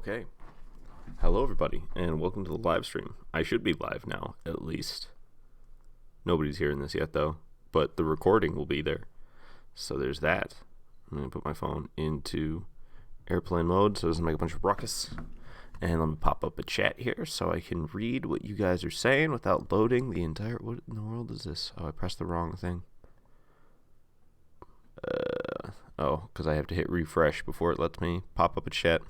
Okay. Hello, everybody, and welcome to the live stream. I should be live now, at least. Nobody's hearing this yet, though, but the recording will be there. So there's that. I'm going to put my phone into airplane mode so it doesn't make a bunch of ruckus. And let me pop up a chat here so I can read what you guys are saying without loading the entire... What in the world is this? Oh, I pressed the wrong thing. Because I have to hit refresh before it lets me pop up a chat.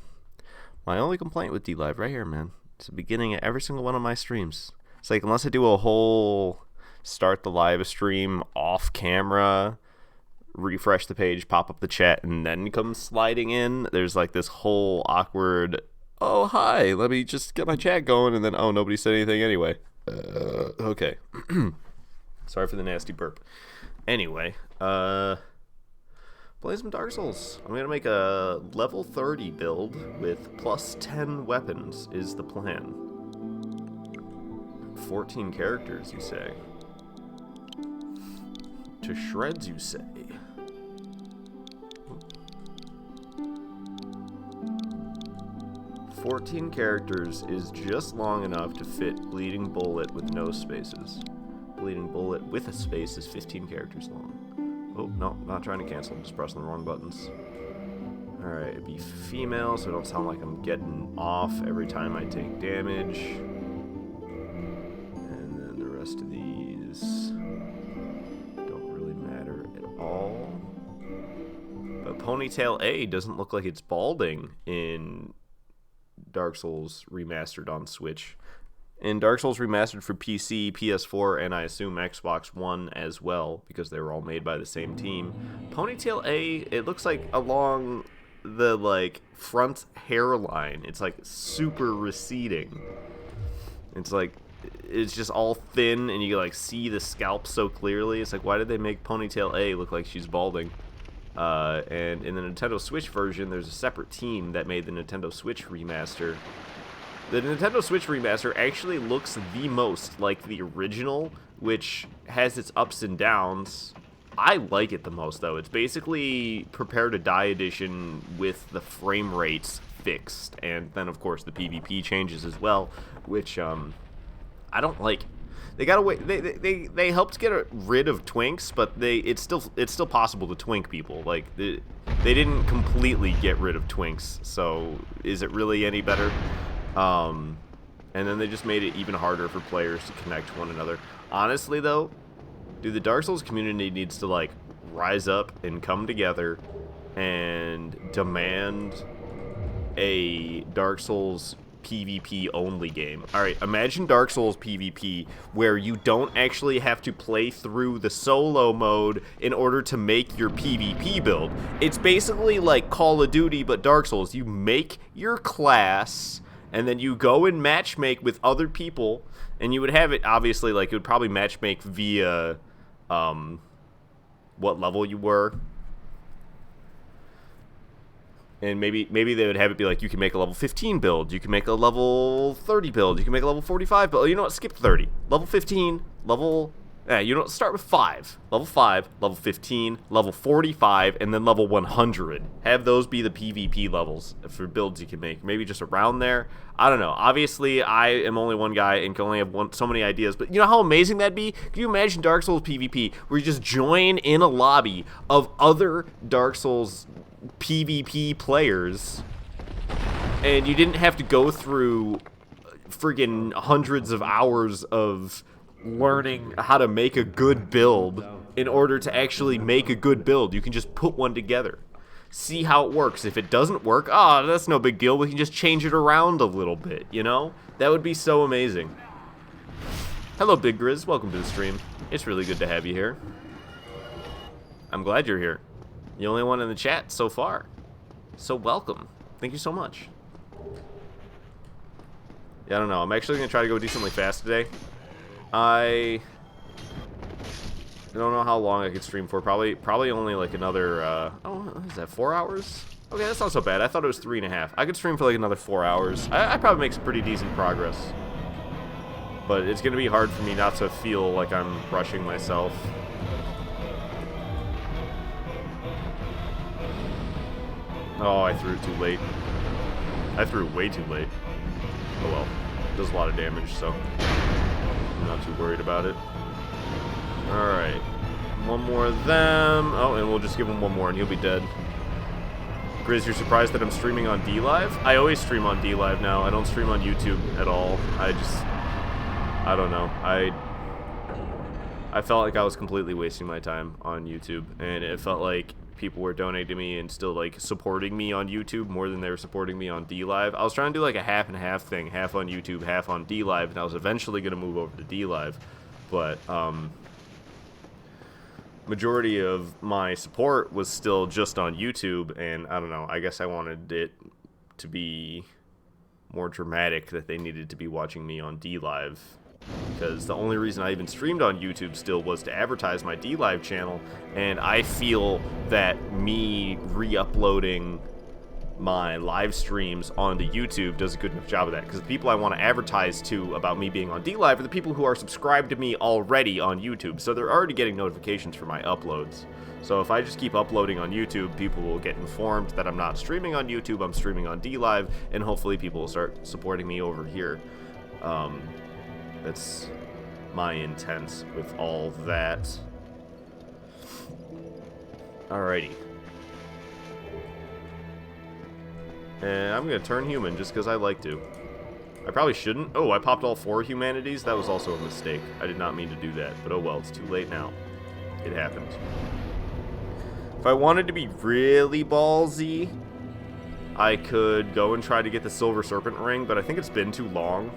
My only complaint with DLive right here, man. It's the beginning of every single one of my streams. It's like, unless I do a whole start the live stream off camera, refresh the page, pop up the chat, and then come sliding in, there's like this whole awkward, oh, hi, let me just get my chat going, and then, oh, nobody said anything anyway. Okay. Sorry for the nasty burp. Anyway, playing some Dark Souls. I'm going to make a level 30 build with plus 10 weapons is the plan. 14 characters, you say. To shreds, you say. "14 characters is just long enough to fit Bleeding Bullet with no spaces. Bleeding Bullet with a space is 15 characters long. Oh, no, not trying to cancel. I'm just pressing the wrong buttons. Alright, it'd be female, so it don't sound like I'm getting off every time I take damage. And then the rest of these don't really matter at all. But Ponytail A doesn't look like it's balding in Dark Souls Remastered on Switch. In Dark Souls Remastered for PC, PS4, and I assume Xbox One as well, because they were all made by the same team, Ponytail A, it looks like along the, like, front hairline, it's, like, super receding. It's, like, it's just all thin, and you, like, see the scalp so clearly. It's like, why did they make Ponytail A look like she's balding? And in the Nintendo Switch version, there's a separate team that made the Nintendo Switch remaster. The Nintendo Switch remaster actually looks the most like the original, which has its ups and downs. I like it the most, though. It's basically Prepare to Die edition with the frame rates fixed, and then, of course, the PvP changes as well, which I don't like. They got away. They helped get rid of twinks, but it's still possible to twink people. Like they didn't completely get rid of twinks, so is it really any better? And then they just made it even harder for players to connect one another. Honestly, though, dude, the Dark Souls community needs to, like, rise up and come together and demand a Dark Souls PvP only game. Alright, imagine Dark Souls PvP where you don't actually have to play through the solo mode in order to make your PvP build. It's basically like Call of Duty, but Dark Souls. You make your class, and then you go and matchmake with other people, and you would have it, obviously, like, it would probably matchmake via, what level you were. And maybe they would have it be like, you can make a level 15 build, you can make a level 30 build, you can make a level 45 build. You know what, skip 30. Level 15, start with 5. Level 5, level 15, level 45, and then level 100. Have those be the PvP levels for builds you can make. Maybe just around there. I don't know. Obviously, I am only one guy and can only have so many ideas. But you know how amazing that'd be? Can you imagine Dark Souls PvP where you just join in a lobby of other Dark Souls PvP players, and you didn't have to go through friggin' hundreds of hours of learning how to make a good build in order to actually make a good build. You can just put one together, see how it works. If it doesn't work, that's no big deal. We can just change it around a little bit, you know? That would be so amazing. Hello, Big Grizz. Welcome to the stream. It's really good to have you here. I'm glad you're here. The only one in the chat so far. So welcome. Thank you so much. Yeah, I don't know. I'm actually going to try to go decently fast today. I don't know how long I could stream for. Probably only like another, is that 4 hours? Okay, that's not so bad. I thought it was 3.5. I could stream for like another 4 hours. I probably make some pretty decent progress. But it's going to be hard for me not to feel like I'm rushing myself. Oh, I threw it too late. I threw way too late. Oh well. It does a lot of damage, so I'm not too worried about it. Alright. One more of them. Oh, and we'll just give him one more and he'll be dead. Grizz, you're surprised that I'm streaming on DLive? I always stream on DLive now. I don't stream on YouTube at all. I don't know. I felt like I was completely wasting my time on YouTube, and it felt like people were donating to me and still like supporting me on YouTube more than they were supporting me on DLive. I was trying to do like a half and half thing, half on YouTube, half on DLive, and I was eventually going to move over to DLive, but majority of my support was still just on YouTube, and I don't know, I guess I wanted it to be more dramatic that they needed to be watching me on DLive, because the only reason I even streamed on YouTube still was to advertise my DLive channel, and I feel that me re-uploading my live streams onto YouTube does a good enough job of that, because the people I want to advertise to about me being on DLive are the people who are subscribed to me already on YouTube, so they're already getting notifications for my uploads. So if I just keep uploading on YouTube, people will get informed that I'm not streaming on YouTube, I'm streaming on DLive, and hopefully people will start supporting me over here. That's my intent with all that. Alrighty. And I'm going to turn human just because I like to. I probably shouldn't. Oh, I popped all 4 humanities? That was also a mistake. I did not mean to do that. But oh well, it's too late now. It happened. If I wanted to be really ballsy, I could go and try to get the Silver Serpent Ring, but I think it's been too long.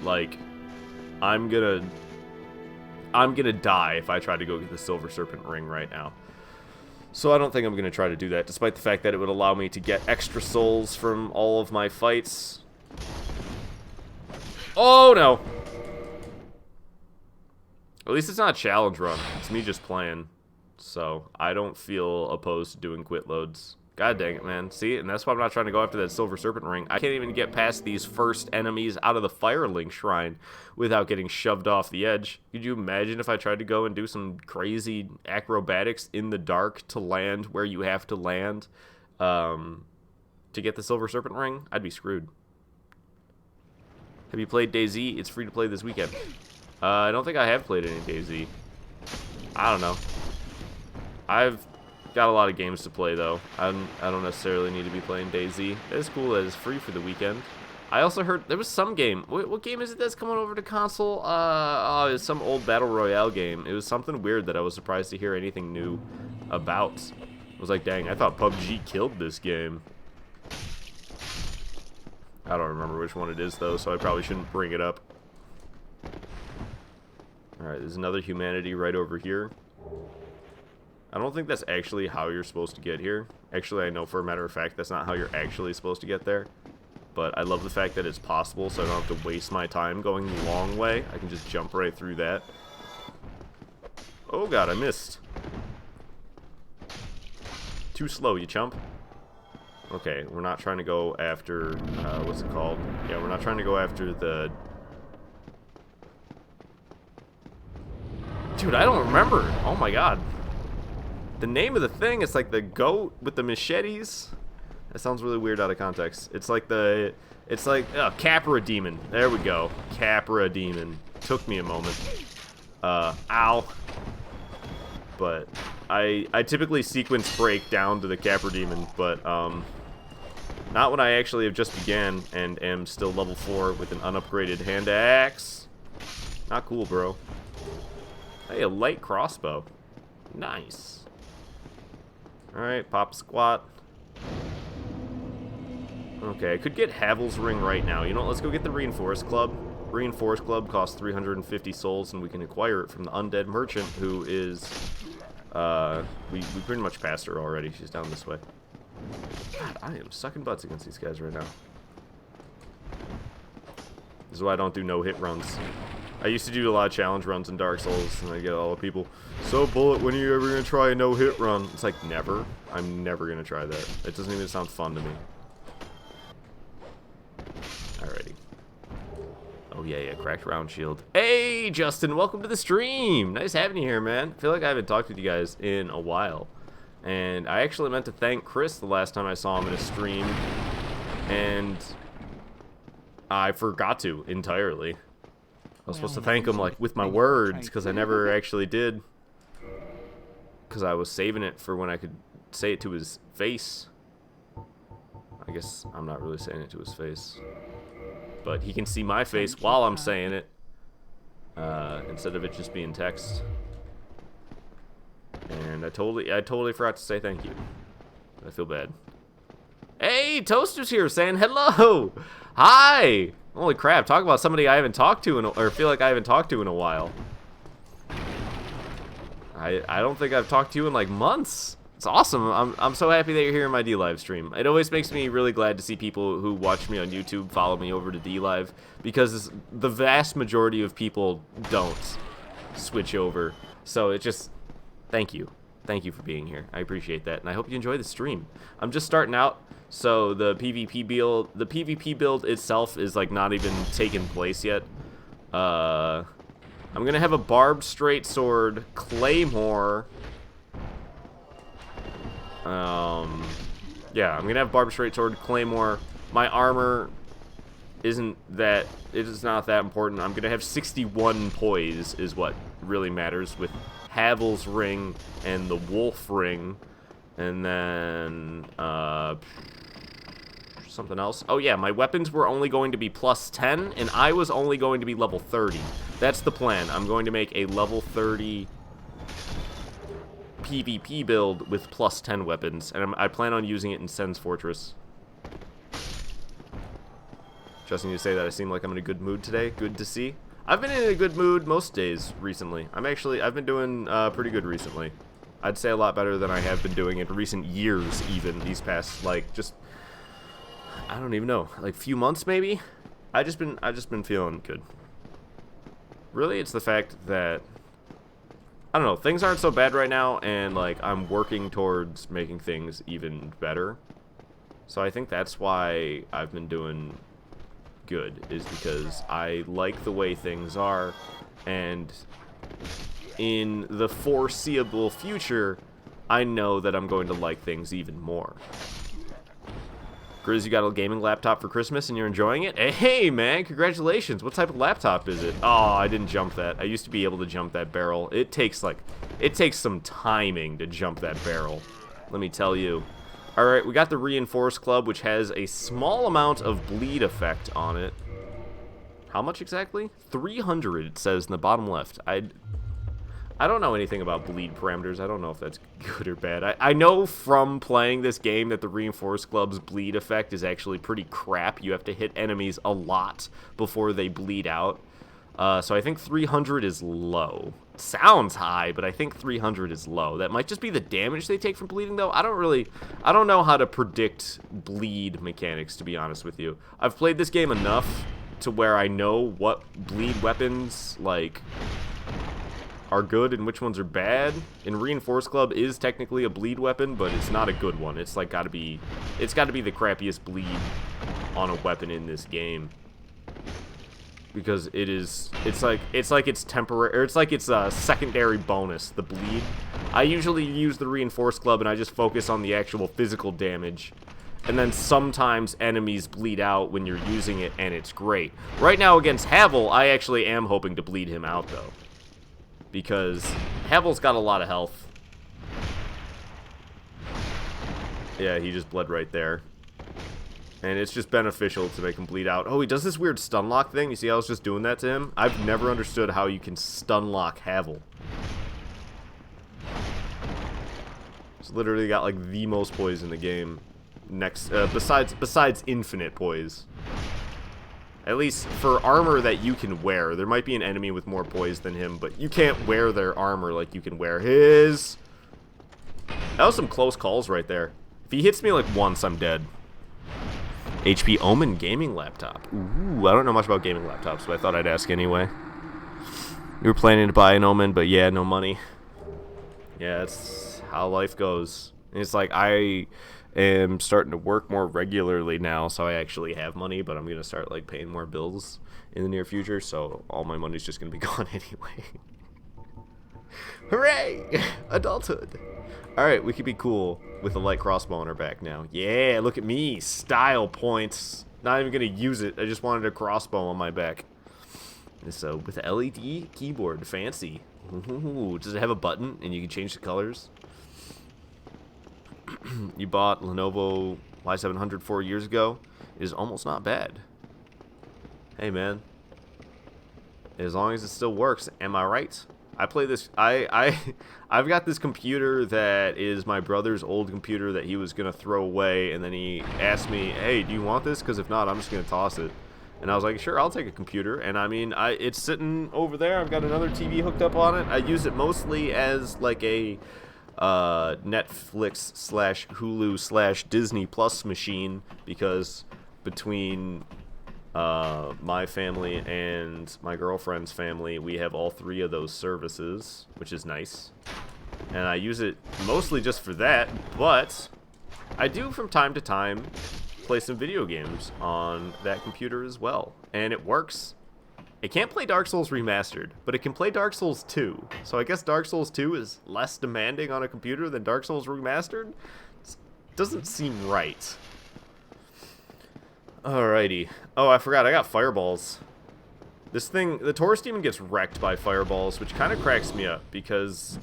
Like, I'm gonna die if I try to go get the Silver Serpent Ring right now. So I don't think I'm going to try to do that, despite the fact that it would allow me to get extra souls from all of my fights. Oh, no. At least it's not a challenge run. It's me just playing. So I don't feel opposed to doing quit loads. God dang it, man. See, and that's why I'm not trying to go after that Silver Serpent Ring. I can't even get past these first enemies out of the Firelink Shrine without getting shoved off the edge. Could you imagine if I tried to go and do some crazy acrobatics in the dark to land where you have to land to get the Silver Serpent Ring? I'd be screwed. Have you played DayZ? It's free to play this weekend. I don't think I have played any DayZ. I don't know. I've got a lot of games to play, though. I don't necessarily need to be playing DayZ. It's cool that it's free for the weekend. I also heard there was some game. What game is it that's coming over to console? It's some old Battle Royale game. It was something weird that I was surprised to hear anything new about. I was like, dang, I thought PUBG killed this game. I don't remember which one it is, though, so I probably shouldn't bring it up. Alright, there's another humanity right over here. I don't think that's actually how you're supposed to get here. Actually, I know for a matter of fact that's not how you're actually supposed to get there. But I love the fact that it's possible, so I don't have to waste my time going the long way. I can just jump right through that. Oh god, I missed. Too slow, you chump. Okay, we're not trying to go after, what's it called? Yeah, we're not trying to go after the... Dude, I don't remember. Oh my god. The name of the thing, it's like the goat with the machetes. That sounds really weird out of context. It's like Capra Demon. There we go. Capra Demon. Took me a moment. Ow. But I typically sequence break down to the Capra Demon, but not when I actually have just began and am still level 4 with an unupgraded hand axe. Not cool, bro. Hey, a light crossbow. Nice. Alright, pop squat. Okay, I could get Havel's Ring right now. You know what, let's go get the Reinforced Club. Reinforced Club costs 350 souls, and we can acquire it from the Undead Merchant, who is... we pretty much passed her already. She's down this way. God, I am sucking butts against these guys right now. This is why I don't do no-hit runs. I used to do a lot of challenge runs in Dark Souls, and I get all the people, so Bullet, when are you ever going to try a no-hit run? It's like, never. I'm never going to try that. It doesn't even sound fun to me. Alrighty. Oh, yeah, cracked round shield. Hey, Justin, welcome to the stream. Nice having you here, man. I feel like I haven't talked with you guys in a while. And I actually meant to thank Chris the last time I saw him in a stream, and I forgot to entirely. I was supposed to thank him, like, with my words, because I never actually did. Because I was saving it for when I could say it to his face. I guess I'm not really saying it to his face. But he can see my face while I'm saying it. Instead of it just being text. And I totally forgot to say thank you. I feel bad. Hey, Toaster's here saying hello. Hi. Holy crap! Talk about somebody I haven't talked to or feel like I haven't talked to in a while. I don't think I've talked to you in like months. It's awesome. I'm so happy that you're here in my DLive stream. It always makes me really glad to see people who watch me on YouTube follow me over to DLive, because the vast majority of people don't switch over. So it just, thank you. Thank you for being here. I appreciate that, and I hope you enjoy the stream. I'm just starting out, so the PvP build itself is like not even taken place yet. I'm gonna have a barbed straight sword claymore. Yeah, I'm gonna have barbed straight sword claymore. My armor it is not that important. I'm gonna have 61 poise is what really matters, with Havel's ring and the wolf ring, and then something else. Oh yeah, my weapons were only going to be plus 10, and I was only going to be level 30. That's the plan. I'm going to make a level 30 PvP build with plus 10 weapons, and I plan on using it in Sen's Fortress. Trusting you to say that I seem like I'm in a good mood today. Good to see. I've been in a good mood most days recently. I've been doing pretty good recently. I'd say a lot better than I have been doing in recent years, even these past, like, just, I don't even know, like few months maybe. I just been feeling good. Really, it's the fact that, I don't know, things aren't so bad right now, and like I'm working towards making things even better. So I think that's why I've been doing good, is because I like the way things are, and in the foreseeable future, I know that I'm going to like things even more. Grizz, you got a gaming laptop for Christmas and you're enjoying it? Hey, man, congratulations. What type of laptop is it? Oh, I didn't jump that. I used to be able to jump that barrel. It takes some timing to jump that barrel, let me tell you. Alright, we got the Reinforced Club, which has a small amount of bleed effect on it. How much exactly? 300, it says in the bottom left. I don't know anything about bleed parameters. I don't know if that's good or bad. I know from playing this game that the Reinforced Club's bleed effect is actually pretty crap. You have to hit enemies a lot before they bleed out. So I think 300 is low. Sounds high, but I think 300 is low. That might just be the damage they take from bleeding, though. I don't know how to predict bleed mechanics, to be honest with you. I've played this game enough to where I know what bleed weapons, like, are good and which ones are bad. And Reinforced Club is technically a bleed weapon, but it's not a good one. It's like gotta be the crappiest bleed on a weapon in this game, because it's temporary, or it's like it's a secondary bonus, the bleed. I usually use the Reinforced Club and I just focus on the actual physical damage, and then sometimes enemies bleed out when you're using it, and it's great. Right now against Havel, I actually am hoping to bleed him out though, because Havel's got a lot of health. Yeah, he just bled right there. And it's just beneficial to make him bleed out. Oh, he does this weird stun lock thing. You see, I was just doing that to him. I've never understood how you can stun lock Havel. It's literally got like the most poise in the game. Besides infinite poise. At least for armor that you can wear. There might be an enemy with more poise than him, but you can't wear their armor like you can wear his. That was some close calls right there. If he hits me like once, I'm dead. HP Omen gaming laptop. Ooh, I don't know much about gaming laptops, but I thought I'd ask anyway. You were planning to buy an Omen, but yeah, no money. Yeah, that's how life goes. And it's like I am starting to work more regularly now, so I actually have money, but I'm going to start like paying more bills in the near future, so all my money's just going to be gone anyway. Hooray! Adulthood. Alright, we could be cool with a light crossbow on our back now. Yeah, look at me. Style points. Not even going to use it. I just wanted a crossbow on my back. So, with the LED keyboard. Fancy. Ooh, does it have a button and you can change the colors? You bought Lenovo Y700 4 years ago. It is almost not bad. Hey, man. As long as it still works, am I right? I play this. I've got this computer that is my brother's old computer that he was gonna throw away, and then he asked me, "Hey, do you want this? Because if not, I'm just gonna toss it." And I was like, "Sure, I'll take a computer." And I mean, it's sitting over there. I've got another TV hooked up on it. I use it mostly as like a Netflix / Hulu / Disney Plus machine, because between my family and my girlfriend's family, we have all 3 of those services, which is nice. And I use it mostly just for that, but I do from time to time play some video games on that computer as well. And it works. It can't play Dark Souls Remastered, but it can play Dark Souls 2. So I guess Dark Souls 2 is less demanding on a computer than Dark Souls Remastered? Doesn't seem right. Alrighty. Oh, I forgot. I got fireballs. This thing, the Taurus Demon gets wrecked by fireballs, which kind of cracks me up, because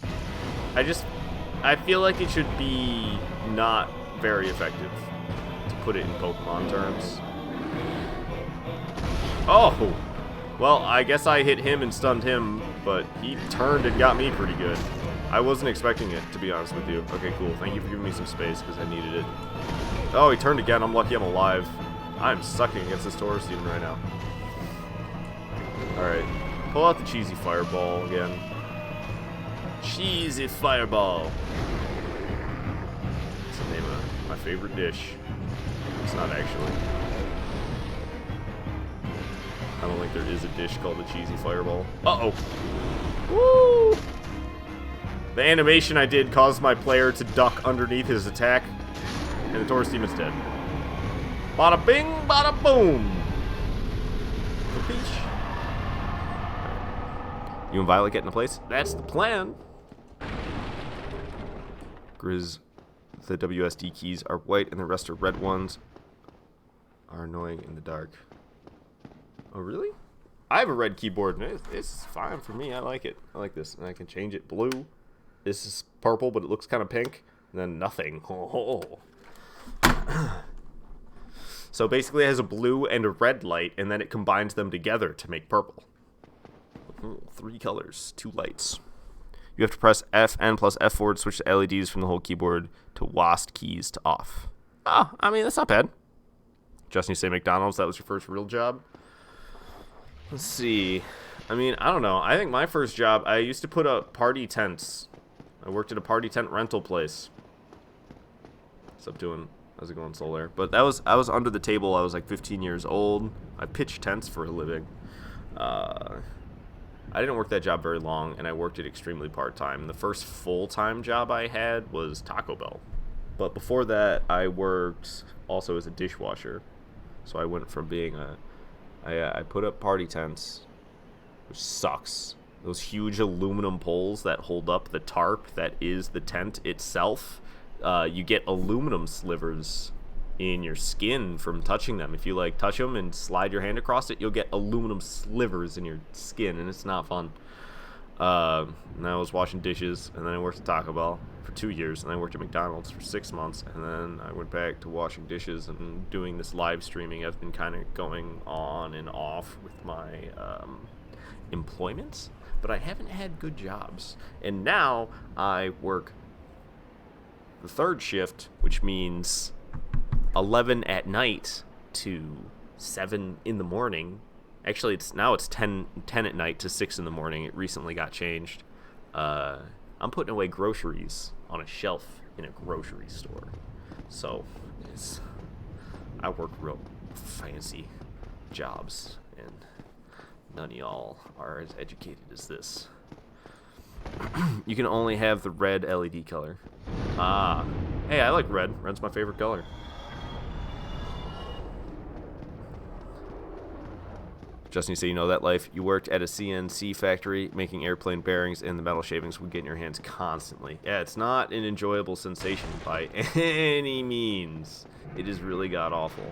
I feel like it should be not very effective, to put it in Pokemon terms. Oh! Well, I guess I hit him and stunned him, but he turned and got me pretty good. I wasn't expecting it, to be honest with you. Okay, cool. Thank you for giving me some space, because I needed it. Oh, he turned again. I'm lucky I'm alive. I'm sucking against this Taurus Demon right now. Alright. Pull out the cheesy fireball again. Cheesy fireball. That's the name of my favorite dish. It's not actually. I don't think there is a dish called the cheesy fireball. Uh-oh. Woo! The animation I did caused my player to duck underneath his attack, and the Taurus Demon's dead. Bada bing, bada boom. Capiche? You and Violet get in a place? That's the plan. Grizz, the WSD keys are white and the rest are red ones. Are annoying in the dark. Oh, really? I have a red keyboard and it's fine for me. I like it. I like this. And I can change it blue. This is purple, but it looks kind of pink. And then nothing. Oh. So basically it has a blue and a red light, and then it combines them together to make purple. 3 colors, 2 lights. You have to press Fn plus F4 to switch the LEDs from the whole keyboard to WASD keys to off. Oh, I mean, that's not bad. Justin, you say McDonald's, that was your first real job? Let's see. I mean, I don't know. I think my first job, I used to put up party tents. I worked at a party tent rental place. What's up doing? How's it going, Solar? But I was under the table. I was like 15 years old. I pitched tents for a living. I didn't work that job very long, and I worked it extremely part-time. The first full-time job I had was Taco Bell. But before that, I worked also as a dishwasher. So I went from being I put up party tents, which sucks. Those huge aluminum poles that hold up the tarp that is the tent itself. You get aluminum slivers in your skin from touching them. If you like touch them and slide your hand across it, you'll get aluminum slivers in your skin, and it's not fun. And I was washing dishes, and then I worked at Taco Bell for 2 years, and I worked at McDonald's for 6 months, and then I went back to washing dishes and doing this live streaming. I've been kind of going on and off with my employments, but I haven't had good jobs. And now I work the 3rd shift, which means 11 at night to 7 in the morning. Actually, it's 10 at night to 6 in the morning. It recently got changed. I'm putting away groceries on a shelf in a grocery store. So I work real fancy jobs, and none of y'all are as educated as this. You can only have the red LED color. Ah. Hey, I like red. Red's my favorite color. Justin, you say you know that life. You worked at a CNC factory making airplane bearings, and the metal shavings would get in your hands constantly. Yeah, it's not an enjoyable sensation by any means. It is really god-awful.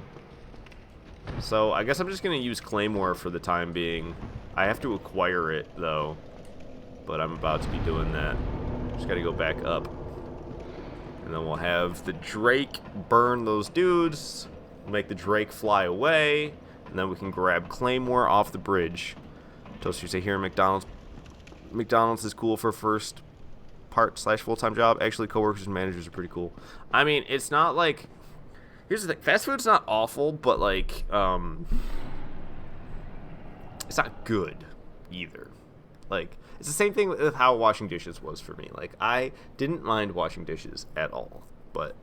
So I guess I'm just going to use Claymore for the time being. I have to acquire it, though. But I'm about to be doing that. Just got to go back up. And then we'll have the Drake burn those dudes. We'll make the Drake fly away. And then we can grab Claymore off the bridge. Toaster, you say here in McDonald's. McDonald's is cool for first part / full-time job. Actually, coworkers and managers are pretty cool. I mean, it's not like... Here's the thing. Fast food's not awful, but, like, it's not good either. Like, it's the same thing with how washing dishes was for me. Like, I didn't mind washing dishes at all, but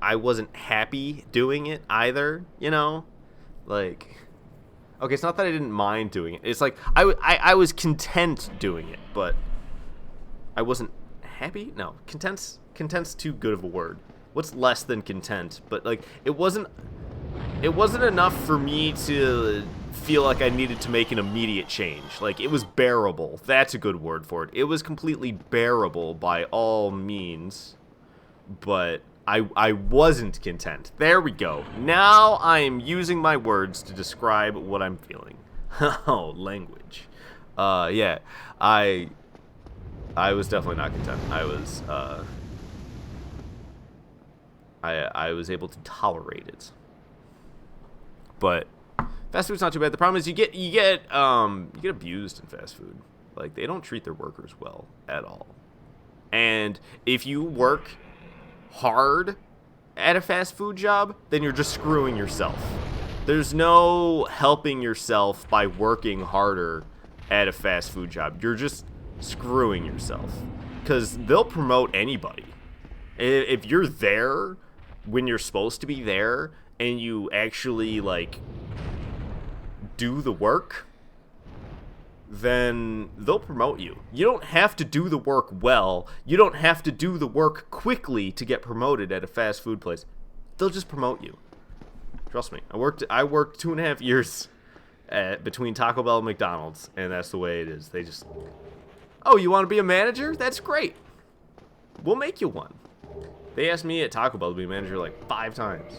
I wasn't happy doing it either, you know? Like, okay, it's not that I didn't mind doing it. It's like, I was content doing it, but I wasn't happy? No, content's too good of a word. What's less than content? But, like, it wasn't enough for me to feel like I needed to make an immediate change. Like, it was bearable. That's a good word for it. It was completely bearable by all means, but I wasn't content. There we go. Now I am using my words to describe what I'm feeling. Oh, language. Yeah, I was definitely not content. I was able to tolerate it. But fast food's not too bad. The problem is you get abused in fast food. Like, they don't treat their workers well at all. And if you work hard at a fast food job, then you're just screwing yourself. There's no helping yourself by working harder at a fast food job. You're just screwing yourself. Because they'll promote anybody. If you're there when you're supposed to be there and you actually, like, do the work, then they'll promote you. You don't have to do the work well. You don't have to do the work quickly to get promoted at a fast food place. They'll just promote you. Trust me. I worked 2.5 years between Taco Bell and McDonald's, and that's the way it is. They just, oh, you want to be a manager? That's great. We'll make you one. They asked me at Taco Bell to be a manager like 5 times.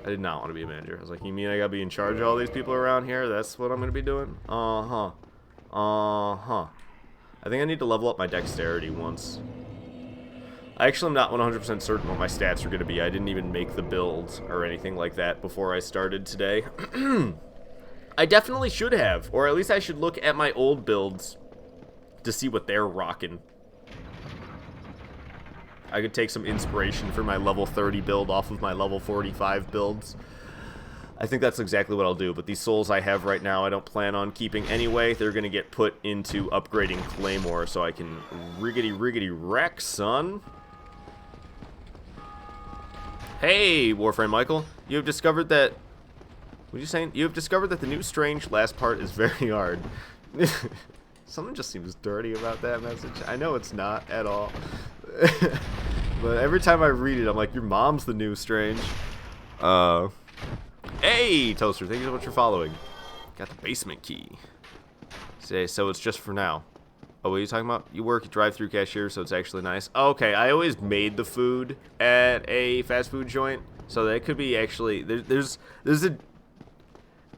I did not want to be a manager. I was like, you mean I gotta be in charge of all these people around here? That's what I'm gonna be doing? Uh-huh. I think I need to level up my dexterity once. I actually am not 100% certain what my stats are gonna be. I didn't even make the build or anything like that before I started today. I definitely should have, or at least I should look at my old builds to see what they're rocking. I could take some inspiration for my level 30 build off of my level 45 builds. I think that's exactly what I'll do, but these souls I have right now I don't plan on keeping anyway. They're going to get put into upgrading Claymore so I can riggedy wreck, son. Hey, Warframe Michael. You have discovered that... What are you saying? You have discovered that the new strange last part is very hard. Something just seems dirty about that message. I know it's not at all. But every time I read it, I'm like, your mom's the new strange. Hey, Toaster, thank you so much for following. Got the basement key. Say, so it's just for now. Oh, what are you talking about? You work drive-through cashier, so it's actually nice. Oh, okay, I always made the food at a fast food joint, so that could be actually...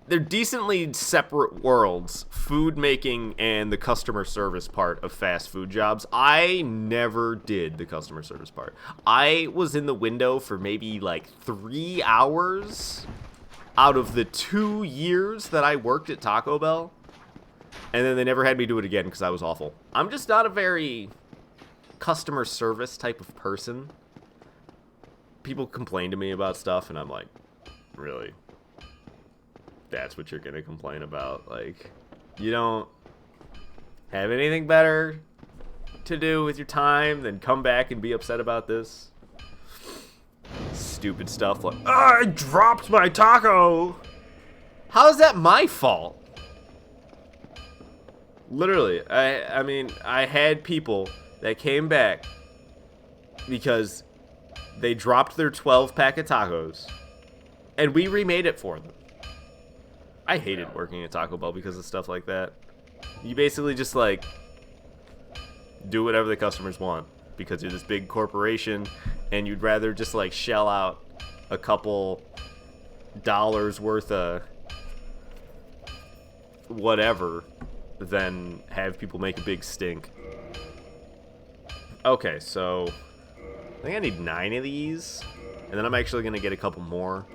They're decently separate worlds, food making and the customer service part of fast food jobs. I never did the customer service part. I was in the window for maybe like 3 hours out of the 2 years that I worked at Taco Bell. And then they never had me do it again because I was awful. I'm just not a very customer service type of person. People complain to me about stuff and I'm like, really? That's what you're gonna complain about? Like, you don't have anything better to do with your time than come back and be upset about this? Stupid stuff like, I dropped my taco! How is that my fault? Literally, I mean, I had people that came back because they dropped their 12-pack of tacos, and we remade it for them. I hated working at Taco Bell because of stuff like that. You basically just, like, do whatever the customers want because you're this big corporation and you'd rather just, like, shell out a couple dollars worth of whatever than have people make a big stink. Okay, so I think I need 9 of these, and then I'm actually going to get a couple more.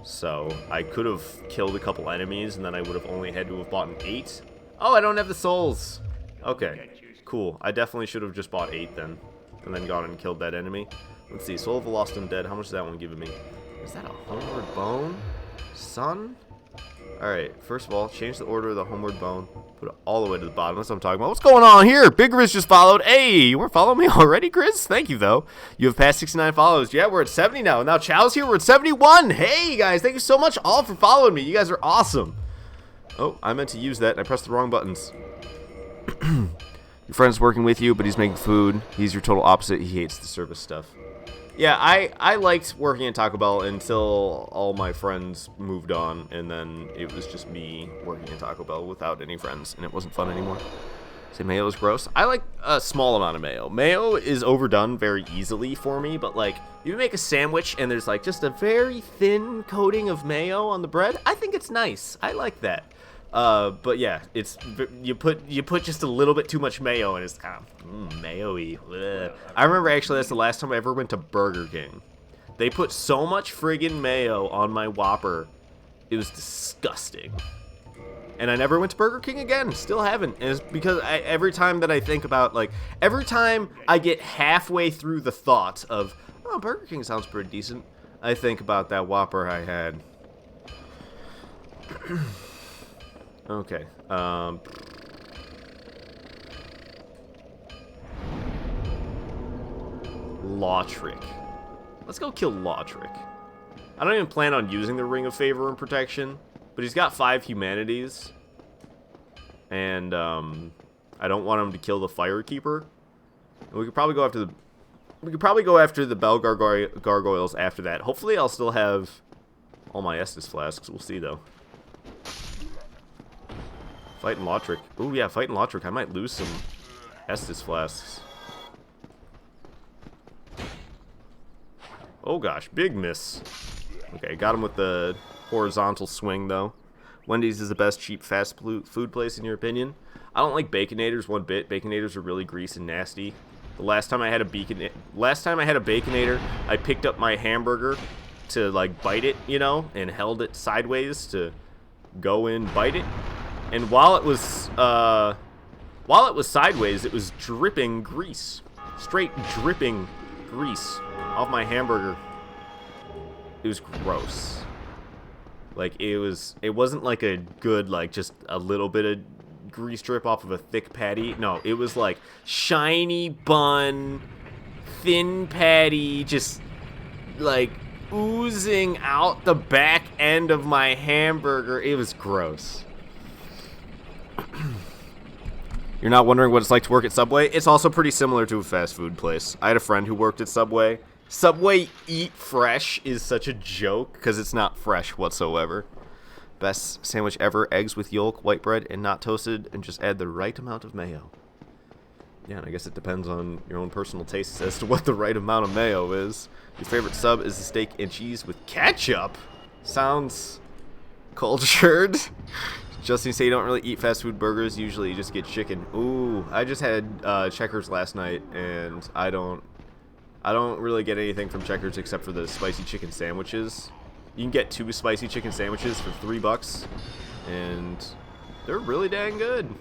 So I could have killed a couple enemies, and then I would have only had to have bought an 8. Oh, I don't have the souls. Okay, cool. I definitely should have just bought 8 then, and then gone and killed that enemy. Let's see, Soul of the Lost Undead. How much is that one giving me? Is that a Homeward Bone? Son? Alright, first of all, change the order of the Homeward Bone. Put it all the way to the bottom. That's what I'm talking about. What's going on here? Big Grizz just followed. Hey, you weren't following me already, Grizz? Thank you, though. You have passed 69 follows. Yeah, we're at 70 now. Now Chow's here. We're at 71. Hey, guys. Thank you so much all for following me. You guys are awesome. Oh, I meant to use that, and I pressed the wrong buttons. Your friend's working with you, but he's making food. He's your total opposite. He hates the service stuff. Yeah, I liked working at Taco Bell until all my friends moved on, and then it was just me working at Taco Bell without any friends, and it wasn't fun anymore. Say mayo is gross. I like a small amount of mayo. Mayo is overdone very easily for me, but like, you make a sandwich and there's like just a very thin coating of mayo on the bread, I think it's nice. I like that. But yeah, it's you put just a little bit too much mayo and it's kind of mayo-y. Ugh. I remember actually that's the last time I ever went to Burger King. They put so much friggin' mayo on my Whopper, it was disgusting. And I never went to Burger King again. Still haven't. And it's because every time that I think about, like, every time I get halfway through the thought of, oh, Burger King sounds pretty decent, I think about that Whopper I had. Okay. Lautrick. Let's go kill Lautrick. I don't even plan on using the Ring of Favor and Protection, but he's got 5 humanities. And, I don't want him to kill the Firekeeper. And we could probably go after the Bell Gargoyles after that. Hopefully I'll still have all my Estus flasks. We'll see, though. Fighting Lautrick. Ooh, yeah, fighting Lautrick. I might lose some Estus flasks. Oh, gosh. Big miss. Okay, got him with the horizontal swing, though. Wendy's is the best cheap fast food place, in your opinion? I don't like Baconators one bit. Baconators are really greasy and nasty. The last time I had a Baconator, I picked up my hamburger to, like, bite it, you know, and held it sideways to go in, bite it. And while it was sideways, it was dripping grease. Straight dripping grease off my hamburger. It was gross. Like, it wasn't like a good, like, just a little bit of grease drip off of a thick patty. No, it was like shiny bun, thin patty, just like oozing out the back end of my hamburger. It was gross. You're not wondering what it's like to work at Subway? It's also pretty similar to a fast food place. I had a friend who worked at Subway. Subway Eat Fresh is such a joke because it's not fresh whatsoever. Best sandwich ever, eggs with yolk, white bread, and not toasted, and just add the right amount of mayo. Yeah, and I guess it depends on your own personal tastes as to what the right amount of mayo is. Your favorite sub is the steak and cheese with ketchup? Sounds cultured. Justin, you say you don't really eat fast food burgers, usually you just get chicken. Ooh, I just had Checkers last night, and I don't really get anything from Checkers except for the spicy chicken sandwiches. You can get 2 spicy chicken sandwiches for $3, and they're really dang good.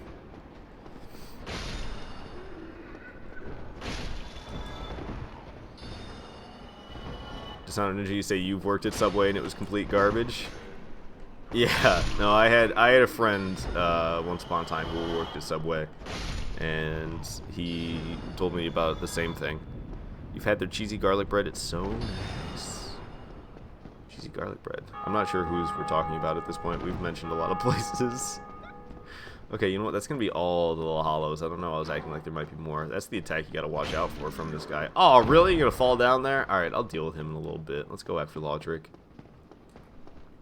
Dishonored Ninja, you say you've worked at Subway and it was complete garbage? Yeah, no, I had a friend once upon a time who worked at Subway, and he told me about the same thing. You've had their cheesy garlic bread, it's so nice. Cheesy garlic bread. I'm not sure whose we're talking about at this point. We've mentioned a lot of places. Okay, you know what? That's going to be all the little hollows. I don't know. I was acting like there might be more. That's the attack you got to watch out for from this guy. Oh, really? You're going to fall down there? Alright, I'll deal with him in a little bit. Let's go after Lautrick.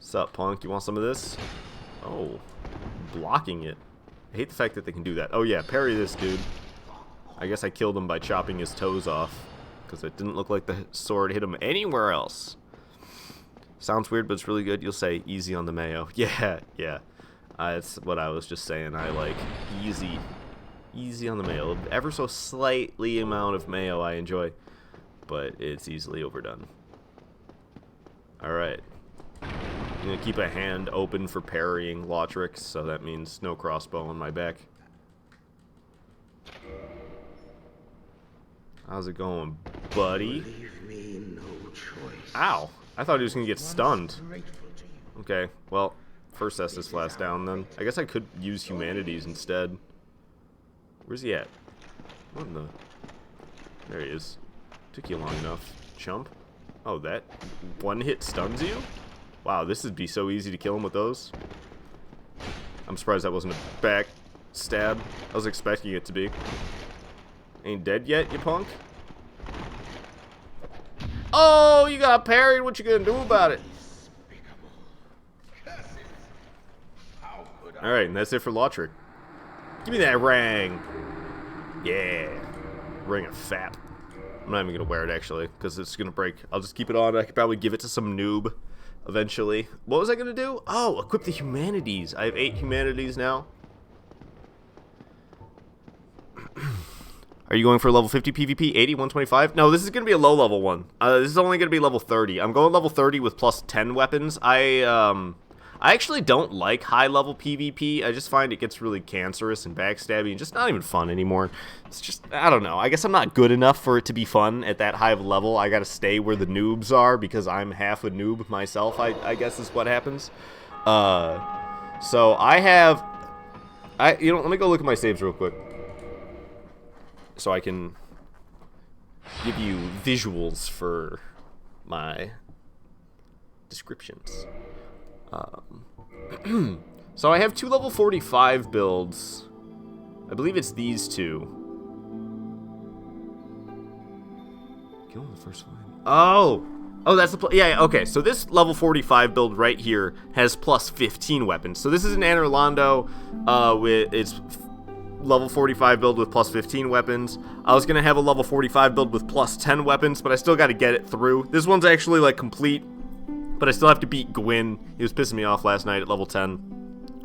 Sup, punk? You want some of this? Oh, blocking it. I hate the fact that they can do that. Oh yeah, parry this dude. I guess I killed him by chopping his toes off, because it didn't look like the sword hit him anywhere else. Sounds weird, but it's really good. You'll say easy on the mayo. Yeah, yeah. That's what I was just saying. I like easy. Easy on the mayo. Ever so slightly amount of mayo I enjoy, but it's easily overdone. Alright. I'm going to keep a hand open for parrying Lautrix, so that means no crossbow on my back. How's it going, buddy? Ow! I thought he was going to get stunned. Okay, well, first test this flash down then. I guess I could use humanities instead. Where's he at? What in the... There he is. Took you long enough. Chump. Oh, that one hit stuns you? Wow, this would be so easy to kill him with those. I'm surprised that wasn't a back stab. I was expecting it to be. Ain't dead yet, you punk? Oh, you got parried. What you gonna do about it? Alright, and that's it for Lautrix. Give me that ring. Yeah. Ring of Fap. I'm not even gonna wear it, actually, because it's gonna break. I'll just keep it on. I could probably give it to some noob eventually. What was I gonna do? Oh, equip the humanities. I have 8 humanities now. Are you going for level 50 PvP? 80, 125? No, this is going to be a low level one. This is only going to be level 30. I'm going level 30 with plus 10 weapons. I actually don't like high level PvP. I just find it gets really cancerous and backstabby and just not even fun anymore. It's just, I don't know. I guess I'm not good enough for it to be fun at that high of a level. I got to stay where the noobs are because I'm half a noob myself, I guess is what happens. So I have, you know, let me go look at my saves real quick, so I can give you visuals for my descriptions. So I have 2 level 45 builds. I believe it's these 2. Kill the first one. Oh! Oh, that's the yeah, okay. So this level 45 build right here has plus 15 weapons. So this is an Anorlando with its level 45 build with plus 15 weapons. I was gonna have a level 45 build with plus 10 weapons, but I still got to get it through. This one's actually like complete, but I still have to beat Gwyn. He was pissing me off last night at level 10.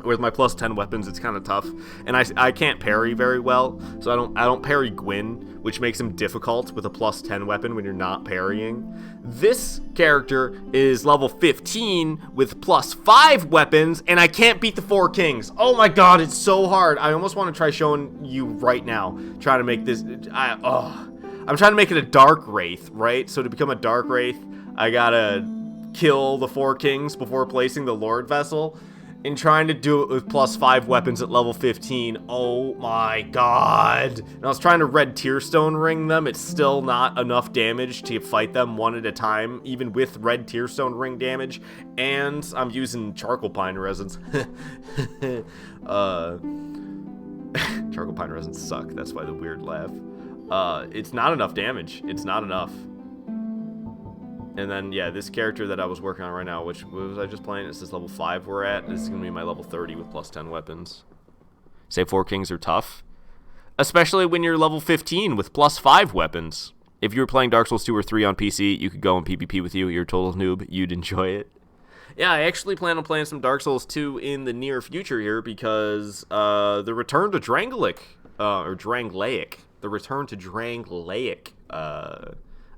With my plus 10 weapons, it's kind of tough, and I can't parry very well, so I don't parry Gwyn, which makes him difficult with a plus 10 weapon when you're not parrying. This character is level 15 with plus 5 weapons, and I can't beat the 4 kings. Oh my god, it's so hard. I almost want to try showing you right now, trying to make this. I'm trying to make it a dark wraith, right? So to become a dark wraith, I gotta kill the 4 kings before placing the Lord Vessel. And trying to do it with plus 5 weapons at level 15. Oh my god. And I was trying to red tearstone ring them. It's still not enough damage to fight them one at a time, even with red tearstone ring damage. And I'm using charcoal pine resins. Charcoal pine resins suck. That's why the weird laugh. It's not enough damage. It's not enough. And then, yeah, this character that I was working on right now, which was I just playing? This is level 5 we're at. This is going to be my level 30 with plus 10 weapons. Say 4 kings are tough. Especially when you're level 15 with plus 5 weapons. If you were playing Dark Souls 2 or 3 on PC, you could go in PvP with you. You're a total noob. You'd enjoy it. Yeah, I actually plan on playing some Dark Souls 2 in the near future here because the Return to Dranglaic, or Dranglaic, the Return to Dranglaic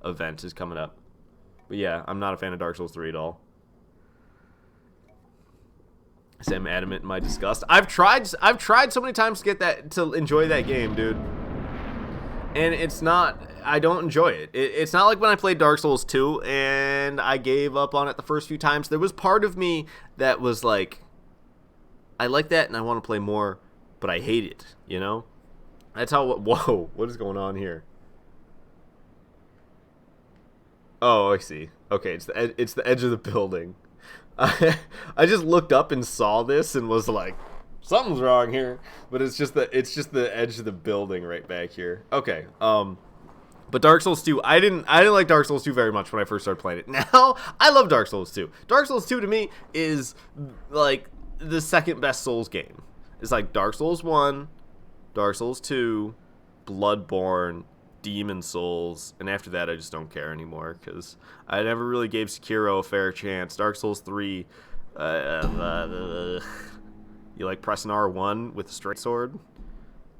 event is coming up. But yeah, I'm not a fan of Dark Souls 3 at all. I say I'm adamant in my disgust. I've tried so many times to get that, to enjoy that game, dude. And it's not, I don't enjoy it. It's not like when I played Dark Souls 2 and I gave up on it the first few times. There was part of me that was like, I like that and I want to play more, but I hate it, you know? That's how, whoa, what is going on here? Oh, I see. Okay, it's the edge of the building. I just looked up and saw this and was like, something's wrong here. But it's just the edge of the building right back here. Okay. But Dark Souls 2, I didn't like Dark Souls 2 very much when I first started playing it. Now, I love Dark Souls 2. Dark Souls 2 to me is like the second best Souls game. It's like Dark Souls 1, Dark Souls 2, Bloodborne, Demon Souls, and after that I just don't care anymore because I never really gave Sekiro a fair chance. Dark Souls 3, you like pressing R1 with a straight sword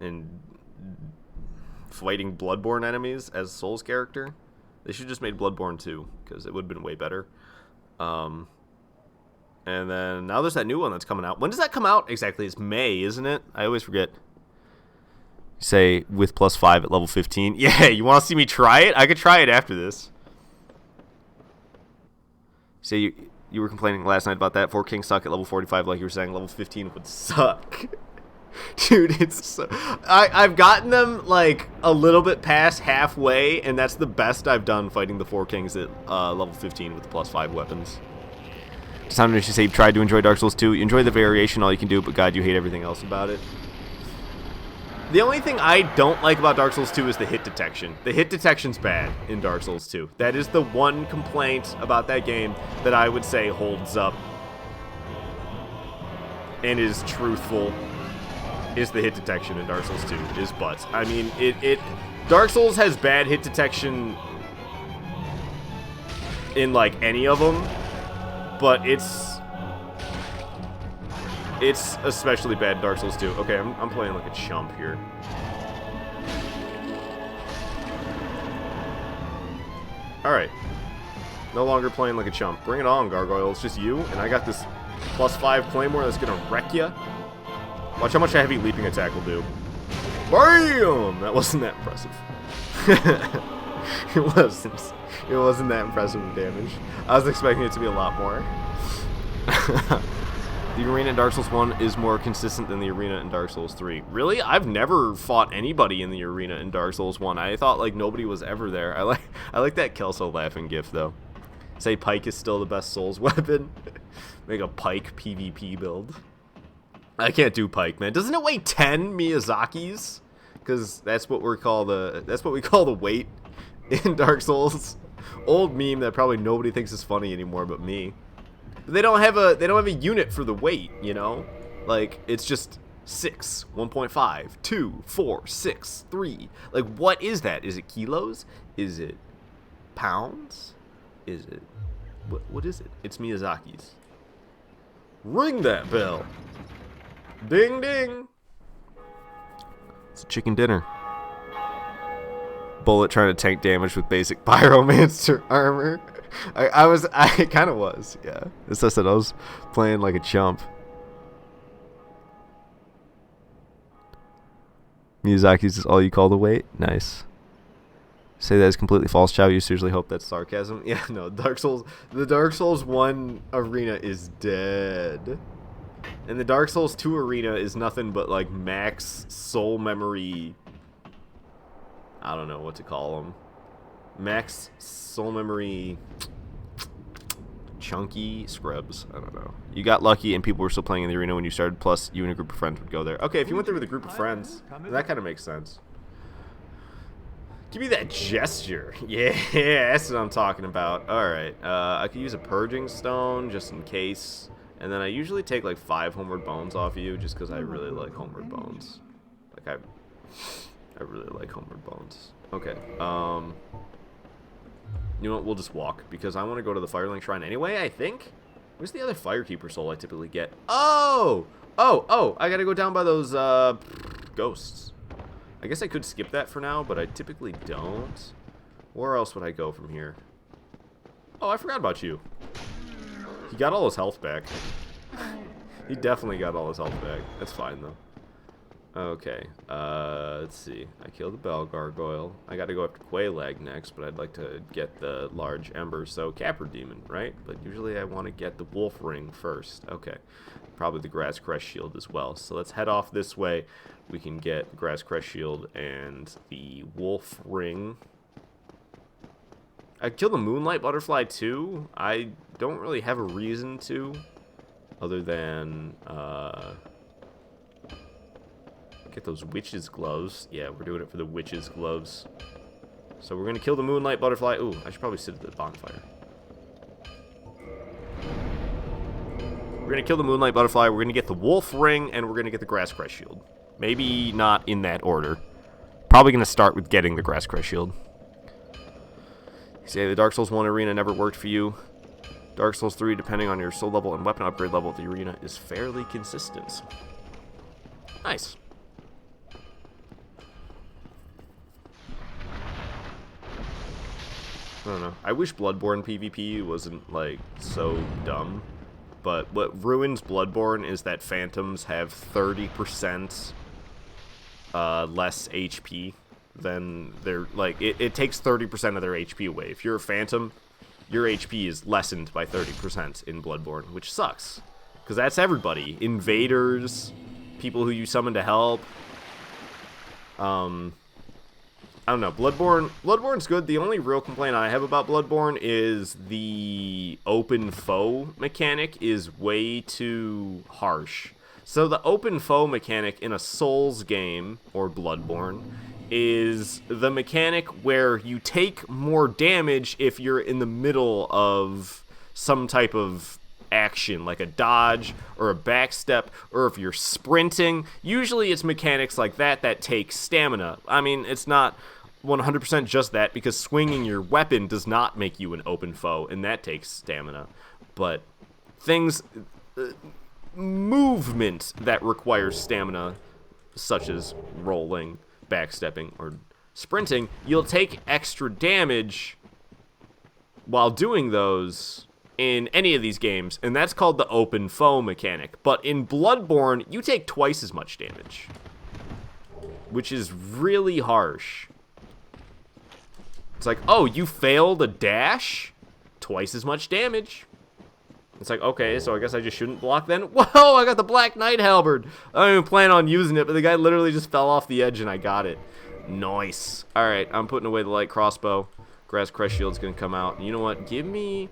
and fighting Bloodborne enemies as Souls character. They should just made Bloodborne 2 because it would have been way better. And then now there's that new one that's coming out. When does that come out exactly? It's May, isn't it? I always forget. Say with +5 at level 15. Yeah, you want to see me try it? I could try it after this. Say you were complaining last night about that. 4 Kings suck at level 45, like you were saying. Level 15 would suck. Dude, it's so... I've gotten them like a little bit past halfway, and that's the best I've done fighting the 4 Kings at level 15 with the +5 weapons. Sounded you say you've tried to enjoy Dark Souls 2. You enjoy the variation, all you can do, but God, you hate everything else about it. The only thing I don't like about Dark Souls 2 is the hit detection. The hit detection's bad in Dark Souls 2. That is the one complaint about that game that I would say holds up and is truthful, is the hit detection in Dark Souls 2 is butts. I mean, Dark Souls has bad hit detection in like any of them, but it's especially bad in Dark Souls 2. Okay, I'm playing like a chump here. Alright. No longer playing like a chump. Bring it on, Gargoyle. It's just you, and I got this +5 Claymore that's gonna wreck ya. Watch how much a heavy leaping attack will do. BAM! That wasn't that impressive. It wasn't that impressive of damage. I was expecting it to be a lot more. The arena in Dark Souls 1 is more consistent than the arena in Dark Souls 3. Really? I've never fought anybody in the arena in Dark Souls 1. I thought like nobody was ever there. I like that Kelso laughing gif though. Say Pike is still the best Souls weapon. Make a Pike PvP build. I can't do Pike, man. Doesn't it weigh 10 Miyazakis? Because that's what we call the weight in Dark Souls. Old meme that probably nobody thinks is funny anymore but me. They don't have a unit for the weight, you know? Like, it's just 6, 1.5, 2, 4, 6, 3. Like, what is that? Is it kilos? Is it pounds? Is it... What is it? It's Miyazaki's. Ring that bell. Ding, ding. It's a chicken dinner. Bullet trying to tank damage with basic Pyromancer armor. I kind of was, yeah. As I said, I was playing like a chump. Miyazaki's is all you call the weight? Nice. Say that is completely false, Chow. You seriously hope that's sarcasm? Yeah, no, the Dark Souls 1 arena is dead. And the Dark Souls 2 arena is nothing but like max soul memory. I don't know what to call them. Max soul memory chunky scrubs. I don't know. You got lucky and people were still playing in the arena when you started, plus you and a group of friends would go there. Okay, if you went there with a group of friends, then that kind of makes sense. Give me that gesture. Yeah, that's what I'm talking about. Alright, I could use a purging stone just in case. And then I usually take like 5 homeward bones off you just because I really like homeward bones. Like I really like homeward bones. Okay, you know what, we'll just walk, because I want to go to the Firelink Shrine anyway, I think? Where's the other Firekeeper soul I typically get? Oh! I gotta go down by those, ghosts. I guess I could skip that for now, but I typically don't. Where else would I go from here? Oh, I forgot about you. He got all his health back. He definitely got all his health back. That's fine, though. Okay, let's see. I killed the Bell Gargoyle. I gotta go after Quaylag next, but I'd like to get the large Ember, so Capra Demon, right? But usually I want to get the Wolf Ring first. Okay, probably the Grass Crest Shield as well. So let's head off this way. We can get the Grass Crest Shield and the Wolf Ring. I killed the Moonlight Butterfly too. I don't really have a reason to, other than, get those witch's gloves. Yeah, we're doing it for the witch's gloves. So we're gonna kill the Moonlight Butterfly. Ooh, I should probably sit at the bonfire. We're going to kill the Moonlight Butterfly, we're going to get the Wolf Ring, and we're going to get the Grass Crest Shield. Maybe not in that order. Probably going to start with getting the Grass Crest Shield. You say the Dark Souls 1 arena never worked for you. Dark Souls 3, depending on your soul level and weapon upgrade level, the arena is fairly consistent. Nice. I don't know. I wish Bloodborne PvP wasn't, like, so dumb. But what ruins Bloodborne is that Phantoms have 30% less HP than their... Like, it takes 30% of their HP away. If you're a Phantom, your HP is lessened by 30% in Bloodborne, which sucks. Because that's everybody. Invaders, people who you summon to help. I don't know. Bloodborne's good. The only real complaint I have about Bloodborne is the open foe mechanic is way too harsh. So the open foe mechanic in a Souls game, or Bloodborne, is the mechanic where you take more damage if you're in the middle of some type of action, like a dodge or a backstep, or if you're sprinting. Usually it's mechanics like that that take stamina. I mean, it's not 100% just that, because swinging your weapon does not make you an open foe, and that takes stamina. But things... movement that requires stamina, such as rolling, backstepping, or sprinting, you'll take extra damage while doing those in any of these games, and that's called the open foe mechanic. But in Bloodborne, you take twice as much damage, which is really harsh. It's like, oh, you failed a dash? Twice as much damage. It's like, okay, so I guess I just shouldn't block then? Whoa, I got the Black Knight Halberd. I don't even plan on using it, but the guy literally just fell off the edge and I got it. Nice. Alright, I'm putting away the light crossbow. Grass Crest Shield's gonna come out. And you know what? Give me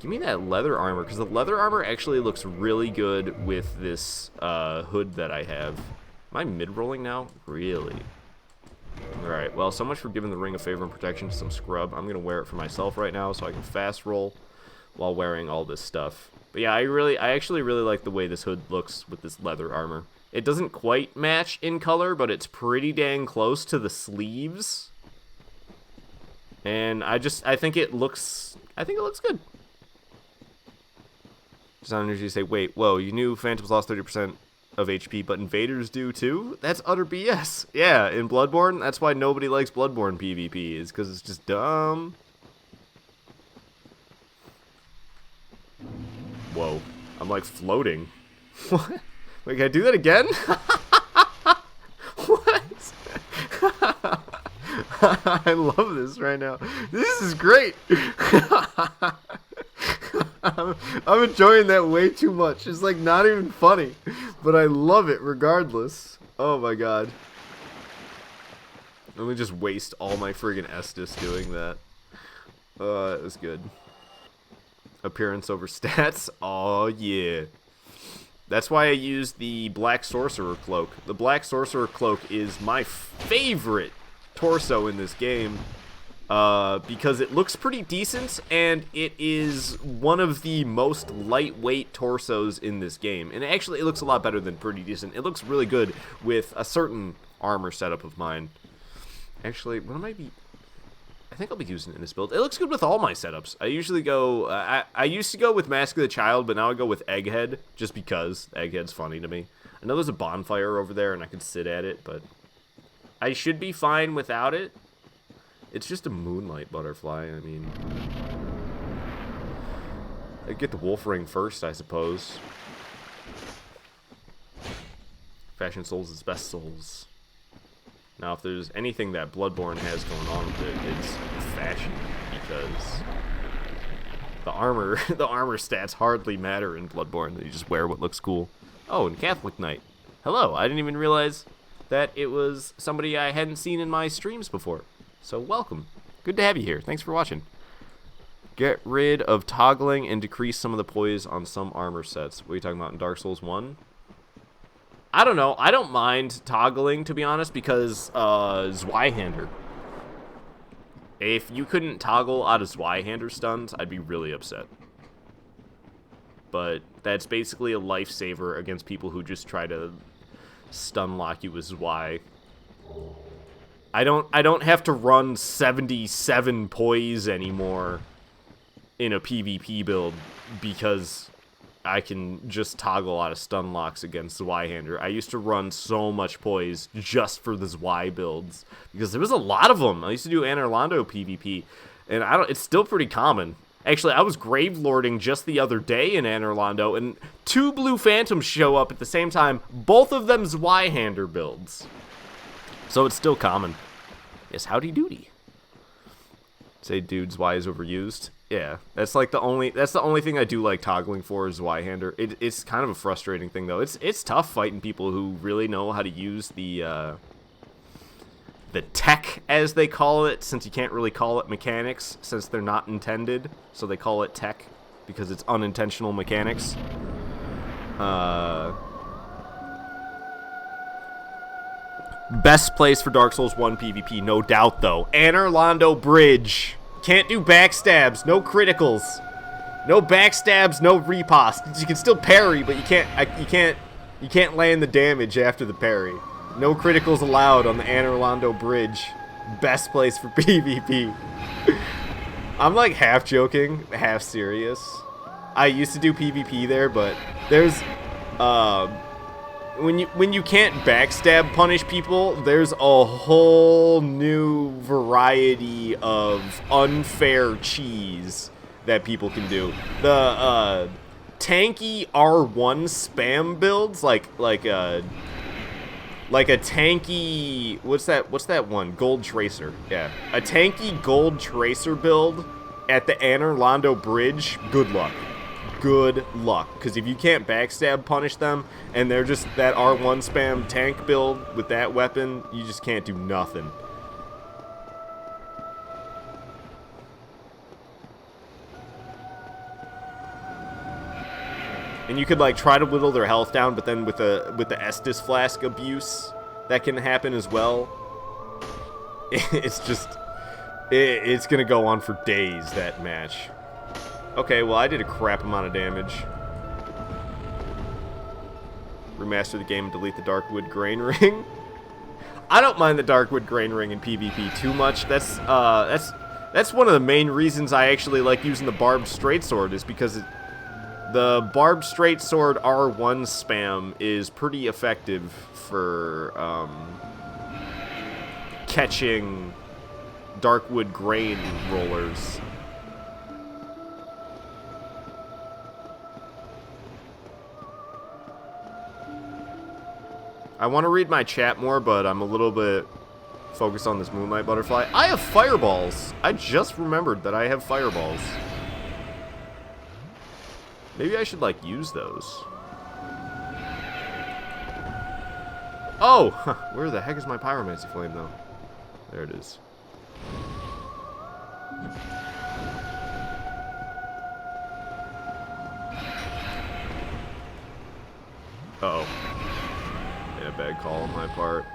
that leather armor, because the leather armor actually looks really good with this hood that I have. Am I mid-rolling now? Really? Alright, well, so much for giving the Ring of Favor and Protection to some scrub. I'm gonna wear it for myself right now so I can fast roll while wearing all this stuff. But yeah, I actually really like the way this hood looks with this leather armor. It doesn't quite match in color, but it's pretty dang close to the sleeves. And I think it looks good. Design energy say, wait, whoa, you knew Phantoms lost 30% of HP, but invaders do too? That's utter BS. Yeah, in Bloodborne, that's why nobody likes Bloodborne PvP, is because it's just dumb. Whoa, I'm like floating. What? Wait, can I do that again? What? I love this right now. This is great. I'm enjoying that way too much. It's like not even funny, but I love it regardless. Oh my god. Let me just waste all my friggin' Estus doing that. It was good. Appearance over stats. Oh yeah. That's why I use the Black Sorcerer Cloak. The Black Sorcerer Cloak is my favorite torso in this game. Because it looks pretty decent, and it is one of the most lightweight torsos in this game. And actually, it looks a lot better than pretty decent. It looks really good with a certain armor setup of mine. Actually, what might be... I think I'll be using it in this build. It looks good with all my setups. I usually go... I used to go with Mask of the Child, but now I go with Egghead, just because Egghead's funny to me. I know there's a bonfire over there, and I could sit at it, but... I should be fine without it. It's just a moonlight butterfly, I mean... I'd get the wolf ring first, I suppose. Fashion Souls is best Souls. Now, if there's anything that Bloodborne has going on with it, it's fashion, because the armor stats hardly matter in Bloodborne. You just wear what looks cool. Oh, and Catholic Knight. Hello, I didn't even realize that it was somebody I hadn't seen in my streams before. So welcome. Good to have you here. Thanks for watching. Get rid of toggling and decrease some of the poise on some armor sets. What are you talking about in Dark Souls 1? I don't know. I don't mind toggling, to be honest, because Zweihander. If you couldn't toggle out of Zweihander stuns, I'd be really upset. but that's basically a lifesaver against people who just try to stun lock you as Y. I don't have to run 77 poise anymore in a PvP build because I can just toggle out of stun locks against the Y-hander. I used to run so much poise just for this Y builds because there was a lot of them. I used to do Anor Londo PvP, and it's still pretty common. Actually, I was Grave Lording just the other day in Anor Londo, and 2 blue phantoms show up at the same time. Both of them's Y-hander builds. So it's still common. Yes, howdy doody. Say dude's Y is overused. Yeah, that's like the only thing I do like toggling for is Y-hander. It's kind of a frustrating thing though. It's tough fighting people who really know how to use the tech, as they call it, since you can't really call it mechanics since they're not intended. So they call it tech because it's unintentional mechanics. Best place for Dark Souls 1 PvP, no doubt, though. Anor Londo Bridge. Can't do backstabs, no criticals. No backstabs, no riposte. You can still parry, but you can't land the damage after the parry. No criticals allowed on the Anor Londo Bridge. Best place for PvP. I'm like half joking, half serious. I used to do PvP there, but there's when you can't backstab punish people, there's a whole new variety of unfair cheese that people can do. The tanky R1 spam builds, like a tanky, what's that one? Gold Tracer. Yeah. A tanky Gold Tracer build at the Anor Londo Bridge, good luck. Good luck. Because if you can't backstab punish them, and they're just that R1 spam tank build with that weapon, you just can't do nothing. And you could like try to whittle their health down, but then with the Estus flask abuse that can happen as well. It's just it's gonna go on for days, that match. Okay, well I did a crap amount of damage. Remaster the game and delete the Darkwood Grain Ring. I don't mind the Darkwood Grain Ring in PvP too much. That's one of the main reasons I actually like using the Barbed Straight Sword, is because the Barbed Straight Sword R1 spam is pretty effective for catching Darkwood Grain rollers. I want to read my chat more, but I'm a little bit focused on this Moonlight Butterfly. I have fireballs! I just remembered that I have fireballs. Maybe I should, like, use those. Oh! Where the heck is my Pyromancy Flame, though? There it is. Uh-oh. Yeah, bad call on my part.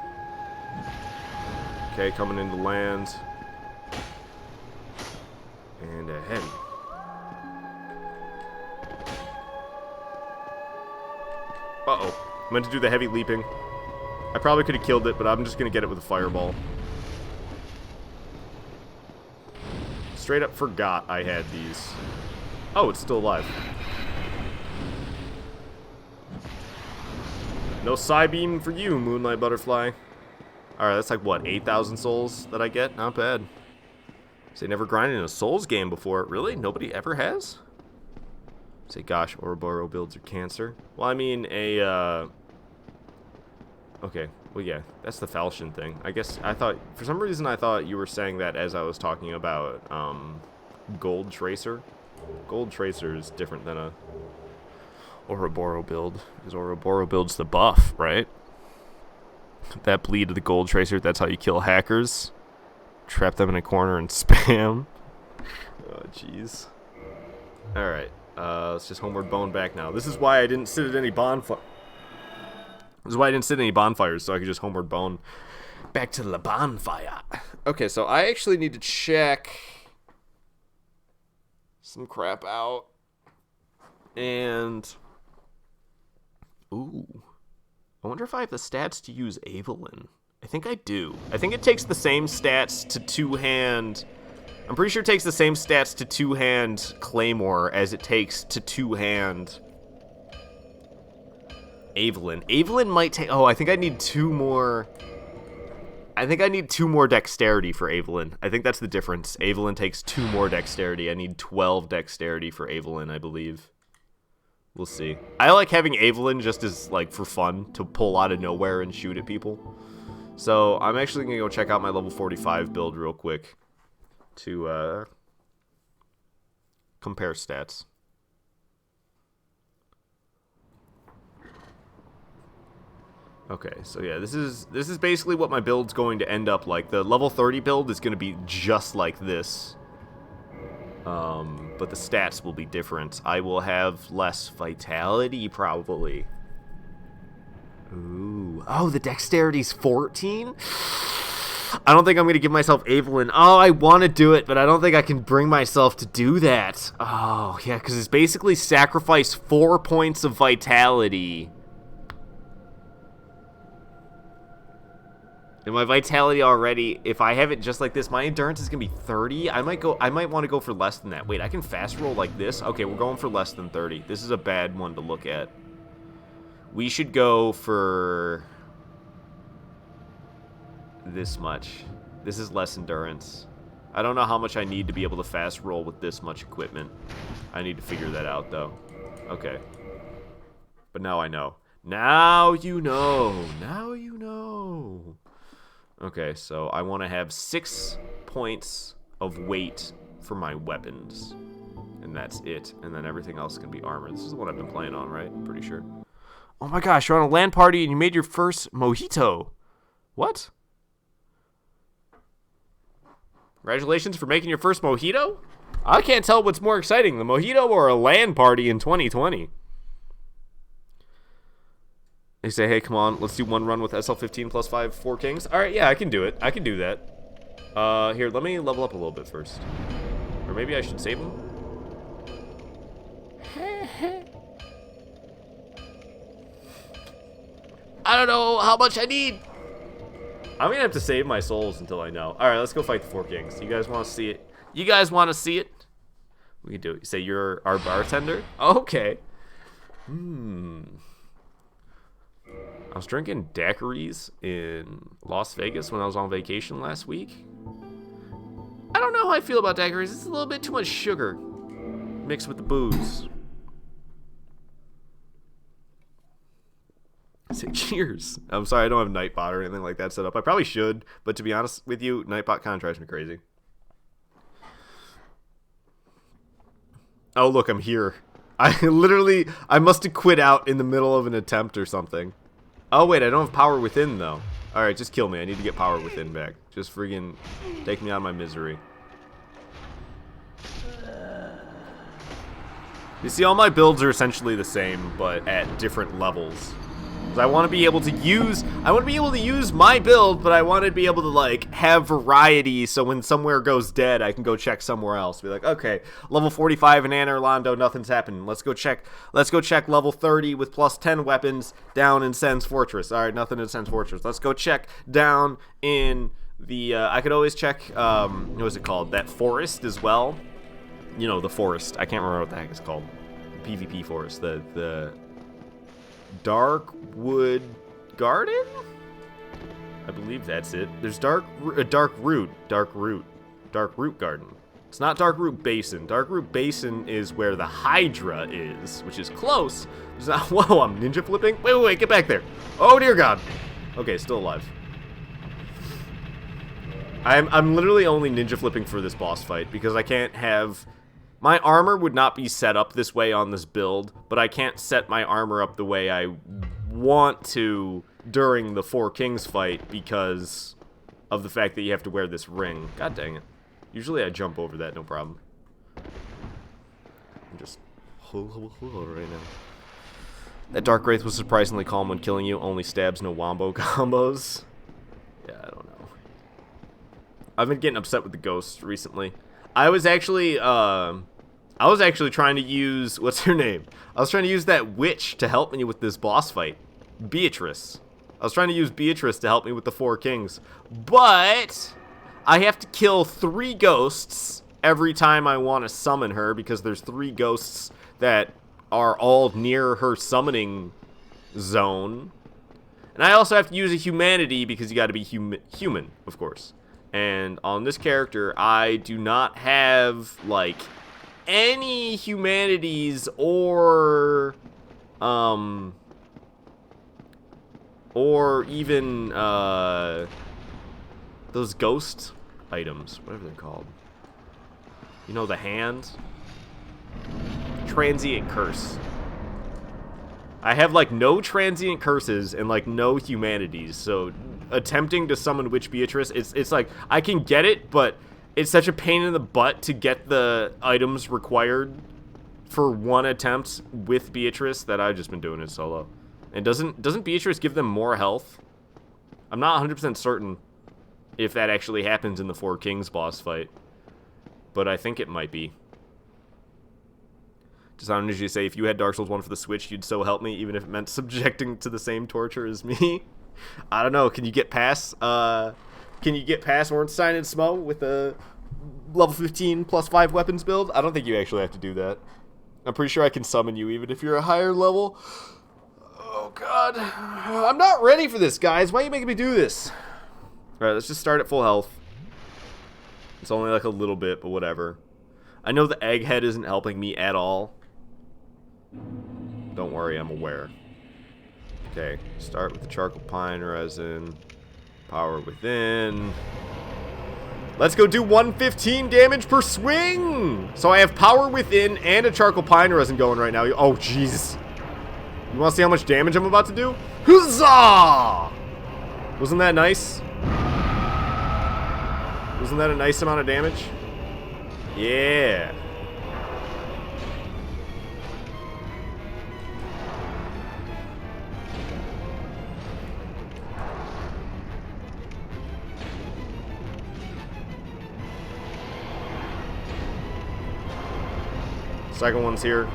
Okay, coming into land. And a heavy. Uh-oh. I meant to do the heavy leaping. I probably could have killed it, but I'm just going to get it with a fireball. Straight up forgot I had these. Oh, it's still alive. No side beam for you, Moonlight Butterfly. Alright, that's like, what, 8,000 souls that I get? Not bad. Say, never grinded in a Souls game before. Really? Nobody ever has? Say, gosh, Ouroboros builds are cancer. Well, I mean, okay, well, yeah, that's the Falchion thing. I guess, for some reason, I thought you were saying that as I was talking about, Gold Tracer. Gold Tracer is different than a Ouroboros build, because Ouroboros builds the buff, right? That bleed of the Gold Tracer, that's how you kill hackers. Trap them in a corner and spam. Oh, jeez. Alright, let's just Homeward Bone back now. This is why I didn't sit at any bonfire. This is why I didn't sit at any bonfires, so I could just Homeward Bone back to the bonfire. Okay, so I actually need to check some crap out. And... Ooh. I wonder if I have the stats to use Evelyn. I think I do. I think it takes the same stats to two-hand... I'm pretty sure it takes the same stats to two-hand Claymore as it takes to two-hand Evelyn. Evelyn might take... Oh, I think I need two more... I think I need 2 more dexterity for Evelyn. I think that's the difference. Evelyn takes 2 more dexterity. I need 12 dexterity for Evelyn, I believe. We'll see. I like having Evelyn just as, like, for fun, to pull out of nowhere and shoot at people. So, I'm actually going to go check out my level 45 build real quick to, compare stats. Okay, so yeah, this is basically what my build's going to end up like. The level 30 build is going to be just like this. But the stats will be different. I will have less vitality, probably. Ooh. Oh, the dexterity's 14? I don't think I'm going to give myself Evelyn. Oh, I want to do it, but I don't think I can bring myself to do that. Oh, yeah, because it's basically sacrifice 4 points of vitality. And my vitality already, if I have it just like this, my endurance is going to be 30. I might want to go for less than that. Wait, I can fast roll like this? Okay, we're going for less than 30. This is a bad one to look at. We should go for this much. This is less endurance. I don't know how much I need to be able to fast roll with this much equipment. I need to figure that out, though. Okay. But now I know. Now you know. Now you know. Okay, so I want to have 6 points of weight for my weapons. And that's it. And then everything else can be armor. This is the one I've been playing on, right? I'm pretty sure. Oh my gosh, you're on a LAN party and you made your first mojito. What? Congratulations for making your first mojito? I can't tell what's more exciting, the mojito or a LAN party in 2020. They say, hey, come on, let's do one run with SL15 plus 5 4 kings. All right, yeah, I can do it. I can do that. Here, let me level up a little bit first. Or maybe I should save them. I don't know how much I need. I'm going to have to save my souls until I know. All right, let's go fight the 4 kings. You guys want to see it? You guys want to see it? We can do it. You say you're our bartender? Okay. I was drinking daiquiris in Las Vegas when I was on vacation last week. I don't know how I feel about daiquiris. It's a little bit too much sugar mixed with the booze. Say cheers. I'm sorry I don't have Nightbot or anything like that set up. I probably should, but to be honest with you, Nightbot kind of drives me crazy. Oh, look, I'm here. I must have quit out in the middle of an attempt or something. Oh, wait, I don't have power within, though. Alright, just kill me. I need to get power within back. Just friggin' take me out of my misery. You see, all my builds are essentially the same, but at different levels. I want to be able to use my build, but I want to be able to like have variety, so when somewhere goes dead, I can go check somewhere else. Be like, okay, level 45 in Anne Orlando, nothing's happening. Let's go check level 30 with plus 10 weapons down in Sen's Fortress. All right, nothing in Sen's Fortress. Let's go check down in the I could always check what was it called? That forest as well. You know, the forest. I can't remember what the heck it's called. The PvP forest. The Darkwood Garden? I believe that's it. There's Dark Root Garden. It's not Darkroot Basin. Darkroot Basin is where the Hydra is, which is close. There's not, whoa, I'm ninja flipping? Wait, get back there. Oh, dear God. Okay, still alive. I'm literally only ninja flipping for this boss fight because I can't have... My armor would not be set up this way on this build, but I can't set my armor up the way I want to during the 4 Kings fight because of the fact that you have to wear this ring. God dang it. Usually I jump over that, no problem. I'm just right now. That Dark Wraith was surprisingly calm when killing you. Only stabs, no wombo combos. Yeah, I don't know. I've been getting upset with the ghosts recently. I was actually, I was actually trying to use, what's her name? I was trying to use that witch to help me with this boss fight. Beatrice. I was trying to use Beatrice to help me with the 4 kings. But I have to kill 3 ghosts every time I want to summon her, because there's 3 ghosts that are all near her summoning zone. And I also have to use a humanity, because you got to be human, of course. And on this character, I do not have, like, any humanities or even, those ghost items, whatever they're called. You know, the hand? Transient curse. I have, like, no transient curses and, like, no humanities, so attempting to summon Witch Beatrice, it's like, I can get it, but it's such a pain in the butt to get the items required for one attempt with Beatrice that I've just been doing it solo. And doesn't Beatrice give them more health? I'm not 100% certain if that actually happens in the 4 Kings boss fight, but I think it might be. Just on energy say, if you had Dark Souls 1 for the Switch, you'd so help me, even if it meant subjecting to the same torture as me. I don't know. Can you get past Ornstein and Smo with a level 15 plus 5 weapons build? I don't think you actually have to do that. I'm pretty sure I can summon you even if you're a higher level. Oh god. I'm not ready for this, guys. Why are you making me do this? Alright, let's just start at full health. It's only like a little bit, but whatever. I know the egghead isn't helping me at all. Don't worry, I'm aware. Okay, start with the charcoal pine resin. Power within. Let's go do 115 damage per swing! So I have power within and a charcoal pine resin going right now. Oh, jeez. You want to see how much damage I'm about to do? Huzzah! Wasn't that nice? Wasn't that a nice amount of damage? Yeah. Second one's here.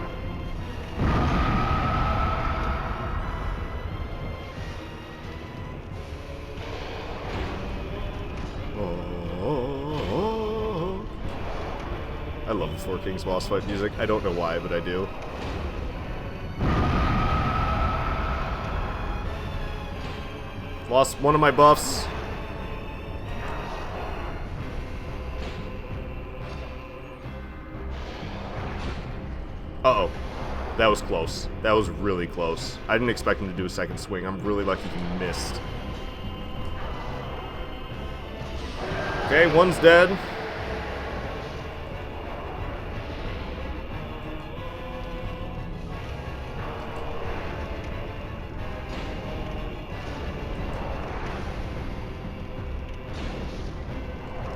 I love the 4 Kings boss fight music. I don't know why, but I do. Lost one of my buffs. Uh-oh. That was close. That was really close. I didn't expect him to do a second swing. I'm really lucky he missed. Okay, one's dead.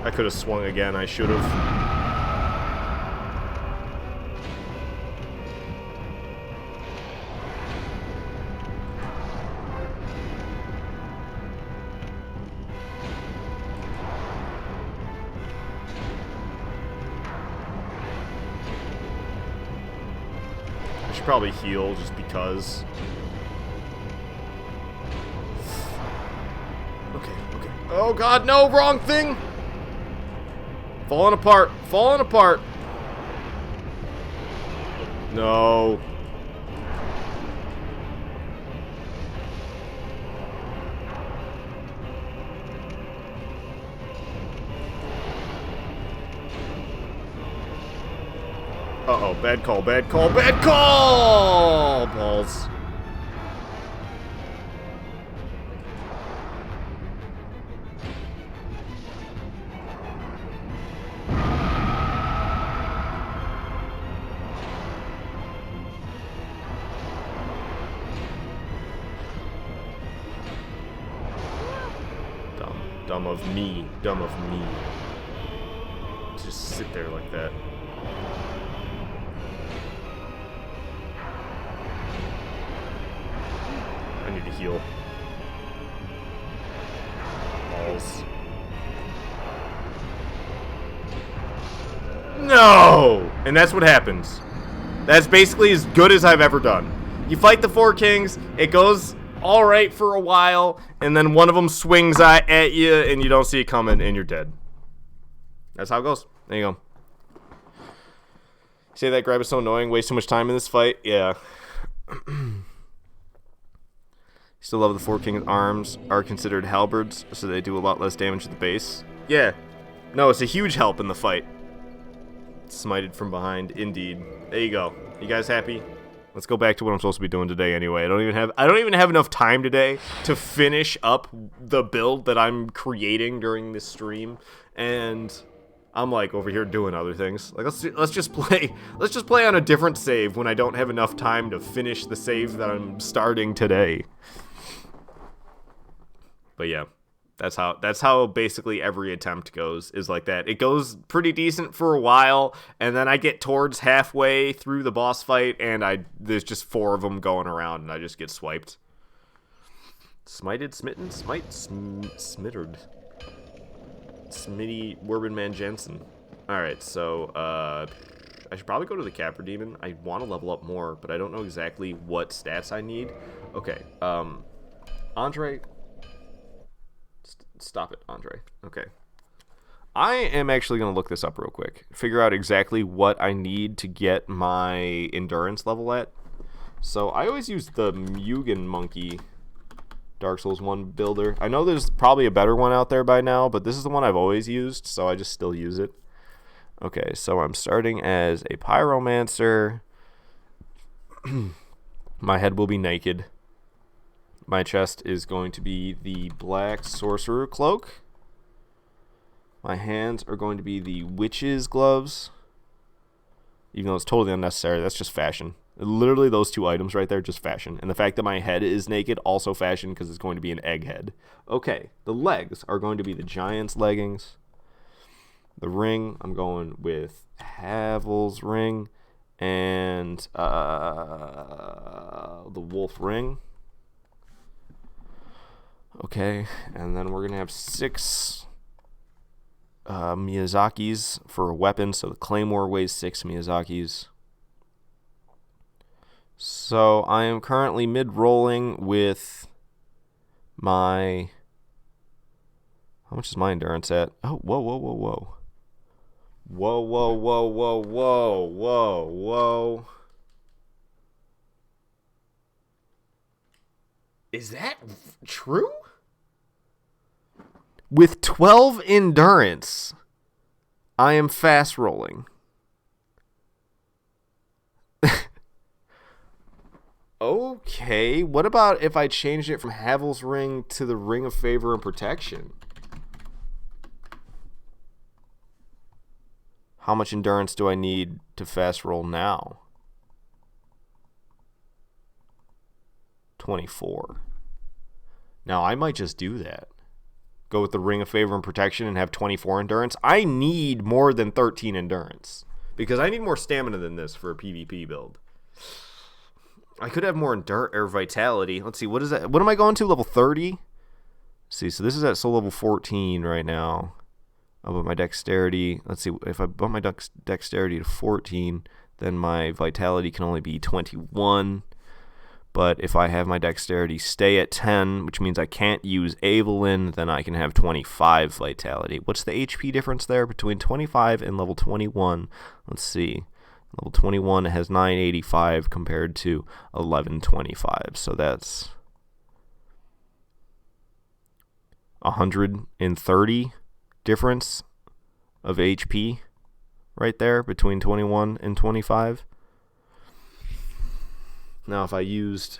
I could have swung again. I should have. I should probably heal just because. Okay. Oh god, no! Wrong thing! Falling apart. Falling apart. No. Uh-oh. Bad call. Bad call. Bad call! Balls. Dumb of me. Dumb of me. Just sit there like that. I need to heal. Balls. No! And that's what happens. That's basically as good as I've ever done. You fight the 4 kings, it goes alright for a while, and then one of them swings at you, and you don't see it coming, and you're dead. That's how it goes. There you go. Say that grab is so annoying, waste too much time in this fight? Yeah. Still love the 4 kings' arms are considered halberds, so they do a lot less damage at the base. Yeah. No, it's a huge help in the fight. Smited from behind, indeed. There you go. You guys happy? Let's go back to what I'm supposed to be doing today anyway. I don't even have enough time today to finish up the build that I'm creating during this stream, and I'm like over here doing other things. Like let's just play on a different save when I don't have enough time to finish the save that I'm starting today. But yeah. That's how basically every attempt goes, is like that. It goes pretty decent for a while, and then I get towards halfway through the boss fight, and there's just 4 of them going around, and I just get swiped. Smited, smitten, smite, smittered. Smitty, Werbenman Jensen. Alright, so, I should probably go to the Capra Demon. I want to level up more, but I don't know exactly what stats I need. Okay, Andre... Stop it, Andre. Okay. I am actually going to look this up real quick. Figure out exactly what I need to get my endurance level at. So I always use the Mugen Monkey Dark Souls 1 builder. I know there's probably a better one out there by now, but this is the one I've always used, so I just still use it. Okay, so I'm starting as a Pyromancer. My head will be naked. My chest is going to be the Black Sorcerer Cloak. My hands are going to be the Witch's Gloves. Even though it's totally unnecessary, that's just fashion. Literally those 2 items right there, just fashion. And the fact that my head is naked, also fashion, because it's going to be an egg head. Okay, the legs are going to be the Giant's Leggings. The ring, I'm going with Havel's Ring and the Wolf Ring. Okay, and then we're going to have 6 Miyazakis for a weapon, so the Claymore weighs 6 Miyazakis. So I am currently mid-rolling with my... How much is my endurance at? Oh, whoa, whoa, whoa, whoa. Whoa, whoa, whoa, whoa, whoa, whoa, whoa. Is that true? With 12 endurance, I am fast rolling. Okay, what about if I changed it from Havel's Ring to the Ring of Favor and Protection? How much endurance do I need to fast roll now? 24. Now, I might just do that. Go with the Ring of Favor and Protection and have 24 endurance. I need more than 13 endurance, because I need more stamina than this for a PvP build. I could have more endurance or vitality. Let's see, what is that? What am I going to? Level 30? See, so this is at soul level 14 right now. I'll put my dexterity. Let's see, if I bump my dexterity to 14, then my vitality can only be 21. But if I have my dexterity stay at 10, which means I can't use Evelyn, then I can have 25 vitality. What's the HP difference there between 25 and level 21? Let's see. Level 21 has 985 compared to 1125. So that's 130 difference of HP right there between 21 and 25. Now, if I used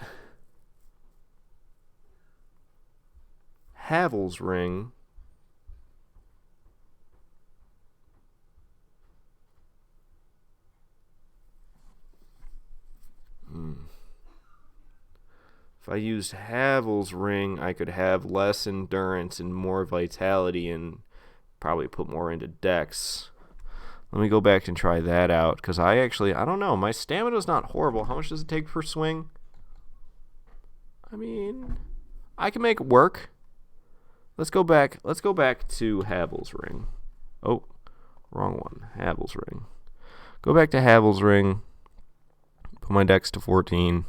Havel's Ring, if I used Havel's Ring, I could have less endurance and more vitality and probably put more into dex. Let me go back and try that out, because I don't know, my stamina's not horrible. How much does it take per swing? I mean, I can make it work. Let's go back to Havel's Ring. Oh, wrong one. Havel's Ring. Go back to Havel's Ring. Put my dex to 14.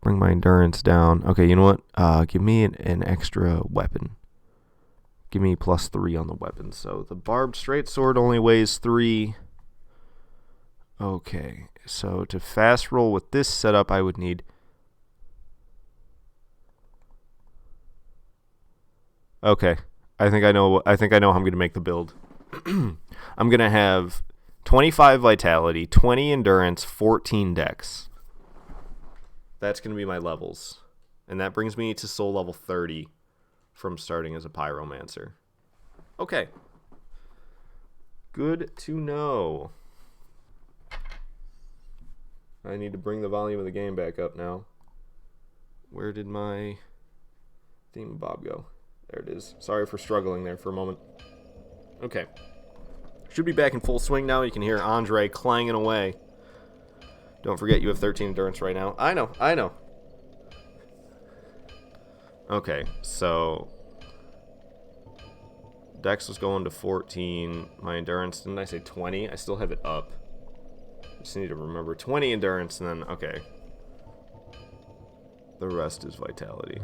Bring my endurance down. Okay, you know what? Give me an extra weapon. Give me +3 on the weapon. So the barbed straight sword only weighs 3. Okay, so to fast roll with this setup, I would need... Okay, I think I know how I'm going to make the build. I'm going to have 25 vitality, 20 endurance, 14 dex. That's going to be my levels. And that brings me to soul level 30 from starting as a pyromancer. Okay. Good to know. I need to bring the volume of the game back up now. Where did my theme bob go? There it is. Sorry for struggling there for a moment. Okay. Should be back in full swing now. You can hear Andre clanging away. Don't forget you have 13 endurance right now. I know. Okay, so dex was going to 14. My endurance, didn't I say 20? I still have it up. Just need to remember 20 endurance and then, okay. The rest is vitality.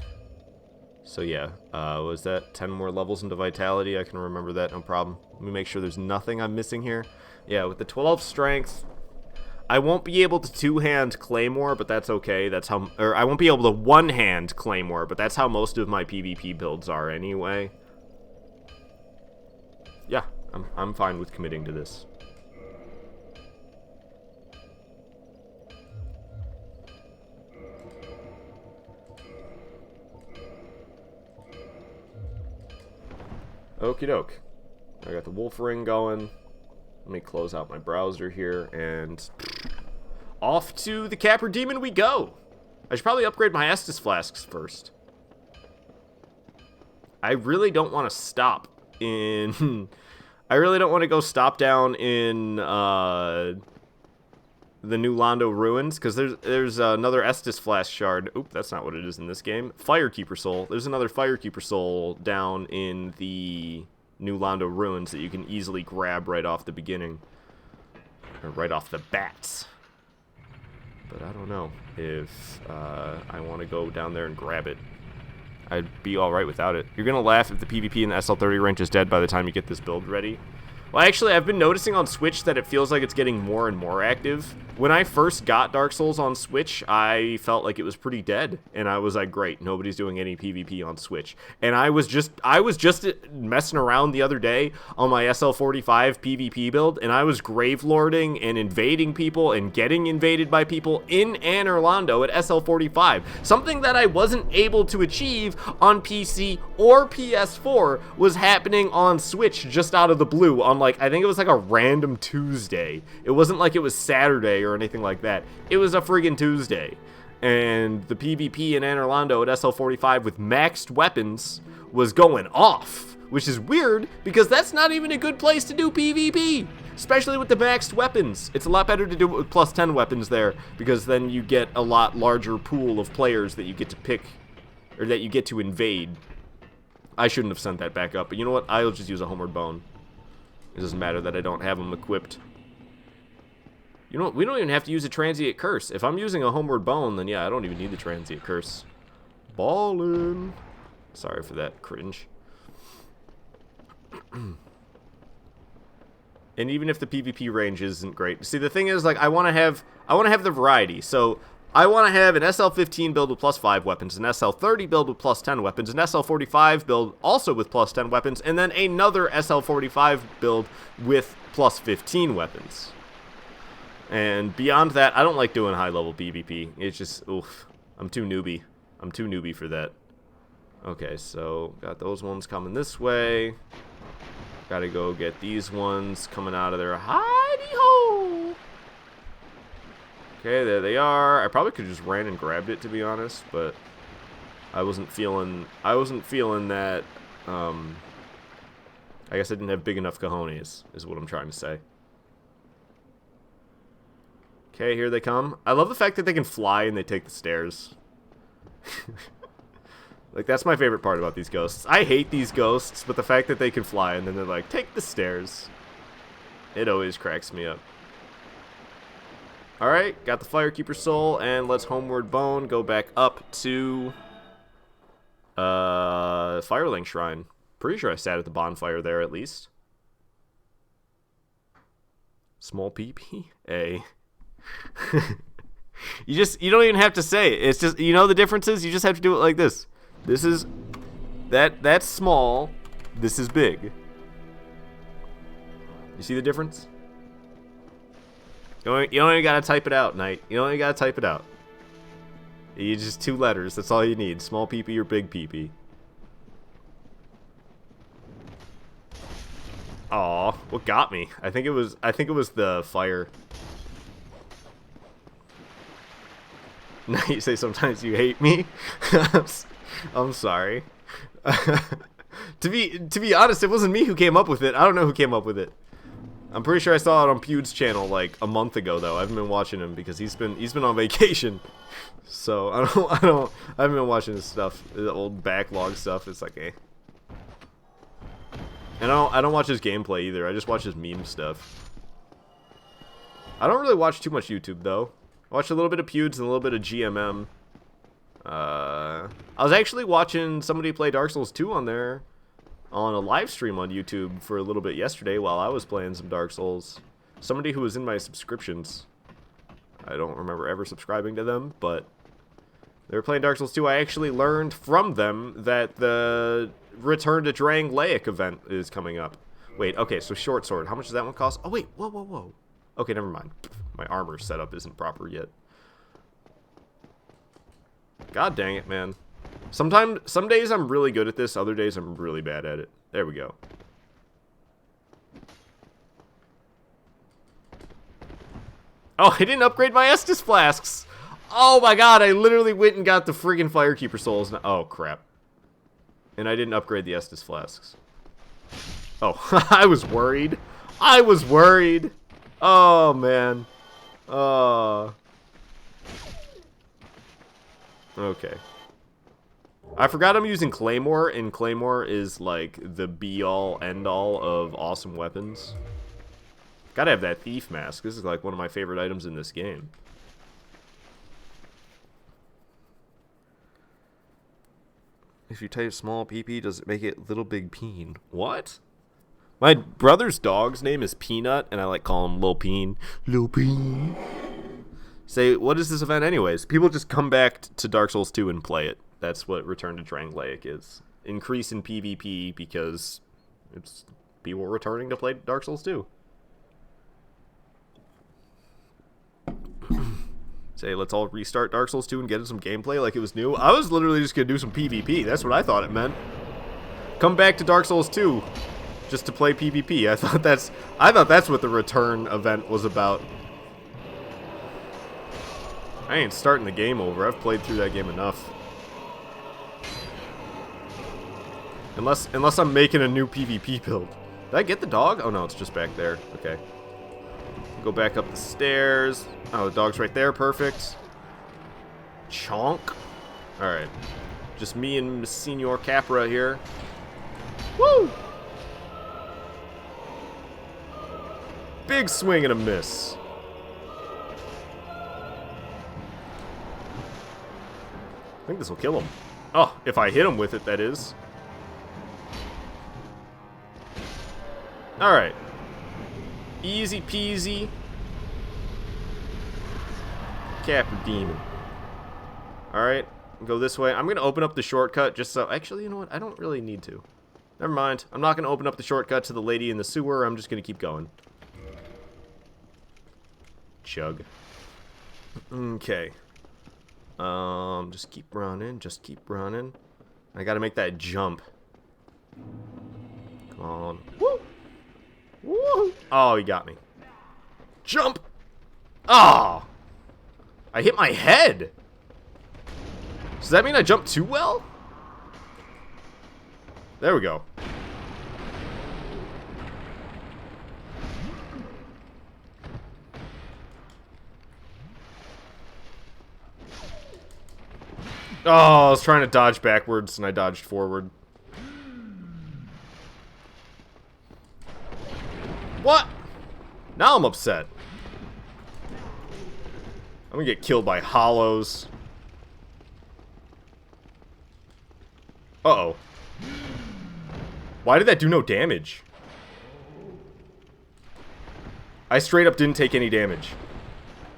So yeah, was that 10 more levels into vitality? I can remember that, no problem. Let me make sure there's nothing I'm missing here. Yeah, with the 12 strength, I won't be able to two-hand Claymore, but that's okay. That's how, or I won't be able to one-hand Claymore, but that's how most of my PvP builds are anyway. Yeah, I'm fine with committing to this. Okie doke. I got the wolf ring going. Let me close out my browser here, and off to the Capper Demon we go. I should probably upgrade my Estus flasks first. I really don't want to stop in... I really don't want to go stop down in the New Londo Ruins, because there's another Estus flask shard. Oop, that's not what it is in this game. Firekeeper Soul. There's another Firekeeper Soul down in the New Londo Ruins that you can easily grab right off the beginning. Or right off the bats. But I don't know if I want to go down there and grab it. I'd be alright without it. You're going to laugh if the PvP in the SL30 range is dead by the time you get this build ready. Well, actually, I've been noticing on Switch that it feels like it's getting more and more active. When I first got Dark Souls on Switch, I felt like it was pretty dead. And I was like, great, nobody's doing any PvP on Switch. And I was just messing around the other day on my SL45 PvP build, and I was gravelording and invading people and getting invaded by people in Anne Orlando at SL45. Something that I wasn't able to achieve on PC or PS4 was happening on Switch just out of the blue on, like, I think it was like a random Tuesday. It wasn't like it was Saturday or anything like that. It was a friggin' Tuesday. And the PvP in Anne Orlando at SL45 with maxed weapons was going off, which is weird because that's not even a good place to do PvP, especially with the maxed weapons. It's a lot better to do it with +10 weapons there, because then you get a lot larger pool of players that you get to pick, or that you get to invade. I shouldn't have sent that back up, but you know what? I'll just use a Homeward Bone. It doesn't matter that I don't have them equipped. You know what? We don't even have to use a Transient Curse. If I'm using a Homeward Bone, then yeah, I don't even need the Transient Curse. Ballin'. Sorry for that cringe. And even if the PvP range isn't great. See, the thing is, like, I want to have the variety. So I want to have an SL15 build with +5 weapons, an SL30 build with +10 weapons, an SL45 build also with +10 weapons, and then another SL45 build with +15 weapons. And beyond that, I don't like doing high-level PvP. It's just, oof, I'm too newbie. I'm too newbie for that. Okay, so got those ones coming this way. Gotta go get these ones coming out of their hidey-hole. Okay, there they are. I probably could have just ran and grabbed it, to be honest, but I wasn't feeling that, I guess I didn't have big enough cojones, is what I'm trying to say. Okay, here they come. I love the fact that they can fly and they take the stairs. Like, that's my favorite part about these ghosts. I hate these ghosts, but the fact that they can fly and then they're like, take the stairs. It always cracks me up. Alright, got the Firekeeper Soul, and let's Homeward Bone go back up to Firelink Shrine. Pretty sure I sat at the bonfire there at least. Small PP? A. You don't even have to say it. It's just, you know the difference is you just have to do it like this. This is, that's small, this is big. You see the difference? You don't even gotta type it out, Knight. You don't even gotta type it out. You just 2 letters, that's all you need. Small PP or big PP. Aw, what got me? I think it was the fire. Now you say sometimes you hate me. I'm sorry. To be honest, it wasn't me who came up with it. I don't know who came up with it. I'm pretty sure I saw it on Pewd's channel like a month ago though. I haven't been watching him because he's been on vacation. So I haven't been watching his stuff, the old backlog stuff. It's like, eh. And I don't watch his gameplay either. I just watch his meme stuff. I don't really watch too much YouTube though. I watch a little bit of Pewds and a little bit of GMM. I was actually watching somebody play Dark Souls 2 on there on a live stream on YouTube for a little bit yesterday while I was playing some Dark Souls. Somebody who was in my subscriptions. I don't remember ever subscribing to them, but they were playing Dark Souls 2. I actually learned from them that the Return to Drang Laic event is coming up. Wait, okay, so short sword. How much does that one cost? Oh, wait, whoa. Okay, never mind. My armor setup isn't proper yet. God dang it, man. Some days I'm really good at this, other days I'm really bad at it. There we go. Oh, I didn't upgrade my Estus flasks. Oh my god, I literally went and got the friggin' Firekeeper Souls. Oh, crap. And I didn't upgrade the Estus flasks. Oh, I was worried. I was worried. Oh, man. Okay. I forgot I'm using Claymore, and Claymore is like the be-all, end-all of awesome weapons. Gotta have that Thief Mask. This is like one of my favorite items in this game. If you type small PP, does it make it little big peen? What? My brother's dog's name is Peanut, and I like call him Lil Peen. Lil Peen. Say, what is this event anyways? People just come back to Dark Souls 2 and play it. That's what Return to Drang Laic is. Increase in PvP because it's people returning to play Dark Souls 2. Say, let's all restart Dark Souls 2 and get in some gameplay like it was new. I was literally just gonna do some PvP. That's what I thought it meant. Come back to Dark Souls 2 just to play PvP. I thought that's what the return event was about. I ain't starting the game over. I've played through that game enough. Unless I'm making a new PvP build. Did I get the dog? Oh no, it's just back there. Okay. Go back up the stairs. Oh, the dog's right there. Perfect. Chonk. Alright. Just me and Senor Capra here. Woo! Big swing and a miss. I think this will kill him. Oh, if I hit him with it, that is. Alright. Easy peasy. Capra Demon. Alright. Go this way. I'm going to open up the shortcut just so... Actually, you know what? I don't really need to. Never mind. I'm not going to open up the shortcut to the lady in the sewer. I'm just going to keep going. Chug. Okay. Just keep running. Just keep running. I got to make that jump. Come on. Woo! Woo! Oh, he got me. Jump! Oh! I hit my head! Does that mean I jumped too well? There we go. Oh, I was trying to dodge backwards and I dodged forward. What? Now I'm upset. I'm gonna get killed by hollows. Uh-oh. Why did that do no damage? I straight up didn't take any damage.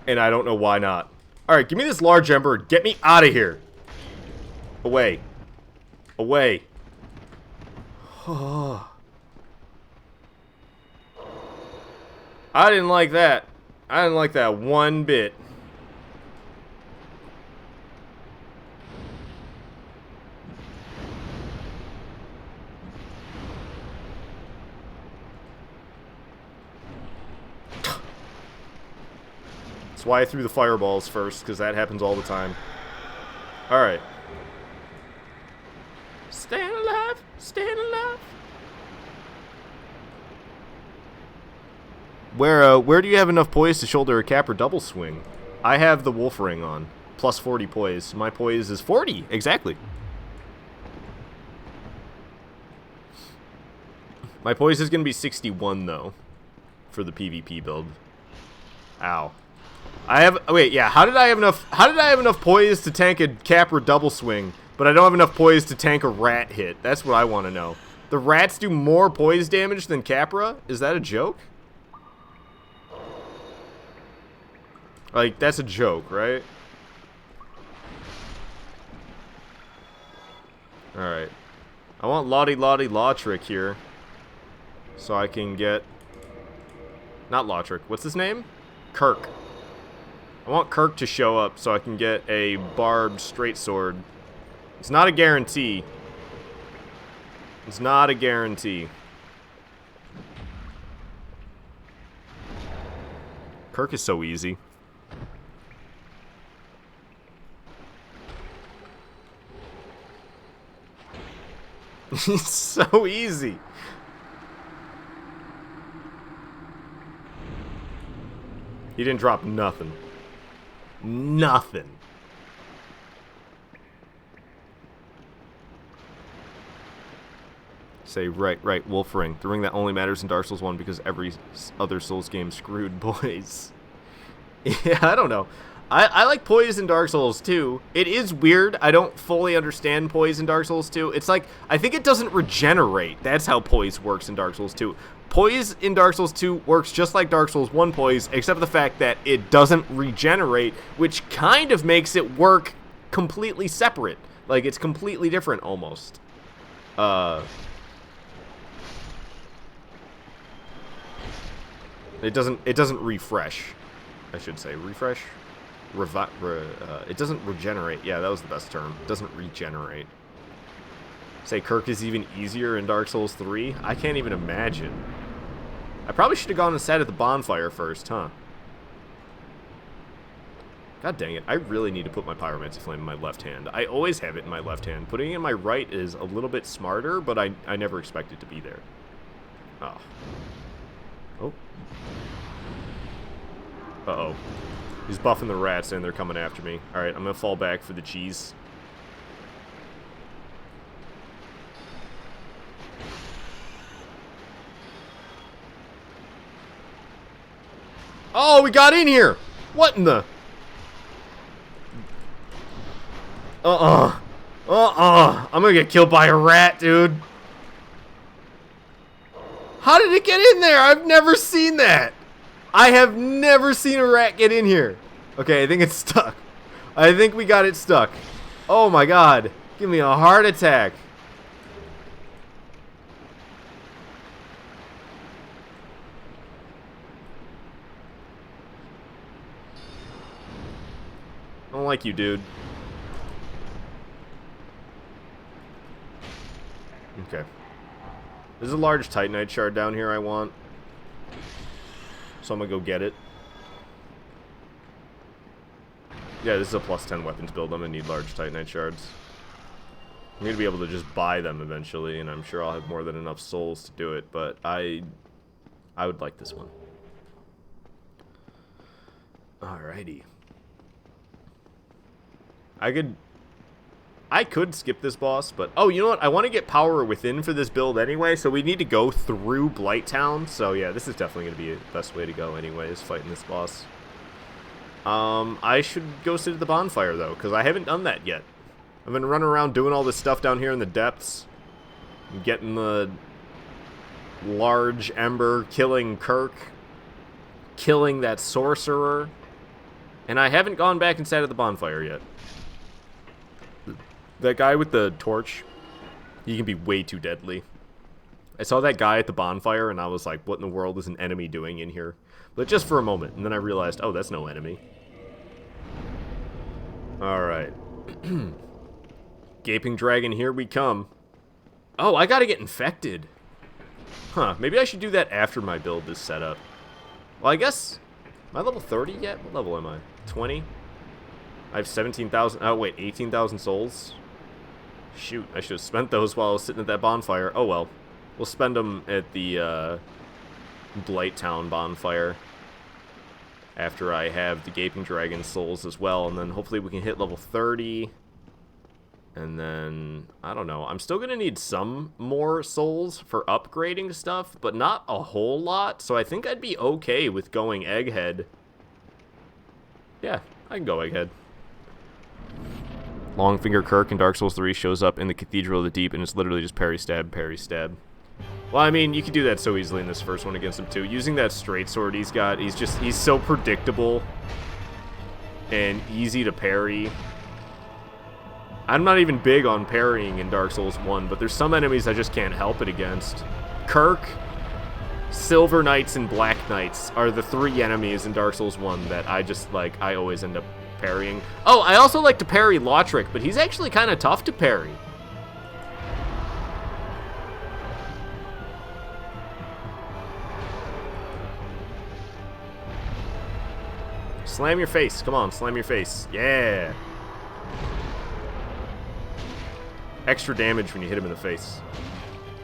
And I don't know why not. Alright, give me this large ember. Get me out of here. Away. Away. I didn't like that. I didn't like that one bit. That's why I threw the fireballs first, because that happens all the time. Alright. Stand alive! Stand alive! Where do you have enough poise to shoulder a cap or double swing? I have the wolf ring on. Plus 40 poise. My poise is 40, exactly. My poise is going to be 61, though, for the PvP build. Ow. I have, wait, yeah, how did I have enough poise to tank a cap or double swing, but I don't have enough poise to tank a rat hit? That's what I want to know. The rats do more poise damage than Capra? Is that a joke? Like, that's a joke, right? Alright. I want Lottie Lottie Lawtrick here. So I can get... Not Lawtrick. What's his name? Kirk. I want Kirk to show up so I can get a barbed straight sword. It's not a guarantee. It's not a guarantee. Kirk is so easy. It's so easy. He didn't drop nothing. Nothing. Say, right, Wolf Ring. The ring that only matters in Dark Souls 1 because every other Souls game screwed boys. Yeah, I don't know. I like poise in Dark Souls 2. It is weird. I don't fully understand poise in Dark Souls 2. It's like, I think it doesn't regenerate. That's how poise works in Dark Souls 2. Poise in Dark Souls 2 works just like Dark Souls 1 poise, except for the fact that it doesn't regenerate, which kind of makes it work completely separate. Like, it's completely different, almost. It doesn't refresh, I should say. Refresh? It doesn't regenerate. Yeah, that was the best term. It doesn't regenerate. Say Kirk is even easier in Dark Souls 3? I can't even imagine. I probably should have gone and sat at the bonfire first, huh? God dang it. I really need to put my Pyromancy Flame in my left hand. I always have it in my left hand. Putting it in my right is a little bit smarter, but I never expect it to be there. Oh. Oh. Uh-oh. He's buffing the rats and they're coming after me. Alright, I'm gonna fall back for the cheese. Oh, we got in here! What in the... I'm gonna get killed by a rat, dude. How did it get in there? I've never seen that. I have never seen a rat get in here. Okay, I think it's stuck. I think we got it stuck. Oh my god. Give me a heart attack. I don't like you, dude. Okay. There's a large Titanite shard down here I want. So I'm gonna go get it. Yeah, this is a plus 10 weapons build. I'm gonna need large Titanite shards. I'm gonna be able to just buy them eventually, and I'm sure I'll have more than enough souls to do it, but I would like this one. Alrighty. I could I could skip this boss, but... Oh, you know what? I want to get power within for this build anyway, so we need to go through Blighttown. So, yeah, this is definitely going to be the best way to go anyways, fighting this boss. I should go sit at the bonfire, though, because I haven't done that yet. I've been running around doing all this stuff down here in the depths. Getting the large ember, killing Kirk, killing that sorcerer. And I haven't gone back and sat at the bonfire yet. That guy with the torch, he can be way too deadly. I saw that guy at the bonfire, and I was like, what in the world is an enemy doing in here? But just for a moment, and then I realized, oh, that's no enemy. Alright. Gaping dragon, here we come. Oh, I gotta get infected. Huh, maybe I should do that after my build is set up. Well, I guess... Am I level 30 yet? What level am I? 20? I have 17,000... Oh, wait, 18,000 souls? Shoot, I should have spent those while I was sitting at that bonfire. Oh, well. We'll spend them at the, Blighttown bonfire. After I have the Gaping Dragon souls as well. And then hopefully we can hit level 30. And then, I don't know. I'm still going to need some more souls for upgrading stuff, but not a whole lot. So I think I'd be okay with going Egghead. Yeah, I can go Egghead. Longfinger Kirk in Dark Souls 3 shows up in the Cathedral of the Deep, and it's literally just parry, stab, parry, stab. Well, I mean, you can do that so easily in this first one against him, too. Using that straight sword he's got, he's so predictable and easy to parry. I'm not even big on parrying in Dark Souls 1, but there's some enemies I just can't help it against. Kirk, Silver Knights, and Black Knights are the three enemies in Dark Souls 1 that I just, like, I always end up parrying. Oh, I also like to parry Lautrec, but he's actually kind of tough to parry. Slam your face. Come on, slam your face. Yeah. Extra damage when you hit him in the face.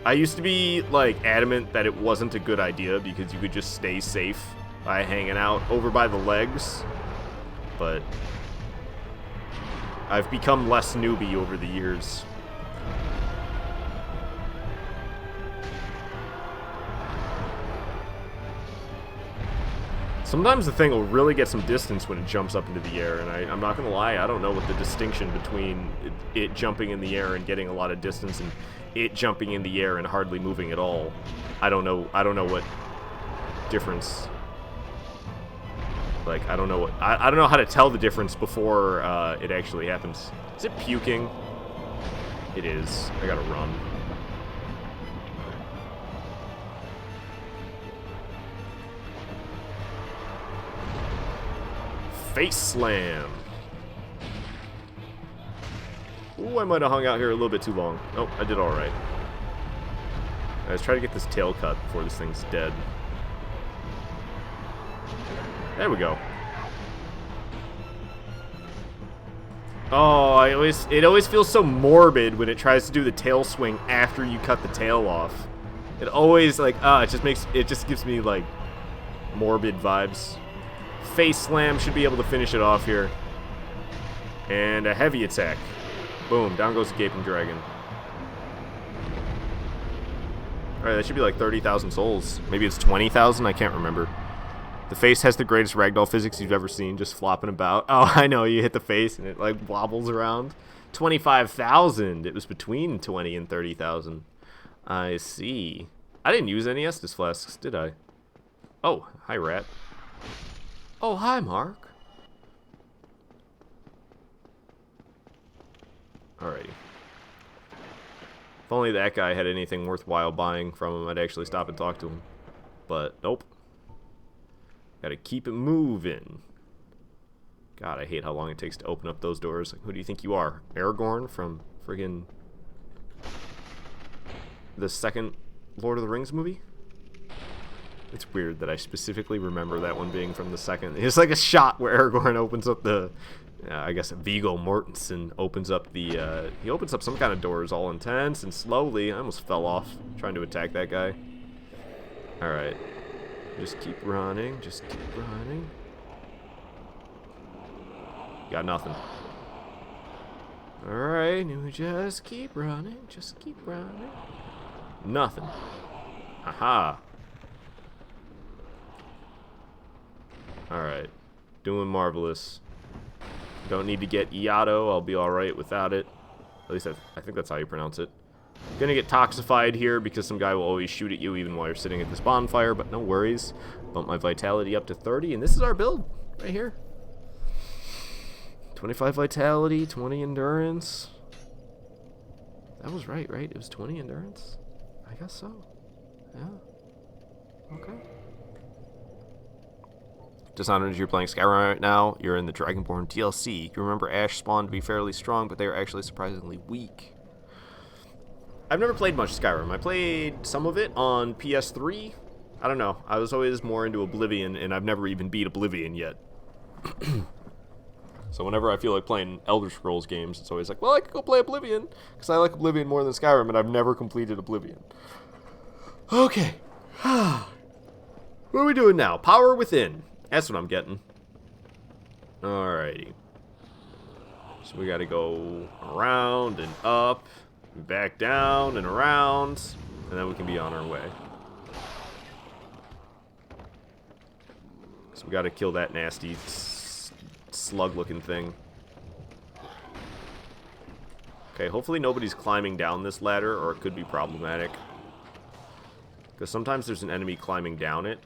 I used to be, like, adamant that it wasn't a good idea because you could just stay safe by hanging out over by the legs. But I've become less newbie over the years. Sometimes the thing will really get some distance when it jumps up into the air, and I'm not gonna lie, I don't know what the distinction between it jumping in the air and getting a lot of distance and it jumping in the air and hardly moving at all. I don't know what difference. Like, I don't know how to tell the difference before it actually happens. Is it puking? It is. I gotta run. Face slam. Ooh, I might have hung out here a little bit too long. Nope, I did alright. Let's try to get this tail cut before this thing's dead. There we go. Oh, it always feels so morbid when it tries to do the tail swing after you cut the tail off. It always, like, it just gives me, like, morbid vibes. Face slam should be able to finish it off here. And a heavy attack. Boom, down goes the Gaping Dragon. Alright, that should be like 30,000 souls. Maybe it's 20,000, I can't remember. The face has the greatest ragdoll physics you've ever seen, just flopping about. Oh, I know, you hit the face and it like wobbles around. 25,000. It was between 20 and 30,000. I see. I didn't use any Estus flasks, did I? Oh, hi, rat. Oh, hi, Mark. Alrighty. If only that guy had anything worthwhile buying from him, I'd actually stop and talk to him. But, nope. Gotta keep it moving. God, I hate how long it takes to open up those doors. Like, who do you think you are? Aragorn from friggin' the second Lord of the Rings movie? It's weird that I specifically remember that one being from the second. It's like a shot where Aragorn opens up the, I guess Viggo Mortensen opens up the, he opens up some kind of doors all intense and slowly. I almost fell off trying to attack that guy. Alright. Just keep running, just keep running. Got nothing. Alright, and we just keep running. Just keep running. Nothing. Haha. Alright. Doing marvelous. Don't need to get Iato. I'll be alright without it. At least I think that's how you pronounce it. Gonna get toxified here because some guy will always shoot at you even while you're sitting at this bonfire, but no worries. Bump my vitality up to 30, and this is our build right here. 25 vitality, 20 endurance. That was right? It was 20 endurance? I guess so. Yeah. Okay. Dishonored, as you're playing Skyrim right now, you're in the Dragonborn DLC. You remember Ash spawned to be fairly strong, but they are actually surprisingly weak. I've never played much Skyrim. I played some of it on PS3. I don't know. I was always more into Oblivion, and I've never even beat Oblivion yet. So whenever I feel like playing Elder Scrolls games, it's always like, well, I could go play Oblivion, because I like Oblivion more than Skyrim, and I've never completed Oblivion. Okay. What are we doing now? Power Within. That's what I'm getting. Alrighty. So we gotta go around and up, and back down and around, and then we can be on our way. So we gotta kill that nasty slug-looking thing. Okay, hopefully nobody's climbing down this ladder, or it could be problematic. Because sometimes there's an enemy climbing down it,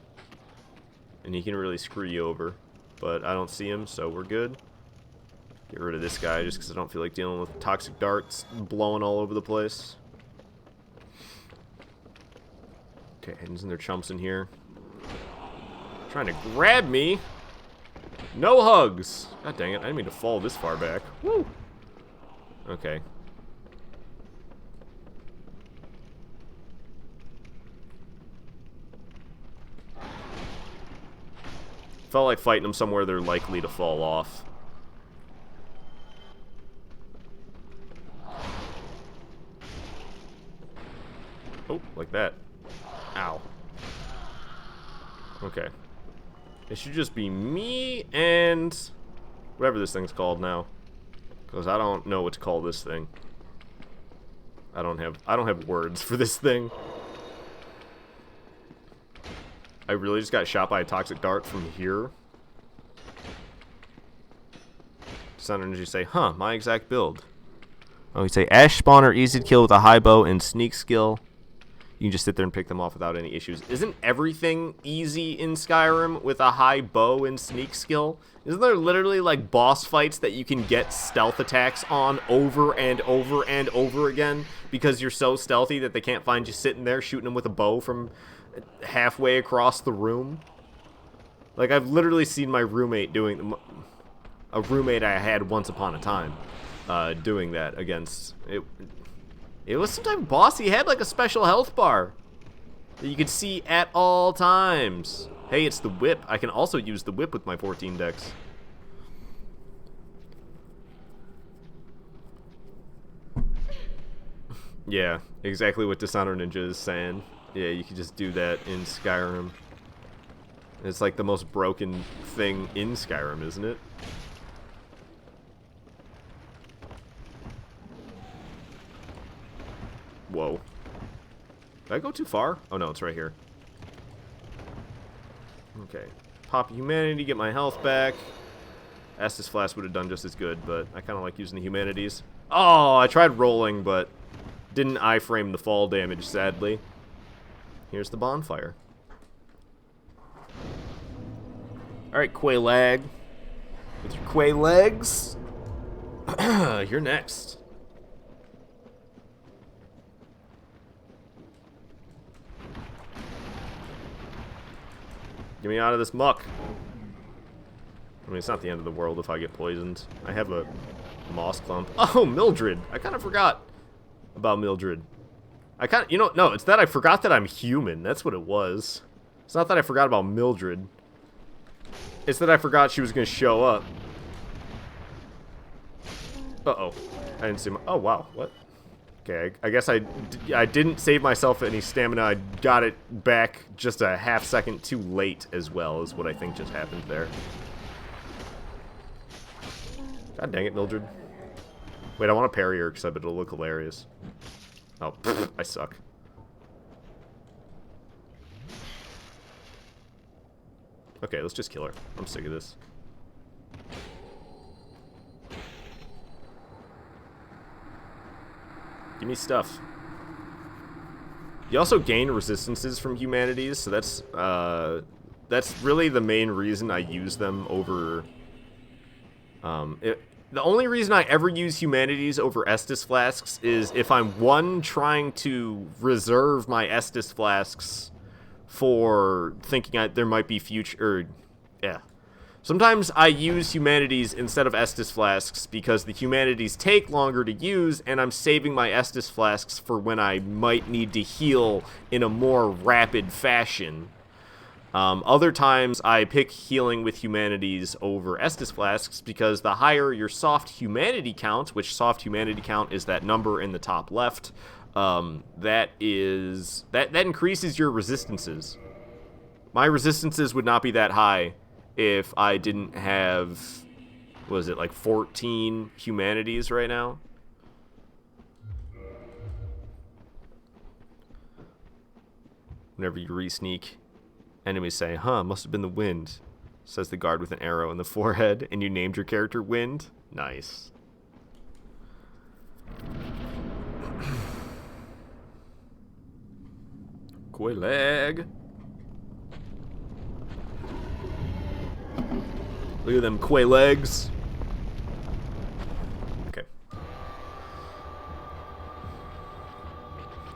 and he can really screw you over. But I don't see him, so we're good. Get rid of this guy just because I don't feel like dealing with toxic darts blowing all over the place. Okay, Hidden's and their chumps in here. Trying to grab me. No hugs. God dang it, I didn't mean to fall this far back. Woo! Okay. Felt like fighting them somewhere they're likely to fall off. Oh, like that. Ow. Okay. It should just be me and whatever this thing's called now. Because I don't know what to call this thing. I don't have words for this thing. I really just got shot by a toxic dart from here. Sun Energy say, huh, my exact build. Oh, you say Ash spawn are easy to kill with a high bow and sneak skill. You can just sit there and pick them off without any issues. Isn't everything easy in Skyrim with a high bow and sneak skill? Isn't there literally like boss fights that you can get stealth attacks on over and over and over again because you're so stealthy that they can't find you sitting there shooting them with a bow from halfway across the room? Like, I've literally seen my roommate doing... A roommate I had once upon a time doing that against... It was some type of boss. He had like a special health bar that you could see at all times. Hey, it's the whip. I can also use the whip with my 14 dex. Yeah, exactly what Dishonor Ninja is saying. Yeah, you can just do that in Skyrim. It's like the most broken thing in Skyrim, isn't it? Whoa. Did I go too far? Oh no, it's right here. Okay. Pop Humanity, get my health back. Estus Flask would have done just as good, but I kind of like using the Humanities. Oh, I tried rolling, but didn't iframe the fall damage, sadly. Here's the bonfire. Alright, Quaylag. With your Quay legs. You're next. Get me out of this muck. I mean, it's not the end of the world if I get poisoned. I have a moss clump. Oh, Mildred. I kind of forgot about Mildred. You know, no, it's that I forgot that I'm human. That's what it was. It's not that I forgot about Mildred. It's that I forgot she was going to show up. Uh-oh. I didn't see my... Oh, wow. What? Okay, I guess I didn't save myself any stamina. I got it back just a half second too late as well, is what I think just happened there. God dang it, Mildred. Wait, I want to parry her because I bet it'll look hilarious. Oh, I suck. Okay, let's just kill her. I'm sick of this. Give me stuff. You also gain resistances from humanities, so that's really the main reason I use them over... the only reason I ever use humanities over Estus flasks is if I'm, one, trying to reserve my Estus flasks for thinking there might be future... yeah. Sometimes I use humanities instead of Estus flasks because the humanities take longer to use, and I'm saving my Estus flasks for when I might need to heal in a more rapid fashion. Other times I pick healing with humanities over Estus flasks because the higher your soft humanity count, which soft humanity count is that number in the top left, that increases your resistances. My resistances would not be that high if I didn't have, what was it, like 14 humanities right now? Whenever you re-sneak, enemies say, huh, must have been the wind, says the guard with an arrow in the forehead, and you named your character Wind? Nice. Quailag. Look at them quay legs. Okay.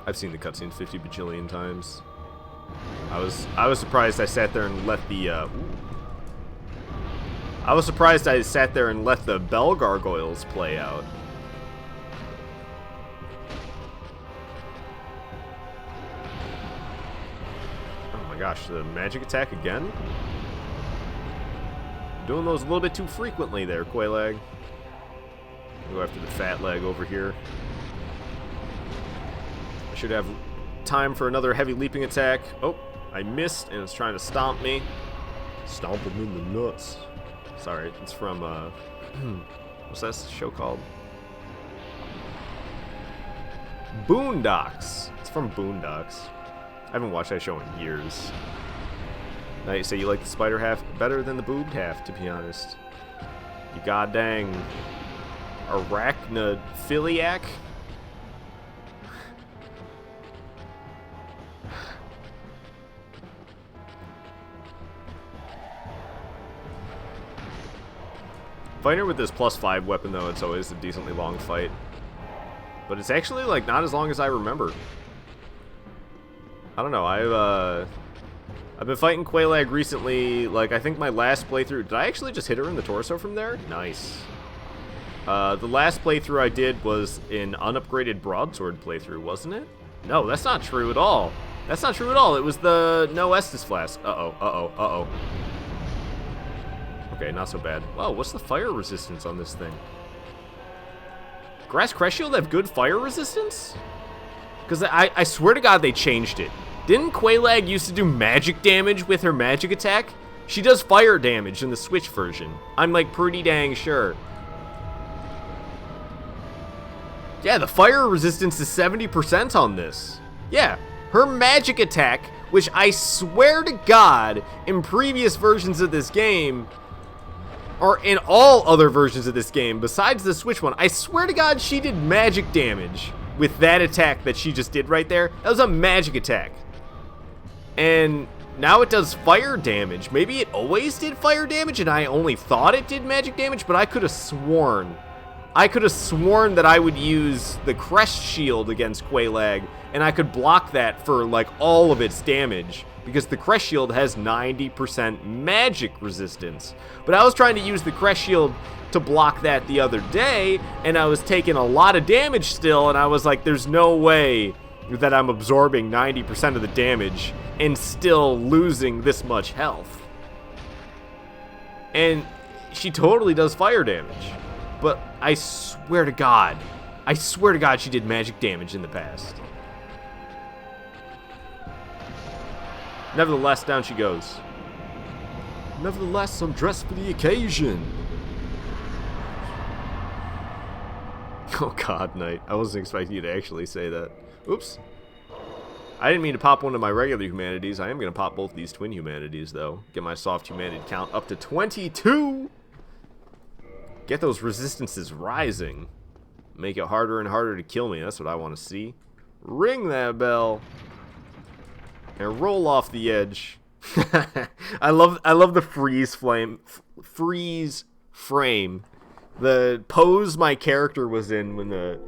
I've seen the cutscene 50 bajillion times. I was surprised I sat there and let the I was surprised I sat there and let the bell gargoyles play out. Oh my gosh, the magic attack again? Doing those a little bit too frequently there, Quailag. Go after the fat leg over here. I should have time for another heavy leaping attack. Oh, I missed, and it's trying to stomp me. Stomp him in the nuts. Sorry, it's from, what's that show called? Boondocks. It's from Boondocks. I haven't watched that show in years. Now you say you like the spider half better than the boobed half, to be honest. You goddamn arachnophiliac? Fighting her with this +5 weapon, though, it's always a decently long fight. But it's actually, like, not as long as I remember. I don't know, I've been fighting Quailag recently. Like, I think my last playthrough... Did I actually just hit her in the torso from there? Nice. The last playthrough I did was an unupgraded broadsword playthrough, wasn't it? No, that's not true at all. That's not true at all. It was the no Estus flask. Uh-oh, uh-oh, uh-oh. Okay, not so bad. Whoa, what's the fire resistance on this thing? Grass Crest Shield have good fire resistance? Because I swear to God they changed it. Didn't Quailag used to do magic damage with her magic attack? She does fire damage in the Switch version. I'm like pretty dang sure. Yeah, the fire resistance is 70% on this. Yeah, her magic attack, which I swear to God, in previous versions of this game, or in all other versions of this game, besides the Switch one, I swear to God she did magic damage with that attack that she just did right there. That was a magic attack. And now it does fire damage. Maybe it always did fire damage and I only thought it did magic damage, but I could have sworn that I would use the Crest Shield against Quailag, and I could block that for, like, all of its damage, because the Crest Shield has 90% magic resistance. But I was trying to use the Crest Shield to block that the other day, and I was taking a lot of damage still, and I was like, there's no way that I'm absorbing 90% of the damage and still losing this much health. And she totally does fire damage. But I swear to God she did magic damage in the past. Nevertheless, down she goes. Nevertheless, I'm dressed for the occasion. Oh god, Knight. I wasn't expecting you to actually say that. Oops. I didn't mean to pop one of my regular humanities. I am going to pop both these twin humanities, though. Get my soft humanity count up to 22! Get those resistances rising. Make it harder and harder to kill me. That's what I want to see. Ring that bell. And roll off the edge. I love the freeze frame. The pose my character was in when the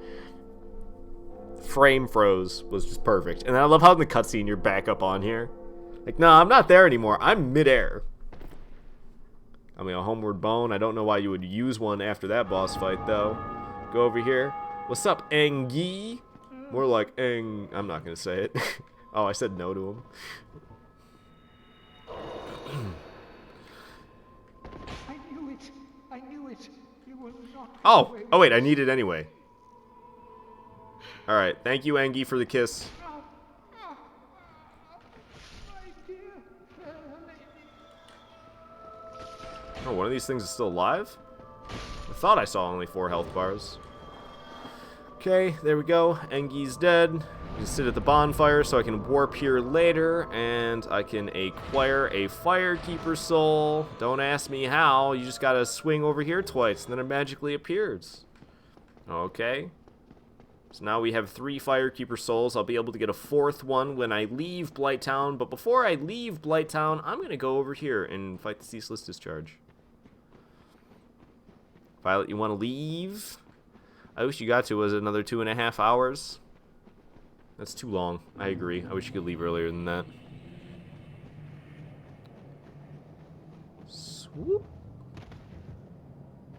frame froze was just perfect. And I love how in the cutscene you're back up on here. Like, no, I'm not there anymore. I'm midair. I mean, a homeward bone. I don't know why you would use one after that boss fight, though. Go over here. What's up, Engi? More like Eng. I'm not going to say it. Oh, I said no to him. I knew it. I knew it. You will not. Oh, wait, I need it anyway. Alright, thank you, Engi, for the kiss. My dear fair lady. Oh, one of these things is still alive? I thought I saw only 4 health bars. Okay, there we go. Engi's dead. I can sit at the bonfire so I can warp here later, and I can acquire a Firekeeper soul. Don't ask me how. You just gotta swing over here twice, and then it magically appears. Okay. So now we have 3 Firekeeper souls. I'll be able to get a 4th one when I leave Blighttown. But before I leave Blighttown, I'm going to go over here and fight the Ceaseless Discharge. Violet, you want to leave? I wish you got to. Was it another 2.5 hours? That's too long. I agree. I wish you could leave earlier than that. Swoop.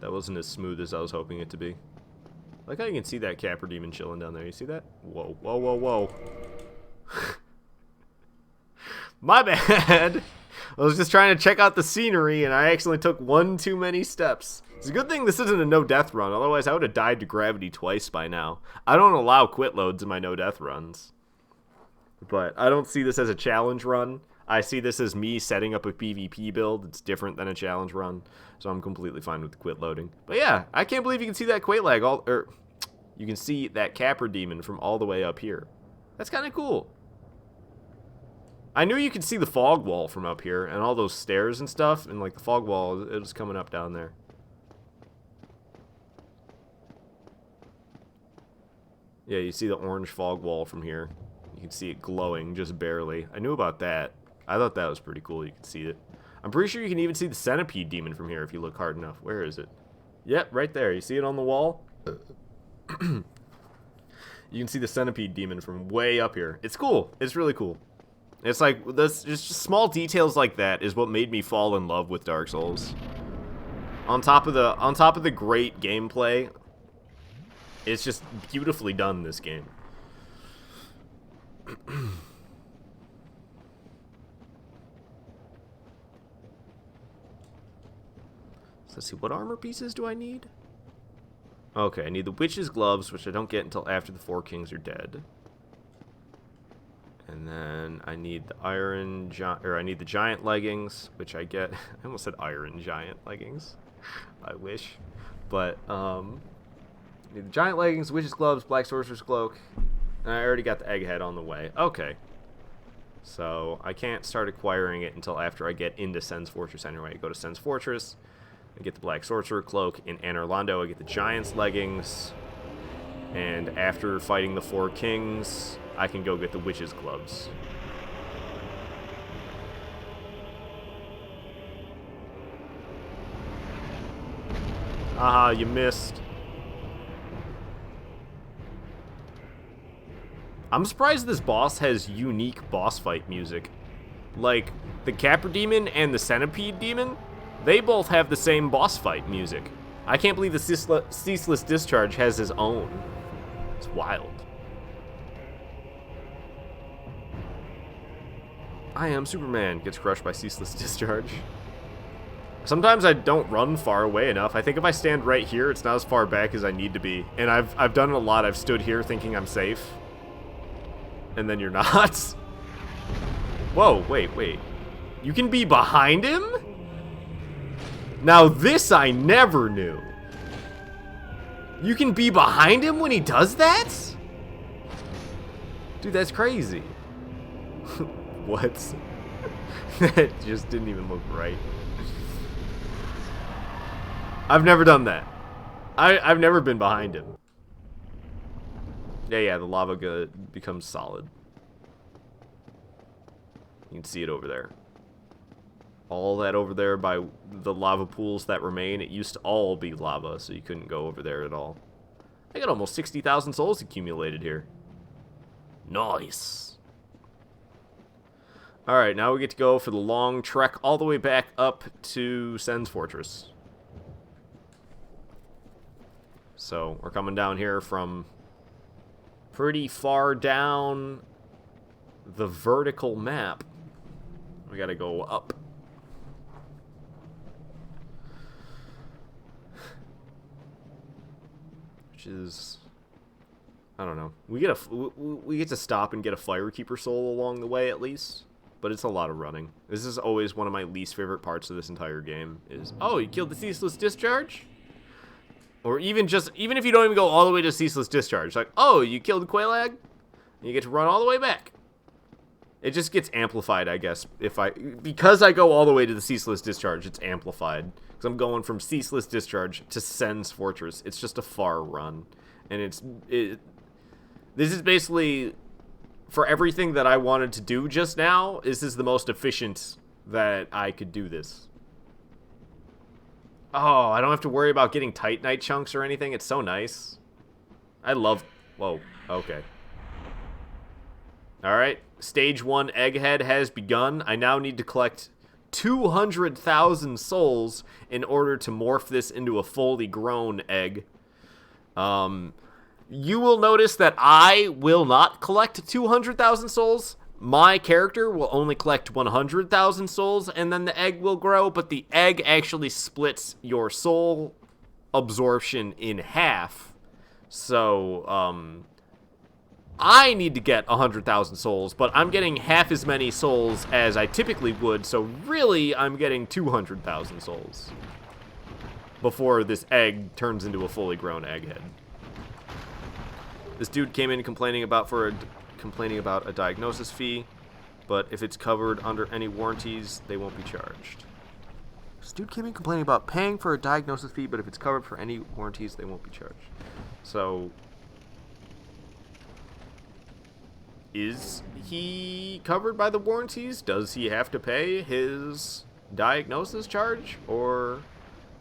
That wasn't as smooth as I was hoping it to be. I like how you can see that Capper Demon chilling down there. You see that? Whoa, whoa, whoa, whoa. My bad. I was just trying to check out the scenery, and I accidentally took 1 too many steps. It's a good thing this isn't a no-death run. Otherwise, I would have died to gravity twice by now. I don't allow quit loads in my no-death runs. But I don't see this as a challenge run. I see this as me setting up a PvP build. It's different than a challenge run, so I'm completely fine with the quit loading. But yeah, I can't believe you can see that Quailag you can see that Capper Demon from all the way up here. That's kind of cool. I knew you could see the fog wall from up here and all those stairs and stuff, and like the fog wall, it was coming up down there. Yeah, you see the orange fog wall from here. You can see it glowing just barely. I knew about that. I thought that was pretty cool. You can see it. I'm pretty sure you can even see the centipede demon from here if you look hard enough. Where is it? Yep, right there. You see it on the wall? You can see the centipede demon from way up here. It's cool. It's really cool. It's like this. Just small details like that is what made me fall in love with Dark Souls. On top of the great gameplay, it's just beautifully done, this game. So let's see, what armor pieces do I need? Okay, I need the Witch's Gloves, which I don't get until after the 4 kings are dead. And then I need the I need the Giant Leggings, which I get. I almost said Iron Giant Leggings. I wish. But, I need the Giant Leggings, Witch's Gloves, Black Sorcerer's Cloak. And I already got the Egghead on the way. Okay. So, I can't start acquiring it until after I get into Sen's Fortress anyway. I go to Sen's Fortress. I get the Black Sorcerer Cloak. In Anor Londo, I get the Giant's Leggings. And after fighting the 4 kings, I can go get the Witch's Gloves. Aha, you missed. I'm surprised this boss has unique boss fight music. Like, the Capper Demon and the Centipede Demon, they both have the same boss fight music. I can't believe the Ceaseless Discharge has his own. It's wild. I am Superman gets crushed by Ceaseless Discharge. Sometimes I don't run far away enough. I think if I stand right here, it's not as far back as I need to be. And I've done it a lot. I've stood here thinking I'm safe. And then you're not. Whoa, wait. You can be behind him? Now this I never knew. You can be behind him when he does that? Dude, that's crazy. What? That just didn't even look right. I've never done that. I've never been behind him. Yeah, the lava becomes solid. You can see it over there. All that over there by the lava pools that remain, it used to all be lava, so you couldn't go over there at all. I got almost 60,000 souls accumulated here. Nice. Alright, now we get to go for the long trek all the way back up to Sen's Fortress. So, we're coming down here from pretty far down the vertical map. We gotta go up. Which is, I don't know. We get to stop and get a Firekeeper soul along the way at least, but it's a lot of running. This is always one of my least favorite parts of this entire game. Is, oh, you killed the Ceaseless Discharge, or even if you don't even go all the way to Ceaseless Discharge, like, oh, you killed the Quelaag, and you get to run all the way back. It just gets amplified, I guess, because I go all the way to the Ceaseless Discharge. It's amplified. Because I'm going from Ceaseless Discharge to Sen's Fortress. It's just a far run. And this is basically, for everything that I wanted to do just now, this is the most efficient that I could do this. Oh, I don't have to worry about getting Titanite chunks or anything. It's so nice. I love... Whoa, okay. Alright, Stage 1 Egghead has begun. I now need to collect 200,000 souls in order to morph this into a fully grown egg. You will notice that I will not collect 200,000 souls. My character will only collect 100,000 souls, and then the egg will grow, but the egg actually splits your soul absorption in half. So, I need to get 100,000 souls, but I'm getting half as many souls as I typically would, so really I'm getting 200,000 souls before this egg turns into a fully grown egghead. This dude came in complaining about a diagnosis fee, but if it's covered under any warranties, they won't be charged. This dude came in complaining about paying for a diagnosis fee, but if it's covered for any warranties, they won't be charged. So, is he covered by the warranties? Does he have to pay his diagnosis charge? Or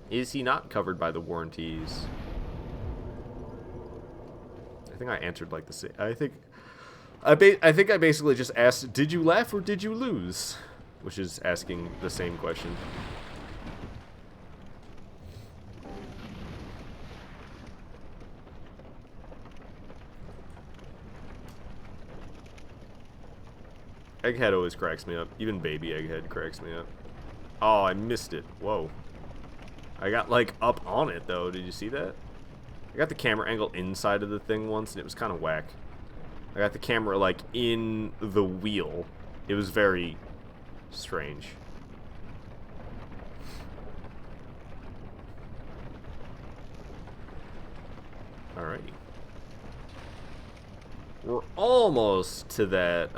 is he not covered by the warranties? I think I answered like the same. I think I basically just asked, did you laugh or did you lose? Which is asking the same question. Egghead always cracks me up. Even baby Egghead cracks me up. Oh, I missed it. Whoa. I got, like, up on it, though. Did you see that? I got the camera angle inside of the thing once, and it was kind of whack. I got the camera, like, in the wheel. It was very strange. Alrighty. We're almost to that,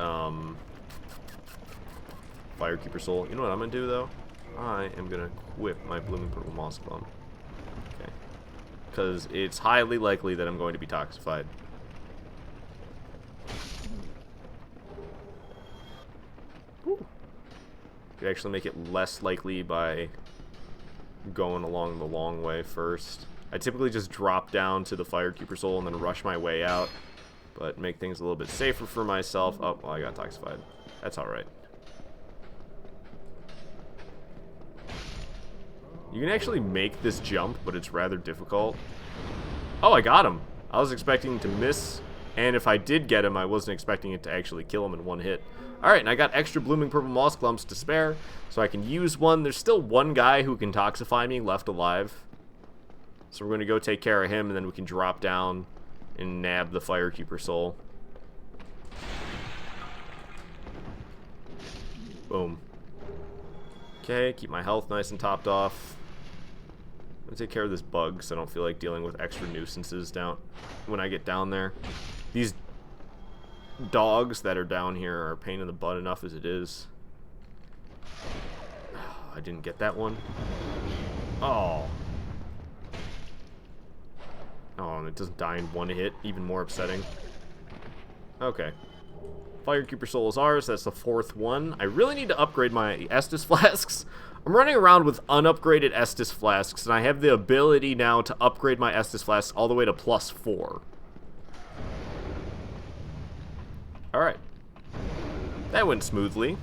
Firekeeper soul. You know what I'm gonna do though? I am gonna equip my blooming purple moss clump. Okay. Because it's highly likely that I'm going to be toxified. Ooh. Could actually make it less likely by going along the long way first. I typically just drop down to the Firekeeper soul and then rush my way out, but make things a little bit safer for myself. Oh, well, I got toxified. That's alright. You can actually make this jump, but it's rather difficult. Oh, I got him. I was expecting to miss, and if I did get him, I wasn't expecting it to actually kill him in one hit. Alright, and I got extra blooming purple moss clumps to spare, so I can use one. There's still one guy who can toxify me left alive. So we're going to go take care of him, and then we can drop down and nab the Firekeeper soul. Boom. Okay, keep my health nice and topped off. gonna take care of this bug, so I don't feel like dealing with extra nuisances down when I get down there. These dogs that are down here are a pain in the butt enough as it is. I didn't get that one. Oh. Oh, and it doesn't die in one hit. Even more upsetting. Okay. Firekeeper Soul is ours. That's the 4th one. I really need to upgrade my Estus Flasks. I'm running around with unupgraded Estus Flasks, and I have the ability now to upgrade my Estus Flasks all the way to +4. Alright. That went smoothly.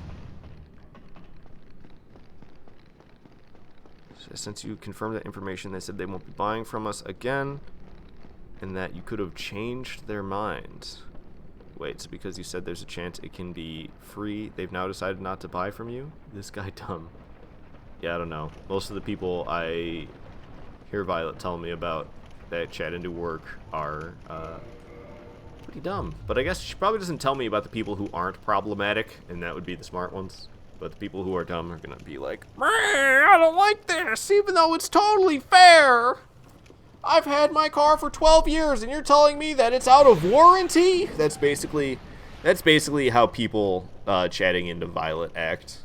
Since you confirmed that information, they said they won't be buying from us again, and that you could have changed their minds. Wait, so because you said there's a chance it can be free, they've now decided not to buy from you? This guy dumb. Yeah, I don't know. Most of the people I hear Violet tell me about that chat into work are pretty dumb. But I guess she probably doesn't tell me about the people who aren't problematic, and that would be the smart ones. But the people who are dumb are gonna be like, "Man, I don't like this, even though it's totally fair. I've had my car for 12 years, and you're telling me that it's out of warranty?" That's basically how people chatting into Violet act.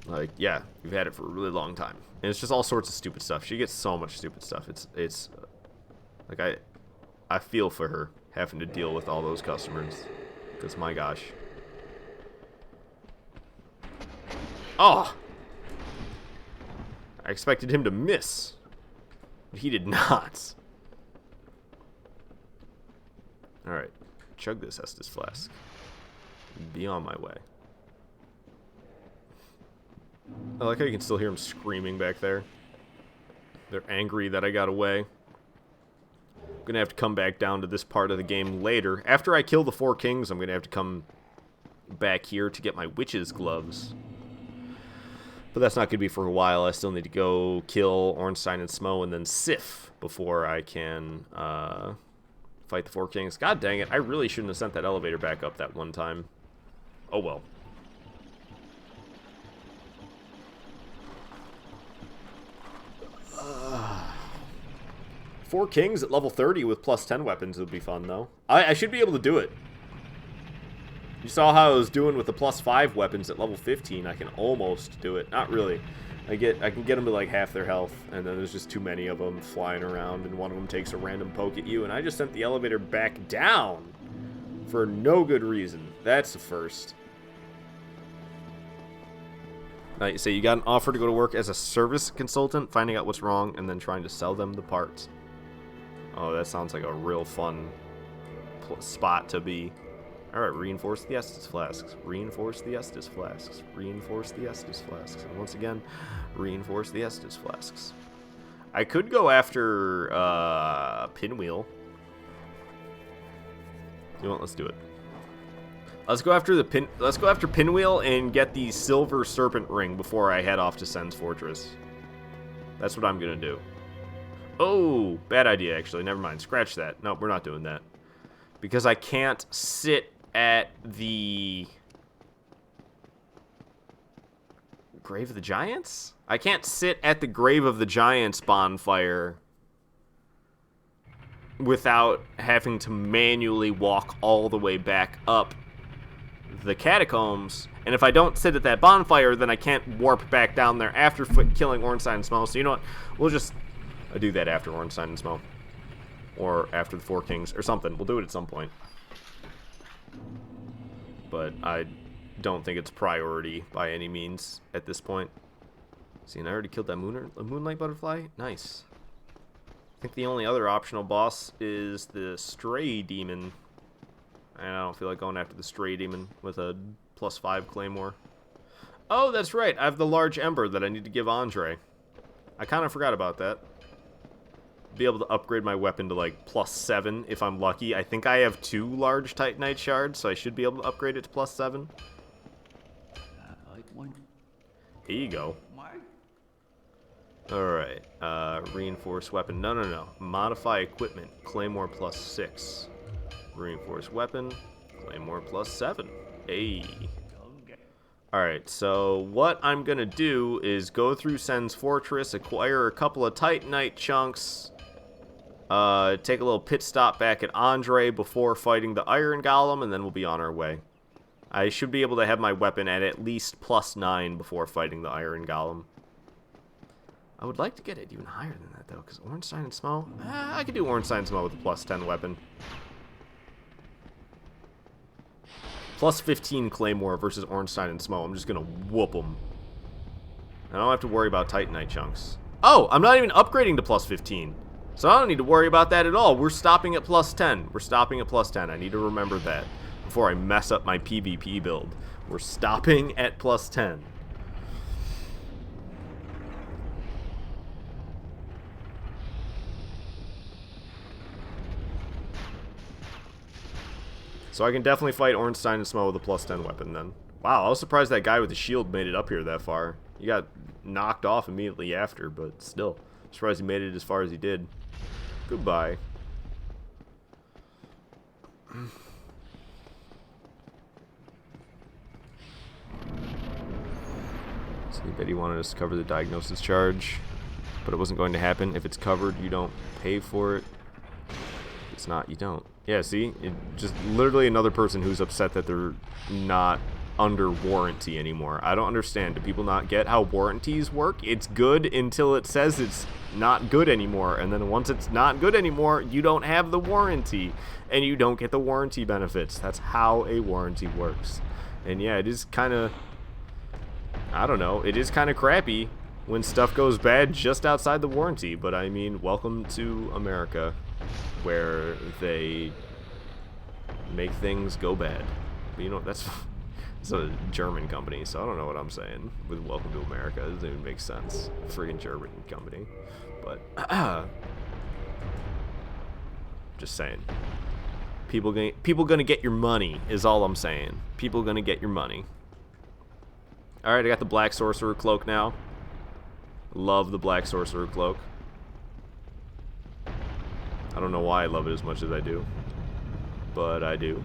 Like, yeah, you've had it for a really long time, and it's just all sorts of stupid stuff. She gets so much stupid stuff. It's like I feel for her having to deal with all those customers, because my gosh. Oh! I expected him to miss. But he did not. Alright. Chug this Estus Flask. Be on my way. I like how you can still hear him screaming back there. They're angry that I got away. I'm gonna have to come back down to this part of the game later. After I kill the 4 kings, I'm gonna have to come back here to get my witch's gloves. But that's not going to be for a while. I still need to go kill Ornstein and Smo and then Sif before I can fight the 4 kings. God dang it. I really shouldn't have sent that elevator back up that one time. Oh well. Four kings at level 30 with +10 weapons would be fun, though. I should be able to do it. You saw how I was doing with the +5 weapons at level 15. I can almost do it. Not really. I can get them to like half their health, and then there's just too many of them flying around, and one of them takes a random poke at you, and I just sent the elevator back down for no good reason. That's the first. So you got an offer to go to work as a service consultant, finding out what's wrong, and then trying to sell them the parts. Oh, that sounds like a real fun spot to be. Alright, reinforce the Estus Flasks. Reinforce the Estus Flasks. Reinforce the Estus Flasks. And once again, reinforce the Estus Flasks. I could go after Pinwheel. You know what? Let's do it. Let's go after Pinwheel and get the Silver Serpent Ring before I head off to Sen's Fortress. That's what I'm gonna do. Oh, bad idea actually. Never mind. Scratch that. No, we're not doing that. Because I can't sit at the Grave of the Giants? I can't sit at the Grave of the Giants bonfire without having to manually walk all the way back up the catacombs. And if I don't sit at that bonfire, then I can't warp back down there after killing Ornstein and Smo. So you know what? We'll just do that after Ornstein and Smo. Or after the 4 kings, or something. We'll do it at some point. But I don't think it's priority by any means at this point. See, and I already killed that Moonlight Butterfly. Nice. I think the only other optional boss is the Stray Demon. And I don't feel like going after the Stray Demon with a +5 Claymore. Oh, that's right. I have the large Ember that I need to give Andre. I kind of forgot about that. Be able to upgrade my weapon to like +7 if I'm lucky. I think I have 2 large Titanite shards, so I should be able to upgrade it to +7. Like one. Here you go. Why? Alright. Reinforce weapon. No. Modify equipment. Claymore +6. Reinforce weapon. Claymore +7. Hey. Alright, so what I'm gonna do is go through Sen's Fortress, acquire a couple of Titanite chunks, take a little pit stop back at Andre before fighting the Iron Golem, and then we'll be on our way. I should be able to have my weapon at least +9 before fighting the Iron Golem. I would like to get it even higher than that, though, because Ornstein and Smo... I could do Ornstein and Smo with a +10 weapon. +15 Claymore versus Ornstein and Smo. I'm just gonna whoop them. I don't have to worry about Titanite chunks. Oh, I'm not even upgrading to +15. So I don't need to worry about that at all. We're stopping at +10. We're stopping at +10. I need to remember that before I mess up my PvP build. We're stopping at +10. So I can definitely fight Ornstein and Smo with a +10 weapon then. Wow, I was surprised that guy with the shield made it up here that far. He got knocked off immediately after, but still. Surprised he made it as far as he did. Goodbye. So I bet he wanted us to cover the diagnosis charge, but it wasn't going to happen. If it's covered, you don't pay for it. If it's not, you don't. Yeah, see? Just literally another person who's upset that they're not under warranty anymore. I don't understand. Do people not get how warranties work? It's good until it says it's not good anymore, and then once it's not good anymore, you don't have the warranty, and you don't get the warranty benefits. That's how a warranty works. And yeah, it is kind of... I don't know. It is kind of crappy when stuff goes bad just outside the warranty, but I mean, welcome to America, where they make things go bad. But you know, that's it's a German company, so I don't know what I'm saying with Welcome to America. It doesn't even make sense. Friggin' German company. But just saying. People gonna get your money is all I'm saying. People gonna get your money. Alright, I got the Black Sorcerer Cloak now. Love the Black Sorcerer Cloak. I don't know why I love it as much as I do, but I do.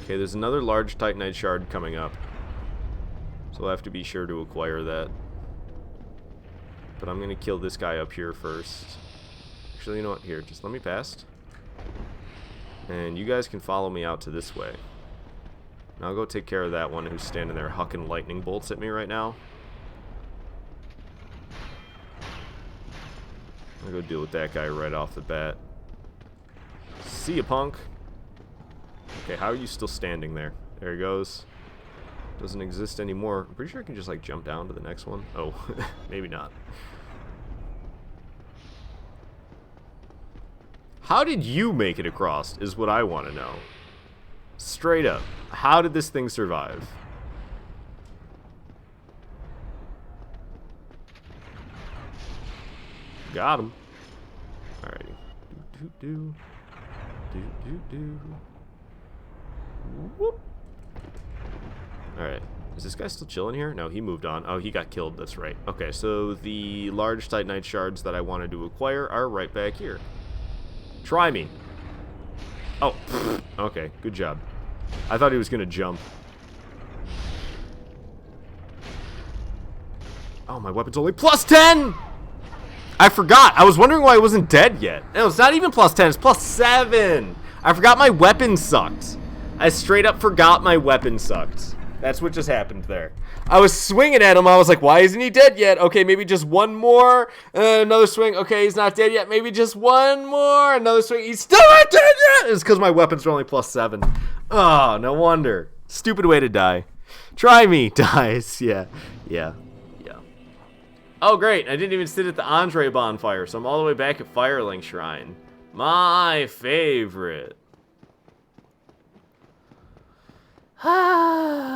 Okay, there's another large Titanite shard coming up, so we'll have to be sure to acquire that. But I'm gonna kill this guy up here first. Actually, you know what? Here, just let me pass. And you guys can follow me out to this way. And I'll go take care of that one who's standing there hucking lightning bolts at me right now. I'll go deal with that guy right off the bat. See ya, punk. Okay, how are you still standing there? There he goes. Doesn't exist anymore. I'm pretty sure I can just, like, jump down to the next one. Oh, maybe not. How did you make it across, is what I want to know. Straight up. How did this thing survive? Got him. Alrighty. Do. Whoop. Alright. Is this guy still chilling here? No, he moved on. Oh, he got killed. That's right. Okay, so the large Titanite shards that I wanted to acquire are right back here. Try me. Oh, okay. Good job. I thought he was going to jump. Oh, my weapon's only +10! I forgot. I was wondering why I wasn't dead yet. No, it's not even +10. It's +7. I forgot my weapon sucked. I straight up forgot my weapon sucked. That's what just happened there. I was swinging at him. I was like, why isn't he dead yet? Okay, maybe just one more. Another swing. Okay, he's not dead yet. Maybe just one more. Another swing. He's still not dead yet. It's because my weapons are only +7. Oh, no wonder. Stupid way to die. Try me, dies. Yeah. Oh, great. I didn't even sit at the Andre bonfire, so I'm all the way back at Firelink Shrine. My favorite. I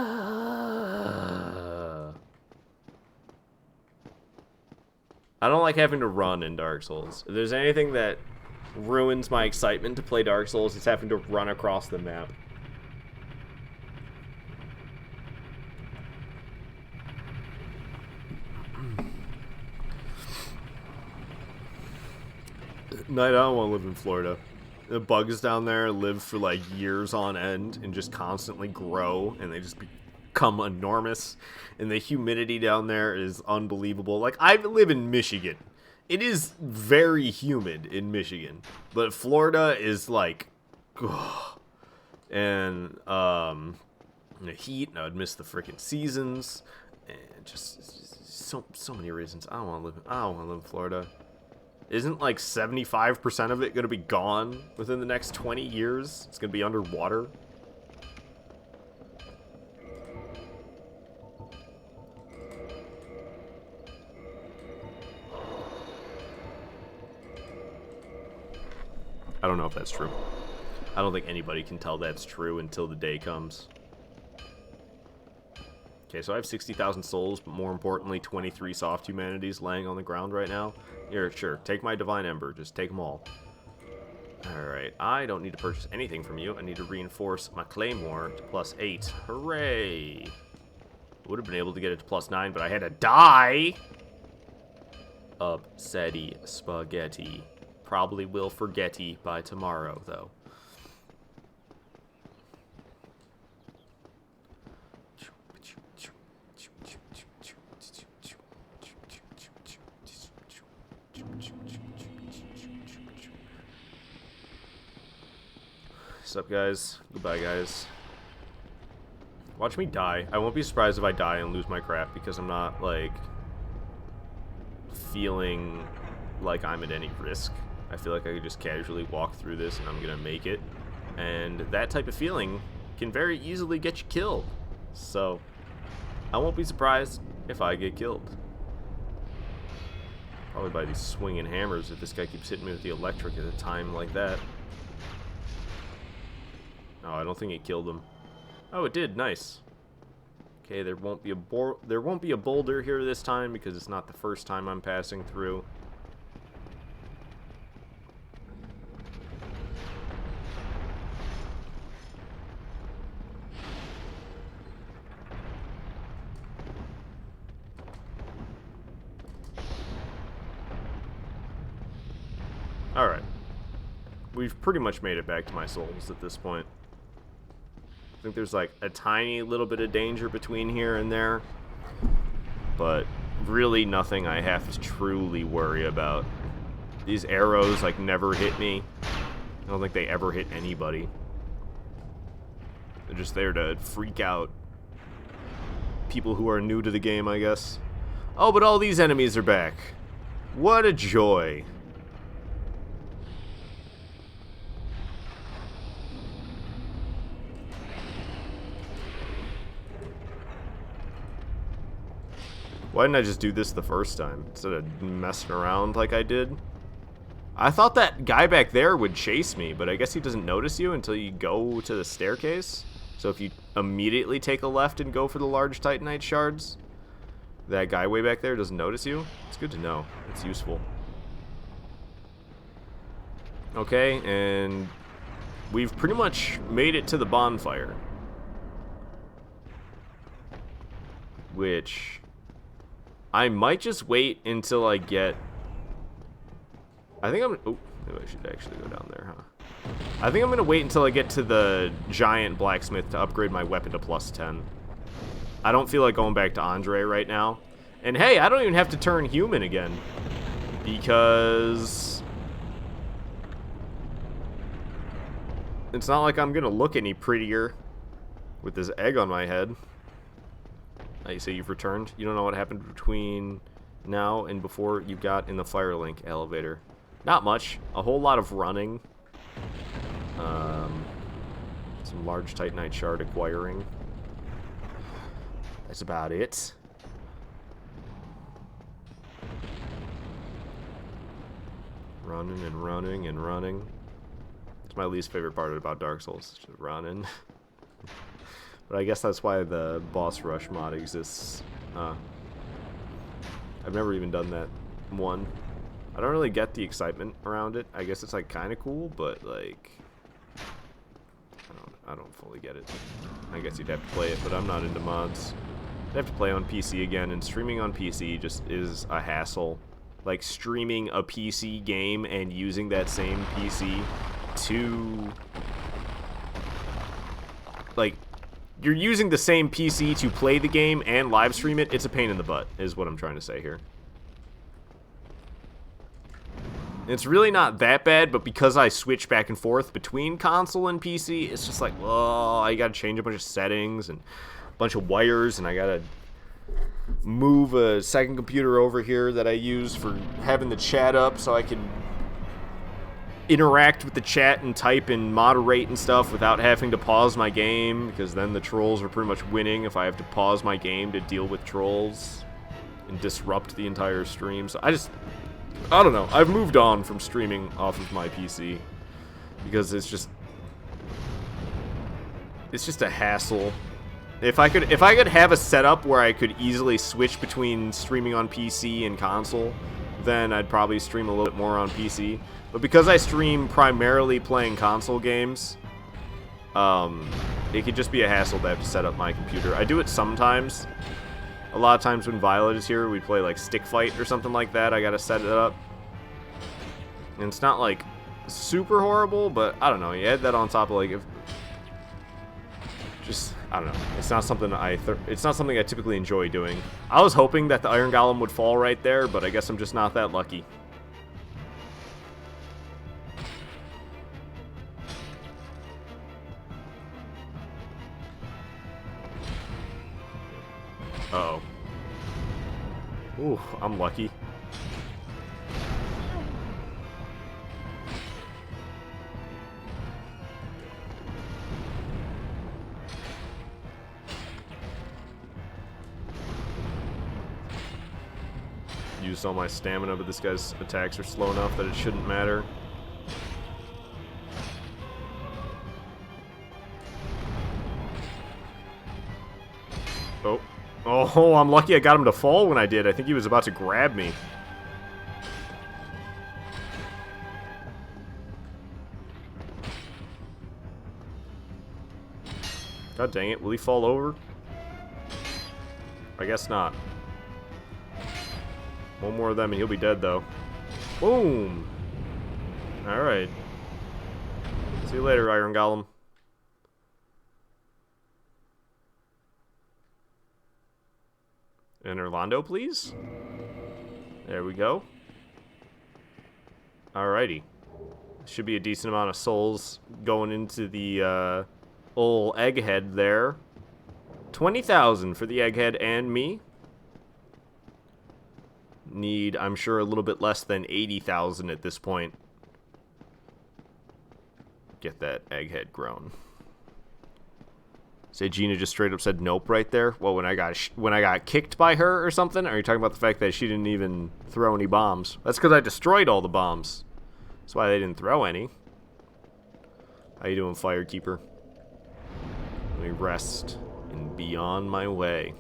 don't like having to run in Dark Souls. If there's anything that ruins my excitement to play Dark Souls, it's having to run across the map. Knight, I don't want to live in Florida. The bugs down there live for like years on end and just constantly grow, and they just become enormous. And the humidity down there is unbelievable. Like, I live in Michigan. It is very humid in Michigan, but Florida is like, ugh. And the heat, and I would miss the freaking seasons, and just so many reasons. I don't want to live in Florida. Isn't like 75% of it going to be gone within the next 20 years? It's going to be underwater. I don't know if that's true. I don't think anybody can tell that's true until the day comes. Okay, so I have 60,000 souls, but more importantly, 23 soft humanities laying on the ground right now. Here, sure, take my Divine Ember. Just take them all. Alright, I don't need to purchase anything from you. I need to reinforce my Claymore to +8. Hooray! Would have been able to get it to +9, but I had to die! Upsetty spaghetti. Probably will forgetty by tomorrow, though. What's up, guys? Goodbye, guys. Watch me die. I won't be surprised if I die and lose my crap, because I'm not, like, feeling like I'm at any risk. I feel like I could just casually walk through this and I'm gonna make it. And that type of feeling can very easily get you killed. So, I won't be surprised if I get killed. Probably by these swinging hammers if this guy keeps hitting me with the electric at a time like that. Oh, I don't think it killed him. Oh, it did. Nice. Okay, there won't be a boulder here this time because it's not the first time I'm passing through. Alright. We've pretty much made it back to my souls at this point. I think there's like a tiny little bit of danger between here and there, but really nothing I have to truly worry about. These arrows like never hit me. I don't think they ever hit anybody. They're just there to freak out people who are new to the game, I guess. Oh, but all these enemies are back. What a joy. Why didn't I just do this the first time, instead of messing around like I did? I thought that guy back there would chase me, but I guess he doesn't notice you until you go to the staircase. So if you immediately take a left and go for the large Titanite shards, that guy way back there doesn't notice you. It's good to know. It's useful. Okay, and we've pretty much made it to the bonfire. Which I might just wait until I get... I think I'm... Oh, maybe I should actually go down there, huh? I think I'm going to wait until I get to the giant blacksmith to upgrade my weapon to +10. I don't feel like going back to Andre right now. And hey, I don't even have to turn human again. Because... it's not like I'm going to look any prettier with this egg on my head. You say you've returned. You don't know what happened between now and before you got in the Firelink elevator. Not much. A whole lot of running. Some large Titanite shard acquiring. That's about it. Running and running and running. It's my least favorite part about Dark Souls. Just running. But I guess that's why the boss rush mod exists. I've never even done that one. I don't really get the excitement around it. I guess it's like kind of cool, but like I don't fully get it. I guess you'd have to play it, but I'm not into mods. I'd have to play on PC again, and streaming on PC just is a hassle. Like streaming a PC game and using that same PC to... Like, you're using the same PC to play the game and live stream it. It's a pain in the butt, is what I'm trying to say here. It's really not that bad, but because I switch back and forth between console and PC, it's just like, oh, I gotta change a bunch of settings and a bunch of wires, and I gotta move a second computer over here that I use for having the chat up so I can interact with the chat and type and moderate and stuff without having to pause my game, because then the trolls are pretty much winning if I have to pause my game to deal with trolls and disrupt the entire stream. So I don't know. I've moved on from streaming off of my PC because it's just a hassle. If I could have a setup where I could easily switch between streaming on PC and console, then I'd probably stream a little bit more on PC. But because I stream primarily playing console games, it could just be a hassle to have to set up my computer. I do it sometimes. A lot of times when Violet is here, we play like Stick Fight or something like that. I gotta set it up. And it's not like super horrible, but I don't know. You add that on top of like I don't know. It's not something it's not something I typically enjoy doing. I was hoping that the Iron Golem would fall right there, but I guess I'm just not that lucky. Uh-oh. Ooh, I'm lucky. Used all my stamina, but this guy's attacks are slow enough that it shouldn't matter. Oh. Oh, I'm lucky I got him to fall when I did. I think he was about to grab me. God dang it, will he fall over? I guess not. One more of them and he'll be dead, though. Boom! Alright. See you later, Iron Golem. And Orlando, please. There we go. Alrighty. Should be a decent amount of souls going into the old egghead there. 20,000 for the egghead and me. Need, I'm sure, a little bit less than 80,000 at this point. Get that egghead grown. Say Gina just straight up said nope right there. Well, when I got kicked by her or something? Are you talking about the fact that she didn't even throw any bombs? That's because I destroyed all the bombs. That's why they didn't throw any. How you doing, Firekeeper? Let me rest and be on my way.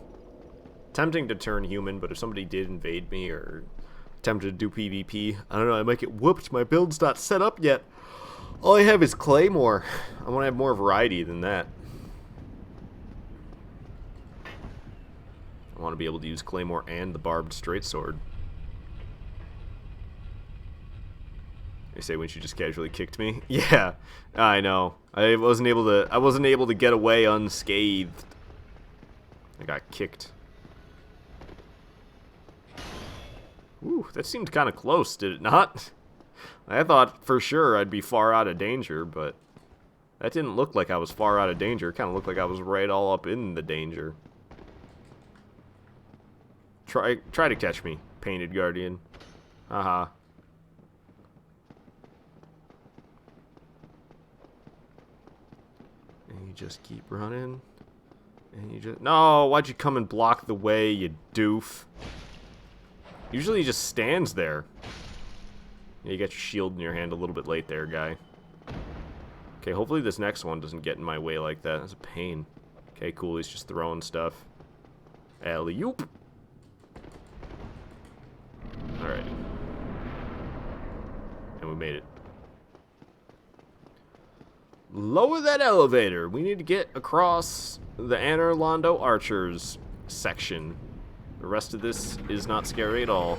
Tempting to turn human, but if somebody did invade me or attempted to do PvP, I don't know, I might get whooped. My build's not set up yet. All I have is Claymore. I want to have more variety than that. I want to be able to use Claymore and the barbed straight sword. They say when she just casually kicked me. Yeah, I know. I wasn't able to get away unscathed. I got kicked. Ooh, that seemed kind of close, did it not? I thought for sure I'd be far out of danger, but that didn't look like I was far out of danger. It kind of looked like I was right all up in the danger. Try to catch me, Painted Guardian. Haha. And you just keep running. And you just... No, why'd you come and block the way, you doof? Usually he just stands there. Yeah, you got your shield in your hand a little bit late there, guy. Okay, hopefully this next one doesn't get in my way like that. That's a pain. Okay, cool. He's just throwing stuff. Alley-oop. Alright. And we made it. Lower that elevator. We need to get across the Anne Orlando Archers section. The rest of this is not scary at all.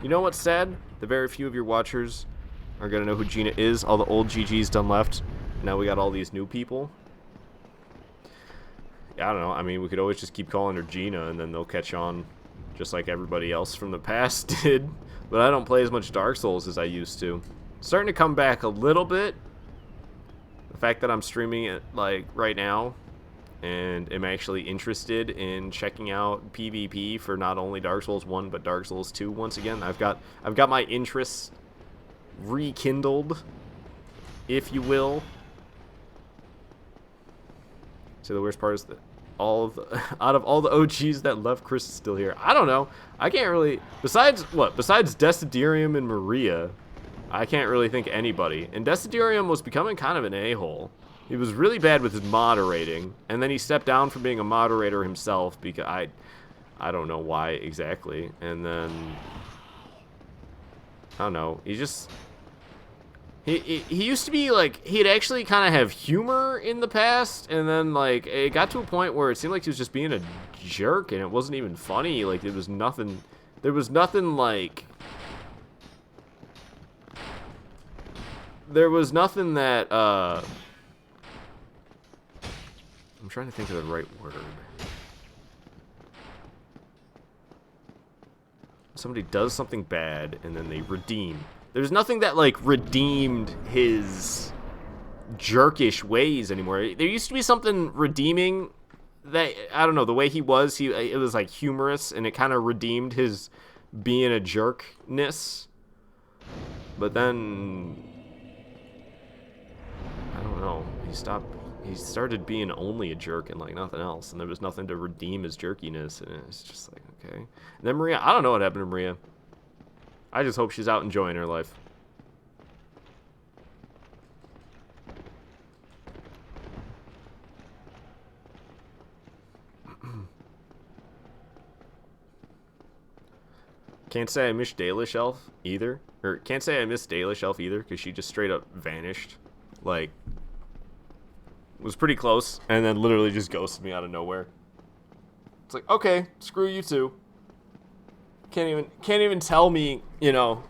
You know what's sad? The very few of your watchers are gonna know who Gina is. All the old GGs done left. Now we got all these new people. Yeah, I don't know. I mean, we could always just keep calling her Gina, and then they'll catch on, just like everybody else from the past did. But I don't play as much Dark Souls as I used to. Starting to come back a little bit. The fact that I'm streaming it like right now, and am actually interested in checking out PvP for not only Dark Souls 1 but Dark Souls 2 once again. I've got my interests rekindled, if you will. So the worst part is that out of all the OGs that left, Chris is still here. I don't know. I can't really, besides Desiderium and Maria, I can't really think of anybody. And Desiderium was becoming kind of an a-hole. He was really bad with his moderating, and then he stepped down from being a moderator himself because I don't know why exactly. And then I don't know. He just he used to be like, he'd actually kind of have humor in the past, and then like it got to a point where it seemed like he was just being a jerk, and it wasn't even funny. Like there was nothing like, there was nothing that I'm trying to think of the right word. Somebody does something bad and then they redeem. There's nothing that like redeemed his jerkish ways anymore. There used to be something redeeming that, I don't know, the way he was, it was like humorous, and it kind of redeemed his being a jerkness. But then I don't know, he started being only a jerk and like nothing else, and there was nothing to redeem his jerkiness, and it's just like, okay. And then Maria, I don't know what happened to Maria. I just hope she's out enjoying her life. Can't say I miss DLive Shelf either. Or can't say I miss DLive Shelf either, because she just straight up vanished. Like, was pretty close, and then literally just ghosted me out of nowhere. It's like, okay, screw you too. Can't even tell me, you know,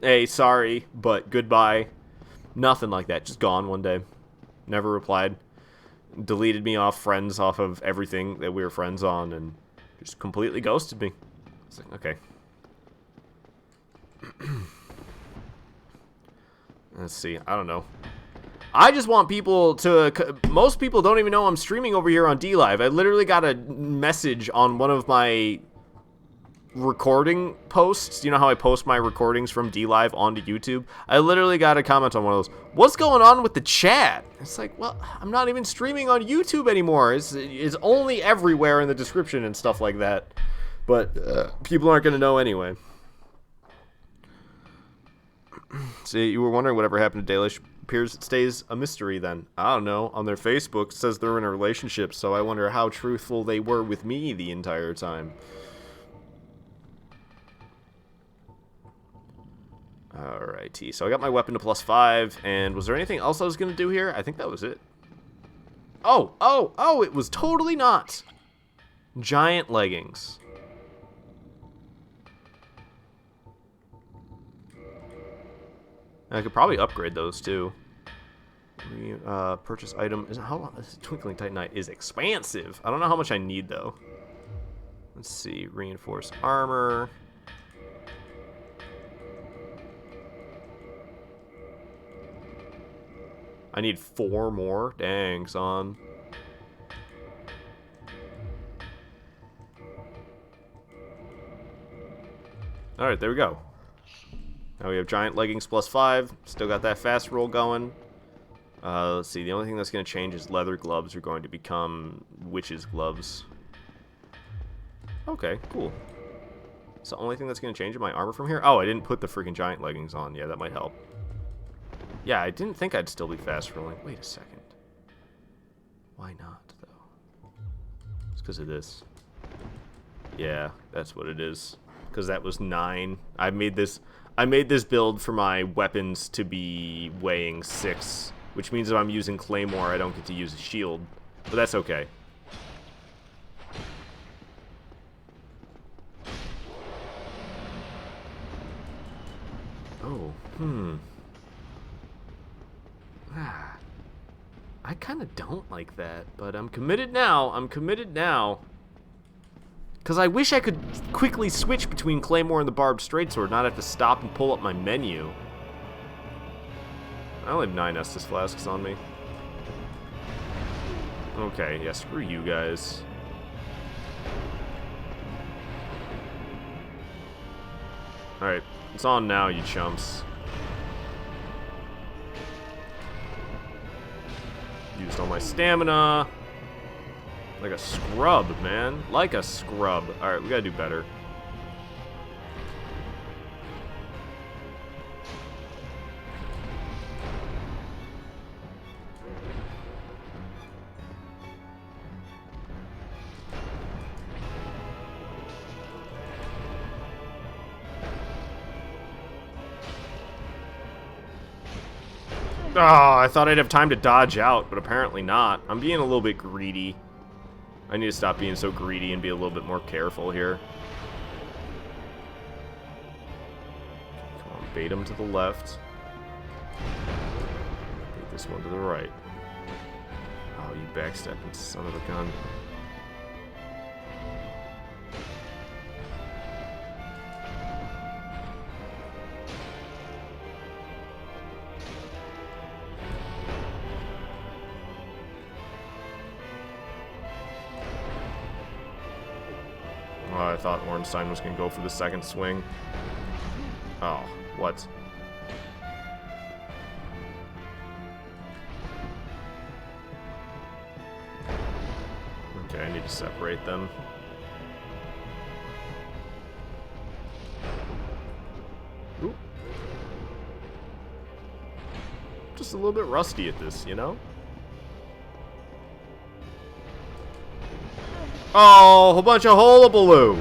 hey, sorry, but goodbye. Nothing like that. Just gone one day. Never replied. Deleted me off friends off of everything that we were friends on, and just completely ghosted me. It's like, okay. Let's see. I don't know. I just want people to... Most people don't even know I'm streaming over here on DLive. I literally got a message on one of my recording posts. You know how I post my recordings from DLive onto YouTube? I literally got a comment on one of those. What's going on with the chat? It's like, well, I'm not even streaming on YouTube anymore. It's only everywhere in the description and stuff like that. But people aren't going to know anyway. See, you were wondering whatever happened to Dalish. Appears it stays a mystery then. I don't know. On their Facebook, it says they're in a relationship, so I wonder how truthful they were with me the entire time. Alrighty, so I got my weapon to +5, and was there anything else I was going to do here? I think that was it. Oh, it was totally not. Giant leggings. I could probably upgrade those too. Purchase item is how Twinkling Titanite is expansive. I don't know how much I need though. Let's see, reinforced armor. I need 4 more. Dang, son. All right, there we go. Now we have giant leggings +5. Still got that fast roll going. Let's see. The only thing that's going to change is leather gloves are going to become witch's gloves. Okay, cool. It's the only thing that's going to change in my armor from here. Oh, I didn't put the freaking giant leggings on. Yeah, that might help. Yeah, I didn't think I'd still be fast rolling. Wait a second. Why not, though? It's because of this. Yeah, that's what it is. Because that was 9. I made this build for my weapons to be weighing 6, which means if I'm using Claymore, I don't get to use a shield. But that's okay. Oh, I kind of don't like that, but I'm committed now. I'm committed now. Because I wish I could quickly switch between Claymore and the Barbed Straight Sword, not have to stop and pull up my menu. I only have 9 Estus Flasks on me. Okay, yeah, screw you guys. Alright, it's on now, you chumps. Used all my stamina. Like a scrub, man. Like a scrub. Alright, we gotta do better. Oh, I thought I'd have time to dodge out, but apparently not. I'm being a little bit greedy. I need to stop being so greedy and be a little bit more careful here. Come on, bait him to the left. Bait this one to the right. Oh, you backstepping son of a gun. Oh, I thought Ornstein was going to go for the second swing. Oh, what? Okay, I need to separate them. Oop. Just a little bit rusty at this, you know? Oh, a bunch of hullabaloo.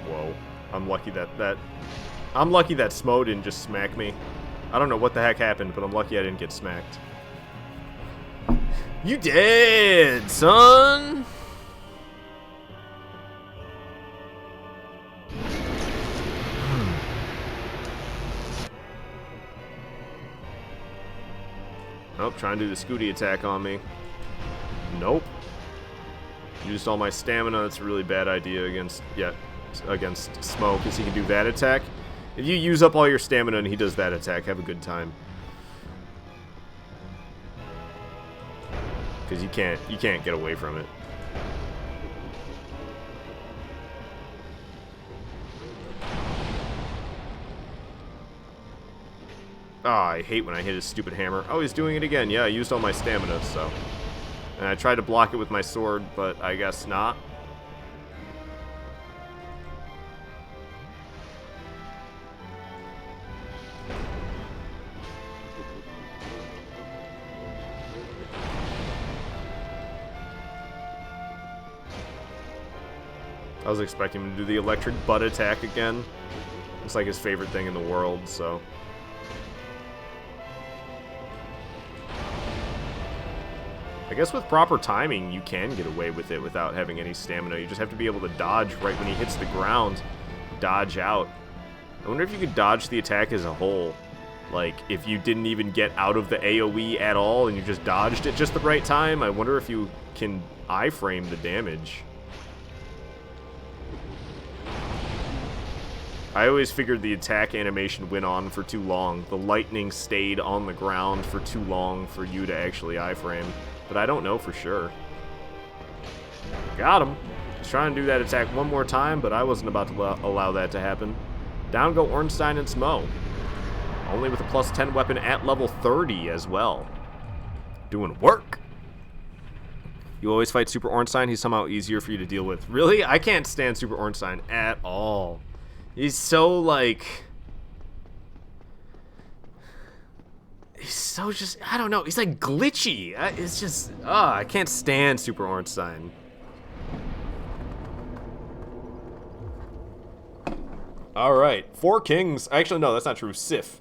Whoa. I'm lucky that Smo didn't just smack me. I don't know what the heck happened, but I'm lucky I didn't get smacked. You dead, son! Nope, trying to do the Scooty attack on me. Nope. Used all my stamina. That's a really bad idea against Smo, because he can do that attack. If you use up all your stamina and he does that attack, have a good time. Because you can't get away from it. Oh, I hate when I hit his stupid hammer. Oh, he's doing it again. Yeah, I used all my stamina, so. And I tried to block it with my sword, but I guess not. I was expecting him to do the electric butt attack again. It's like his favorite thing in the world, so. I guess with proper timing, you can get away with it without having any stamina. You just have to be able to dodge right when he hits the ground. Dodge out. I wonder if you could dodge the attack as a whole. Like, if you didn't even get out of the AoE at all and you just dodged at just the right time, I wonder if you can iframe the damage. I always figured the attack animation went on for too long. The lightning stayed on the ground for too long for you to actually iframe. But I don't know for sure. Got him. He's trying to do that attack one more time, but I wasn't about to allow that to happen. Down go Ornstein and Smo. Only with a +10 weapon at level 30 as well. Doing work. You always fight Super Ornstein. He's somehow easier for you to deal with. Really? I can't stand Super Ornstein at all. He's so, like... He's so just... I don't know. He's, like, glitchy. It's just... I can't stand Super Ornstein. Alright. 4 kings. Actually, no, that's not true. Sif.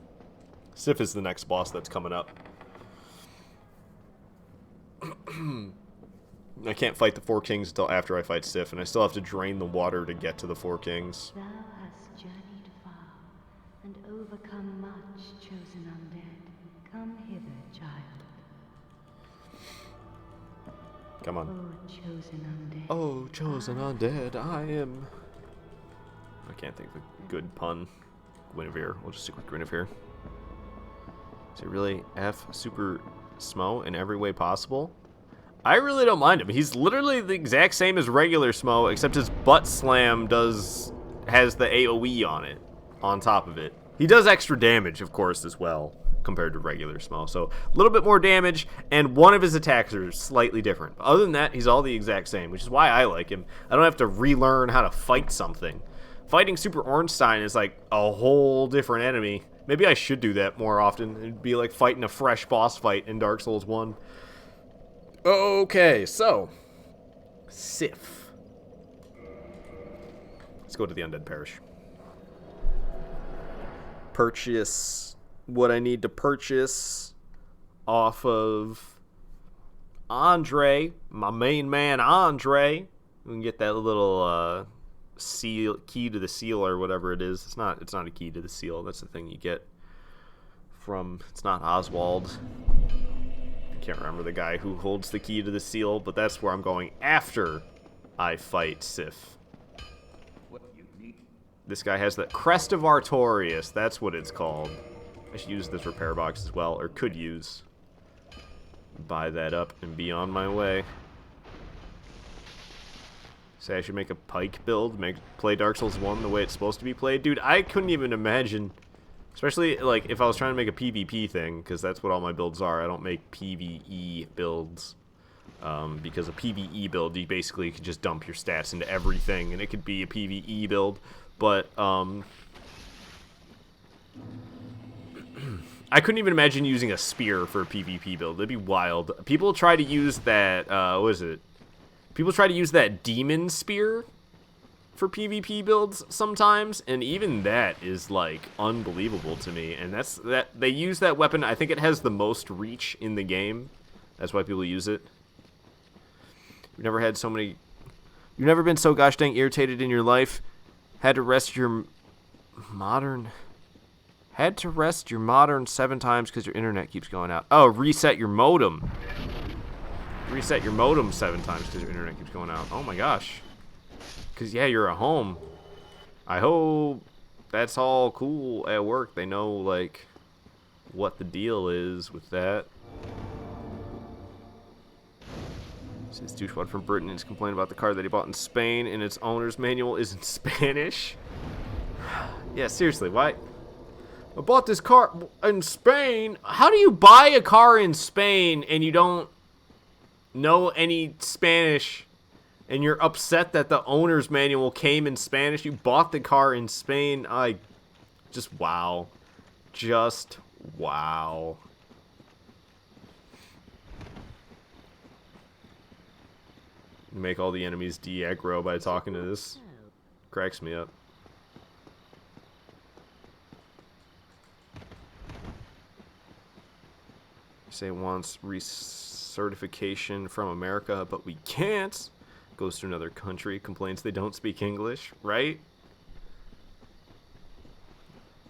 Sif is the next boss that's coming up. I can't fight the Four Kings until after I fight Sif, and I still have to drain the water to get to the Four Kings. Thou hast journeyed far, and overcome much, chosen undead. Come hither, child. Come on. Oh, chosen undead. Oh, chosen undead, I am... I can't think of a good pun. Guinevere. We'll just stick with Guinevere. Is he really F super Smo in every way possible? I really don't mind him. He's literally the exact same as regular Smo, except his butt slam has the AoE on it, on top of it. He does extra damage, of course, as well, compared to regular Smo. So, a little bit more damage, and one of his attacks are slightly different. Other than that, he's all the exact same, which is why I like him. I don't have to relearn how to fight something. Fighting Super Ornstein is like a whole different enemy. Maybe I should do that more often. It'd be like fighting a fresh boss fight in Dark Souls 1. Okay, so Sif. Let's go to the Undead Parish. Purchase what I need to purchase off of Andre, my main man Andre. We can get that little seal, key to the seal or whatever it is. It's not a key to the seal. That's the thing you get from, it's not Oswald. I can't remember the guy who holds the key to the seal, but that's where I'm going after I fight Sif. What you need? This guy has the Crest of Artorias. That's what it's called. I should use this repair box as well, or could use. Buy that up and be on my way. Say I should make a pike build, play Dark Souls 1 the way it's supposed to be played. Dude, I couldn't even imagine, especially like if I was trying to make a PvP thing, because that's what all my builds are. I don't make PvE builds. Because a PvE build, you basically could just dump your stats into everything, and it could be a PvE build. But, I couldn't even imagine using a spear for a PvP build. That'd be wild. People try to use that, what is it? People try to use that demon spear for PvP builds sometimes, and even that is, like, unbelievable to me. And they use that weapon. I think it has the most reach in the game. That's why people use it. You've never been so gosh dang irritated in your life. Had to rest your modern 7 times because your internet keeps going out. Oh, reset your modem. Reset your modem 7 times because your internet keeps going out. Oh my gosh. Because, yeah, you're at home. I hope that's all cool at work. They know, like, what the deal is with that. This douchewad from Britain is complaining about the car that he bought in Spain, and its owner's manual is in Spanish. Yeah, seriously, why? I bought this car in Spain. How do you buy a car in Spain and you don't know any Spanish, and you're upset that the owner's manual came in Spanish? You bought the car in Spain. Just wow. Just wow. Make all the enemies de-aggro by talking to this. Cracks me up. Say it wants recertification from America, but we can't. Goes to another country, complains they don't speak English, right?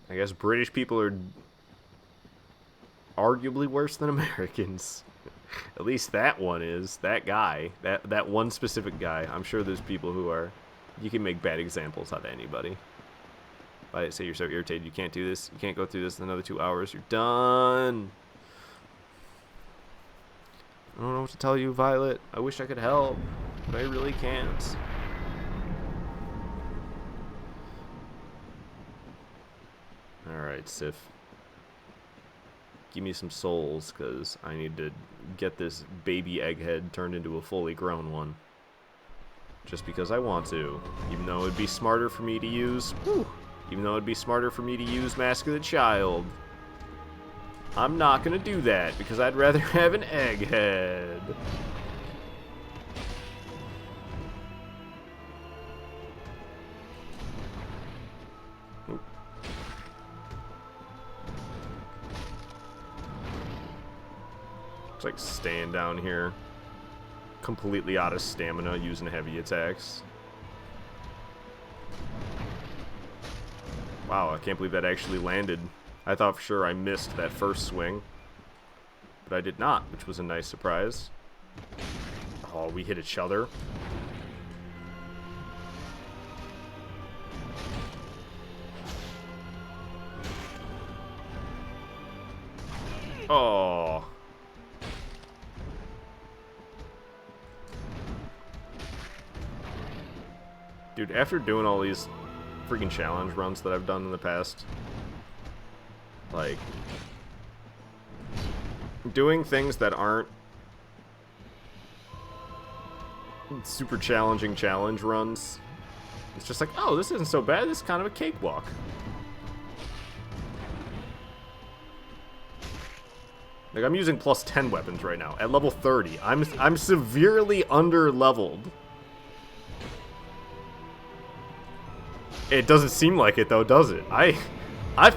I guess British people are arguably worse than Americans. At least that one is. That guy. That one specific guy. I'm sure there's people who are... You can make bad examples out of anybody. If I say you're so irritated you can't do this, you can't go through this in another 2 hours, you're done. I don't know what to tell you, Violet. I wish I could help, but I really can't. Alright, Sif. Give me some souls, because I need to get this baby egghead turned into a fully grown one. Just because I want to. Even though it'd be smarter for me to use... Whew, even though it'd be smarter for me to use Mask of the Child. I'm not gonna do that, because I'd rather have an egghead. Just like staying down here. Completely out of stamina using heavy attacks. Wow, I can't believe that actually landed. I thought for sure I missed that first swing. But I did not, which was a nice surprise. Oh, we hit each other. Oh. Dude, after doing all these freaking challenge runs that I've done in the past, like, doing things that aren't super challenging challenge runs, it's just like, oh, this isn't so bad, this is kind of a cakewalk. Like, I'm using plus 10 weapons right now at level 30. I'm severely under-leveled. It doesn't seem like it, though, does it? I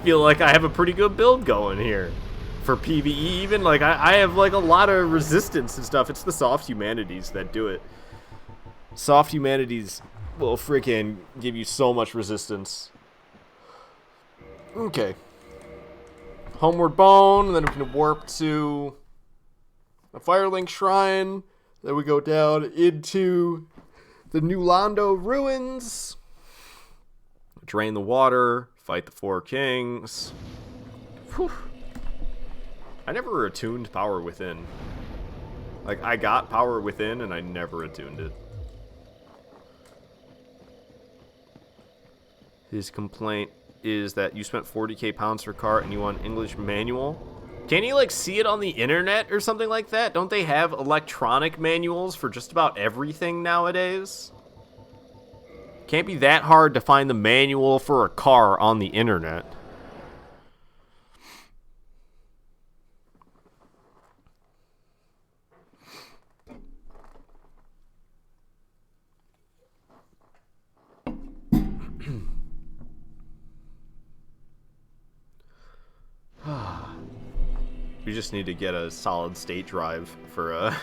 feel like I have a pretty good build going here. For PvE, even. Like, I have, like, a lot of resistance and stuff. It's the soft humanities that do it. Soft humanities will freaking give you so much resistance. Okay. Homeward Bone, and then we can warp to a Firelink Shrine. Then we go down into the New Londo Ruins. Drain the water, fight the Four Kings. Whew. I never attuned Power Within. Like, I got Power Within, and I never attuned it. His complaint is that you spent 40k pounds for a car and you want English manual. Can you, like, see it on the internet or something like that? Don't they have electronic manuals for just about everything nowadays? Can't be that hard to find the manual for a car on the internet. We just need to get a solid state drive for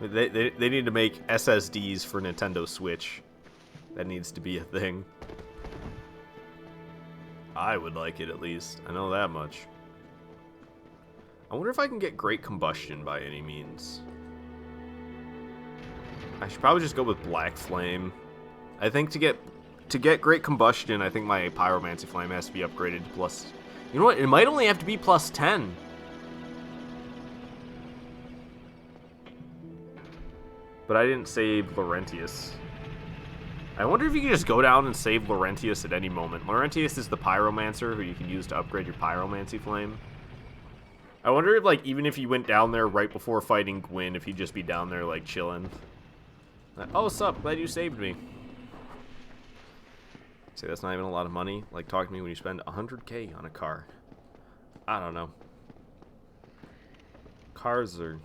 they need to make SSDs for Nintendo Switch. That needs to be a thing. I would like it, at least. I know that much. I wonder if I can get Great Combustion by any means. I should probably just go with Black Flame. I think to get Great Combustion, I think my Pyromancy Flame has to be upgraded to plus... You know what? It might only have to be plus 10. But I didn't save Laurentius. I wonder if you can just go down and save Laurentius at any moment. Laurentius is the Pyromancer who you can use to upgrade your Pyromancy Flame. I wonder if, like, even if you went down there right before fighting Gwyn, if he'd just be down there, like, chilling. Like, oh, sup, glad you saved me. Say that's not even a lot of money. Like, talk to me when you spend 100k on a car. I don't know. Cars are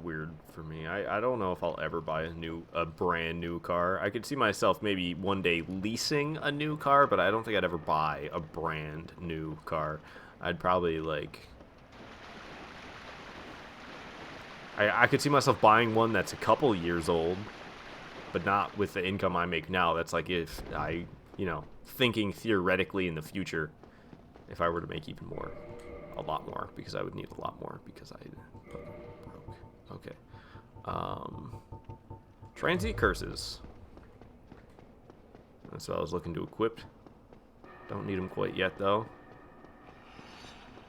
weird for me. I don't know if I'll ever buy a brand new car. I could see myself maybe one day leasing a new car, but I don't think I'd ever buy a brand new car. I'd probably, like... I could see myself buying one that's a couple years old, but not with the income I make now. That's like if I, you know, thinking theoretically in the future, if I were to make even more, a lot more, because I would need a lot more, because I broke. Okay. Transient Curses. That's what I was looking to equip. Don't need them quite yet, though.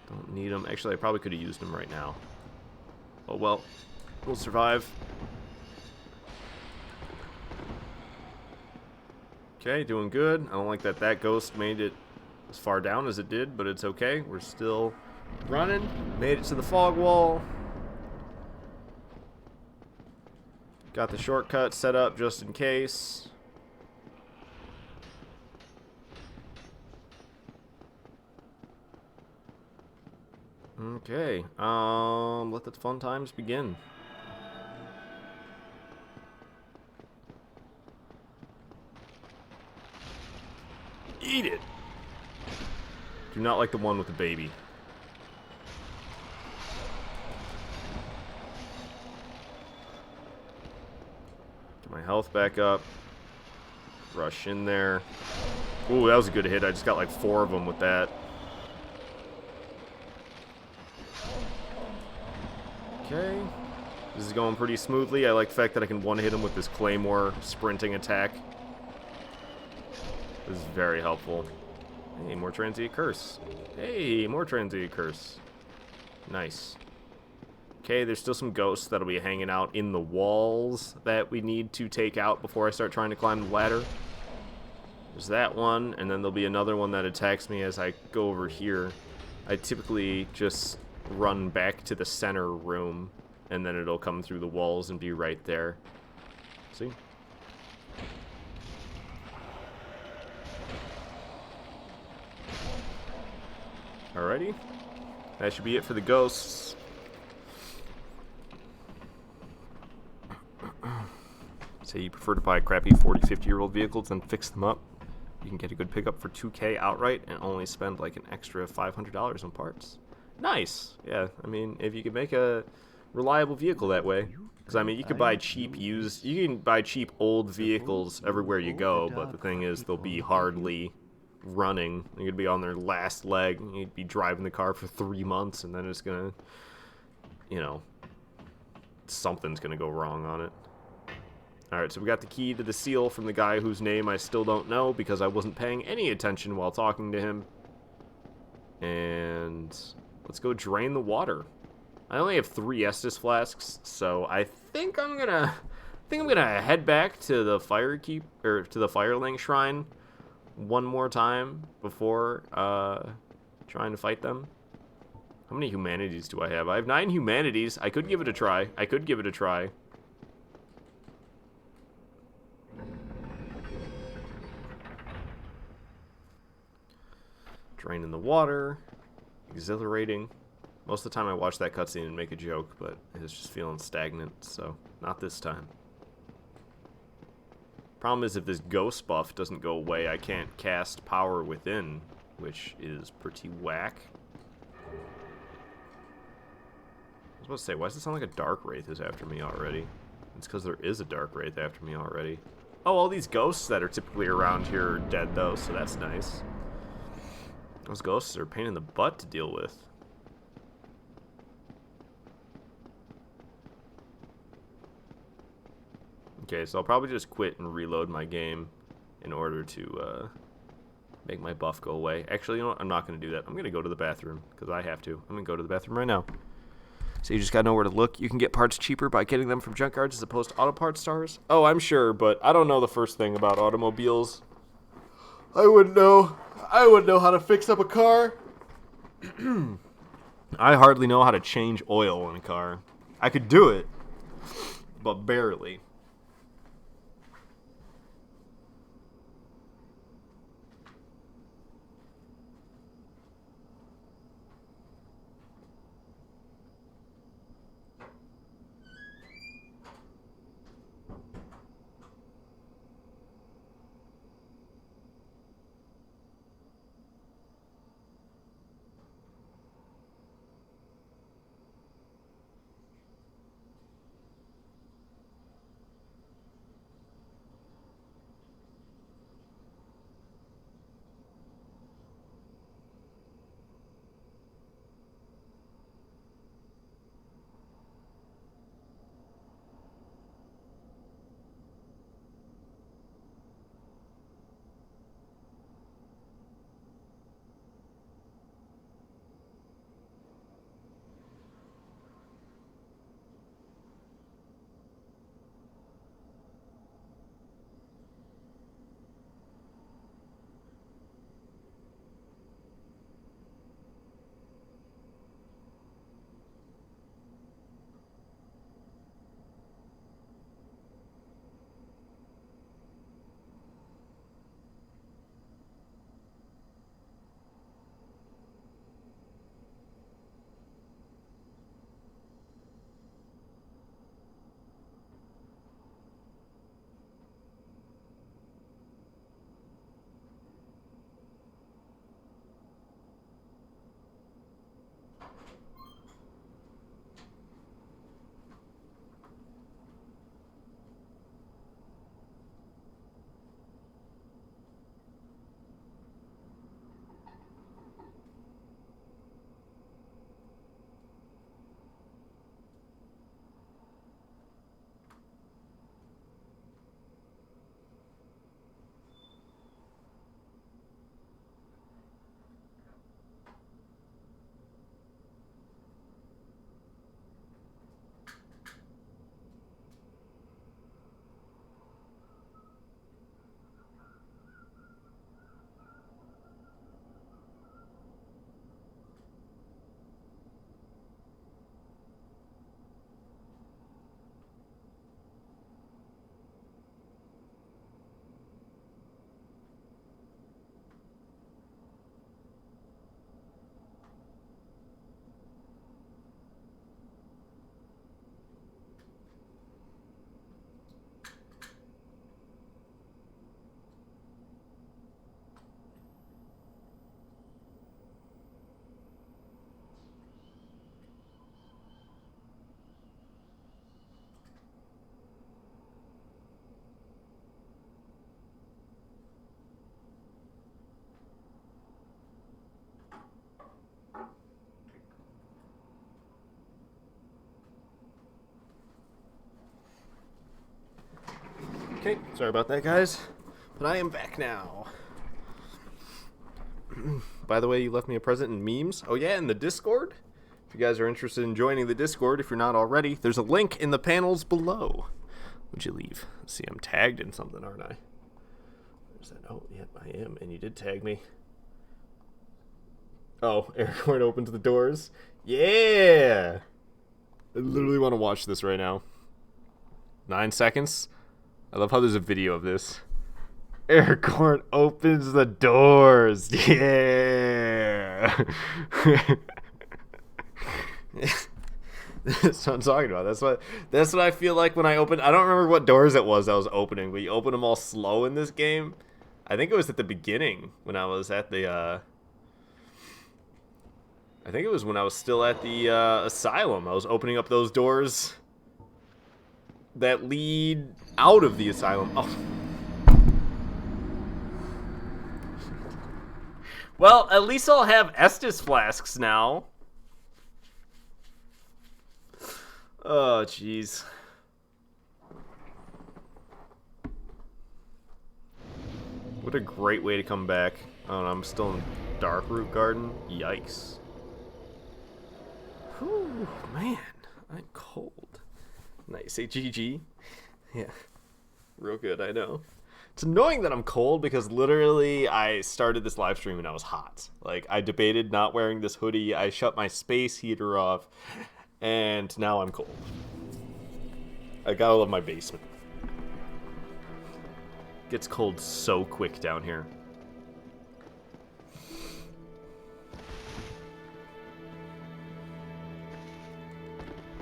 Don't need them. Actually, I probably could have used them right now. Oh, well. We'll survive. Okay, doing good. I don't like that that ghost made it as far down as it did, but it's okay. We're still running. Made it to the fog wall. Got the shortcut set up just in case. Okay, let the fun times begin. Eat it! Do not like the one with the baby. health back up. Rush in there. Ooh, that was a good hit. I just got like 4 of them with that. Okay. This is going pretty smoothly. I like the fact that I can one-hit him with this Claymore sprinting attack. This is very helpful. Hey, more Transient Curse. Hey, more Transient Curse. Nice. Okay, there's still some ghosts that'll be hanging out in the walls that we need to take out before I start trying to climb the ladder. There's that one, and then there'll be another one that attacks me as I go over here. I typically just run back to the center room, and then it'll come through the walls and be right there. See? Alrighty. That should be it for the ghosts. Say you prefer to buy crappy 40, 50-year-old vehicles and fix them up. You can get a good pickup for $2K outright and only spend like an extra $500 on parts. Nice. Yeah, I mean, if you could make a reliable vehicle that way. Because, I mean, you could buy cheap used... You can buy cheap old vehicles everywhere you go, but the thing is, they'll be hardly running. You're going to be on their last leg. You'd be driving the car for 3 months, and then it's going to... You know... Something's going to go wrong on it. Alright, so we got the key to the seal from the guy whose name I still don't know because I wasn't paying any attention while talking to him. And let's go drain the water. I only have 3 Estus flasks, so I think I'm gonna head back to the Firelink Shrine one more time before trying to fight them. How many humanities do I have? I have 9 humanities. I could give it a try. Draining the water. Exhilarating. Most of the time I watch that cutscene and make a joke, but it's just feeling stagnant, so not this time. Problem is if this ghost buff doesn't go away, I can't cast Power Within, which is pretty whack. I was about to say, why does it sound like a Dark Wraith is after me already? It's because there is a Dark Wraith after me already. Oh, all these ghosts that are typically around here are dead, though, so that's nice. Those ghosts are a pain in the butt to deal with. Okay, so I'll probably just quit and reload my game in order to make my buff go away. Actually, you know what? I'm not going to do that. I'm going to go to the bathroom, because I have to. I'm going to go to the bathroom right now. So you just got to know where to look. You can get parts cheaper by getting them from junkyards as opposed to auto parts stores. Oh, I'm sure, but I don't know the first thing about automobiles. I wouldn't know how to fix up a car. I hardly know how to change oil in a car. I could do it, but barely. Okay, sorry about that, guys. But I am back now. By the way, you left me a present in memes. Oh yeah, in the Discord. If you guys are interested in joining the Discord, if you're not already, there's a link in the panels below. Would you leave? Let's see, I'm tagged in something, aren't I? Where's that? Oh, yep, I am. And you did tag me. Oh, Aircorn opens the doors. Yeah! I literally want to watch this right now. 9 seconds. I love how there's a video of this. Aircorn opens the doors. Yeah! That's what I'm talking about. That's what I feel like when I open. I don't remember what doors it was I was opening, but you open them all slow in this game. I think it was at the beginning when I was at the I think it was when I was still at the asylum. I was opening up those doors that lead out of the asylum. Oh. Well, at least I'll have Estus flasks now. Oh, jeez. What a great way to come back. Oh, no, I'm still in Darkroot Garden. Yikes. Whew, man, I'm cold. Nice. Say GG. Yeah. Real good, I know. It's annoying that I'm cold because literally I started this live stream and I was hot. Like, I debated not wearing this hoodie. I shut my space heater off. And now I'm cold. I gotta love my basement. Gets cold so quick down here.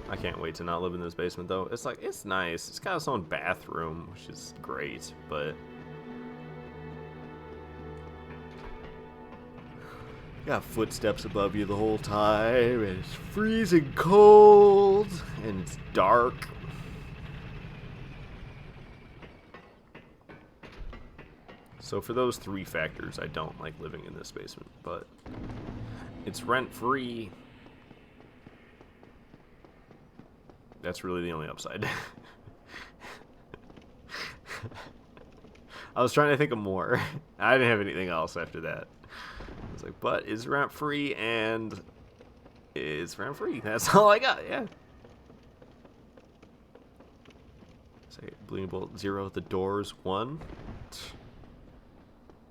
I can't wait to not live in this basement though. It's like, it's nice. It's got its own bathroom, which is great, but you got footsteps above you the whole time, and it's freezing cold, and it's dark. So for those 3 factors, I don't like living in this basement, but it's rent-free. That's really the only upside. I was trying to think of more. I didn't have anything else after that. I was like, but it's rent-free and it's rent-free. That's all I got, yeah. Say, Bleeding Bolt 0, the doors 1. What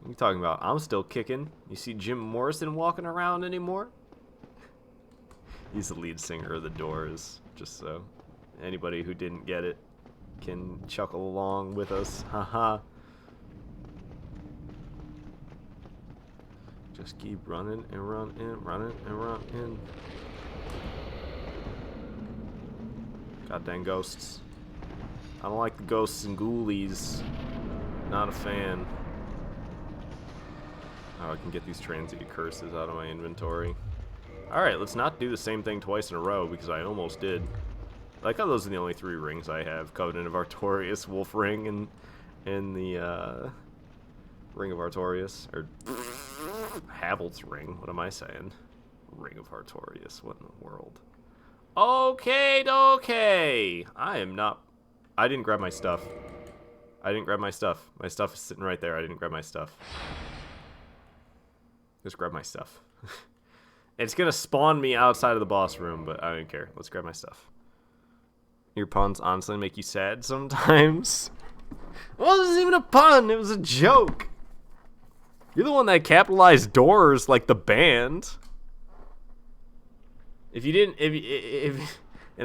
are you talking about? I'm still kicking. You see Jim Morrison walking around anymore? He's the lead singer of the Doors, just so anybody who didn't get it can chuckle along with us. Haha. Just keep running and running, running and running. Goddamn ghosts. I don't like the ghosts and ghoulies. Not a fan. Oh, I can get these transient curses out of my inventory. Alright, let's not do the same thing twice in a row, because I almost did. I like how those are the only 3 rings I have. Covenant of Artorias, Wolf Ring, and the Ring of Artorias. Or Havel's Ring, what am I saying? Ring of Artorias, what in the world? Okay. I didn't grab my stuff. My stuff is sitting right there. I didn't grab my stuff. Just grab my stuff. It's gonna spawn me outside of the boss room, but I don't care. Let's grab my stuff. Your puns honestly make you sad sometimes. It wasn't even a pun, it was a joke. You're the one that capitalized Doors like the band. If you didn't, and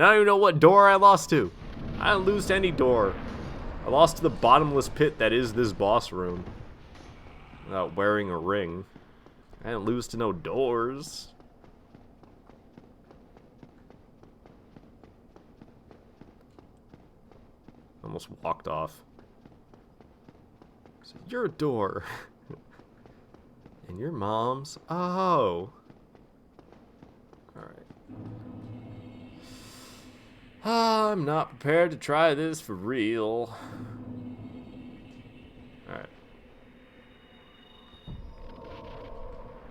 I don't even know what door I lost to. I didn't lose to any door. I lost to the bottomless pit that is this boss room. Without wearing a ring. I didn't lose to no doors. Almost walked off. So you're a door. And your mom's. Oh. Alright. I'm not prepared to try this for real. Alright.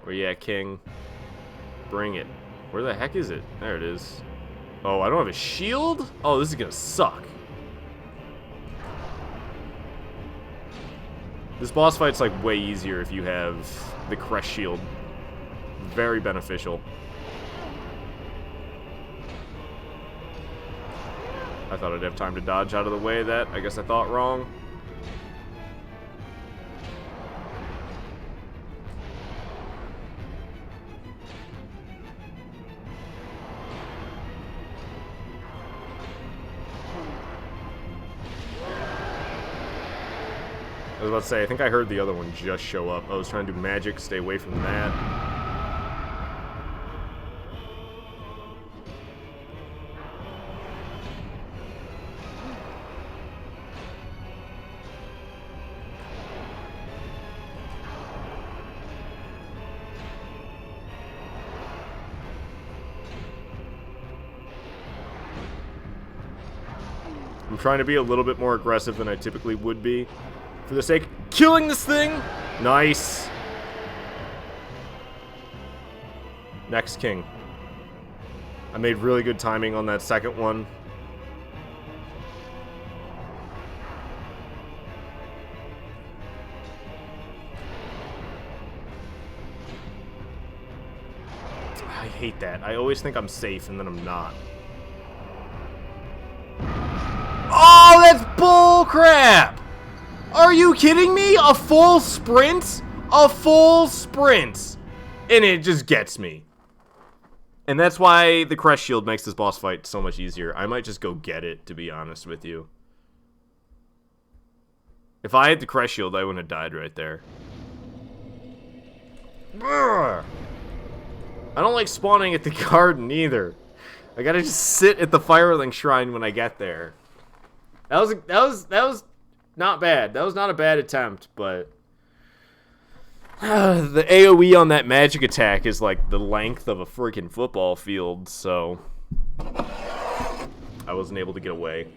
Where you at, King? Bring it. Where the heck is it? There it is. Oh, I don't have a shield? Oh, this is gonna suck. This boss fight's like way easier if you have the crest shield. Very beneficial. I thought I'd have time to dodge out of the way of that. I guess I thought wrong. I was about to say, I think I heard the other one just show up. I was trying to do magic, stay away from that. I'm trying to be a little bit more aggressive than I typically would be. For the sake of killing this thing! Nice! Next king. I made really good timing on that second one. I hate that. I always think I'm safe and then I'm not. Oh, that's bull crap! Are you kidding me? A full sprint? A full sprint! And it just gets me. And that's why the crest shield makes this boss fight so much easier. I might just go get it, to be honest with you. If I had the crest shield, I wouldn't have died right there. Ugh. I don't like spawning at the garden either. I gotta just sit at the Firelink Shrine when I get there. That was not bad. That was not a bad attempt, but the AoE on that magic attack is like the length of a freaking football field, so I wasn't able to get away.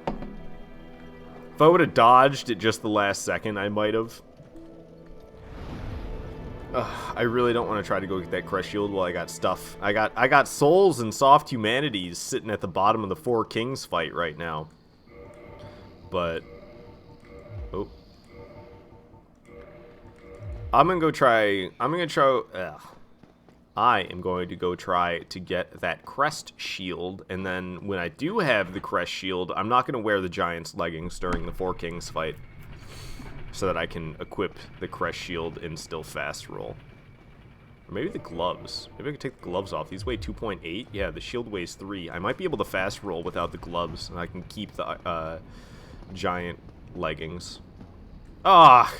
If I would have dodged at just the last second, I might have. I really don't want to try to go get that crest shield while I got stuff. I got souls and soft humanities sitting at the bottom of the Four Kings fight right now. But oh, I am going to go try to get that crest shield, and then when I do have the crest shield, I'm not going to wear the giant's leggings during the Four Kings fight, so that I can equip the crest shield and still fast roll. Or maybe the gloves. Maybe I could take the gloves off. These weigh 2.8. Yeah, the shield weighs 3. I might be able to fast roll without the gloves, and I can keep the giant leggings. Ah!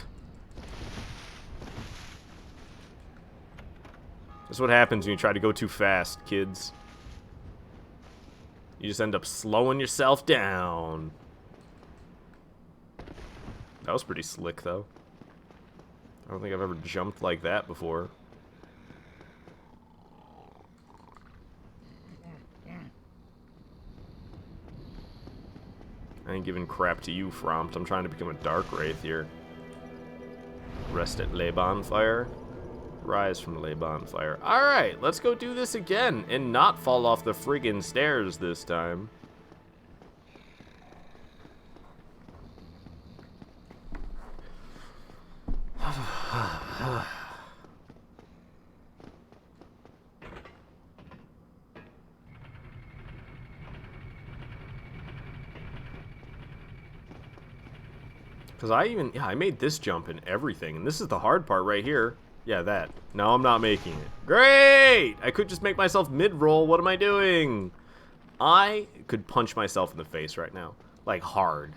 That's what happens when you try to go too fast, kids. You just end up slowing yourself down. That was pretty slick, though. I don't think I've ever jumped like that before. I ain't giving crap to you, Frompt. I'm trying to become a Dark Wraith here. Rest at Le Bonfire. Rise from Le Bonfire. Alright, let's go do this again and not fall off the friggin' stairs this time. Because I made this jump and everything, and this is the hard part right here. Yeah, that. Now I'm not making it. Great! I could just make myself mid-roll. What am I doing? I could punch myself in the face right now. Like, hard.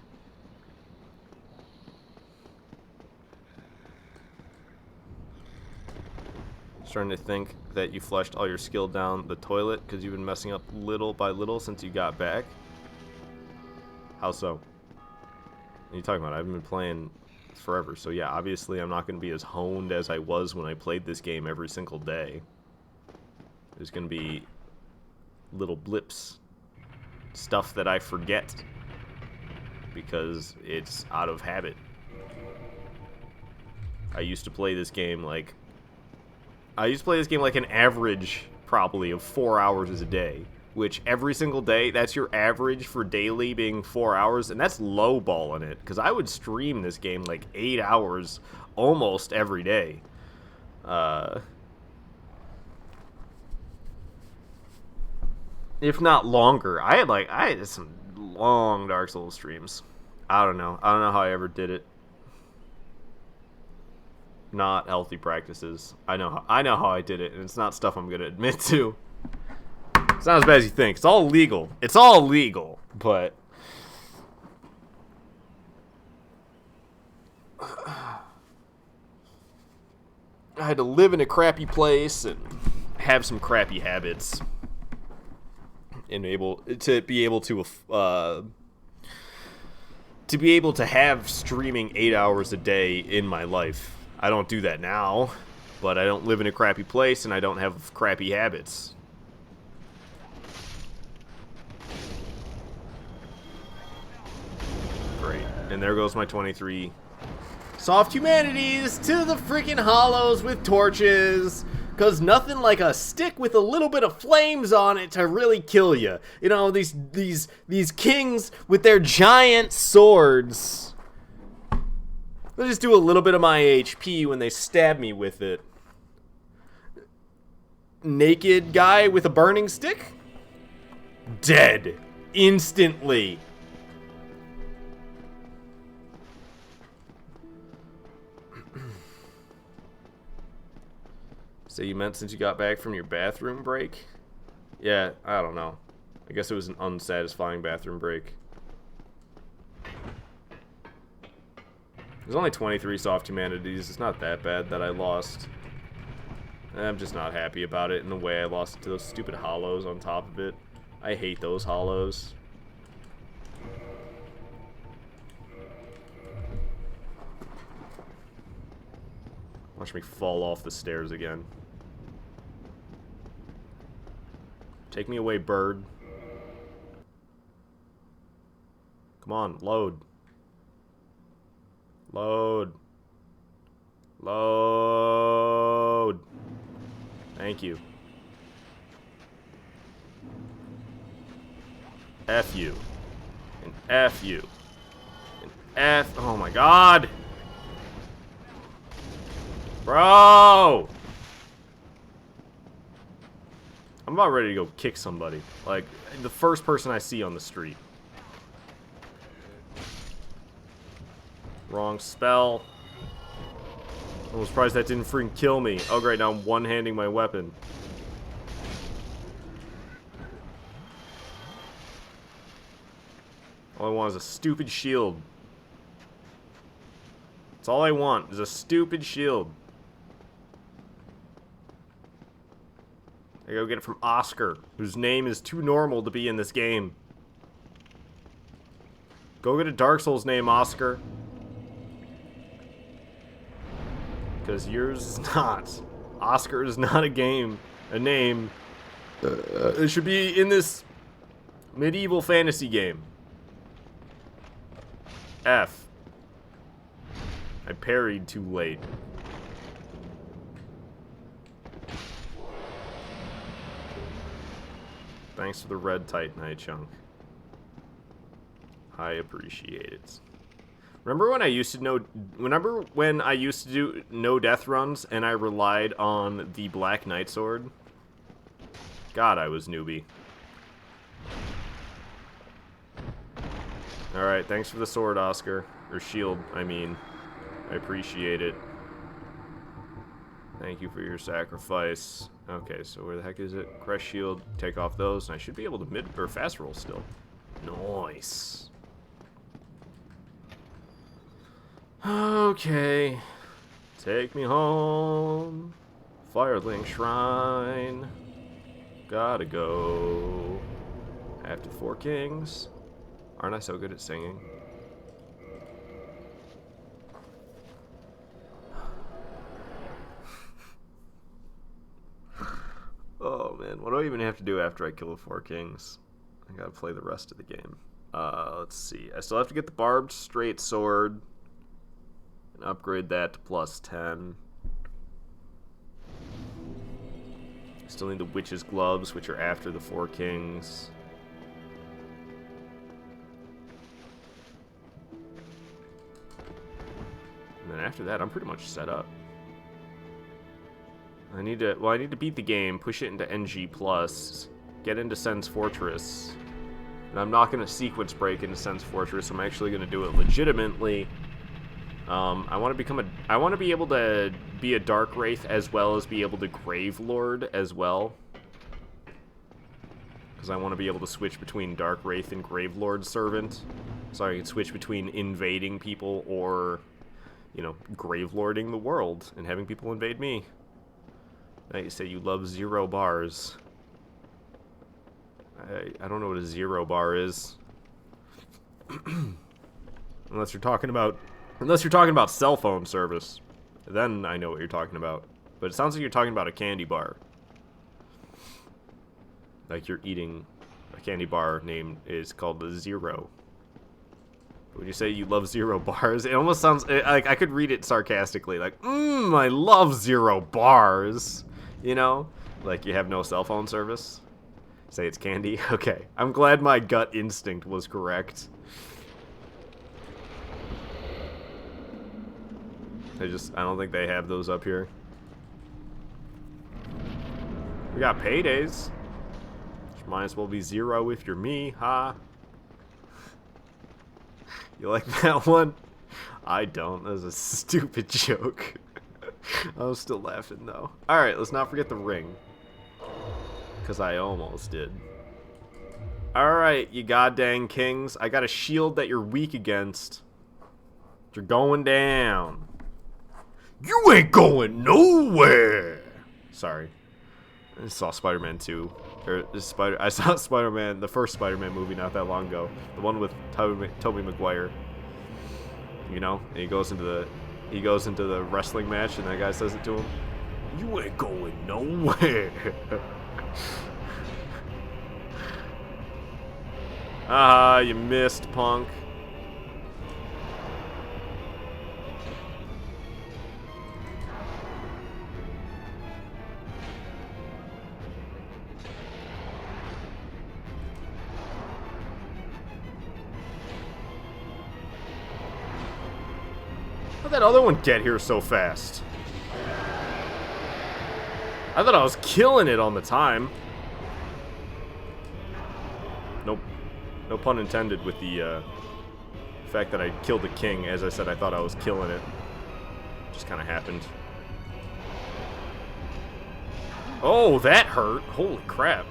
Starting to think that you flushed all your skill down the toilet because you've been messing up little by little since you got back. How so? What are you talking about? I haven't been playing forever, so yeah, obviously I'm not going to be as honed as I was when I played this game every single day. There's going to be little blips, stuff that I forget because it's out of habit. I used to play this game like an average probably of 4 hours a day which every single day, that's your average for daily being 4 hours, and that's lowballing it, because I would stream this game like 8 hours almost every day. If not longer. I had some long Dark Souls streams. I don't know how I ever did it. Not healthy practices. I know how I did it, and it's not stuff I'm gonna admit to. It's not as bad as you think. It's all legal. It's all legal, but I had to live in a crappy place and have some crappy habits, and be able to have streaming 8 hours a day in my life. I don't do that now, but I don't live in a crappy place, and I don't have crappy habits. Great. And there goes my 23 soft humanities to the freaking hollows with torches. Because nothing like a stick with a little bit of flames on it to really kill you. You know, these kings with their giant swords. They'll just do a little bit of my HP when they stab me with it. Naked guy with a burning stick? Dead. Instantly. So you meant since you got back from your bathroom break? Yeah, I don't know. I guess it was an unsatisfying bathroom break. There's only 23 soft humanities. It's not that bad that I lost. I'm just not happy about it in the way I lost to those stupid hollows on top of it. I hate those hollows. Watch me fall off the stairs again. Take me away, bird. Come on, load. Load. Load. Thank you. F you. And F you. And F. Oh my god! Bro! I'm about ready to go kick somebody. Like, the first person I see on the street. Wrong spell. I'm surprised that didn't freaking kill me. Oh great, now I'm one-handing my weapon. All I want is a stupid shield. That's all I want, is a stupid shield. I go get it from Oscar, whose name is too normal to be in this game. Go get a Dark Souls name, Oscar. Because yours is not. Oscar is not a name. It should be in this medieval fantasy game. F. I parried too late. Thanks for the red Titanite chunk. I appreciate it. Remember when I used to do no death runs and I relied on the Black Knight sword? God, I was newbie. Alright, thanks for the sword, Oscar. Or shield, I mean. I appreciate it. Thank you for your sacrifice. Okay, so where the heck is it? Crest shield, take off those, and I should be able to mid or fast roll still. Nice. Okay. Take me home. Firelink Shrine. Gotta go. After 4 kings. Aren't I so good at singing? Oh man, what do I even have to do after I kill the 4 kings? I gotta play the rest of the game. Let's see. I still have to get the barbed straight sword and upgrade that to +10. Still need the Witch's Gloves, which are after the Four Kings. And then after that, I'm pretty much set up. I need to beat the game, push it into NG+, get into Sen's Fortress. And I'm not going to sequence break into Sen's Fortress. I'm actually going to do it legitimately. I want to be able to be a Dark Wraith as well as be able to Grave Lord as well. Because I want to be able to switch between Dark Wraith and Grave Lord Servant. So I can switch between invading people or, you know, Grave Lording the world and having people invade me. Now you say you love 0 bars. I don't know what a 0 bar is. Unless you're talking about cell phone service. Then I know what you're talking about. But it sounds like you're talking about a candy bar. Like you're eating a candy bar name is called the 0. When you say you love 0 bars, it almost sounds like I could read it sarcastically, like, I love 0 bars. You know? Like you have no cell phone service. Say it's candy? Okay. I'm glad my gut instinct was correct. I don't think they have those up here. We got paydays. Which might as well be 0 if you're me, huh? You like that one? I don't. That was a stupid joke. I was still laughing though. Alright, let's not forget the ring. Because I almost did. Alright, you goddamn kings. I got a shield that you're weak against. You're going down. You ain't going nowhere! Sorry. I saw Spider-Man 2. I saw Spider-Man, the first Spider-Man movie not that long ago. The one with Tobey Maguire. You know? And he goes into the wrestling match and that guy says it to him. You ain't going nowhere. Ah, you missed, punk. How'd that other one get here so fast? I thought I was killing it on the time. Nope. No pun intended with the fact that I killed the king. As I said, I thought I was killing it. Just kind of happened. Oh, that hurt. Holy crap.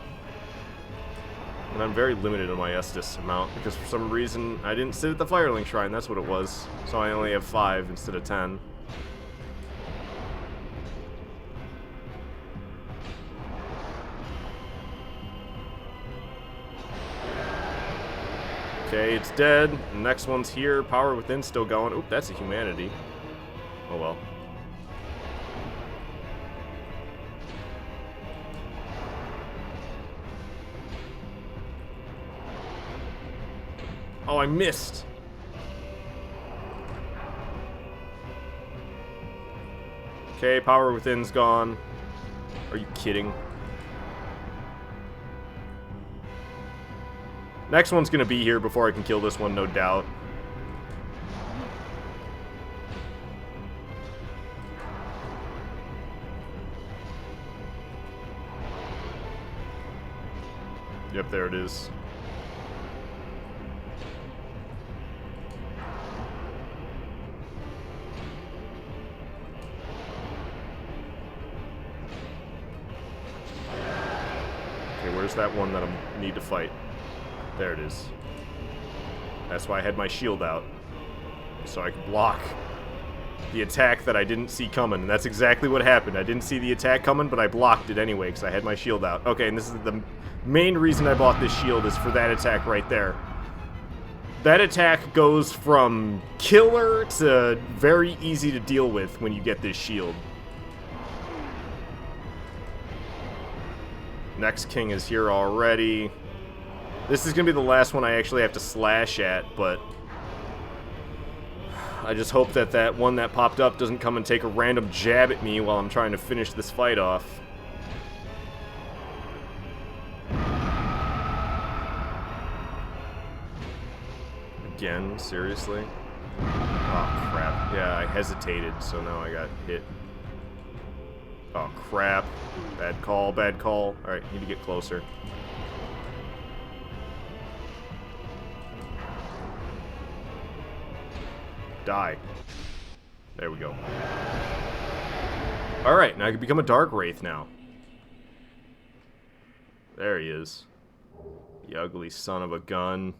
And I'm very limited on my Estus amount because for some reason I didn't sit at the Firelink Shrine. That's what it was. So I only have 5 instead of 10. Okay, it's dead. The next one's here. Power Within still going. Oop, that's a humanity. Oh well. Oh, I missed. Okay, Power Within's gone. Are you kidding? Next one's gonna be here before I can kill this one, no doubt. Yep, there it is. Okay, where's that one that I need to fight? There it is. That's why I had my shield out. So I could block the attack that I didn't see coming. And that's exactly what happened. I didn't see the attack coming, but I blocked it anyway because I had my shield out. Okay, and this is the main reason I bought this shield is for that attack right there. That attack goes from killer to very easy to deal with when you get this shield. Next king is here already. This is going to be the last one I actually have to slash at, but I just hope that that one that popped up doesn't come and take a random jab at me while I'm trying to finish this fight off. again? Seriously? Oh, crap. Yeah, I hesitated, so now I got hit. Oh, crap. Bad call, bad call. Alright, need to get closer. Die. There we go. Alright, now I can become a Dark Wraith now. There he is. You ugly son of a gun.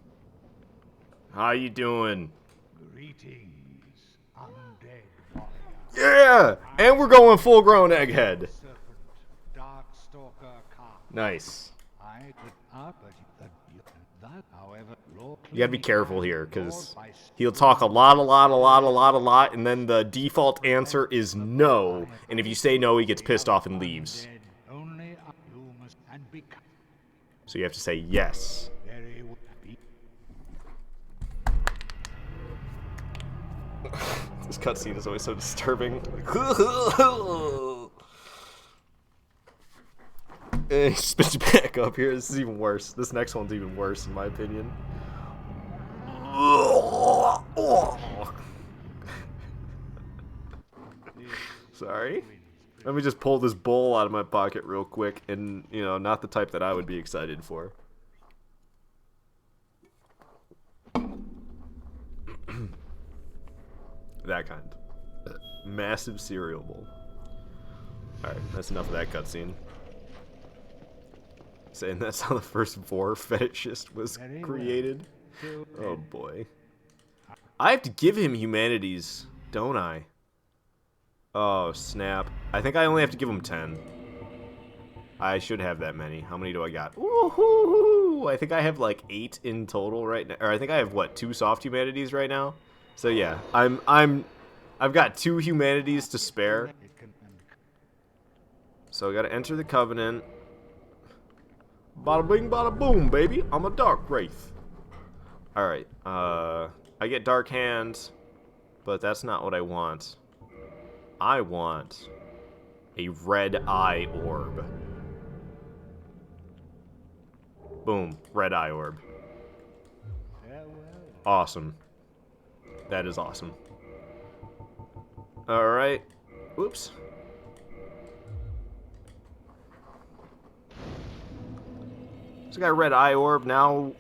How you doing? Greetings, undead warrior. Yeah! And we're going full-grown Egghead. Serpent, Darkstalker Khan. Nice. I could but that, however, You gotta be careful here, because he'll talk a lot, and then the default answer is no. And if you say no, he gets pissed off and leaves. only you must and become So you have to say yes. very be This cutscene is always so disturbing. And he spits back up here. This is even worse. This next one's even worse, in my opinion. Sorry. Let me just pull this bowl out of my pocket real quick, and, you know, not the type that I would be excited for. That kind. Massive cereal bowl. Alright, that's enough of that cutscene. Saying that's how the first vor fetishist was created. Oh boy. I have to give him humanities, don't I? Oh, snap. I think I only have to give him 10. I should have that many. How many do I got? Woohoo! I think I have like 8 in total right now. Or I think I have, what, 2 soft humanities right now? So yeah, I've got 2 humanities to spare. So I gotta enter the Covenant. Bada bing, bada boom, baby. I'm a Dark Wraith. Alright, I get Dark Hand, but that's not what I want. I want a red eye orb. Boom, red eye orb. Awesome. That is awesome. Alright. Whoops. So I got a red eye orb now,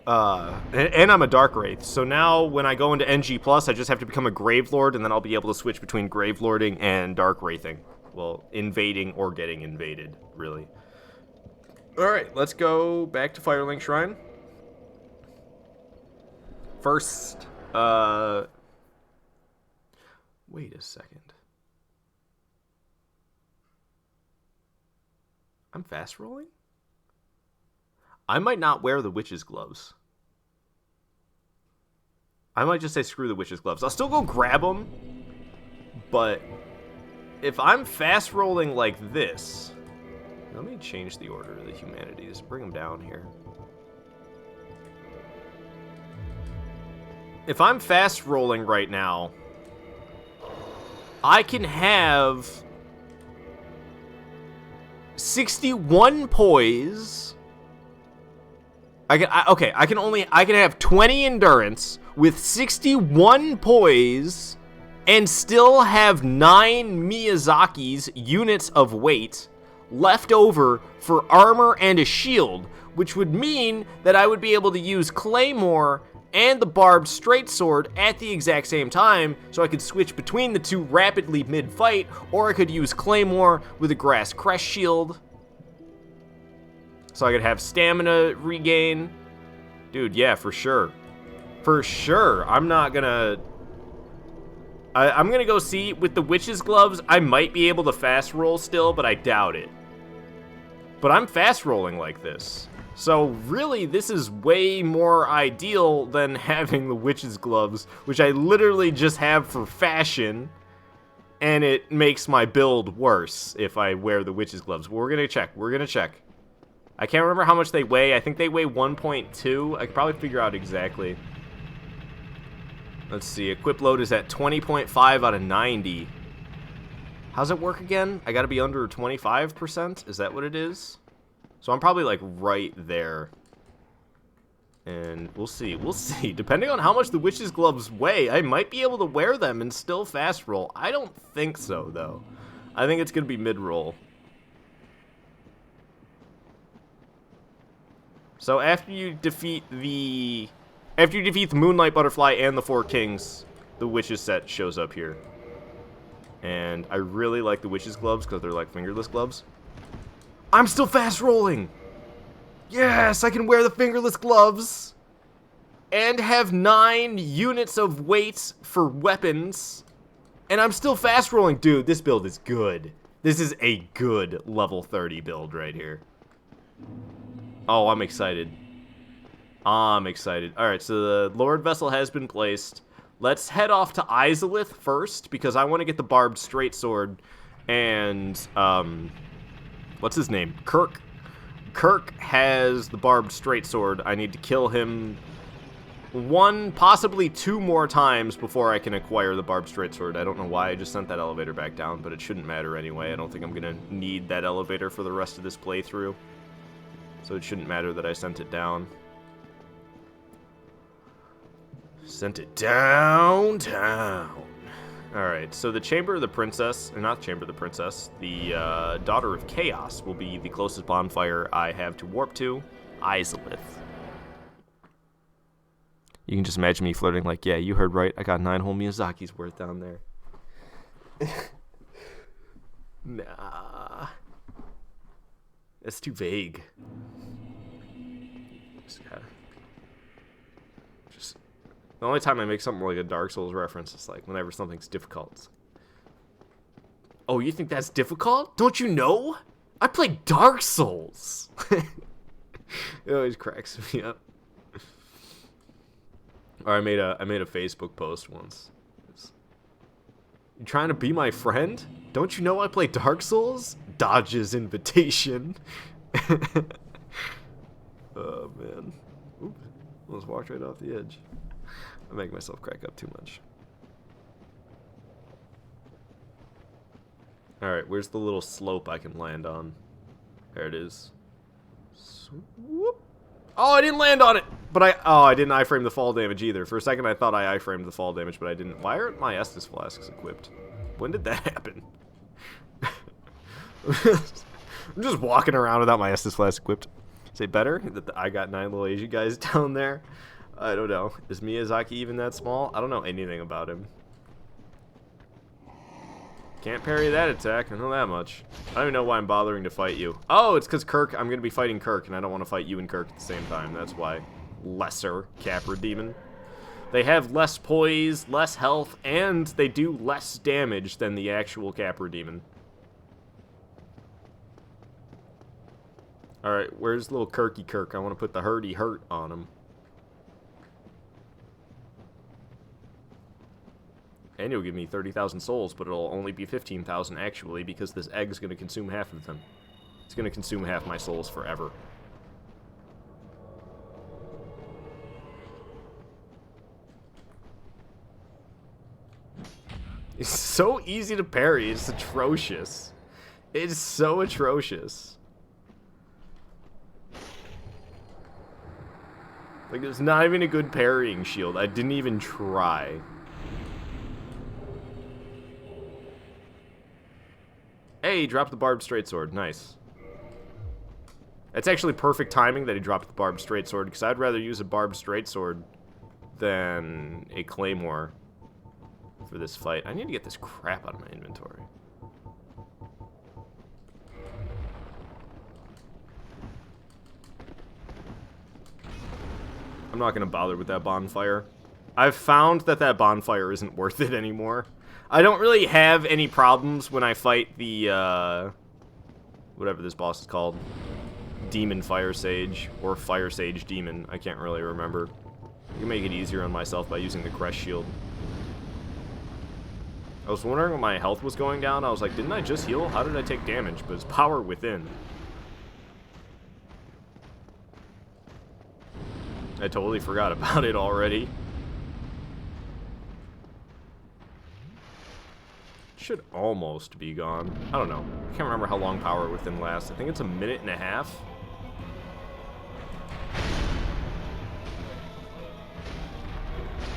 and I'm a Dark Wraith. So now when I go into NG+, I just have to become a Gravelord, and then I'll be able to switch between Gravelording and Dark Wraithing. Well, invading or getting invaded, really. Alright, let's go back to Firelink Shrine. First, wait a second. I'm fast rolling? I might not wear the witch's gloves. I might just say screw the witch's gloves. I'll still go grab them, but if I'm fast rolling like this, let me change the order of the humanities. Bring them down here. If I'm fast rolling right now, I can have 61 poise. I can have 20 endurance with 61 poise and still have 9 Miyazaki's units of weight left over for armor and a shield, which would mean that I would be able to use Claymore and the barbed straight sword at the exact same time, so I could switch between the two rapidly mid-fight, or I could use Claymore with a grass crest shield. So I could have stamina regain. Dude, yeah, for sure. For sure. I'm not gonna... I'm gonna go see. With the witch's gloves, I might be able to fast roll still, but I doubt it. But I'm fast rolling like this. So really, this is way more ideal than having the witch's gloves, which I literally just have for fashion. And it makes my build worse if I wear the witch's gloves. But we're gonna check. We're gonna check. I can't remember how much they weigh. I think they weigh 1.2. I could probably figure out exactly. Let's see. Equip load is at 20.5 out of 90. How's it work again? I gotta be under 25%? Is that what it is? So I'm probably like right there. And we'll see. We'll see. Depending on how much the witch's gloves weigh, I might be able to wear them and still fast roll. I don't think so, though. I think it's going to be mid-roll. So after you defeat the Moonlight Butterfly and the 4 Kings, the witch's set shows up here. And I really like the witch's gloves because they're like fingerless gloves. I'm still fast rolling! Yes, I can wear the fingerless gloves and have 9 units of weight for weapons. And I'm still fast rolling. Dude, this build is good. This is a good level 30 build right here. Oh, I'm excited. I'm excited. Alright, so the Lord Vessel has been placed. Let's head off to Izalith first, because I want to get the Barbed Straight Sword and, what's his name? Kirk. Kirk has the Barbed Straight Sword. I need to kill him 1, possibly 2 more times before I can acquire the Barbed Straight Sword. I don't know why I just sent that elevator back down, but it shouldn't matter anyway. I don't think I'm going to need that elevator for the rest of this playthrough. So it shouldn't matter that I sent it down. Sent it downtown. Alright, so the Chamber of the Princess, or not the Chamber of the Princess, the Daughter of Chaos will be the closest bonfire I have to warp to, Izalith. You can just imagine me flirting like, yeah, you heard right, I got 9 whole Miyazaki's worth down there. Nah. That's too vague. The only time I make something like a Dark Souls reference is like whenever something's difficult. Oh, you think that's difficult? Don't you know? I play Dark Souls. It always cracks me up. Or I made a Facebook post once. You trying to be my friend? Don't you know I play Dark Souls? Dodge's invitation. Oh man. Oops. Almost walked right off the edge. I make myself crack up too much. Alright, where's the little slope I can land on? There it is. Swoop. Oh, I didn't land on it! But I didn't iframe the fall damage either. For a second I thought I iframed the fall damage, but I didn't. Why aren't my Estus flasks equipped? When did that happen? I'm just walking around without my Estus flask equipped. Is it better that I got 9 little Asian guys down there? I don't know. Is Miyazaki even that small? I don't know anything about him. Can't parry that attack. I know that much. I don't even know why I'm bothering to fight you. Oh, it's because Kirk. I'm going to be fighting Kirk, and I don't want to fight you and Kirk at the same time. That's why. Lesser Capra Demon. They have less poise, less health, and they do less damage than the actual Capra Demon. Alright, where's little Kirky Kirk? I want to put the hurdy hurt on him. And you'll give me 30,000 souls, but it'll only be 15,000 actually, because this egg's going to consume half of them. It's going to consume half my souls forever. It's so easy to parry, it's atrocious. It's so atrocious. Like, there's not even a good parrying shield. I didn't even try. Hey, he dropped the Barbed Straight Sword. Nice. That's actually perfect timing that he dropped the Barbed Straight Sword, because I'd rather use a Barbed Straight Sword than a Claymore for this fight. I need to get this crap out of my inventory. I'm not going to bother with that bonfire. I've found that that bonfire isn't worth it anymore. I don't really have any problems when I fight the, whatever this boss is called. Demon Fire Sage, or Fire Sage Demon. I can't really remember. I can make it easier on myself by using the Crest Shield. I was wondering when my health was going down. I was like, didn't I just heal? How did I take damage? But it's power within. I totally forgot about it already. Should almost be gone. I don't know. I can't remember how long power within lasts. I think it's a minute and a half.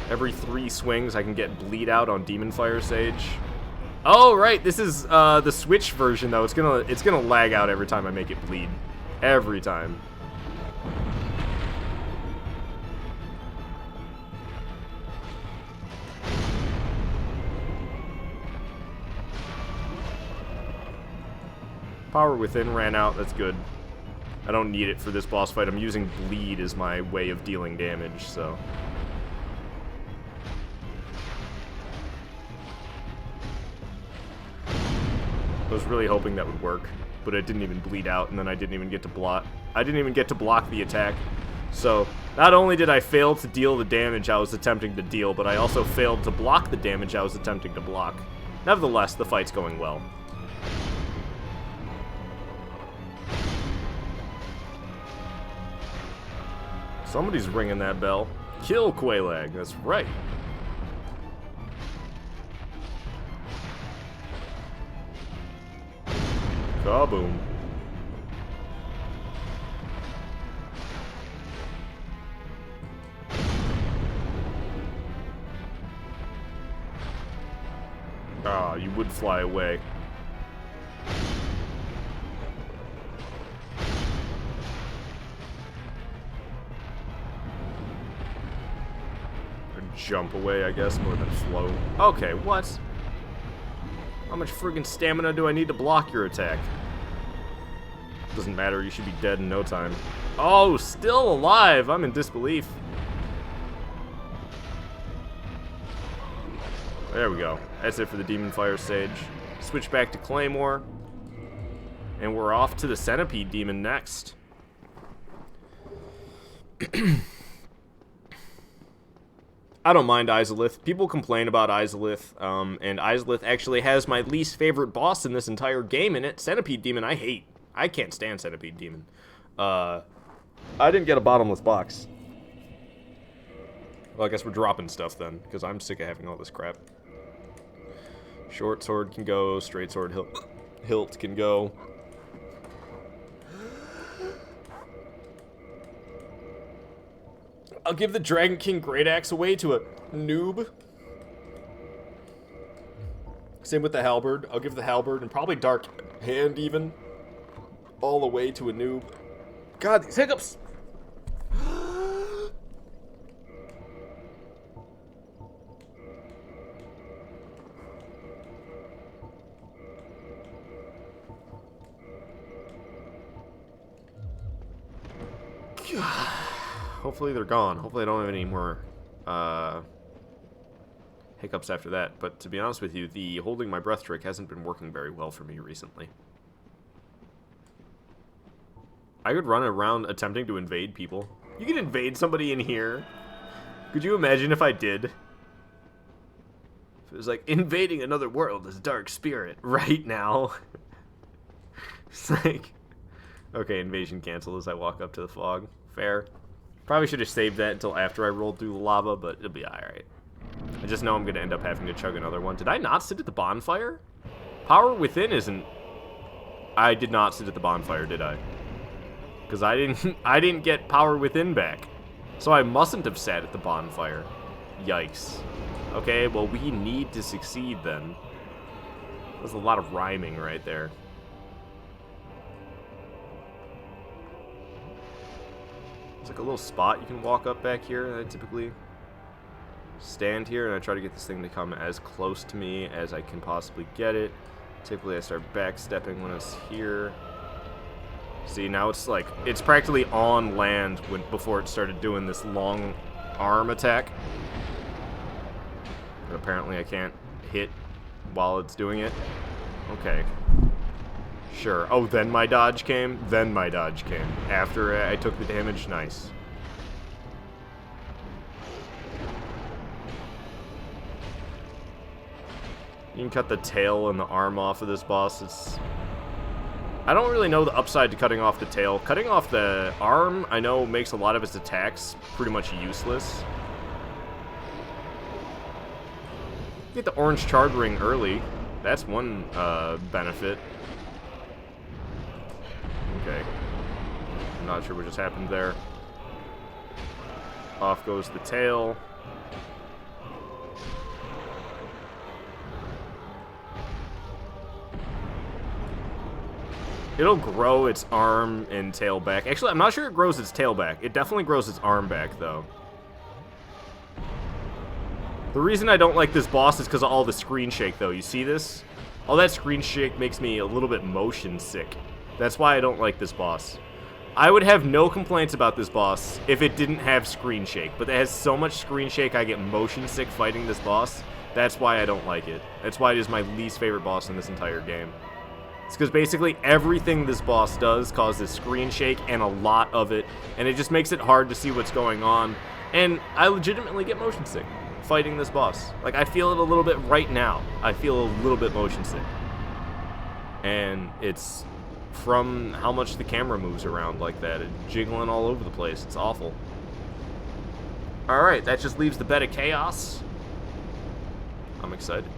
Every 3 swings, I can get bleed out on Demon Fire Sage. Oh, right, this is the Switch version, though. It's gonna lag out every time I make it bleed. Every time. Power Within ran out, that's good. I don't need it for this boss fight. I'm using bleed as my way of dealing damage, so... I was really hoping that would work, but it didn't even bleed out, and then I didn't even get to block. I didn't even get to block the attack. So, not only did I fail to deal the damage I was attempting to deal, but I also failed to block the damage I was attempting to block. Nevertheless, the fight's going well. Somebody's ringing that bell. Kill Quelaag, that's right. Kaboom. Ah, you would fly away. Or jump away, I guess, more than float. Okay, what? How much friggin' stamina do I need to block your attack? Doesn't matter, you should be dead in no time. Oh, still alive! I'm in disbelief. There we go. That's it for the Demon Fire Sage. Switch back to Claymore. And we're off to the Centipede Demon next. I don't mind Izalith. People complain about Izalith, and Izalith actually has my least favorite boss in this entire game in it. Centipede Demon, I hate. I can't stand Centipede Demon. I didn't get a bottomless box. Well, I guess we're dropping stuff then, because I'm sick of having all this crap. Short sword can go, straight sword hilt can go. I'll give the Dragon King Great Axe away to a noob. Same with the halberd. I'll give the halberd and probably Dark Hand even all the way to a noob. God, these hiccups! Hopefully they're gone. Hopefully I don't have any more hiccups after that. But to be honest with you, the holding my breath trick hasn't been working very well for me recently. I could run around attempting to invade people. You can invade somebody in here. Could you imagine if I did? If it was like, invading another world is dark spirit right now. It's like, okay, invasion canceled as I walk up to the fog. Fair. Probably should have saved that until after I rolled through the lava, but it'll be alright. I just know I'm going to end up having to chug another one. Did I not sit at the bonfire? Power Within isn't... I did not sit at the bonfire, did I? Because I didn't get Power Within back. So I mustn't have sat at the bonfire. Yikes. Okay, well, we need to succeed then. There's a lot of rhyming right there. It's like a little spot you can walk up back here, and I typically stand here, and I try to get this thing to come as close to me as I can possibly get it. Typically, I start backstepping when it's here. See, now it's like, it's practically on land before it started doing this long arm attack. But apparently I can't hit while it's doing it. Okay. Sure. Oh, then my dodge came? Then my dodge came. After I took the damage? Nice. You can cut the tail and the arm off of this boss. It's... I don't really know the upside to cutting off the tail. Cutting off the arm, I know, makes a lot of its attacks pretty much useless. Get the orange charred ring early. That's one benefit. Okay. I'm not sure what just happened there. Off goes the tail. It'll grow its arm and tail back. Actually, I'm not sure it grows its tail back. It definitely grows its arm back, though. The reason I don't like this boss is because of all the screen shake, though. You see this? All that screen shake makes me a little bit motion sick. That's why I don't like this boss. I would have no complaints about this boss if it didn't have screen shake, but it has so much screen shake I get motion sick fighting this boss. That's why I don't like it. That's why it is my least favorite boss in this entire game. It's because basically everything this boss does causes screen shake, and a lot of it, and it just makes it hard to see what's going on, and I legitimately get motion sick fighting this boss. Like, I feel it a little bit right now. I feel a little bit motion sick. And it's from how much the camera moves around like that. It's jiggling all over the place. It's awful. Alright, that just leaves the bed of chaos. I'm excited.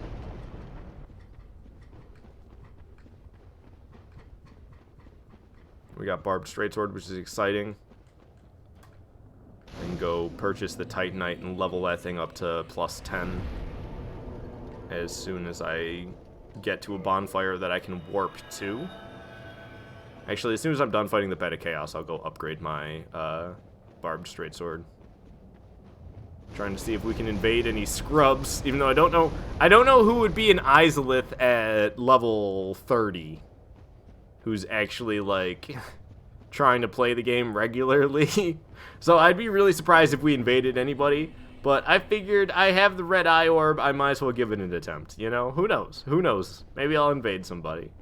We got Barbed Straightsword, which is exciting. And go purchase the Titanite and level that thing up to +10 as soon as I get to a bonfire that I can warp to. Actually, as soon as I'm done fighting the Bed of Chaos, I'll go upgrade my Barbed Straightsword. Trying to see if we can invade any scrubs, even though I don't know who would be an Izalith at level 30. Who's actually, like, trying to play the game regularly. So I'd be really surprised if we invaded anybody. But I figured I have the red eye orb, I might as well give it an attempt, you know? Who knows? Who knows? Maybe I'll invade somebody.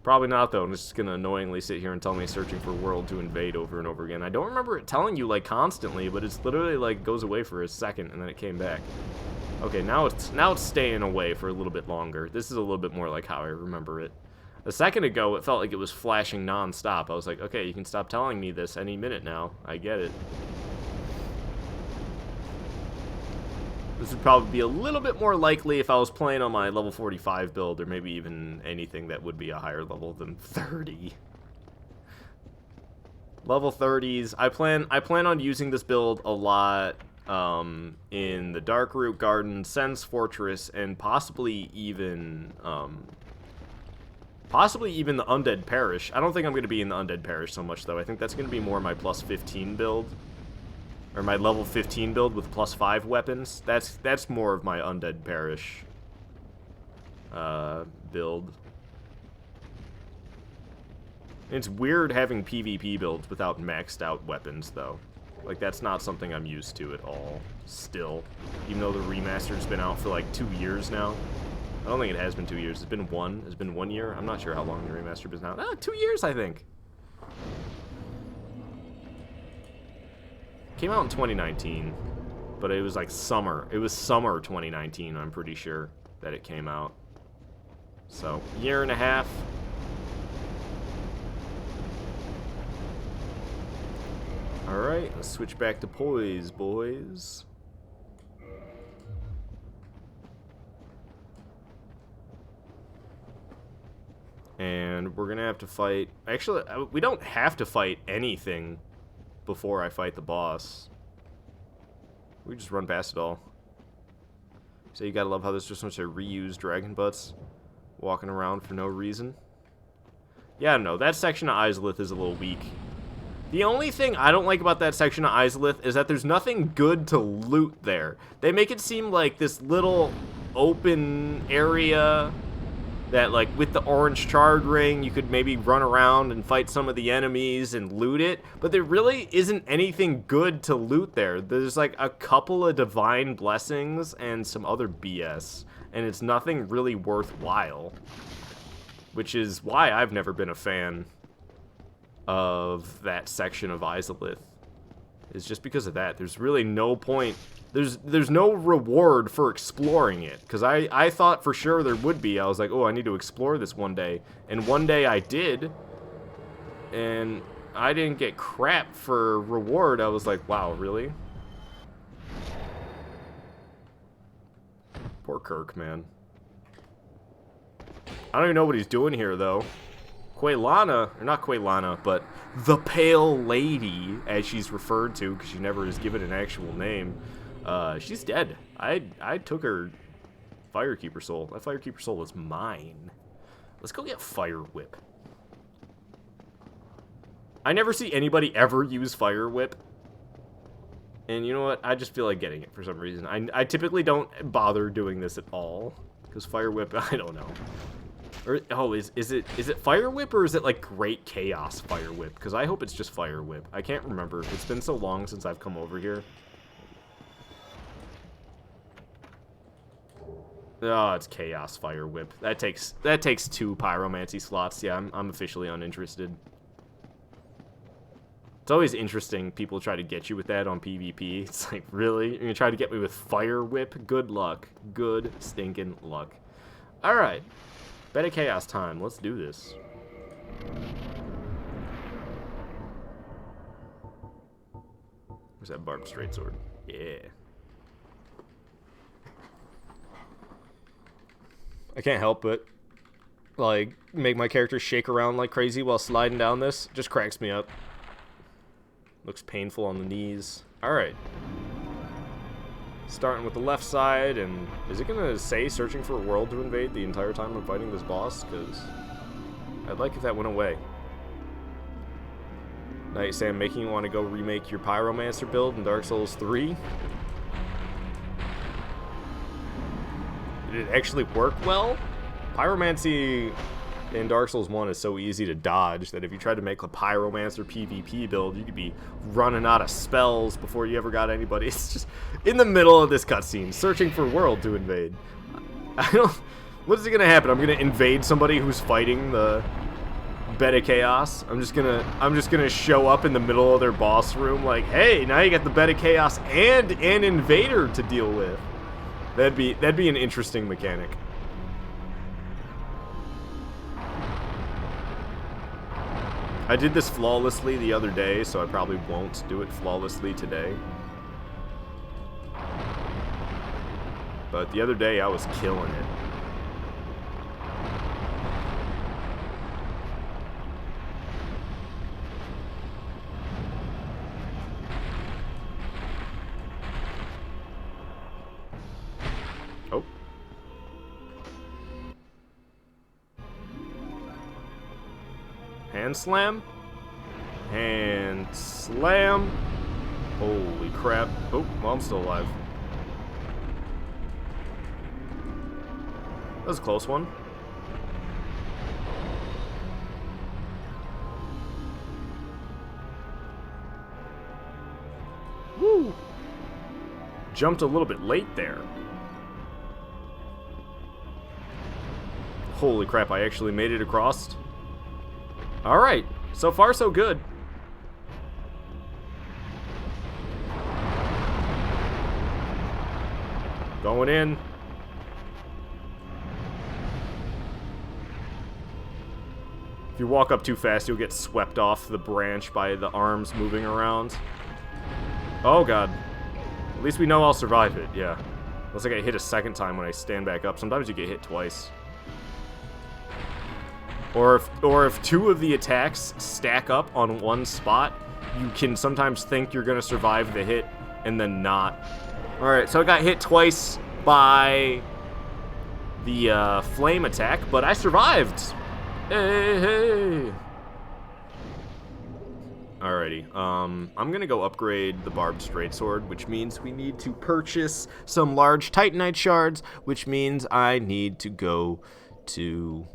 Probably not, though. I'm just gonna annoyingly sit here and tell me searching for a world to invade over and over again. I don't remember it telling you, like, constantly, but it's literally, like, goes away for a second and then it came back. Okay, now it's staying away for a little bit longer. This is a little bit more like how I remember it. A second ago, it felt like it was flashing non-stop. I was like, okay, you can stop telling me this any minute now. I get it. This would probably be a little bit more likely if I was playing on my level 45 build, or maybe even anything that would be a higher level than 30. Level 30s. I plan on using this build a lot in the Darkroot Garden, Sen's Fortress, and possibly even the Undead Parish. I don't think I'm going to be in the Undead Parish so much, though. I think that's going to be more my +15 build. Or my level 15 build with +5 weapons. That's more of my Undead Parish build. It's weird having PvP builds without maxed out weapons, though. Like, that's not something I'm used to at all, still. Even though the remaster's been out for, like, 2 years now. I don't think it has been 2 years. It's been one. It's been 1 year. I'm not sure how long the remaster has been out. 2 years, I think. Came out in 2019, but it was like summer. It was summer 2019, I'm pretty sure, that it came out. So, year and a half. Alright, let's switch back to poise, boys. And we're gonna have to fight... Actually, we don't have to fight anything before I fight the boss. We just run past it all. So you gotta love how there's just a bunch of reused dragon butts walking around for no reason. Yeah, no, that section of Izalith is a little weak. The only thing I don't like about that section of Izalith is that there's nothing good to loot there. They make it seem like this little open area that, like, with the orange charred ring, you could maybe run around and fight some of the enemies and loot it, but there really isn't anything good to loot there. There's, like, a couple of divine blessings and some other BS, and it's nothing really worthwhile, which is why I've never been a fan of that section of Izalith. It's just because of that. There's really no point. There's no reward for exploring it, because I thought for sure there would be. I was like, oh, I need to explore this one day, and one day I did, and I didn't get crap for reward. I was like, wow, really? Poor Kirk, man. I don't even know what he's doing here, though. Quaylana, or not Quaylana, but the Pale Lady, as she's referred to, because she never is given an actual name. She's dead. I took her Firekeeper soul. That Firekeeper soul was mine. Let's go get Fire Whip. I never see anybody ever use Fire Whip. And you know what? I just feel like getting it for some reason. I typically don't bother doing this at all. Because Fire Whip, I don't know. Or, oh, is it Fire Whip or is it like Great Chaos Fire Whip? Because I hope it's just Fire Whip. I can't remember. It's been so long since I've come over here. Oh, it's Chaos Fire Whip. That takes 2 pyromancy slots. Yeah, I'm officially uninterested. It's always interesting. People try to get you with that on PvP. It's like, really? You're gonna try to get me with Fire Whip? Good luck. Good stinking luck. All right, Beta Chaos time. Let's do this. Where's that barbed straight sword? Yeah. I can't help but, like, make my character shake around like crazy while sliding down this. Just cracks me up. Looks painful on the knees. Alright. Starting with the left side, and is it gonna say searching for a world to invade the entire time I'm fighting this boss? Because I'd like if that went away. Now you say I'm making you want to go remake your Pyromancer build in Dark Souls 3? Did it actually work well? Pyromancy in Dark Souls 1 is so easy to dodge that if you tried to make a Pyromancer PvP build, you could be running out of spells before you ever got anybody. It's just in the middle of this cutscene, searching for a world to invade. I don't... What is it gonna happen? I'm gonna invade somebody who's fighting the Beta Chaos. I'm just gonna show up in the middle of their boss room like, hey, now you got the Beta Chaos and an invader to deal with. That'd be an interesting mechanic. I did this flawlessly the other day, so I probably won't do it flawlessly today. But the other day I was killing it. Oh. Hand slam. Hand slam. Holy crap. Oh, well, I'm still alive. That was a close one. Woo! Jumped a little bit late there. Holy crap, I actually made it across. Alright, so far so good. Going in. If you walk up too fast, you'll get swept off the branch by the arms moving around. Oh god. At least we know I'll survive it, yeah. Unless I get hit a second time when I stand back up. Sometimes you get hit twice. Or if 2 of the attacks stack up on one spot, you can sometimes think you're gonna survive the hit and then not. Alright, so I got hit twice by the flame attack, but I survived! Hey, hey! Alrighty, I'm gonna go upgrade the barbed straight sword, which means we need to purchase some large titanite shards, which means I need to go to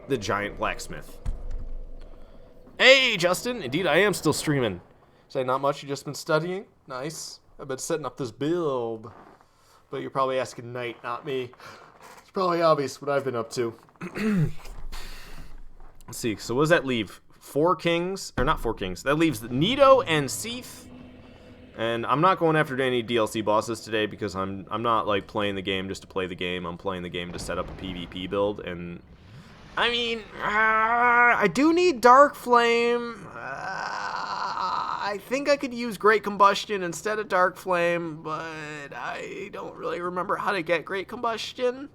the giant blacksmith. Hey, Justin! Indeed, I am still streaming. Say not much, you just been studying? Nice. I've been setting up this build. But you're probably asking Knight, not me. It's probably obvious what I've been up to. Let's see, so what does that leave? 4 kings, or not 4 kings. That leaves Nito and Seath. And I'm not going after any DLC bosses today because I'm not like playing the game just to play the game. I'm playing the game to set up a PvP build, and I mean, I do need Dark Flame. I think I could use Great Combustion instead of Dark Flame, but I don't really remember how to get Great Combustion.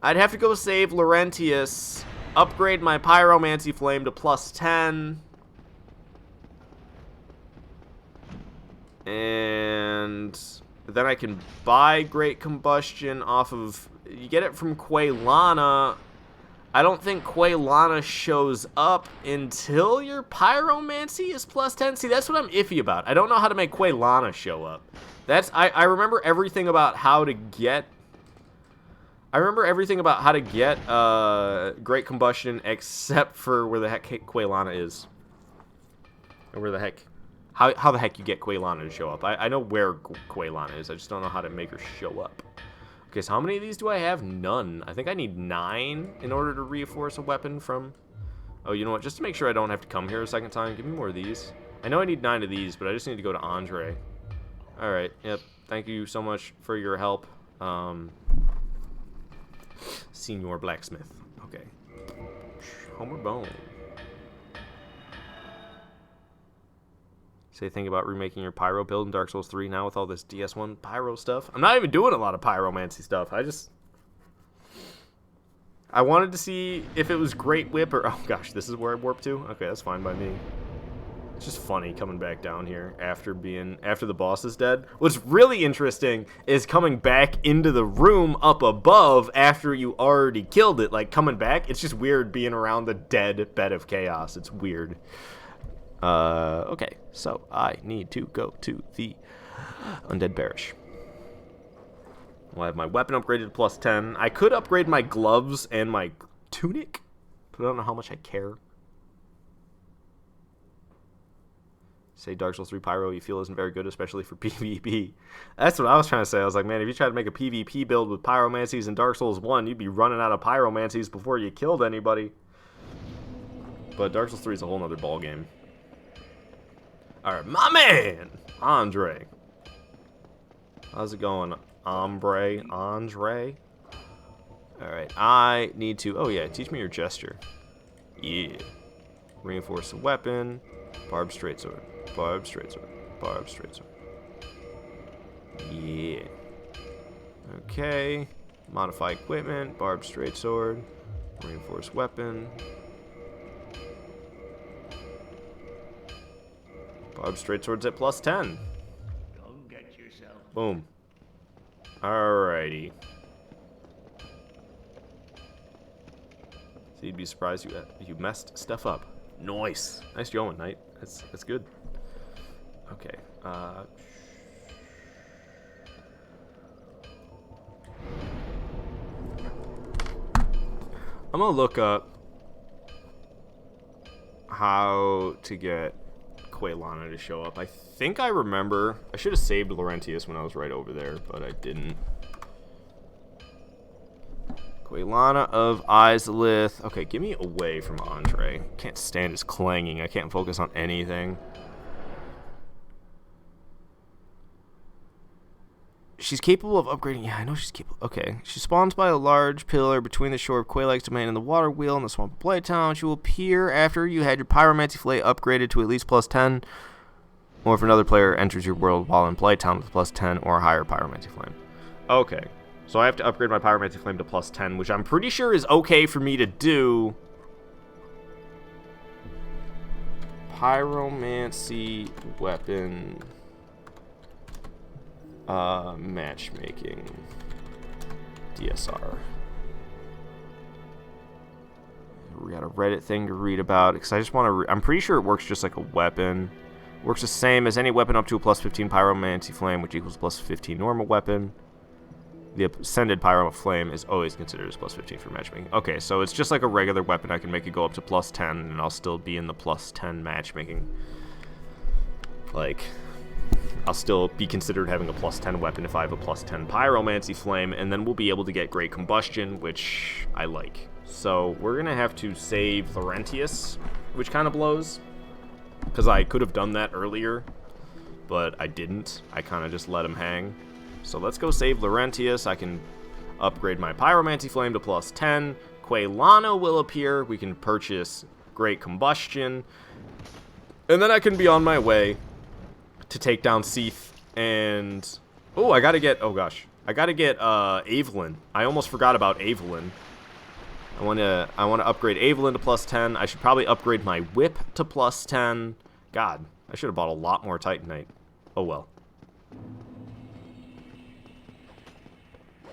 I'd have to go save Laurentius, upgrade my Pyromancy Flame to +10, and Then I can buy Great Combustion off of... You get it from Quaylana. I don't think Quaylana shows up until your Pyromancy is +10. See, that's what I'm iffy about. I don't know how to make Quaylana show up. I remember everything about how to get... Great Combustion except for where the heck Quaylana is. Or where the heck... How the heck you get Quaylana to show up. I know where Quaylana is. I just don't know how to make her show up. Okay, so how many of these do I have? None. I think I need 9 in order to reinforce a weapon from... Oh, you know what? Just to make sure I don't have to come here a second time, give me more of these. I know I need 9 of these, but I just need to go to Andre. Alright, yep. Thank you so much for your help. Senior Blacksmith. Okay. Homer Bone. Say think about remaking your Pyro build in Dark Souls 3 now with all this DS1 Pyro stuff. I'm not even doing a lot of Pyromancy stuff. I wanted to see if it was Great Whip or... Oh gosh, this is where I warped to? Okay, that's fine by me. It's just funny coming back down here after the boss is dead. What's really interesting is coming back into the room up above after you already killed it. Like, coming back, it's just weird being around the dead bed of chaos. It's weird. Okay, so I need to go to the Undead Parish. I'll have my weapon upgraded to +10. I could upgrade my gloves and my tunic, but I don't know how much I care. Say Dark Souls 3 Pyro you feel isn't very good, especially for PvP. That's what I was trying to say. I was like, man, if you tried to make a PvP build with Pyromancies in Dark Souls 1, you'd be running out of Pyromancies before you killed anybody. But Dark Souls 3 is a whole nother ballgame. Alright, my man! Andre. How's it going, Andre? Alright, I need to... Oh, yeah, teach me your gesture. Yeah. Reinforce the weapon. Barb straight sword. Barb straight sword. Barb straight sword. Yeah. Okay. Modify equipment. Barb straight sword. Reinforce weapon. Barb straight swords at +10. Go get yourself. Boom. Alrighty. So you'd be surprised you messed stuff up. Nice. Nice going, Knight. That's good. Okay. I'm gonna look up how to get Quaylana to show up. I think I remember. I should have saved Laurentius when I was right over there, but I didn't. Quaylana of Izalith. Okay, get me away from Andre. Can't stand his clanging. I can't focus on anything. She's capable of upgrading. Yeah, I know she's capable. Okay. She spawns by a large pillar between the shore of Quaylake's domain and the water wheel in the swamp of Blighttown. She will appear after you had your Pyromancy Flay upgraded to at least +10, or if another player enters your world while in Blighttown with +10 or higher Pyromancy Flame. Okay. So I have to upgrade my Pyromancy Flame to +10, which I'm pretty sure is okay for me to do. Pyromancy weapon. Matchmaking. DSR. We got a Reddit thing to read about, because I just want to... I'm pretty sure it works just like a weapon. Works the same as any weapon up to a +15 Pyromancy Flame, which equals +15 normal weapon. The Ascended Pyro Flame is always considered as +15 for matchmaking. Okay, so it's just like a regular weapon. I can make it go up to +10, and I'll still be in the +10 matchmaking. Like... I'll still be considered having a +10 weapon if I have a +10 Pyromancy Flame, and then we'll be able to get Great Combustion, which I like. So we're going to have to save Laurentius, which kind of blows, because I could have done that earlier, but I didn't. I kind of just let him hang. So let's go save Laurentius. I can upgrade my Pyromancy Flame to +10. Quaylana will appear. We can purchase Great Combustion, and then I can be on my way to take down Seath and... Oh, I gotta get... Oh, gosh. I gotta get, Evelyn. I almost forgot about Evelyn. I wanna upgrade Evelyn to +10. I should probably upgrade my whip to +10. God, I should have bought a lot more Titanite. Oh, well.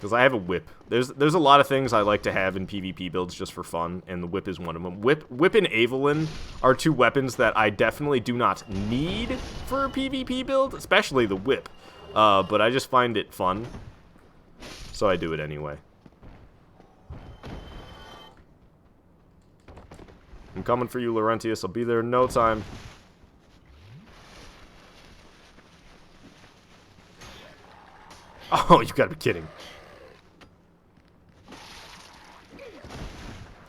Because I have a whip. There's a lot of things I like to have in PvP builds just for fun, and the whip is one of them. Whip and Evelyn are two weapons that I definitely do not need for a PvP build, especially the whip. But I just find it fun, so I do it anyway. I'm coming for you, Laurentius. I'll be there in no time. Oh, you gotta be kidding.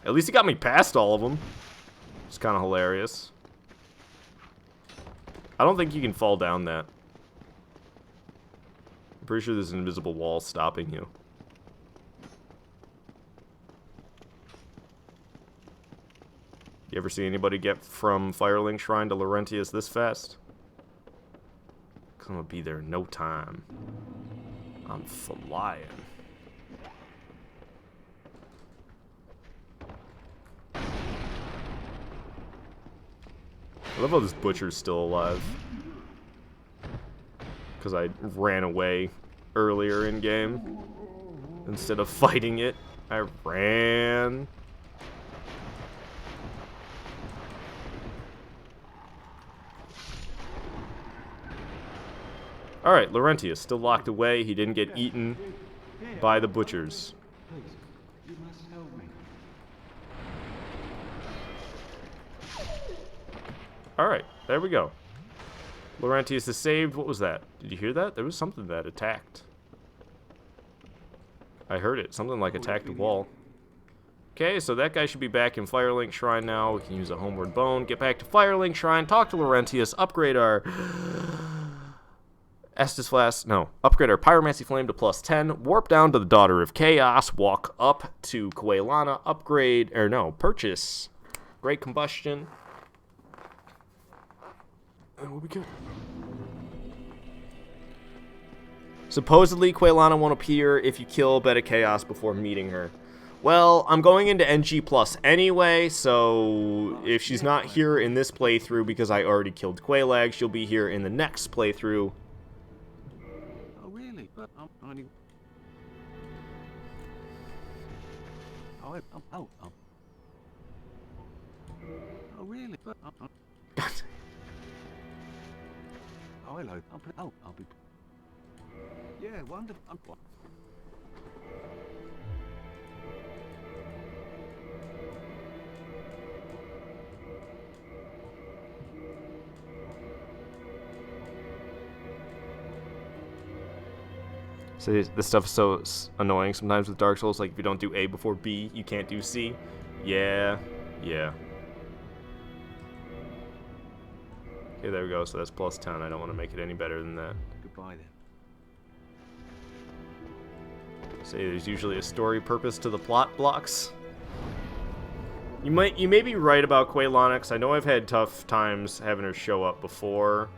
At least he got me past all of them. It's kind of hilarious. I don't think you can fall down that. I'm pretty sure there's an invisible wall stopping you. You ever see anybody get from Firelink Shrine to Laurentius this fast? 'Cause I'm gonna be there in no time. I'm flying. I love how this butcher's still alive. Because I ran away earlier in game. Instead of fighting it, I ran. Alright, Laurentius still locked away. He didn't get eaten by the butchers. Please, you must help me. Alright, there we go. Laurentius is saved. What was that? Did you hear that? There was something that attacked. I heard it. Something like attacked the wall. Okay, so that guy should be back in Firelink Shrine now. We can use a Homeward Bone. Get back to Firelink Shrine. Talk to Laurentius. Upgrade our... Estus Flask. No. Upgrade our Pyromancy Flame to +10. Warp down to the Daughter of Chaos. Walk up to Quaylana. Upgrade... Or no. Purchase. Great Combustion. And we'll be good. Supposedly, Quaylana won't appear if you kill Beta Chaos before meeting her. Well, I'm going into NG Plus anyway, so if she's not here in this playthrough because I already killed Quaylag, she'll be here in the next playthrough. Oh, really? But I'm only... Oh, oh, really? But oh, hello. I'll be... Yeah, wonderful. So this stuff is so annoying sometimes with Dark Souls. Like, if you don't do A before B, you can't do C. Yeah. Okay, there we go. So that's +10. I don't want to make it any better than that. Goodbye then. Say there's usually a story purpose to the plot blocks. You may be right about Quaylana, 'cause I know I've had tough times having her show up before.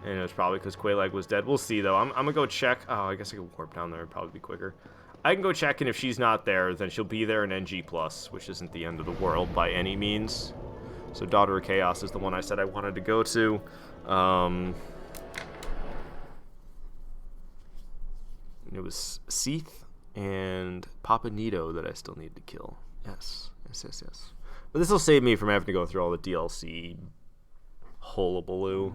And it was probably because Quaylag was dead. We'll see, though. I'm going to go check. Oh, I guess I could warp down there. It'd probably be quicker. I can go check, and if she's not there, then she'll be there in NG+, which isn't the end of the world by any means. So Daughter of Chaos is the one I said I wanted to go to. It was Seath and Papa Nito that I still need to kill. Yes. But this will save me from having to go through all the DLC hullabaloo.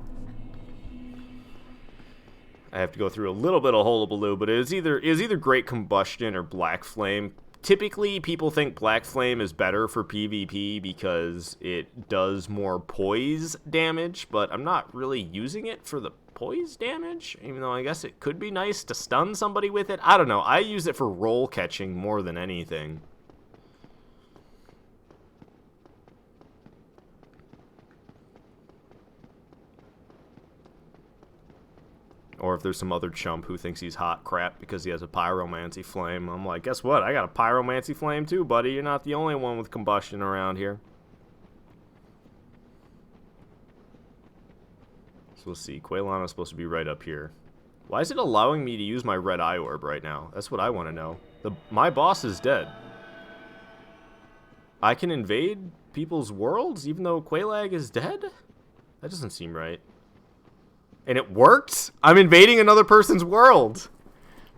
I have to go through a little bit of hullabaloo, but it is either Great Combustion or Black Flame. Typically, people think Black Flame is better for PvP because it does more poise damage, but I'm not really using it for the poise damage, even though I guess it could be nice to stun somebody with it. I don't know. I use it for roll catching more than anything. Or if there's some other chump who thinks he's hot crap because he has a Pyromancy Flame. I'm like, guess what? I got a Pyromancy Flame too, buddy. You're not the only one with combustion around here. So we'll see. Quaylana's supposed to be right up here. Why is it allowing me to use my red eye orb right now? That's what I want to know. My boss is dead. I can invade people's worlds even though Quaylag is dead? That doesn't seem right. And it worked? I'm invading another person's world.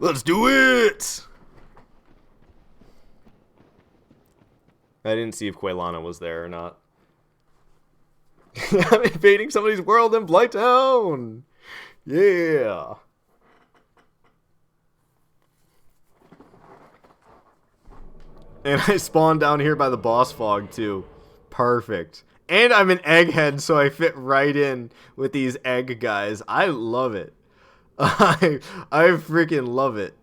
Let's do it! I didn't see if Quaylana was there or not. I'm invading somebody's world in Blighttown! Yeah! And I spawned down here by the boss fog, too. Perfect. And I'm an egghead, so I fit right in with these egg guys. I love it. I freaking love it.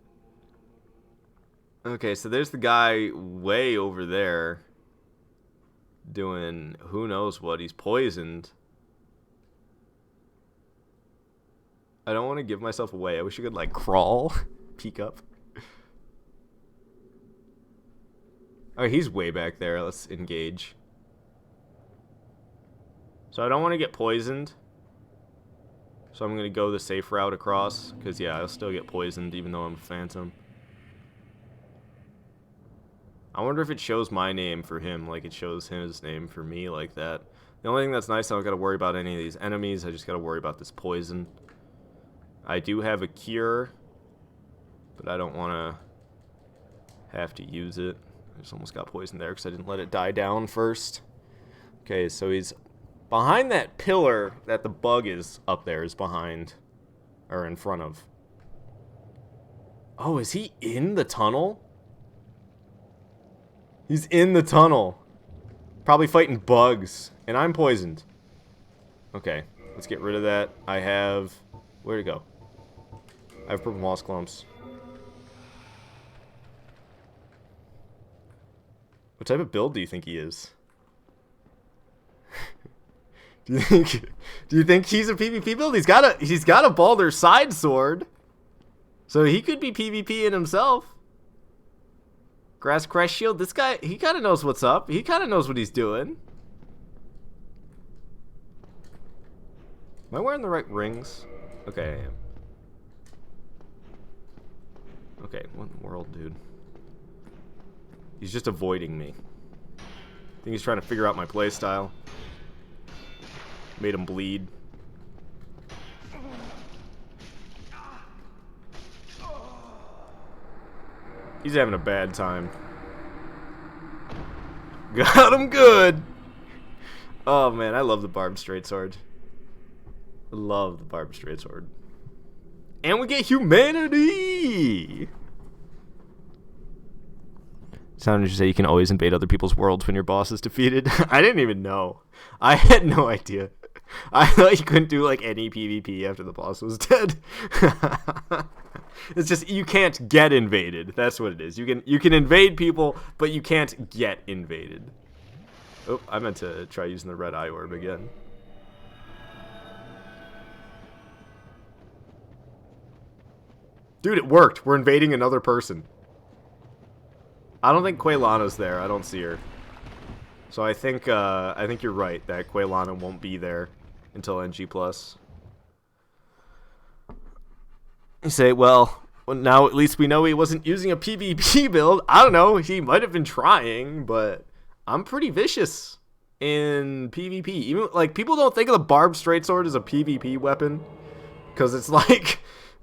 Okay, so there's the guy way over there doing who knows what. He's poisoned. I don't want to give myself away. I wish I could, like, crawl. Peek up. Oh, he's way back there. Let's engage. So I don't want to get poisoned. So I'm going to go the safe route across. Because, yeah, I'll still get poisoned even though I'm a phantom. I wonder if it shows my name for him like it shows his name for me like that. The only thing that's nice, I don't got to worry about any of these enemies. I just got to worry about this poison. I do have a cure. But I don't want to have to use it. I just almost got poisoned there because I didn't let it die down first. Okay, so he's behind that pillar that the bug is up there is behind. Or in front of. Oh, is he in the tunnel? He's in the tunnel. Probably fighting bugs. And I'm poisoned. Okay, let's get rid of that. I have... Where'd it go? I have purple moss clumps. What type of build do you think he is? do you think he's a PvP build? He's got a Baldur side sword. So he could be PvP-ing himself. Grass Crest Shield. This guy, he kind of knows what's up. He kind of knows what he's doing. Am I wearing the right rings? Okay, I am. Okay, what in the world, dude? He's just avoiding me. I think he's trying to figure out my playstyle. Made him bleed. He's having a bad time. Got him good! Oh man, I love the barbed straight sword. I love the barbed straight sword. And we get humanity! Sounded to say you can always invade other people's worlds when your boss is defeated. I didn't even know. I had no idea. I thought you couldn't do like any PvP after the boss was dead. It's just you can't get invaded. That's what it is. You can invade people, but you can't get invaded. Oh, I meant to try using the red eye orb again. Dude, it worked. We're invading another person. I don't think Quaylana's there. I don't see her. So I think you're right that Quaylana won't be there until NG+. You say, well, now at least we know he wasn't using a PvP build. I don't know. He might have been trying, but I'm pretty vicious in PvP. Even like people don't think of the barbed straight sword as a PvP weapon because it's like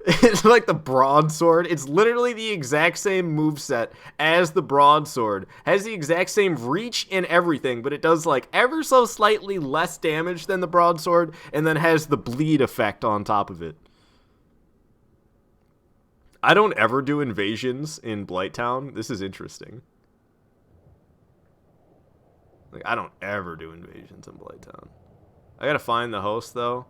it's like the broadsword. It's literally the exact same moveset as the broadsword. Has the exact same reach and everything, but it does like ever so slightly less damage than the broadsword, and then has the bleed effect on top of it. I don't ever do invasions in Blighttown. This is interesting. Like, I don't ever do invasions in Blighttown. I gotta find the host, though.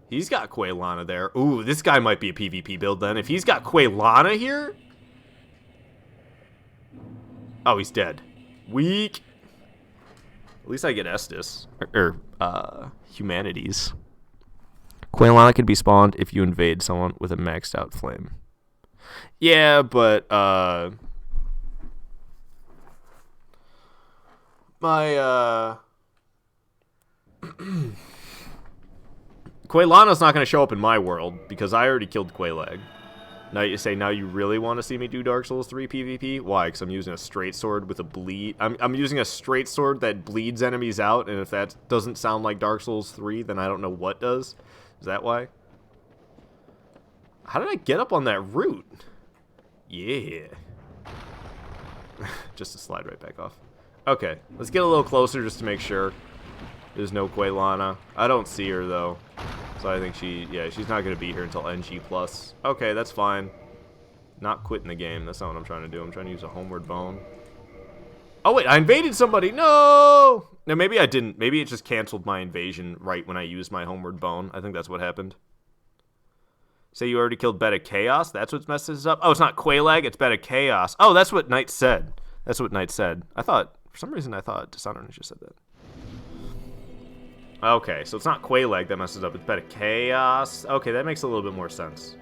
He's got Quaylana there. Ooh, this guy might be a PvP build then. If he's got Quaylana here... Oh, he's dead. Weak. At least I get Estus. Humanities. Quaylana can be spawned if you invade someone with a maxed out flame. Yeah, but, my, Quaylana's not going to show up in my world, because I already killed Quaylag. Now you say, now you really want to see me do Dark Souls 3 PvP? Why? Because I'm using a straight sword with a bleed... I'm using a straight sword that bleeds enemies out, and if that doesn't sound like Dark Souls 3, then I don't know what does. Is that why? How did I get up on that root? Yeah. Just to slide right back off. Okay, let's get a little closer just to make sure there's no Quaylana. I don't see her, though. So I think she's not going to be here until NG+. Okay, that's fine. Not quitting the game. That's not what I'm trying to do. I'm trying to use a homeward bone. Oh, wait, I invaded somebody. No! No, maybe I didn't. Maybe it just canceled my invasion right when I used my homeward bone. I think that's what happened. Say you already killed Beta Chaos? That's what messes up? Oh, it's not Quaylag, it's Beta Chaos. Oh, that's what Knight said. That's what Knight said. I thought, for some reason, I thought Dishonored just said that. Okay, so it's not Quaylag that messes up, it's Beta Chaos. Okay, that makes a little bit more sense.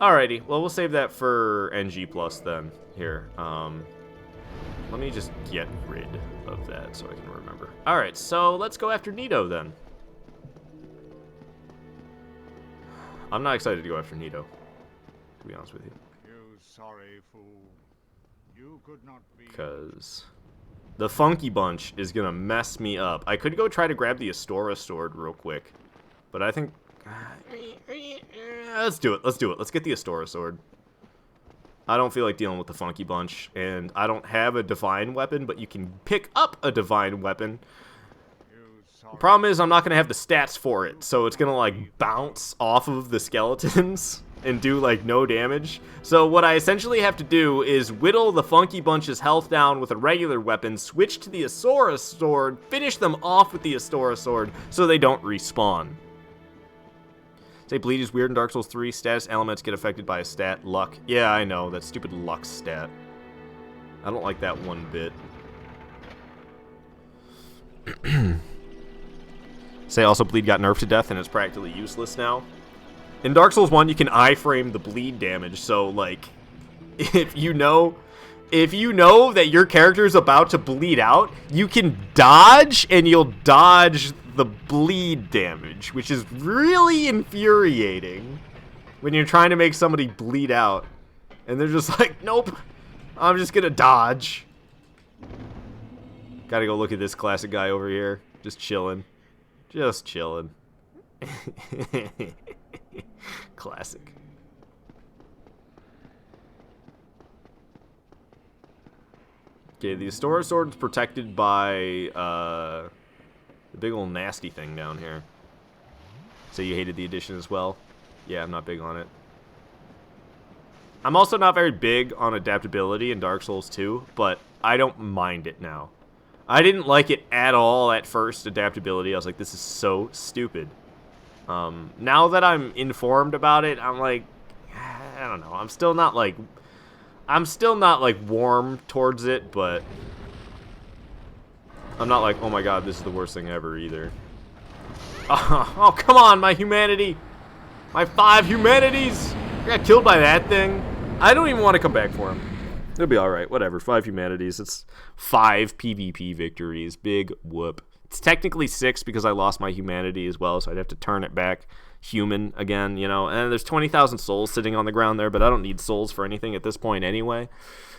Alrighty, well, we'll save that for NG+ then. Here, let me just get rid of that so I can remember. Alright, so let's go after Nito then. I'm not excited to go after Nito, to be honest with you. You sorry fool. You could not be. Because the Funky Bunch is going to mess me up. I could go try to grab the Astora sword real quick. But I think... let's do it. Let's do it. Let's get the Astora sword. I don't feel like dealing with the Funky Bunch. And I don't have a divine weapon, but you can pick up a divine weapon. The problem is I'm not going to have the stats for it, so it's going to, like, bounce off of the skeletons and do, like, no damage. So what I essentially have to do is whittle the Funky Bunch's health down with a regular weapon, switch to the Asora sword, finish them off with the Astora sword so they don't respawn. Say bleed is weird in Dark Souls 3. Status elements get affected by a stat. Luck. Yeah, I know. That stupid luck stat. I don't like that one bit. Say also bleed got nerfed to death and it's practically useless now. In Dark Souls 1, you can iframe the bleed damage, so like if you know that your character is about to bleed out, you can dodge and you'll dodge the bleed damage, which is really infuriating when you're trying to make somebody bleed out. And they're just like, nope, I'm just gonna dodge. Gotta go look at this classic guy over here, just chilling. Just chilling. Classic. Okay, the Astora sword's protected by the big old nasty thing down here. So you hated the addition as well? Yeah, I'm not big on it. I'm also not very big on adaptability in Dark Souls 2, but I don't mind it now. I didn't like it at all at first, adaptability. I was like, this is so stupid. Now that I'm informed about it, I'm like, I don't know. I'm still not like warm towards it, but I'm not like, oh my god, this is the worst thing ever either. Oh, come on, my humanity. My 5 humanities. I got killed by that thing. I don't even want to come back for him. It'll be alright, whatever. 5 humanities. It's 5 PvP victories. Big whoop. It's technically 6 because I lost my humanity as well, so I'd have to turn it back human again, you know. And there's 20,000 souls sitting on the ground there, but I don't need souls for anything at this point anyway.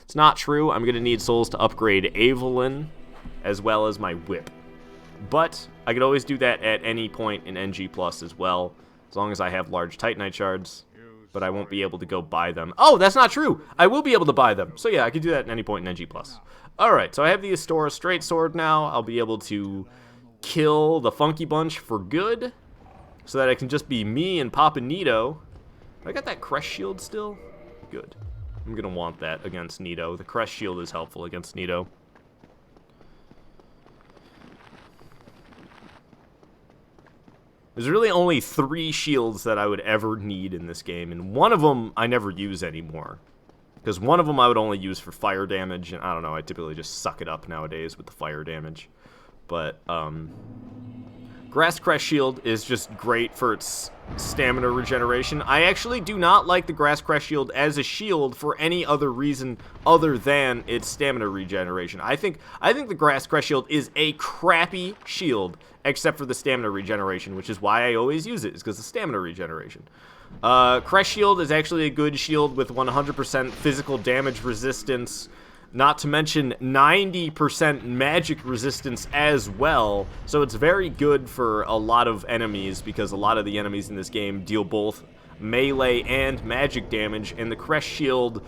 It's not true. I'm going to need souls to upgrade Evelyn as well as my whip. But I could always do that at any point in NG+ as well, as long as I have large Titanite shards. But I won't be able to go buy them. Oh, that's not true. I will be able to buy them. So yeah, I could do that at any point in NG+. Alright, so I have the Astora straight sword now. I'll be able to kill the Funky Bunch for good, so that I can just be me and Papa Nito. I got that Crest Shield still? Good. I'm going to want that against Nito. The Crest Shield is helpful against Nito. There's really only 3 shields that I would ever need in this game, and one of them I never use anymore. Because one of them I would only use for fire damage, and I don't know, I typically just suck it up nowadays with the fire damage. But, Grass Crest Shield is just great for its stamina regeneration. I actually do not like the Grass Crest Shield as a shield for any other reason other than its stamina regeneration. I think the Grass Crest Shield is a crappy shield, except for the stamina regeneration, which is why I always use it, is because of stamina regeneration. Crest Shield is actually a good shield with 100% physical damage resistance, not to mention 90% magic resistance as well, so it's very good for a lot of enemies, because a lot of the enemies in this game deal both melee and magic damage, and the Crest Shield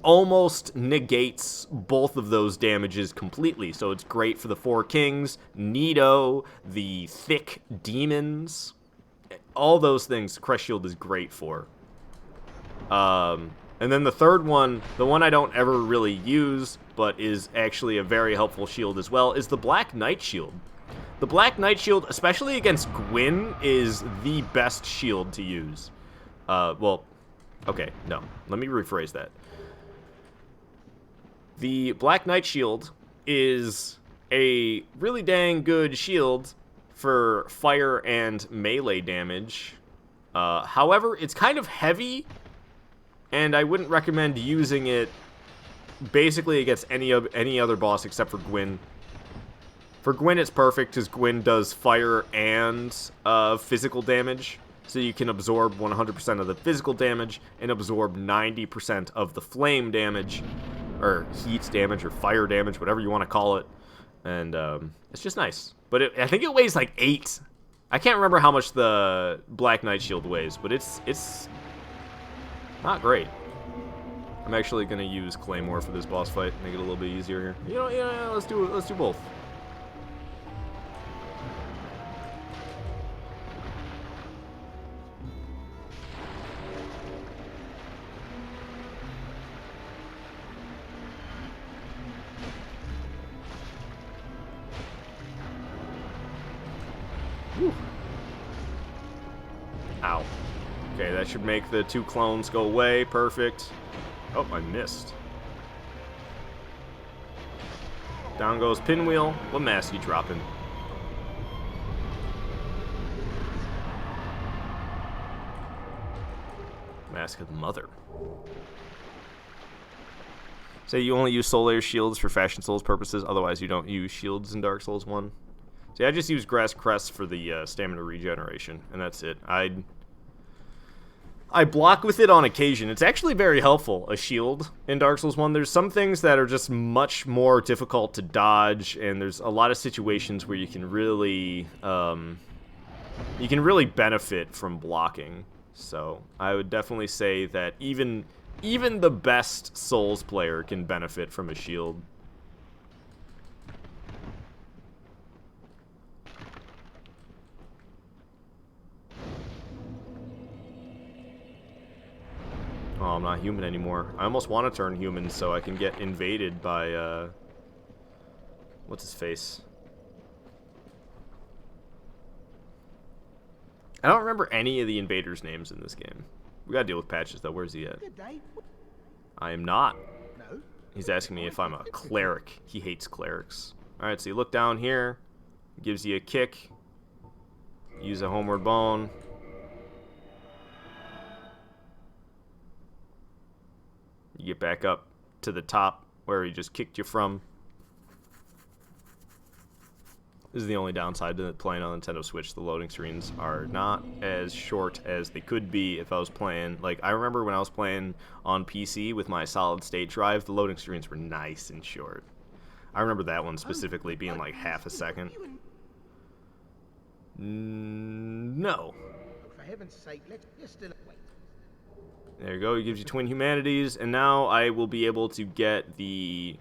almost negates both of those damages completely. So it's great for the Four Kings, Nito, the thick demons, all those things Crest Shield is great for. And then the third one, the one I don't ever really use, but is actually a very helpful shield as well, is the Black Knight Shield. The Black Knight Shield, especially against Gwyn, is the best shield to use. Well, okay, no. Let me rephrase that. The Black Knight Shield is a really dang good shield for fire and melee damage. However, it's kind of heavy, and I wouldn't recommend using it basically against any other boss except for Gwyn. For Gwyn, it's perfect because Gwyn does fire and physical damage. So you can absorb 100% of the physical damage and absorb 90% of the flame damage, or heat damage, or fire damage, whatever you want to call it. And it's just nice. But I think it weighs like 8. I can't remember how much the Black Knight Shield weighs, but it's not great. I'm actually gonna use Claymore for this boss fight, make it a little bit easier here. You know, yeah, let's do both. Whew. Ow. Okay, that should make the 2 clones go away. Perfect. Oh, I missed. Down goes Pinwheel. What mask you dropping? Mask of the Mother. Say you only use Soul Layer shields for Fashion Souls purposes, otherwise you don't use shields in Dark Souls 1. See, I just use Grass Crest for the stamina regeneration, and that's it. I block with it on occasion. It's actually very helpful, a shield in Dark Souls 1. There's some things that are just much more difficult to dodge, and there's a lot of situations where you can really benefit from blocking. So I would definitely say that even the best Souls player can benefit from a shield. Oh, I'm not human anymore. I almost want to turn human so I can get invaded by, what's his face? I don't remember any of the invaders' names in this game. We gotta deal with Patches, though. Where's he at? I am not. No. He's asking me if I'm a cleric. He hates clerics. Alright, so you look down here. Gives you a kick. Use a homeward bone. You get back up to the top where he just kicked you from. This is the only downside to playing on Nintendo Switch. The loading screens are not as short as they could be if I was playing. Like, I remember when I was playing on PC with my solid state drive, the loading screens were nice and short. I remember that one specifically being like half a second. No. For heaven's sake, let's still wait. There you go, he gives you Twin Humanities, and now I will be able to get the...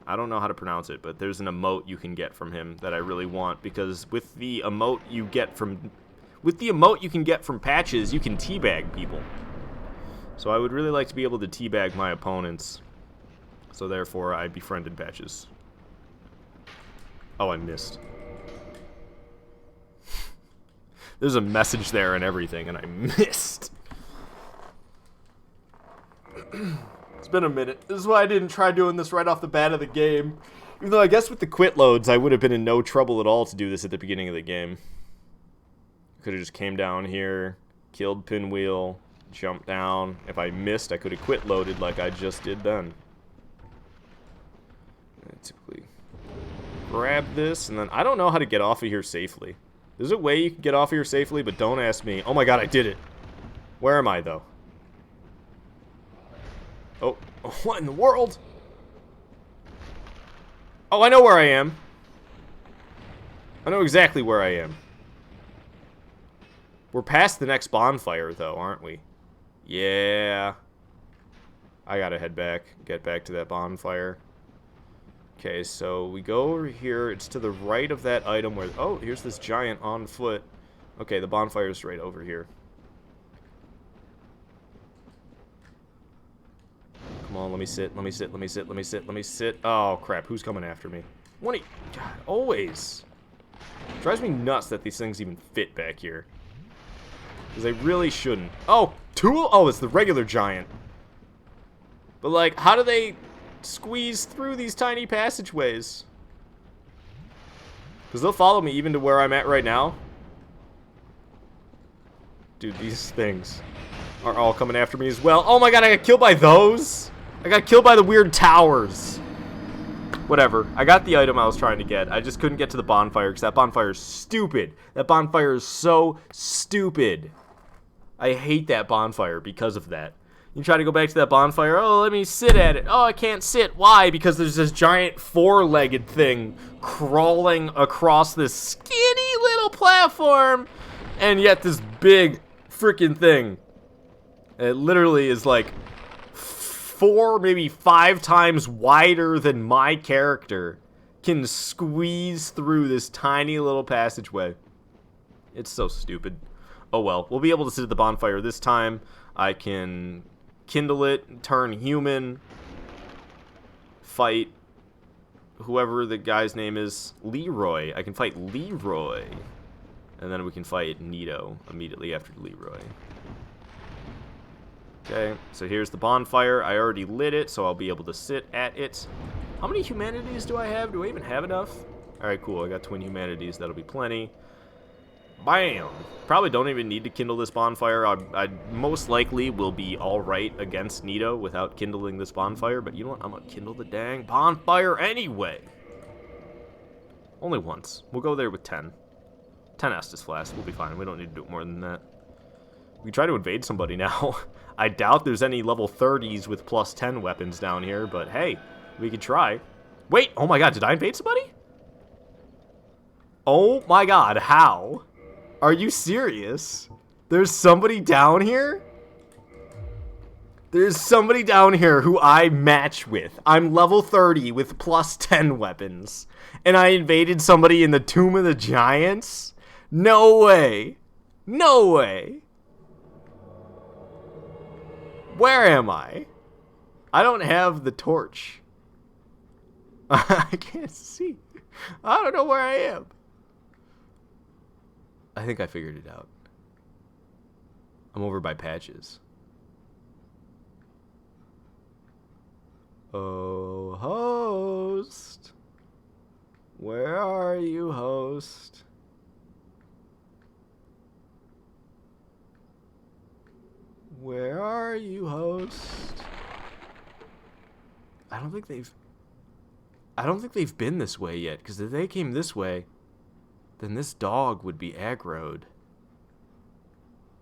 I don't know how to pronounce it, but there's an emote you can get from him that I really want, because with the emote you get from... With the emote you can get from Patches, you can teabag people. So I would really like to be able to teabag my opponents. So therefore, I befriended Patches. Oh, I missed. There's a message there and everything, and I missed. It's been a minute. This is why I didn't try doing this right off the bat of the game. Even though I guess with the quit loads, I would have been in no trouble at all to do this at the beginning of the game. Could have just came down here, killed Pinwheel, jumped down. If I missed, I could have quit loaded like I just did then. Typically grab this, and then I don't know how to get off of here safely. There's a way you can get off of here safely, but don't ask me. Oh my god, I did it. Where am I, though? Oh, what in the world? Oh, I know where I am. I know exactly where I am. We're past the next bonfire, though, aren't we? Yeah. I gotta head back. Get back to that bonfire. Okay, so we go over here. It's to the right of that item where... Oh, here's this giant on foot. Okay, the bonfire's right over here. Come on, let me sit, let me sit, let me sit, let me sit, let me sit. Oh, crap, who's coming after me? What are you... God, always. It drives me nuts that these things even fit back here. Because they really shouldn't. Oh, two... Oh, it's the regular giant. But, like, how do they squeeze through these tiny passageways? Because they'll follow me even to where I'm at right now. Dude, these things are all coming after me as well. Oh my god, I got killed by those? I got killed by the weird towers. Whatever. I got the item I was trying to get. I just couldn't get to the bonfire because that bonfire is stupid. That bonfire is so stupid. I hate that bonfire because of that. You try to go back to that bonfire. Oh, let me sit at it. Oh, I can't sit. Why? Because there's this giant four-legged thing crawling across this skinny little platform. And yet this big freaking thing. It literally is like 4, maybe 5 times wider than my character can squeeze through this tiny little passageway. It's so stupid. Oh well, we'll be able to sit at the bonfire this time. I can kindle it, turn human, fight whoever the guy's name is. Leroy. I can fight Leroy. And then we can fight Nito immediately after Leroy. Okay, so here's the bonfire. I already lit it, so I'll be able to sit at it. How many humanities do I have? Do I even have enough? Alright, cool. I got twin humanities. That'll be plenty. Bam! Probably don't even need to kindle this bonfire. I most likely will be alright against Nito without kindling this bonfire. But you know what? I'm gonna kindle the dang bonfire anyway. Only once. We'll go there with 10. 10 Estus Flasks. We'll be fine. We don't need to do more than that. We try to invade somebody now. I doubt there's any level 30s with plus 10 weapons down here, but hey, we could try. Wait, oh my god, did I invade somebody? Oh my god, how? Are you serious? There's somebody down here? There's somebody down here who I match with. I'm level 30 with plus 10 weapons. And I invaded somebody in the Tomb of the Giants? No way. No way. Where am I? I don't have the torch. I can't see. I don't know where I am. I think I figured it out. I'm over by Patches. Oh, host. Where are you, host? Where are you, host? I don't think they've been this way yet, because if they came this way, then this dog would be aggroed.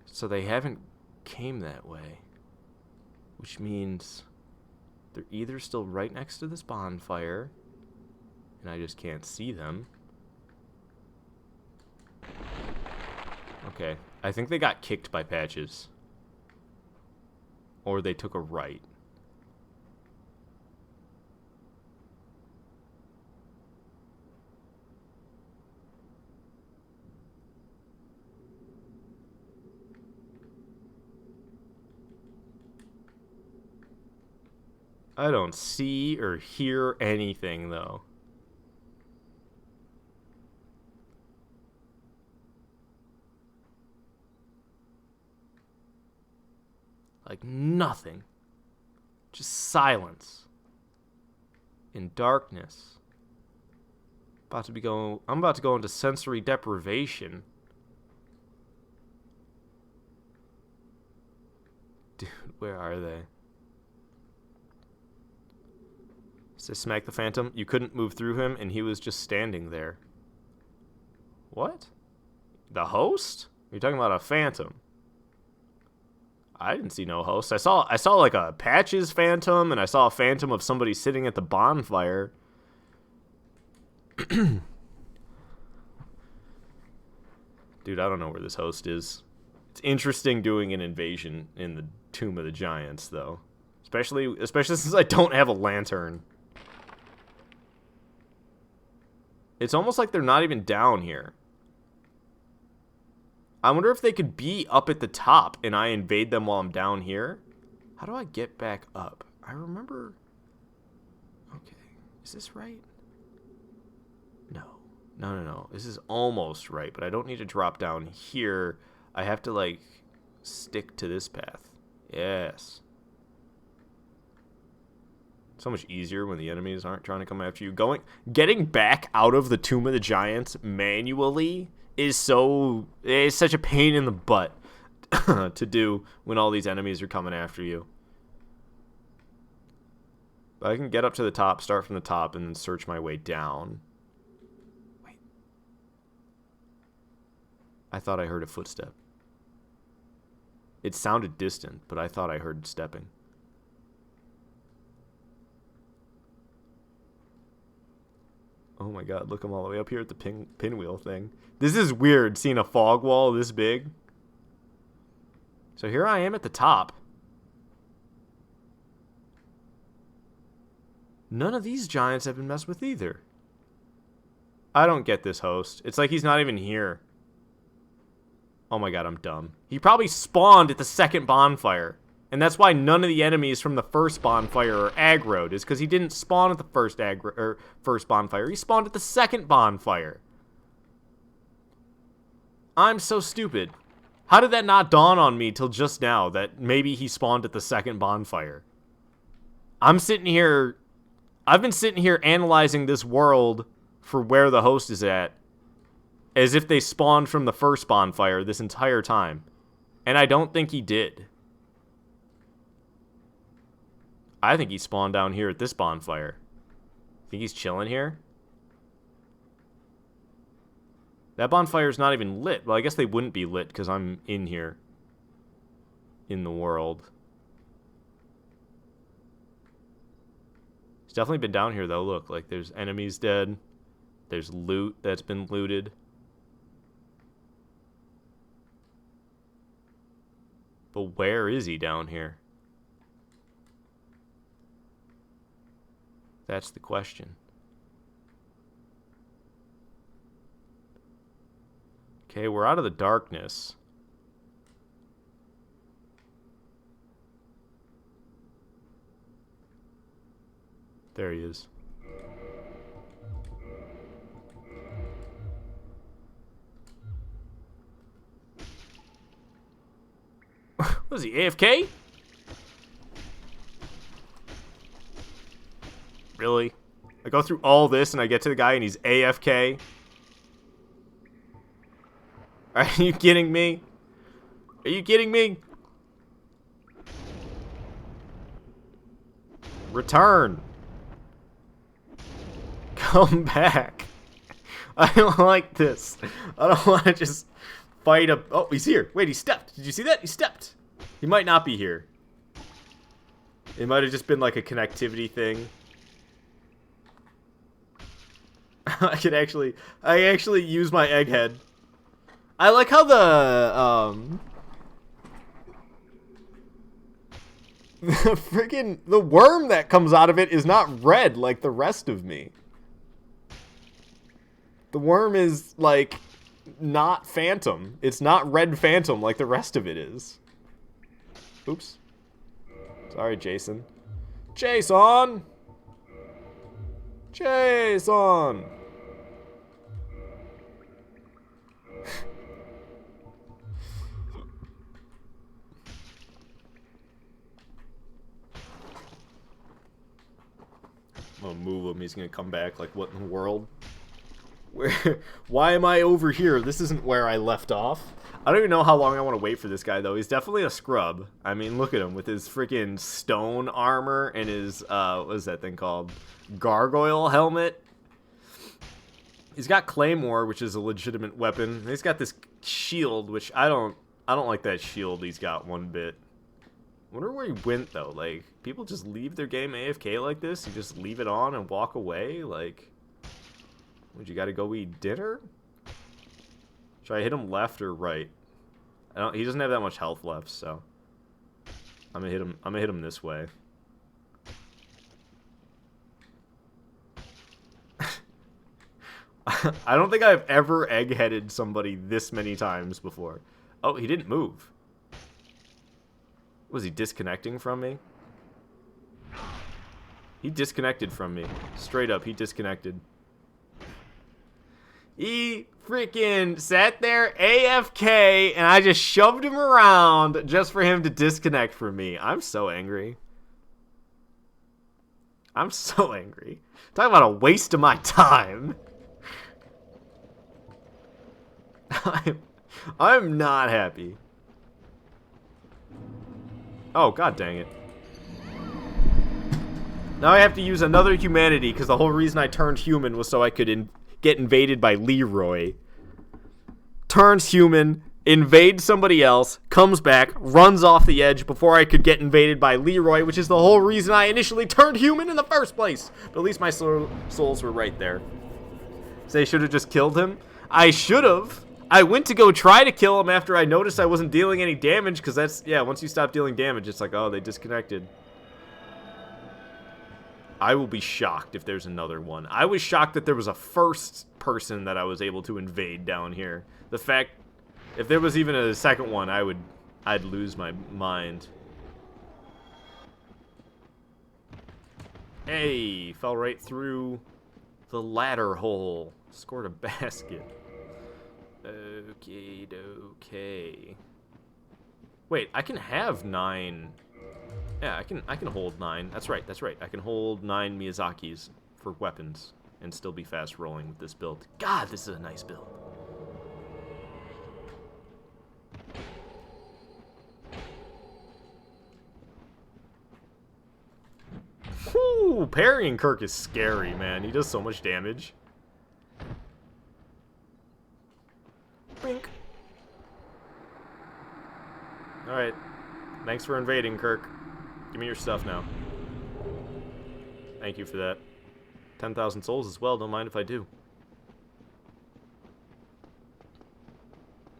So they haven't came that way. Which means they're either still right next to this bonfire, and I just can't see them. Okay, I think they got kicked by Patches. Or they took a right. I don't see or hear anything, though. Like nothing. Just silence. In darkness. I'm about to go into sensory deprivation. Dude, where are they? Say smack the Phantom. You couldn't move through him, and he was just standing there. What? The host? You're talking about a Phantom. I didn't see no host. I saw like a Patches Phantom, and I saw a Phantom of somebody sitting at the bonfire. Dude, I don't know where this host is. It's interesting doing an invasion in the Tomb of the Giants, though. Especially since I don't have a lantern. It's almost like they're not even down here. I wonder if they could be up at the top and I invade them while I'm down here. How do I get back up? I remember... Okay. Is this right? No. No. This is almost right, but I don't need to drop down here. I have to, like, stick to this path. Yes. So much easier when the enemies aren't trying to come after you. Getting back out of the Tomb of the Giants manually is such a pain in the butt to do when all these enemies are coming after you. But I can get up to the top, start from the top, and then search my way down. Wait. I thought I heard a footstep. It sounded distant, but I thought I heard stepping. Oh my god, look, I'm all the way up here at the pinwheel thing. This is weird, seeing a fog wall this big. So here I am at the top. None of these giants have been messed with either. I don't get this host. It's like he's not even here. Oh my god, I'm dumb. He probably spawned at the second bonfire. And that's why none of the enemies from the first bonfire are aggroed, is because he didn't spawn at the first bonfire. He spawned at the second bonfire. I'm so stupid. How did that not dawn on me till just now that maybe he spawned at the second bonfire? I've been sitting here analyzing this world for where the host is at, as if they spawned from the first bonfire this entire time. And I don't think he did. I think he spawned down here at this bonfire. Think he's chilling here? That bonfire's not even lit. Well, I guess they wouldn't be lit because I'm in here. In the world. He's definitely been down here, though. Look, like, there's enemies dead. There's loot that's been looted. But where is he down here? That's the question. Okay, we're out of the darkness. There he is. What is he, AFK? Really? I go through all this and I get to the guy and he's AFK? Are you kidding me? Are you kidding me? Return. Come back. I don't like this. I don't want to just fight a... Oh, he's here. Wait, he stepped. Did you see that? He stepped. He might not be here. It might have just been like a connectivity thing. I actually use my egghead. I like how the worm that comes out of it is not red like the rest of me. The worm is like not phantom. It's not red phantom like the rest of it is. Oops. Sorry, Jason. Jason! Jason! I'm gonna move him. He's gonna come back. Like, what in the world? Why am I over here? This isn't where I left off. I don't even know how long I want to wait for this guy, though. He's definitely a scrub. I mean, look at him with his freaking stone armor and his, what is that thing called? Gargoyle helmet. He's got Claymore, which is a legitimate weapon. And he's got this shield, which I don't like that shield he's got one bit. I wonder where he went, though. Like, people just leave their game AFK like this? You just leave it on and walk away? Like, would you gotta go eat dinner? Should I hit him left or right? He doesn't have that much health left, so I'm gonna hit him. I'm gonna hit him this way. I don't think I've ever egg-headed somebody this many times before. Oh, he didn't move. Was he disconnecting from me? He disconnected from me. Straight up, he disconnected. He freaking sat there AFK, and I just shoved him around just for him to disconnect from me. I'm so angry. I'm so angry. Talk about a waste of my time. I'm not happy. Oh, god dang it. Now I have to use another humanity, because the whole reason I turned human was so I could get invaded by Leroy. Turns human, invades somebody else, comes back, runs off the edge before I could get invaded by Leroy, which is the whole reason I initially turned human in the first place. But at least my souls were right there. So I should have just killed him? I should have. I went to go try to kill him after I noticed I wasn't dealing any damage, because that's, yeah, once you stop dealing damage, it's like, oh, they disconnected. I will be shocked if there's another one. I was shocked that there was a first person that I was able to invade down here. The fact, if there was even a second one, I'd lose my mind. Hey, fell right through the ladder hole. Scored a basket. Okay. Wait, I can have 9. Yeah, I can hold 9. That's right. I can hold 9 Miyazakis for weapons and still be fast rolling with this build. God, this is a nice build. Whew, parrying Kirk is scary, man. He does so much damage. Wink. Alright. Thanks for invading, Kirk. Give me your stuff now. Thank you for that. 10,000 souls as well, don't mind if I do.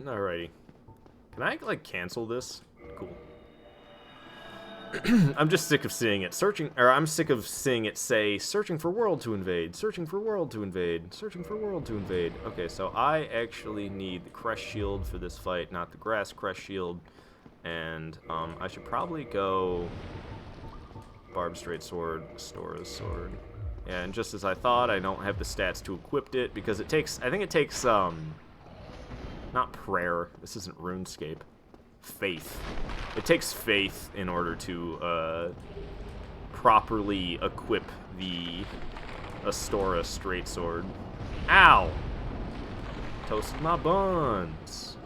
Alrighty. Can I, like, cancel this? Cool. I'm just sick of seeing it. I'm sick of seeing it say, searching for world to invade, searching for world to invade, searching for world to invade. Okay, so I actually need the crest shield for this fight, not the grass crest shield. And, I should probably go Barbed Straight Sword, Stora's Sword. And just as I thought, I don't have the stats to equip it, because it takes, I think it takes, not prayer, this isn't RuneScape. Faith. It takes faith in order to properly equip the Astora Straight Sword. Ow! Toasted my buns.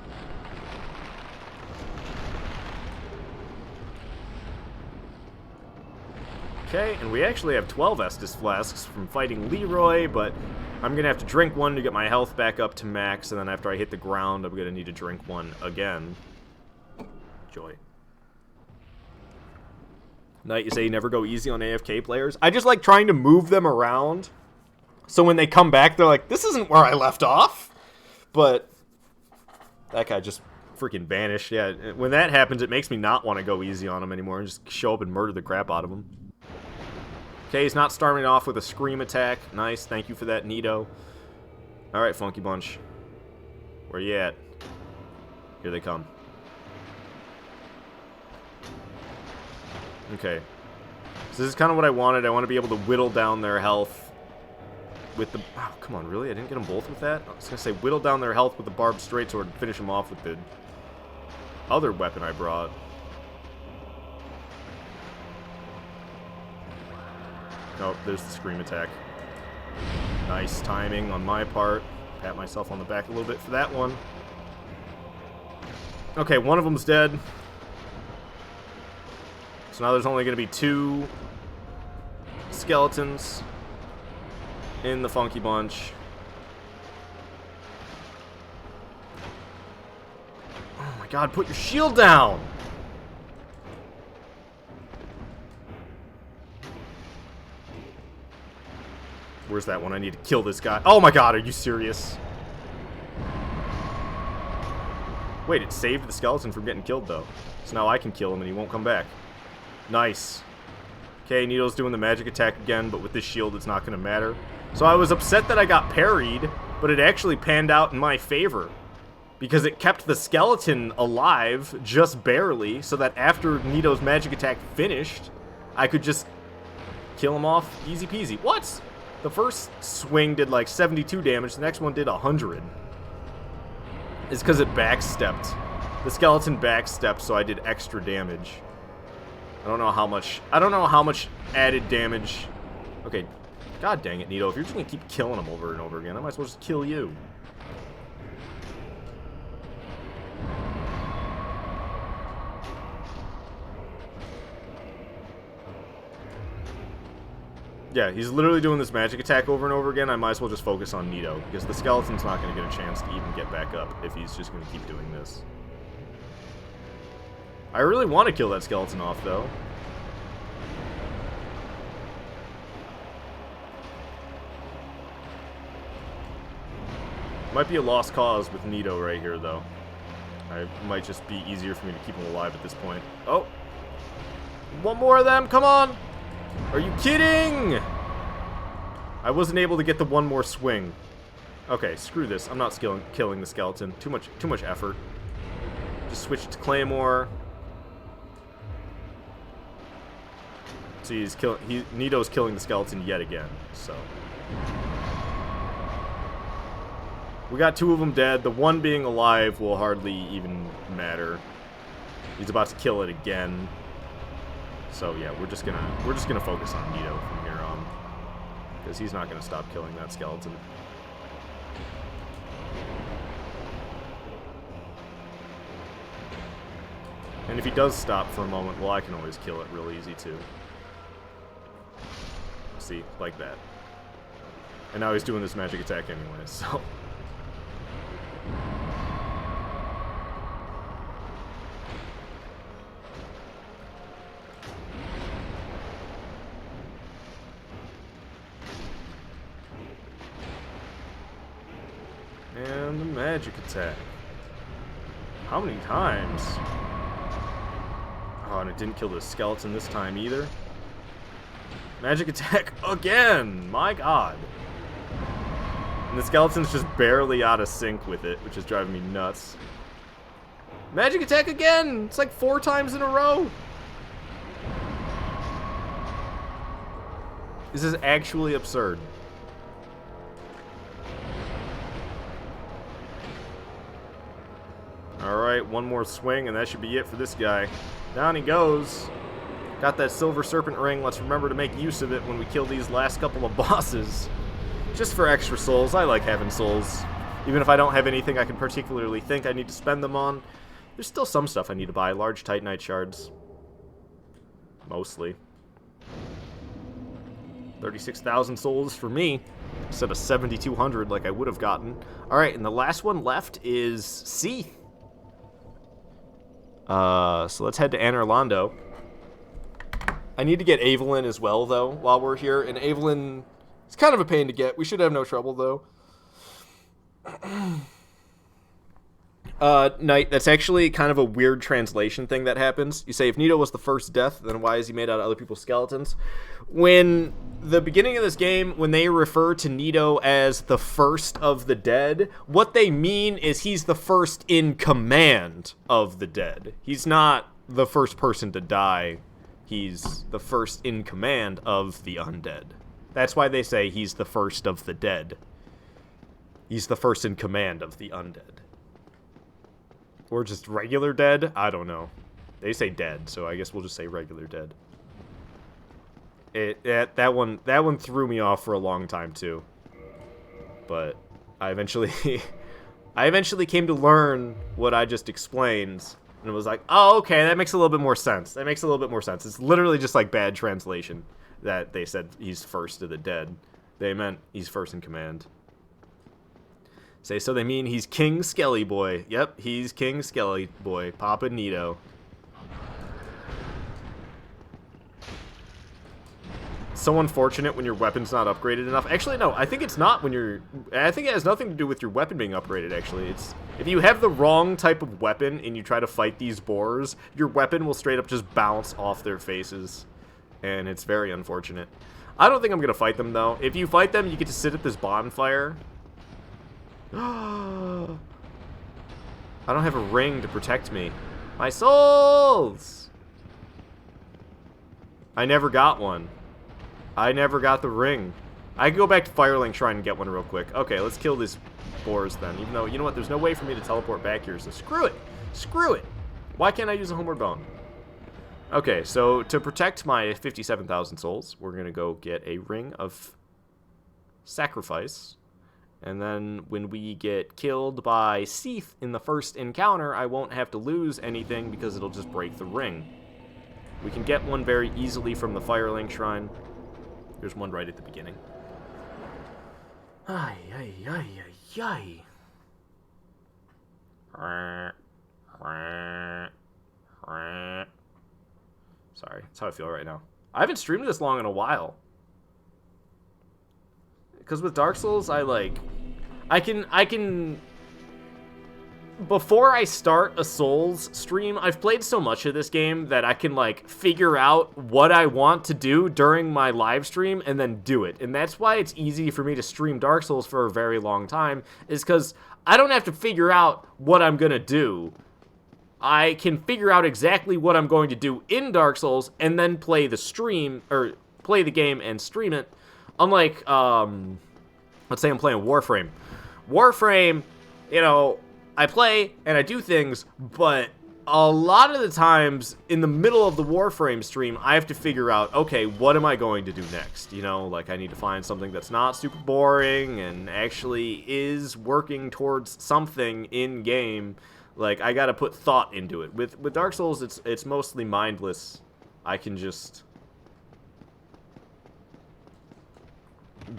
Okay, and we actually have 12 Estus Flasks from fighting Leroy, but I'm going to have to drink one to get my health back up to max, and then after I hit the ground, I'm going to need to drink one again. Joy. Knight, you say you never go easy on AFK players? I just like trying to move them around, so when they come back, they're like, this isn't where I left off! But that guy just freaking vanished. Yeah, when that happens, it makes me not want to go easy on him anymore and just show up and murder the crap out of him. Okay, he's not starting off with a scream attack. Nice, thank you for that, Nito. Alright, Funky Bunch. Where you at? Here they come. Okay. So this is kind of what I wanted. I want to be able to whittle down their health with the... Oh, come on, really? I didn't get them both with that? I was going to say whittle down their health with the Barbed Straight Sword and finish them off with the other weapon I brought. Oh, there's the scream attack. Nice timing on my part. Pat myself on the back a little bit for that one. Okay, one of them's dead. So now there's only going to be 2 skeletons in the Funky Bunch. Oh my god, put your shield down! Where's that one? I need to kill this guy. Oh my god, are you serious? Wait, it saved the skeleton from getting killed, though. So now I can kill him and he won't come back. Nice. Okay, Nito's doing the magic attack again, but with this shield, it's not going to matter. So I was upset that I got parried, but it actually panned out in my favor. Because it kept the skeleton alive, just barely, so that after Nito's magic attack finished, I could just kill him off easy peasy. What? The first swing did like 72 damage, the next one did 100. It's because it backstepped. The skeleton backstepped, so I did extra damage. I don't know how much added damage. Okay, god dang it, Nito. If you're just gonna keep killing him over and over again, I might as well just kill you. Yeah, he's literally doing this magic attack over and over again. I might as well just focus on Nito, because the skeleton's not going to get a chance to even get back up if he's just going to keep doing this. I really want to kill that skeleton off, though. Might be a lost cause with Nito right here, though. It might just be easier for me to keep him alive at this point. Oh! One more of them, come on! Are you kidding? I wasn't able to get the one more swing. Okay, screw this. I'm not killing the skeleton. Too much effort. Just switch it to Claymore. See, Nito's killing the skeleton yet again. So we got 2 of them dead. The one being alive will hardly even matter. He's about to kill it again. So yeah, we're just gonna focus on Nito from here on, because he's not gonna stop killing that skeleton. And if he does stop for a moment, well, I can always kill it real easy too. See, like that. And now he's doing this magic attack anyway, so. And the magic attack. How many times? Oh, and it didn't kill the skeleton this time either. Magic attack again! My god. And the skeleton's just barely out of sync with it, which is driving me nuts. Magic attack again! It's like 4 times in a row! This is actually absurd. Alright, one more swing, and that should be it for this guy. Down he goes. Got that silver serpent ring. Let's remember to make use of it when we kill these last couple of bosses. Just for extra souls. I like having souls. Even if I don't have anything I can particularly think I need to spend them on, there's still some stuff I need to buy. Large Titanite shards. Mostly. 36,000 souls for me, instead of 7,200 like I would have gotten. Alright, and the last one left is Seath. So let's head to Anor Londo. I need to get Evelyn as well, though, while we're here. And Evelyn is kind of a pain to get. We should have no trouble, though. Knight, that's actually kind of a weird translation thing that happens. You say, if Nito was the first death, then why is he made out of other people's skeletons? When the beginning of this game, when they refer to Nito as the first of the dead, what they mean is he's the first in command of the dead. He's not the first person to die. He's the first in command of the undead. That's why they say he's the first of the dead. He's the first in command of the undead. Or just regular dead? I don't know. They say dead, so I guess we'll just say regular dead. That one threw me off for a long time too. But I eventually came to learn what I just explained, and it was like, oh, okay, that makes a little bit more sense. That makes a little bit more sense. It's literally just like bad translation that they said he's first of the dead. They meant he's first in command. So they mean he's King Skelly Boy. Yep, he's King Skelly Boy. Papa Nito. so unfortunate when your weapon's not upgraded enough. Actually, no, I think it's not when you're... I think it has nothing to do with your weapon being upgraded, actually. It's if you have the wrong type of weapon and you try to fight these boars, your weapon will straight up just bounce off their faces. And it's very unfortunate. I don't think I'm going to fight them, though. If you fight them, you get to sit at this bonfire. I don't have a ring to protect me. My souls! I never got one. I never got the ring. I can go back to Firelink Shrine and get one real quick. Okay, let's kill these boars then. Even though, you know what, there's no way for me to teleport back here, so screw it. Screw it. Why can't I use a homeward bone? Okay, so to protect my 57,000 souls, we're going to go get a ring of sacrifice. And then when we get killed by Seath in the first encounter, I won't have to lose anything because it'll just break the ring. We can get one very easily from the Firelink Shrine. There's one right at the beginning. Ay, ay, ay, ay, ay. Sorry, that's how I feel right now. I haven't streamed this long in a while. Because with Dark Souls, I can... Before I start a Souls stream, I've played so much of this game that I can, like, figure out what I want to do during my live stream and then do it. And that's why it's easy for me to stream Dark Souls for a very long time, is because I don't have to figure out what I'm going to do. I can figure out exactly what I'm going to do in Dark Souls and then play the stream, or play the game and stream it. Unlike, let's say I'm playing Warframe. Warframe, you know, I play and I do things, but a lot of the times in the middle of the Warframe stream, I have to figure out, okay, what am I going to do next? You know, like I need to find something that's not super boring and actually is working towards something in game. Like, I gotta put thought into it. With Dark Souls, it's mostly mindless. I can just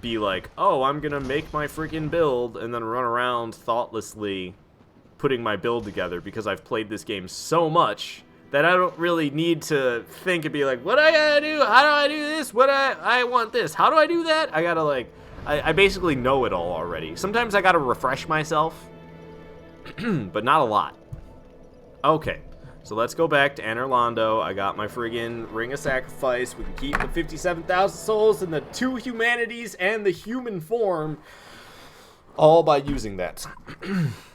be like, oh, I'm gonna make my freaking build, and then run around thoughtlessly putting my build together, because I've played this game so much that I don't really need to think and be like, what I gotta do? How do I do this? I want this. How do I do that? I gotta, like, I basically know it all already. Sometimes I gotta refresh myself, but not a lot. Okay, so let's go back to Anor Londo. I got my friggin' Ring of Sacrifice. We can keep the 57,000 souls and the 2 humanities and the human form, all by using that.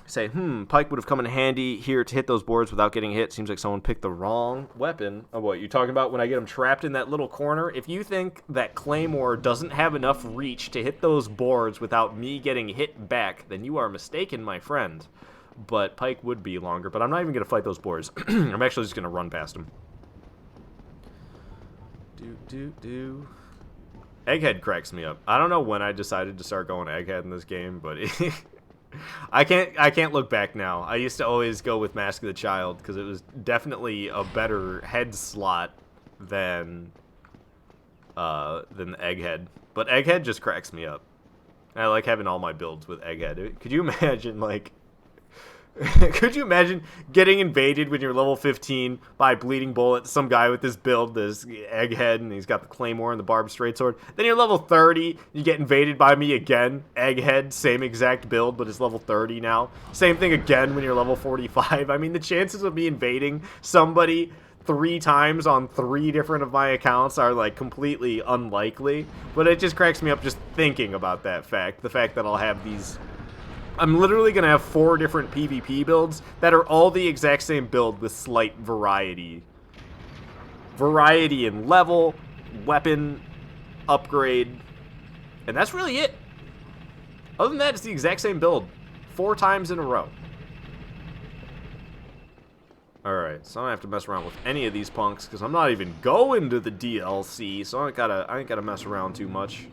Say, Pike would have come in handy here to hit those boards without getting hit. Seems like someone picked the wrong weapon. Oh, what, you talking about when I get them trapped in that little corner? If you think that Claymore doesn't have enough reach to hit those boards without me getting hit back, then you are mistaken, my friend. But Pike would be longer, but I'm not even going to fight those boars. I'm actually just going to run past them. Egghead cracks me up. I don't know when I decided to start going Egghead in this game, but I can't look back now. I used to always go with Mask of the Child because it was definitely a better head slot than Egghead. But Egghead just cracks me up. I like having all my builds with Egghead. Could you imagine, like... Could you imagine getting invaded when you're level 15 by Bleeding Bullet, some guy with this build, this Egghead, and he's got the Claymore and the Barbed Straight Sword. Then you're level 30, you get invaded by me again, Egghead, same exact build, but it's level 30 now. Same thing again when you're level 45. I mean, the chances of me invading somebody 3 times on 3 different of my accounts are, like, completely unlikely. But it just cracks me up just thinking about that fact. The fact that I'll have these... I'm literally going to have 4 different PvP builds that are all the exact same build with slight variety. Variety in level, weapon, upgrade, and that's really it. Other than that, it's the exact same build 4 times in a row. Alright, so I don't have to mess around with any of these punks because I'm not even going to the DLC, so I ain't gotta mess around too much.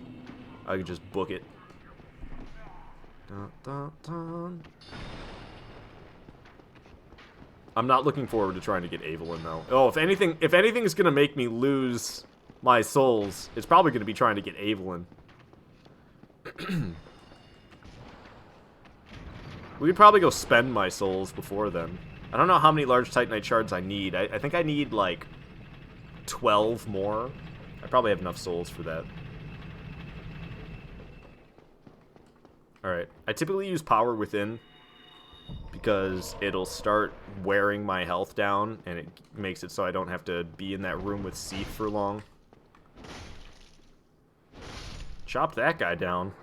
I can just book it. Dun, dun, dun. I'm not looking forward to trying to get Evelyn though. Oh, if anything's gonna make me lose my souls, it's probably gonna be trying to get Evelyn. We could probably go spend my souls before then. I don't know how many large Titanite shards I need. I think I need like 12 more. I probably have enough souls for that. Alright, I typically use Power Within because it'll start wearing my health down, and it makes it so I don't have to be in that room with Seath for long. Chop that guy down.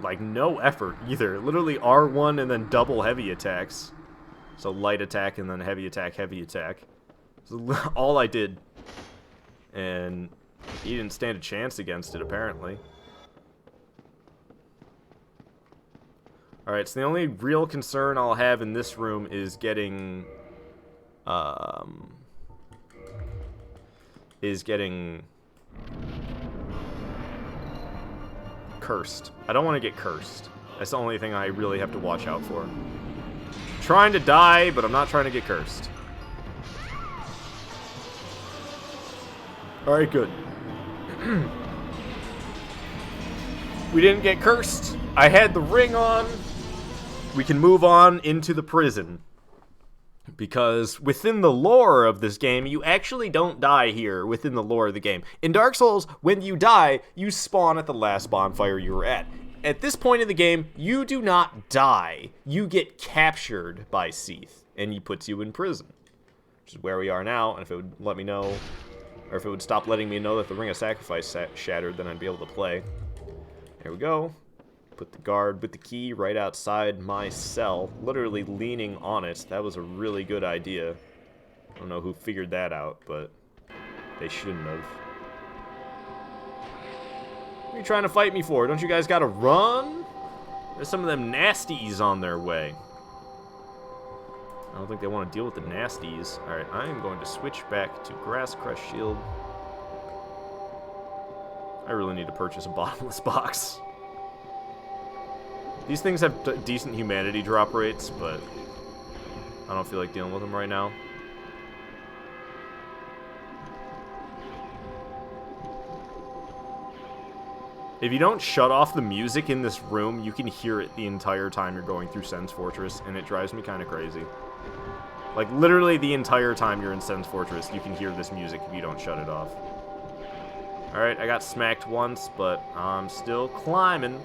Like, no effort either. Literally R1 and then double heavy attacks. So light attack and then heavy attack, heavy attack. That's all I did. And he didn't stand a chance against it, apparently. Alright, so the only real concern I'll have in this room is getting... cursed. I don't want to get cursed. That's the only thing I really have to watch out for. I'm trying to die, but I'm not trying to get cursed. Alright, good. We didn't get cursed. I had the ring on. We can move on into the prison. Because within the lore of this game, you actually don't die here within the lore of the game. In Dark Souls, when you die, you spawn at the last bonfire you were at. At this point in the game, you do not die. You get captured by Seath, and he puts you in prison. Which is where we are now, and if it would let me know, or if it would stop letting me know that the Ring of Sacrifice shattered, then I'd be able to play. There we go. Put the guard with the key right outside my cell, literally leaning on it. That was a really good idea. I don't know who figured that out, but they shouldn't have. What are you trying to fight me for? Don't you guys gotta run? There's some of them nasties on their way. I don't think they want to deal with the nasties. Alright, I am going to switch back to Grass Crest Shield. I really need to purchase a bottomless box. These things have decent humanity drop rates, but I don't feel like dealing with them right now. If you don't shut off the music in this room, you can hear it the entire time you're going through Sen's Fortress, and it drives me kind of crazy. Like, literally the entire time you're in Sen's Fortress, you can hear this music if you don't shut it off. Alright, I got smacked once, but I'm still climbing.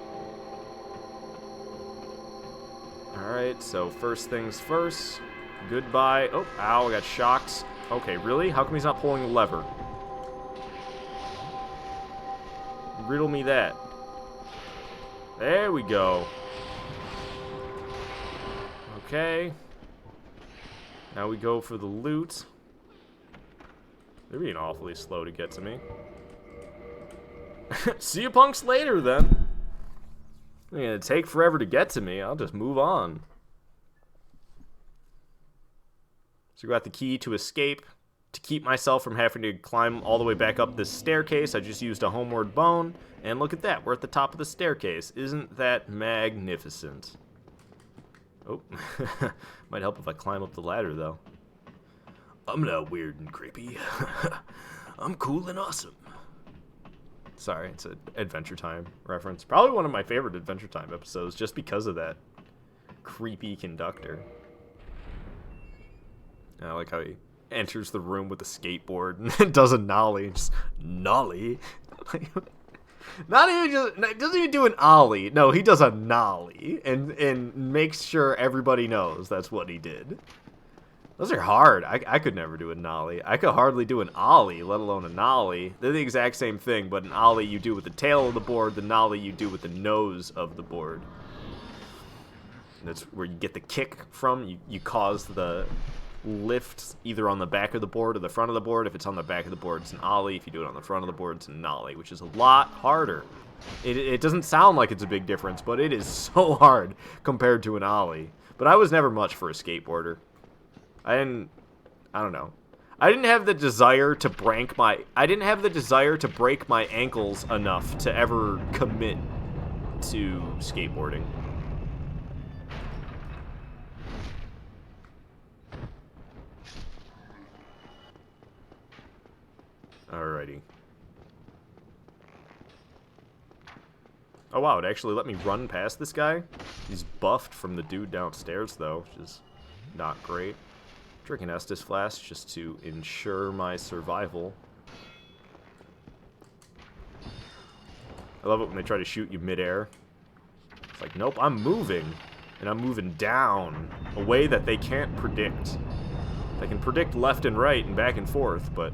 Alright, so first things first. Goodbye. Oh, ow, I got shocked. Okay, really? How come he's not pulling the lever? Riddle me that. There we go. Okay. Now we go for the loot. They're being awfully slow to get to me. See you punks later, then. It's gonna take forever to get to me. I'll just move on. So we got the key to escape. To keep myself from having to climb all the way back up this staircase, I just used a homeward bone. And look at that, we're at the top of the staircase. Isn't that magnificent? Oh, might help if I climb up the ladder, though. I'm not weird and creepy. I'm cool and awesome. Sorry, it's an Adventure Time reference. Probably one of my favorite Adventure Time episodes, just because of that creepy conductor. I like how he enters the room with a skateboard and does a nollie. Just nollie. Not even just, doesn't even do an ollie. No, he does a nollie and makes sure everybody knows that's what he did. Those are hard. I could never do a nollie. I could hardly do an ollie, let alone a nollie. They're the exact same thing, but an ollie you do with the tail of the board, the nollie you do with the nose of the board. And that's where you get the kick from. You cause the lift either on the back of the board or the front of the board. If it's on the back of the board, it's an ollie. If you do it on the front of the board, it's a nollie, which is a lot harder. It doesn't sound like it's a big difference, but it is so hard compared to an ollie. But I was never much for a skateboarder. I don't know. I didn't have the desire to break my ankles enough to ever commit to skateboarding. Alrighty. Oh wow, it actually let me run past this guy. He's buffed from the dude downstairs though, which is not great. Drink an Estus flask just to ensure my survival. I love it when they try to shoot you midair. It's like, nope, I'm moving. And I'm moving down. A way that they can't predict. They can predict left and right and back and forth, but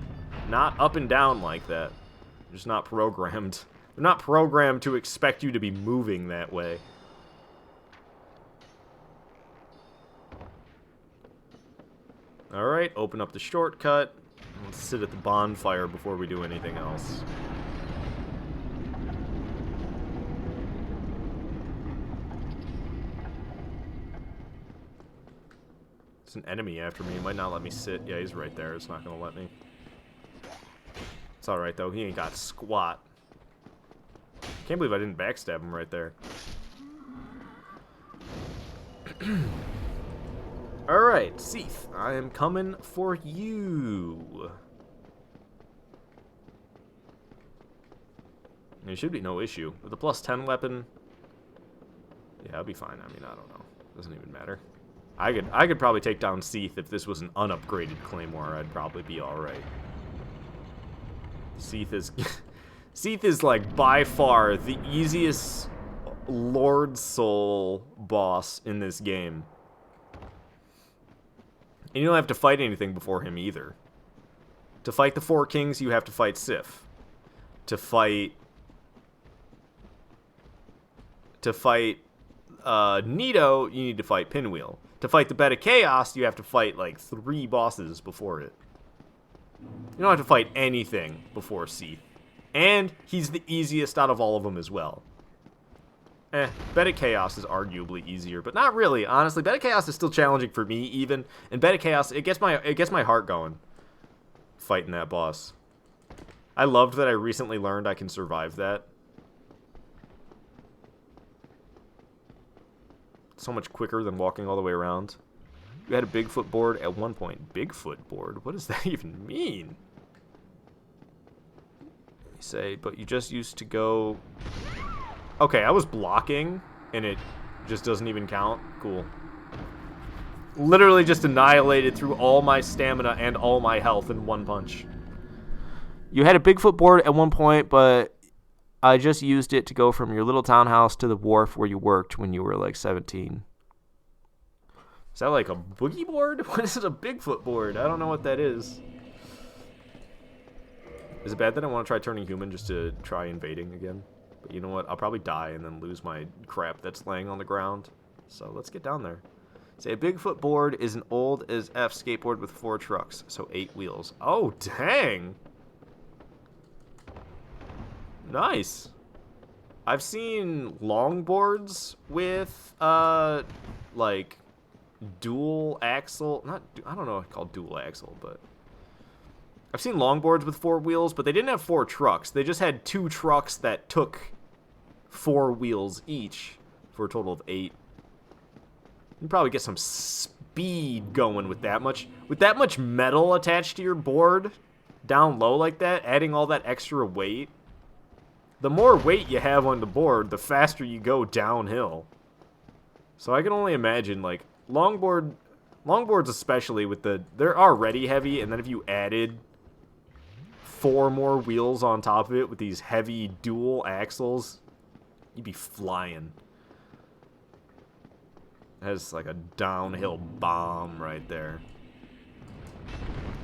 not up and down like that. They're just not programmed. They're not programmed to expect you to be moving that way. Alright, open up the shortcut. Let's sit at the bonfire before we do anything else. There's an enemy after me. He might not let me sit. Yeah, he's right there. It's not going to let me. It's alright, though. He ain't got squat. Can't believe I didn't backstab him right there. Alright, Seath. I am coming for you. There should be no issue. With a plus 10 weapon, yeah, I'll be fine. I mean, I don't know. Doesn't even matter. I could probably take down Seath if this was an unupgraded Claymore. I'd probably be alright. Seath is... Seath is, like, by far the easiest Lord Soul boss in this game. And you don't have to fight anything before him either. To fight the Four Kings, you have to fight Sif. To fight Nito, you need to fight Pinwheel. To fight the Bed of Chaos, you have to fight, like, 3 bosses before it. You don't have to fight anything before Seath. And he's the easiest out of all of them as well. Bed of Chaos is arguably easier, but not really. Honestly, Bed of Chaos is still challenging for me, even. And Bed of Chaos, it gets my heart going. Fighting that boss. I loved that I recently learned I can survive that. So much quicker than walking all the way around. You had a Bigfoot board at one point. Bigfoot board? What does that even mean? You say, but you just used to go... Okay, I was blocking, and it just doesn't even count. Cool. Literally just annihilated through all my stamina and all my health in one punch. You had a Bigfoot board at one point, but I just used it to go from your little townhouse to the wharf where you worked when you were like 17. Is that like a boogie board? What is a Bigfoot board? I don't know what that is. Is it bad that I want to try turning human just to try invading again? But you know what? I'll probably die and then lose my crap that's laying on the ground. So let's get down there. Say a Bigfoot board is an old as F skateboard with 4 trucks, so 8 wheels. Oh, dang! Nice. I've seen longboards with, like, dual axle. I don't know what it's called dual axle, but I've seen longboards with 4 wheels, but they didn't have 4 trucks. They just had 2 trucks that took 4 wheels each for a total of 8. You can probably get some speed going with that much. With that much metal attached to your board down low like that, adding all that extra weight. The more weight you have on the board, the faster you go downhill. So I can only imagine, like, longboards especially with they're already heavy, and then if you added 4 more wheels on top of it with these heavy dual axles, you'd be flying. Has like a downhill bomb right there.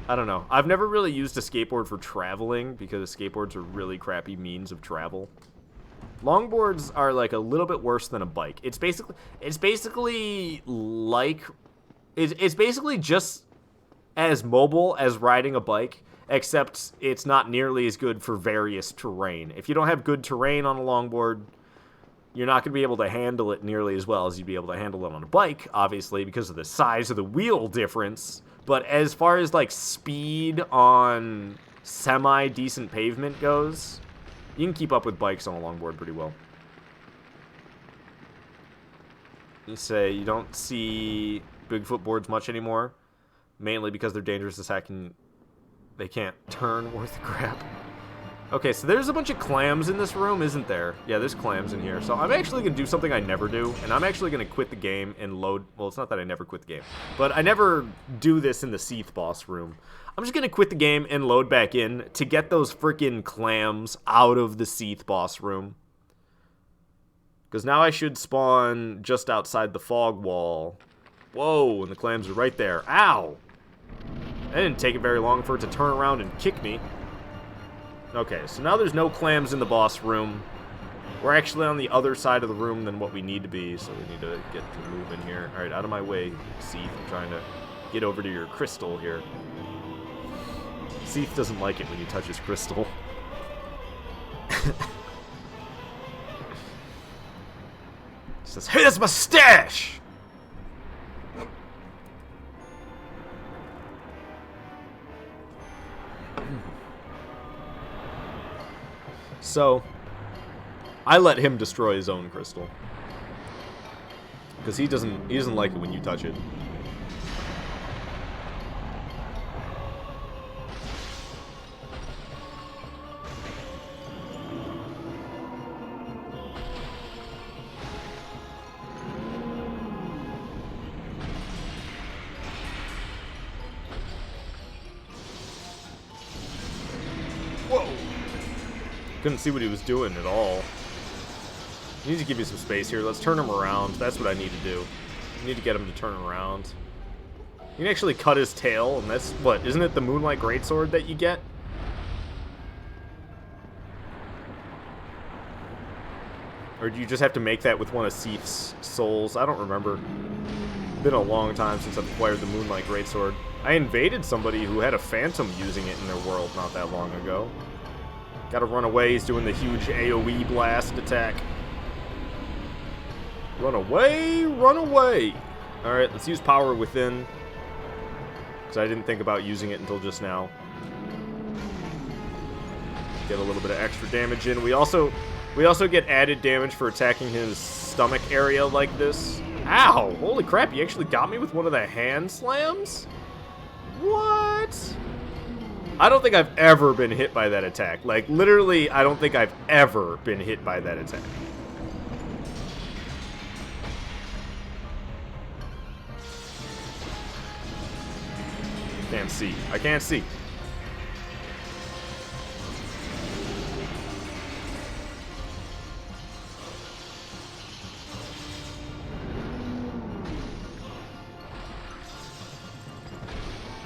I don't know. I've never really used a skateboard for traveling because skateboards are really crappy means of travel. Longboards are like a little bit worse than a bike. It's basically just as mobile as riding a bike, except it's not nearly as good for various terrain. If you don't have good terrain on a longboard, you're not going to be able to handle it nearly as well as you'd be able to handle it on a bike, obviously, because of the size of the wheel difference. But as far as, like, speed on semi-decent pavement goes, you can keep up with bikes on a longboard pretty well. You say you don't see Bigfoot boards much anymore, mainly because they're dangerous as heck and they can't turn worth a crap. Okay, so there's a bunch of clams in this room, isn't there? Yeah, there's clams in here. So I'm actually going to do something I never do, and I'm actually going to quit the game and load... Well, it's not that I never quit the game, but I never do this in the Seath boss room. I'm just going to quit the game and load back in to get those freaking clams out of the Seath boss room. Because now I should spawn just outside the fog wall. Whoa, and the clams are right there. Ow! It didn't take it very long for it to turn around and kick me. Okay, so now there's no clams in the boss room. We're actually on the other side of the room than what we need to be, so we need to get to move in here. Alright, out of my way, Seath. I'm trying to get over to your crystal here. Seath doesn't like it when you touch his crystal. He says, hey, that's my stash! So, I let him destroy his own crystal. Because he doesn't like it when you touch it. Whoa! Couldn't see what he was doing at all. You need to give me some space here. Let's turn him around. That's what I need to do. I need to get him to turn around. You can actually cut his tail, and that's, what, isn't it the Moonlight Greatsword that you get? Or do you just have to make that with one of Seath's souls? I don't remember. It's been a long time since I've acquired the Moonlight Greatsword. I invaded somebody who had a phantom using it in their world not that long ago. Gotta run away. He's doing the huge AoE blast attack. Run away! Run away! Alright, let's use power within. Because I didn't think about using it until just now. Get a little bit of extra damage in. We also get added damage for attacking his stomach area like this. Ow! Holy crap, he actually got me with one of the hand slams? What? I don't think I've ever been hit by that attack. Like, literally, I don't think I've ever been hit by that attack. Can't see. I can't see.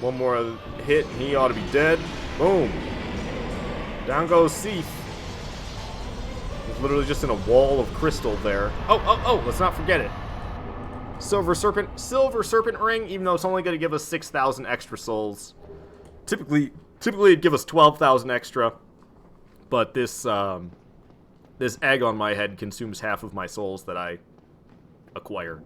One more hit, and he ought to be dead. Boom. Down goes Seath. He's literally just in a wall of crystal there. Oh, let's not forget it. Silver Serpent Ring, even though it's only going to give us 6,000 extra souls. Typically it'd give us 12,000 extra. But this egg on my head consumes half of my souls that I acquire.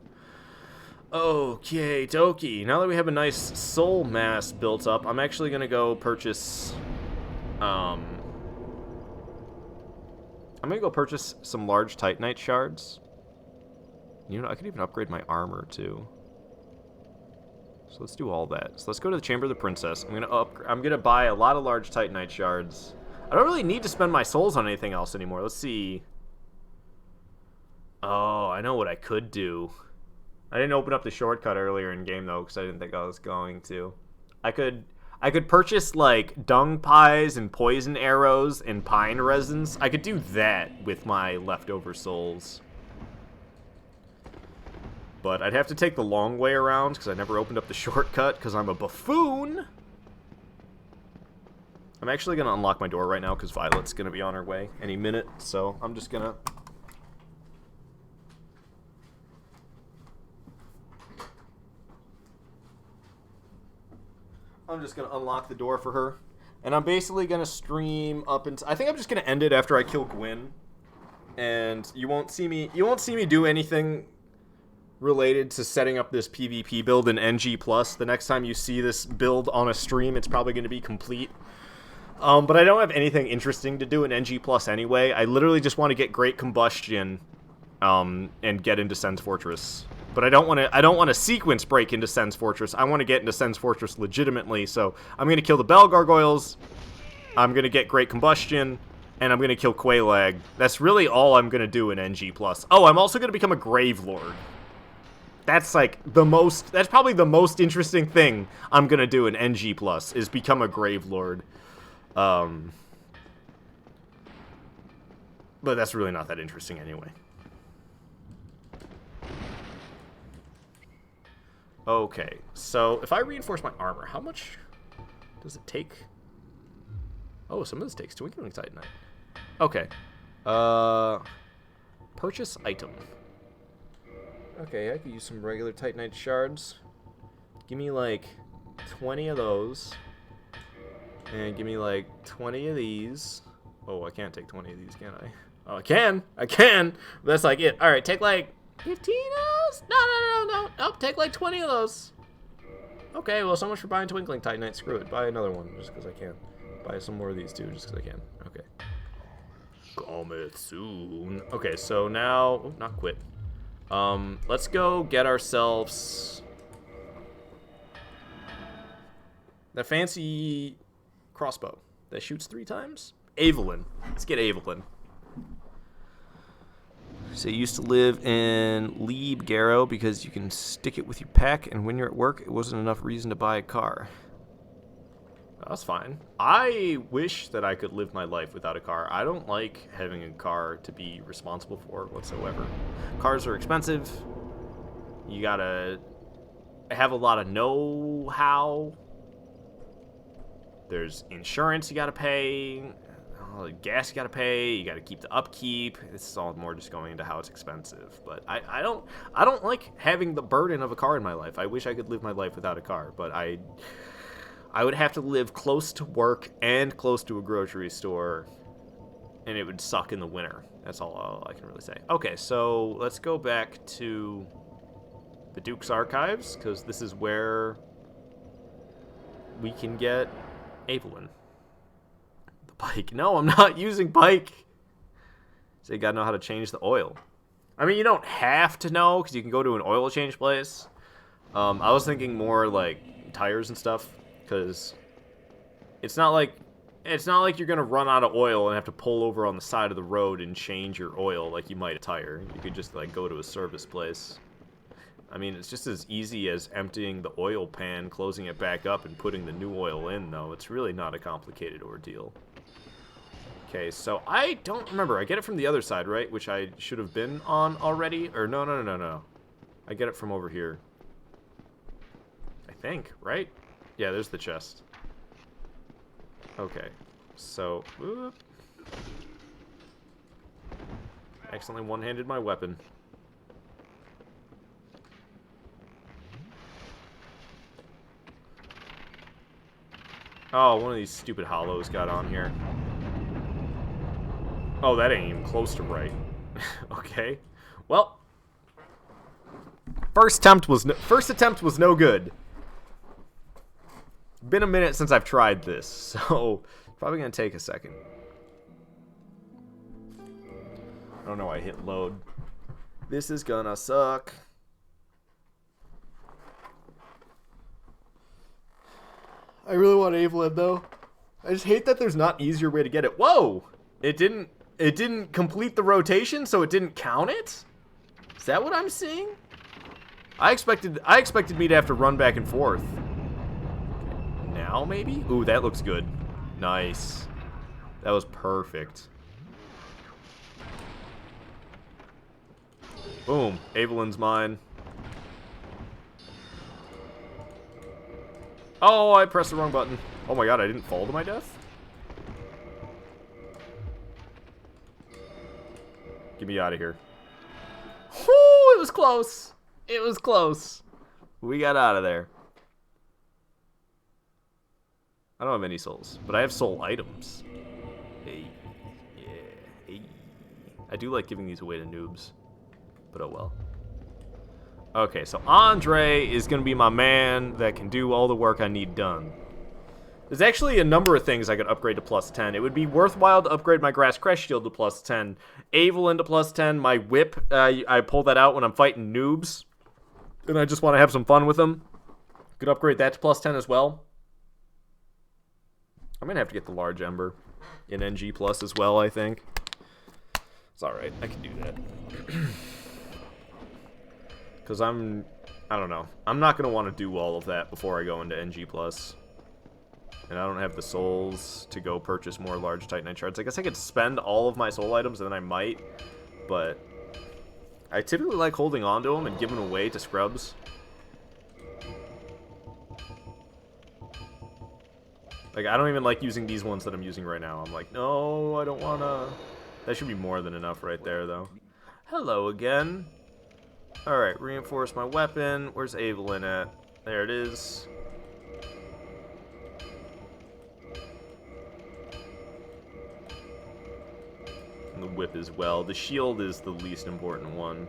Okay, dokie. Now that we have a nice soul mass built up, I'm actually going to go purchase... I'm going to go purchase some large Titanite shards. You know, I could even upgrade my armor, too. So let's do all that. So let's go to the Chamber of the Princess. I'm gonna buy a lot of large Titanite shards. I don't really need to spend my souls on anything else anymore. Let's see. Oh, I know what I could do. I didn't open up the shortcut earlier in game though, because I didn't think I was going to. I could purchase like dung pies and poison arrows and pine resins. I could do that with my leftover souls. But I'd have to take the long way around because I never opened up the shortcut because I'm a buffoon. I'm actually going to unlock my door right now because Violet's going to be on her way any minute. So I'm just going to... unlock the door for her. And I'm basically going to stream up into... I think I'm just going to end it after I kill Gwyn. And you won't see me do anything related to setting up this PvP build in NG+. The next time you see this build on a stream, it's probably going to be complete. But I don't have anything interesting to do in NG+ anyway. I literally just want to get Great Combustion and get into Sen's Fortress. But I don't want to sequence break into Sen's Fortress. I want to get into Sen's Fortress legitimately. So I'm going to kill the Bell Gargoyles. I'm going to get Great Combustion. And I'm going to kill Quelaag. That's really all I'm going to do in NG+. Oh, I'm also going to become a Grave Lord. That's like that's probably the most interesting thing I'm going to do in NG+, is become a Grave Lord. But that's really not that interesting anyway. Okay, so if I reinforce my armor, how much does it take? Oh, some of this takes Twinkling Titanite. Okay. Purchase item. Okay, I could use some regular Titanite shards. Give me like 20 of those. And give me like 20 of these. Oh, I can't take 20 of these, can I? Oh, I can! I can! That's like it. Alright, take like 15 of those? No. Nope, take like 20 of those. Okay, well, so much for buying Twinkling Titanite. Screw it. Buy another one, just because I can. Buy some more of these, too, just because I can. Okay. Cometh soon. Okay, so now... Oh, not quit. Let's go get ourselves... that fancy crossbow that shoots 3 times? Evelyn. Let's get Evelyn. So you used to live in Lieb Garrow because you can stick it with your pack, and when you're at work, it wasn't enough reason to buy a car. That's fine. I wish that I could live my life without a car. I don't like having a car to be responsible for whatsoever. Cars are expensive. You gotta have a lot of know-how. There's insurance you gotta pay. All the gas you gotta pay. You gotta keep the upkeep. This is all more just going into how it's expensive. But I don't like having the burden of a car in my life. I wish I could live my life without a car, but I would have to live close to work and close to a grocery store, and it would suck in the winter. That's all I can really say. Okay, so let's go back to the Duke's Archives, because this is where we can get Evelyn. The bike. No, I'm not using bike. So you gotta know how to change the oil. I mean, you don't have to know, because you can go to an oil change place. I was thinking more like tires and stuff, because it's not like you're gonna run out of oil and have to pull over on the side of the road and change your oil like you might a tire. You could just like go to a service place. I mean, it's just as easy as emptying the oil pan, closing it back up, and putting the new oil in, though. It's really not a complicated ordeal. Okay, so I don't remember. I get it from the other side, right? Which I should have been on already? Or no. I get it from over here. I think, right? Yeah, there's the chest. Okay, so... whoop. Accidentally one-handed my weapon. Oh, one of these stupid hollows got on here. Oh, that ain't even close to right. Okay. Well, first attempt was no good. Been a minute since I've tried this, so probably gonna take a second. I don't know why I hit load. This is gonna suck. I really want Evelyn, though. I just hate that there's not easier way to get it. Whoa! It didn't complete the rotation, so it didn't count it? Is that what I'm seeing? I expected me to have to run back and forth. Now, maybe? Ooh, that looks good. Nice. That was perfect. Boom. Evelyn's mine. Oh, I pressed the wrong button. Oh my god, I didn't fall to my death? Get me out of here. Whoo, it was close. It was close. We got out of there. I don't have any souls, but I have soul items. Hey, yeah, hey. I do like giving these away to noobs, but oh well. Okay, so Andre is going to be my man that can do all the work I need done. There's actually a number of things I could upgrade to plus 10. It would be worthwhile to upgrade my Grass Crest Shield to plus 10. Evelyn to plus 10. My whip, I pull that out when I'm fighting noobs. And I just want to have some fun with them. Could upgrade that to plus 10 as well. I'm going to have to get the large ember in NG plus as well, I think. It's alright, I can do that. Because I don't know. I'm not going to want to do all of that before I go into NG+. And I don't have the souls to go purchase more large Titanite shards. I guess I could spend all of my soul items, and then I might. But I typically like holding on to them and giving them away to scrubs. Like, I don't even like using these ones that I'm using right now. I'm like, no, I don't wanna... That should be more than enough right there, though. Hello again. Alright, reinforce my weapon. Where's Evelyn at? There it is. And the whip as well. The shield is the least important one.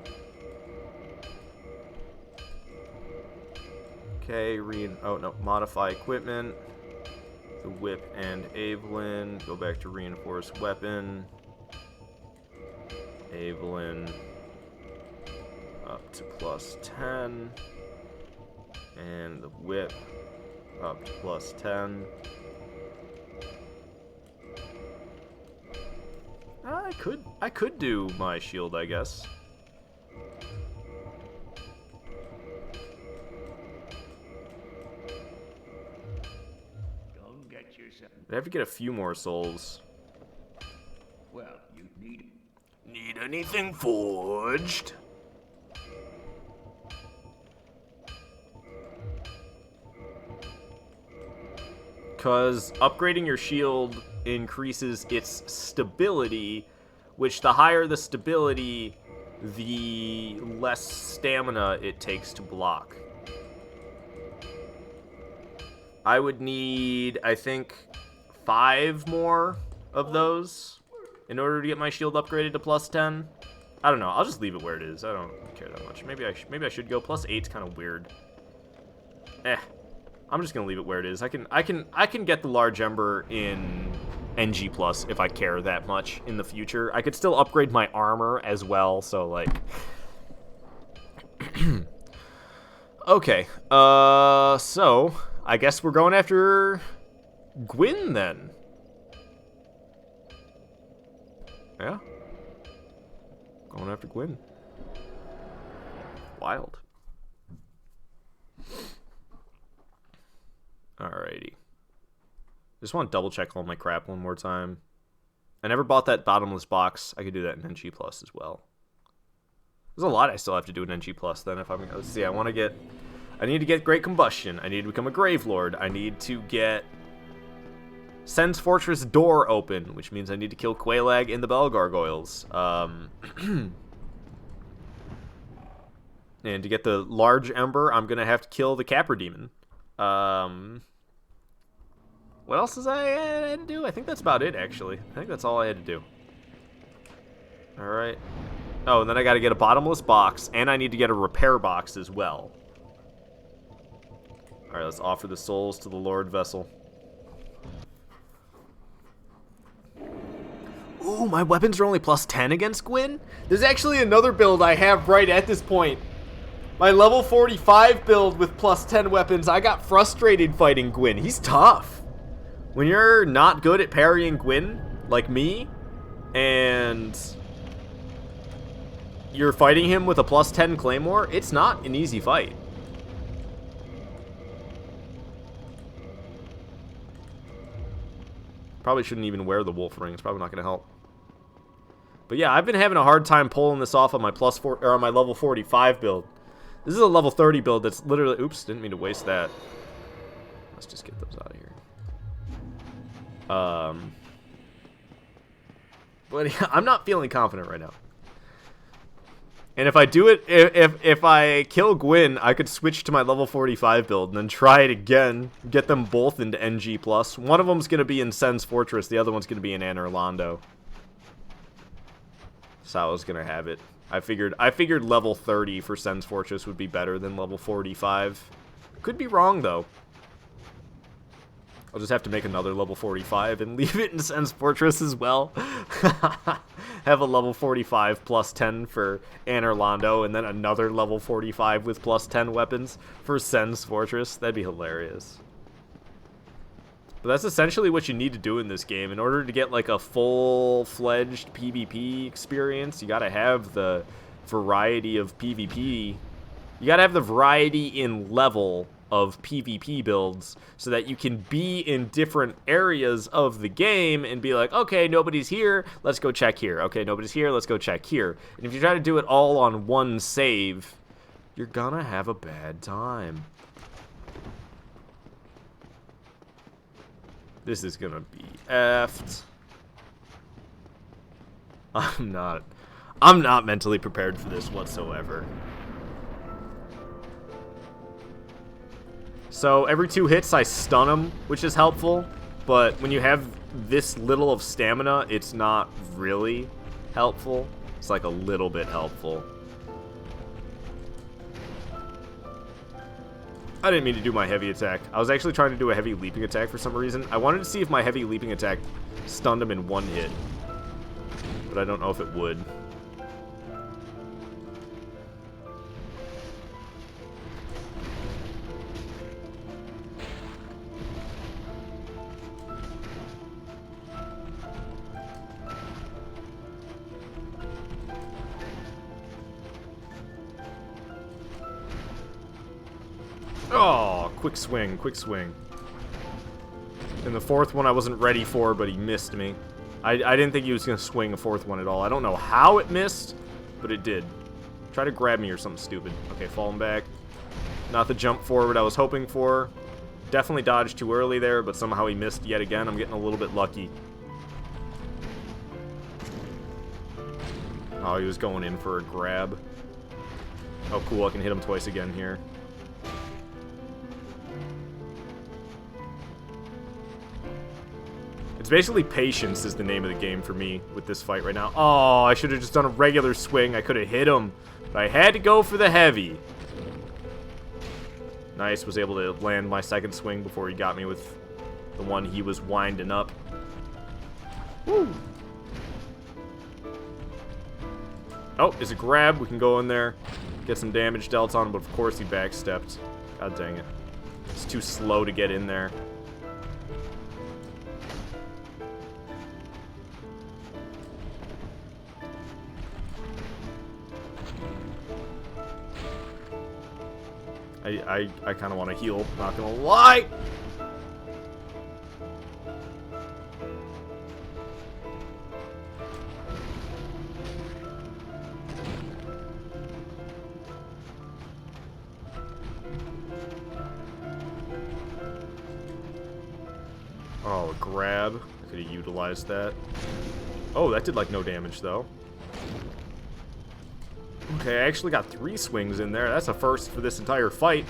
Okay, oh no, modify equipment. The whip and Evelyn. Go back to reinforced weapon. Evelyn up to +10. And the whip up to +10. I could do my shield, I guess. Don't get yourself. I have to get a few more souls. Well, you need it. Need anything forged? Because upgrading your shield increases its stability, which the higher the stability, the less stamina it takes to block. I would need, I think, 5 more of those in order to get my shield upgraded to +10. I don't know. I'll just leave it where it is. I don't care that much. Maybe I should go. +8's kind of weird. I'm just gonna leave it where it is. I can get the large ember in NG plus if I care that much in the future. I could still upgrade my armor as well. So like, okay. So I guess we're going after Gwyn then. Yeah. Going after Gwyn. Wild. Alrighty. Just want to double check all my crap one more time. I never bought that bottomless box. I could do that in NG plus as well. There's a lot I still have to do in NG plus then if I'm gonna, let's see, I need to get Great Combustion. I need to become a Grave Lord. I need to get Sen's Fortress door open, which means I need to kill Quelaag and the Bell Gargoyles. And to get the large ember, I'm gonna have to kill the Capra Demon. What else is I had to do? I think that's about it, actually. I think that's all I had to do. Alright. Oh, and then I gotta get a bottomless box, and I need to get a repair box as well. Alright, let's offer the souls to the Lord Vessel. Ooh, my weapons are only +10 against Gwyn? There's actually another build I have right at this point. My level 45 build with +10 weapons, I got frustrated fighting Gwyn. He's tough. When you're not good at parrying Gwyn, like me, and you're fighting him with a +10 Claymore, it's not an easy fight. Probably shouldn't even wear the wolf ring. It's probably not going to help. But yeah, I've been having a hard time pulling this off on my on my level 45 build. This is a level 30 build that's literally... Oops, didn't mean to waste that. Let's just get those out of here. But yeah, I'm not feeling confident right now. And if I do it... If I kill Gwyn, I could switch to my level 45 build and then try it again. Get them both into NG+. One of them's going to be in Sen's Fortress. The other one's going to be in Anor Londo. That's how I was going to have it. I figured level 30 for Sen's Fortress would be better than level 45. Could be wrong, though. I'll just have to make another level 45 and leave it in Sen's Fortress as well. Have a level 45 +10 for Anor Londo, and then another level 45 with +10 weapons for Sen's Fortress. That'd be hilarious. But that's essentially what you need to do in this game. In order to get like a full-fledged PvP experience, you gotta have the variety of PvP. You gotta have the variety in level of PvP builds so that you can be in different areas of the game and be like, okay, nobody's here, let's go check here. Okay, nobody's here, let's go check here. And if you try to do it all on one save, you're gonna have a bad time. This is gonna be effed. I'm not mentally prepared for this whatsoever. So every 2 hits I stun him, which is helpful, but when you have this little of stamina, it's not really helpful. It's like a little bit helpful. I didn't mean to do my heavy attack. I was actually trying to do a heavy leaping attack for some reason. I wanted to see if my heavy leaping attack stunned him in 1 hit. But I don't know if it would. Oh, quick swing, quick swing. And the 4th one I wasn't ready for, but he missed me. I didn't think he was going to swing a 4th one at all. I don't know how it missed, but it did. Try to grab me or something stupid. Okay, falling back. Not the jump forward I was hoping for. Definitely dodged too early there, but somehow he missed yet again. I'm getting a little bit lucky. Oh, he was going in for a grab. Oh, cool. I can hit him twice again here. It's basically patience is the name of the game for me with this fight right now. Oh, I should have just done a regular swing. I could have hit him, but I had to go for the heavy. Nice, was able to land my 2nd swing before he got me with the one he was winding up. Woo! Oh, it's a grab. We can go in there, get some damage dealt on him, but of course he backstepped. God dang it. It's too slow to get in there. I kind of want to heal, not gonna lie. Oh, a grab. I could have utilized that. Oh, that did like no damage though. Okay, I actually got 3 swings in there. That's a first for this entire fight.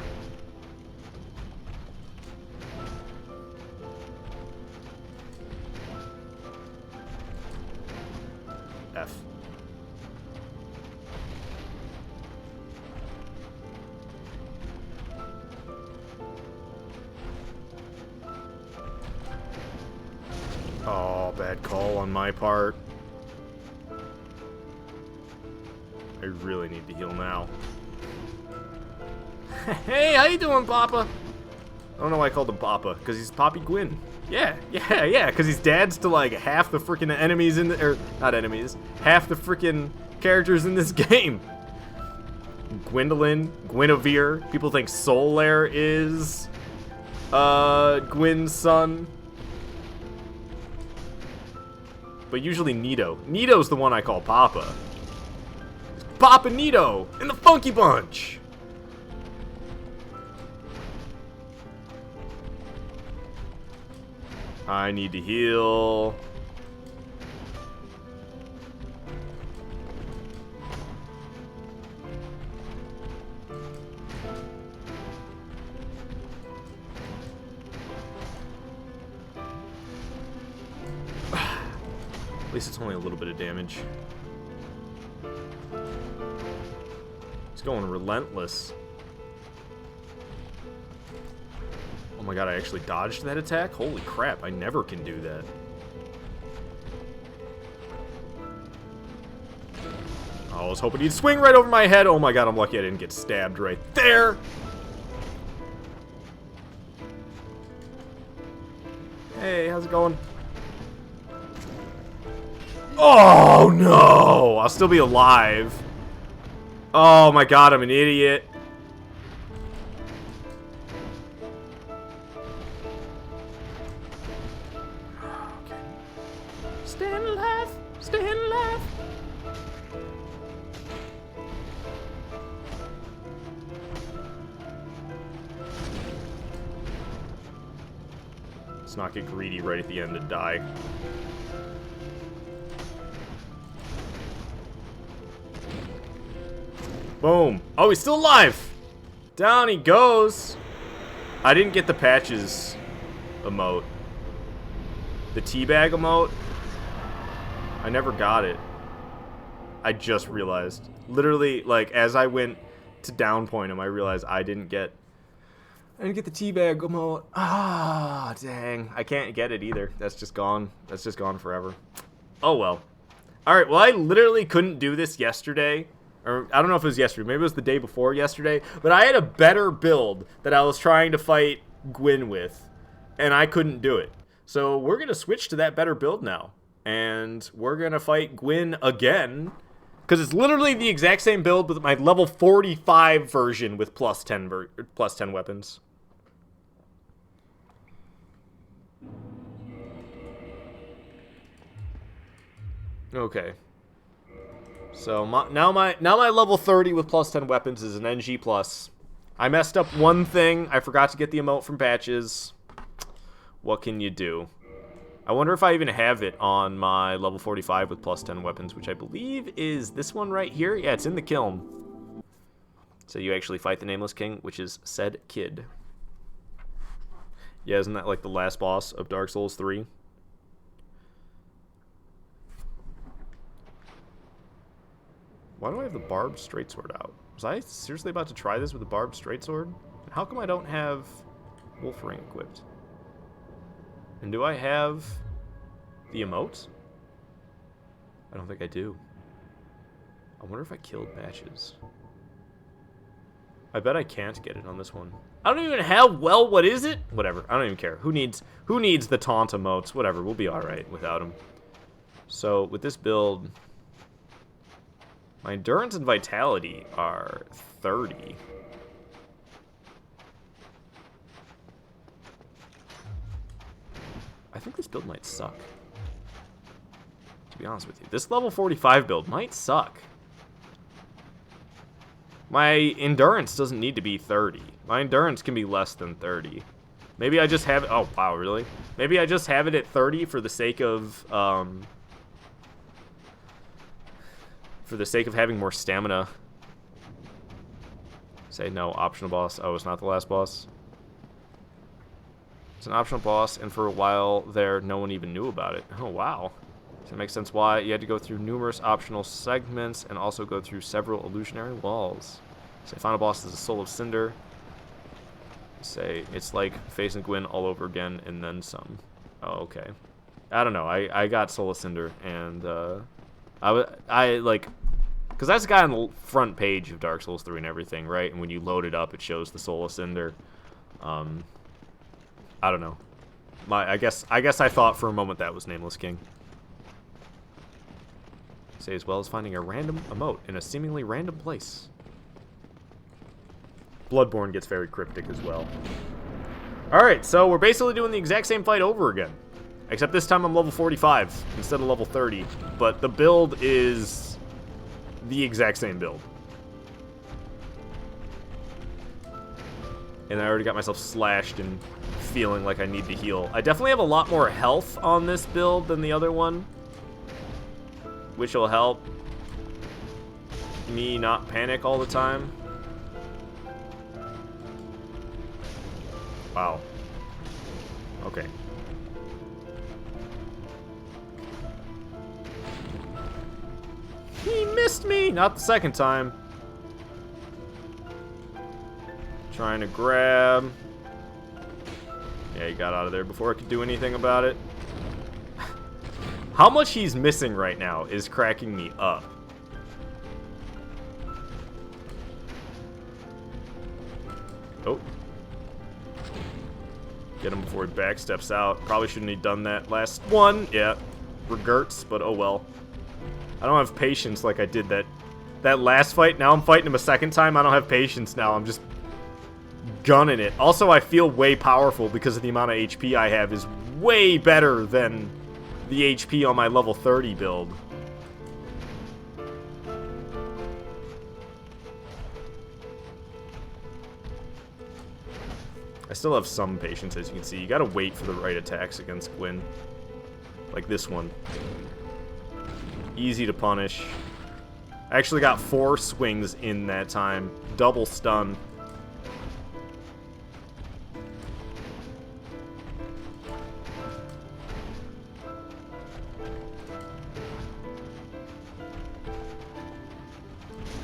F. Oh, bad call on my part. I really need to heal now. Hey, how you doing, Papa? I don't know why I called him Papa, because he's Poppy Gwyn. Yeah, because he's dad's to like half the freaking enemies in the, or not enemies, half the freaking characters in this game. Gwendolyn, Guinevere. People think Solaire is Gwyn's son. But usually Nito. Nito's the one I call Papa. Papa Nito and the Funky Bunch. I need to heal. At least it's only a little bit of damage. He's going relentless. Oh my god, I actually dodged that attack? Holy crap, I never can do that. Oh, I was hoping he'd swing right over my head. Oh my god, I'm lucky I didn't get stabbed right there. Hey, how's it going? Oh no! I'll still be alive. Oh my god, I'm an idiot. Okay. Stand alive! Stand alive! Let's not get greedy right at the end and die. Boom. Oh, he's still alive! Down he goes! I didn't get the patches emote. The teabag emote? I never got it. I just realized. Literally, like, as I went to downpoint him, I realized I didn't get the teabag emote. Ah, dang. I can't get it either. That's just gone. That's just gone forever. Oh, well. Alright, well, I literally couldn't do this yesterday. Or, I don't know if it was yesterday. Maybe it was the day before yesterday. But I had a better build that I was trying to fight Gwyn with. And I couldn't do it. So, we're going to switch to that better build now. And we're going to fight Gwyn again. Because it's literally the exact same build with my level 45 version with plus 10 weapons. Okay. So now my level 30 with plus 10 weapons is an NG plus. I messed up one thing. I forgot to get the emote from patches. What can you do? I wonder if I even have it on my level 45 with plus 10 weapons, which I believe is this one right here. Yeah, it's in the kiln. So you actually fight the Nameless King, which is said kid. Yeah, isn't that like the last boss of Dark Souls 3? Why do I have the barbed straight sword out? Was I seriously about to try this with the barbed straight sword? How come I don't have wolf ring equipped? And do I have the emote? I don't think I do. I wonder if I killed Batches. I bet I can't get it on this one. I don't even have, well, what is it? Whatever, I don't even care. Who needs the taunt emotes? Whatever, we'll be alright without them. So, with this build, my endurance and vitality are 30. I think this build might suck. To be honest with you. This level 45 build might suck. My endurance doesn't need to be 30. My endurance can be less than 30. Maybe I just have it... Oh, wow, really? Maybe I just have it at 30 for the sake of... for the sake of having more stamina. Say no, optional boss. Oh, it's not the last boss. It's an optional boss, and for a while there, no one even knew about it. Oh, wow. So it makes sense why you had to go through numerous optional segments and also go through several illusionary walls. Say final boss is a Soul of Cinder. Say it's like facing Gwyn all over again and then some. Oh, okay. I don't know. I got Soul of Cinder, and I like, because that's the guy on the front page of Dark Souls 3 and everything, right? And when you load it up, it shows the Soul of Cinder. I don't know. I guess I thought for a moment that was Nameless King. Say as well as finding a random emote in a seemingly random place. Bloodborne gets very cryptic as well. Alright, so we're basically doing the exact same fight over again. Except this time I'm level 45 instead of level 30. But the build is the exact same build. And I already got myself slashed and feeling like I need to heal. I definitely have a lot more health on this build than the other one, which will help me not panic all the time. Wow. Okay. He missed me! Not the second time. Trying to grab. Yeah, he got out of there before I could do anything about it. How much he's missing right now is cracking me up. Oh. Get him before he backsteps out. Probably shouldn't have done that last one. Yeah, regrets, but oh well. I don't have patience like I did that last fight. Now I'm fighting him a second time. I don't have patience now. I'm just gunning it. Also, I feel way powerful because of the amount of HP I have is way better than the HP on my level 30 build. I still have some patience, as you can see. You gotta wait for the right attacks against Gwyn. Like this one. Easy to punish. I actually got 4 swings in that time. Double stun.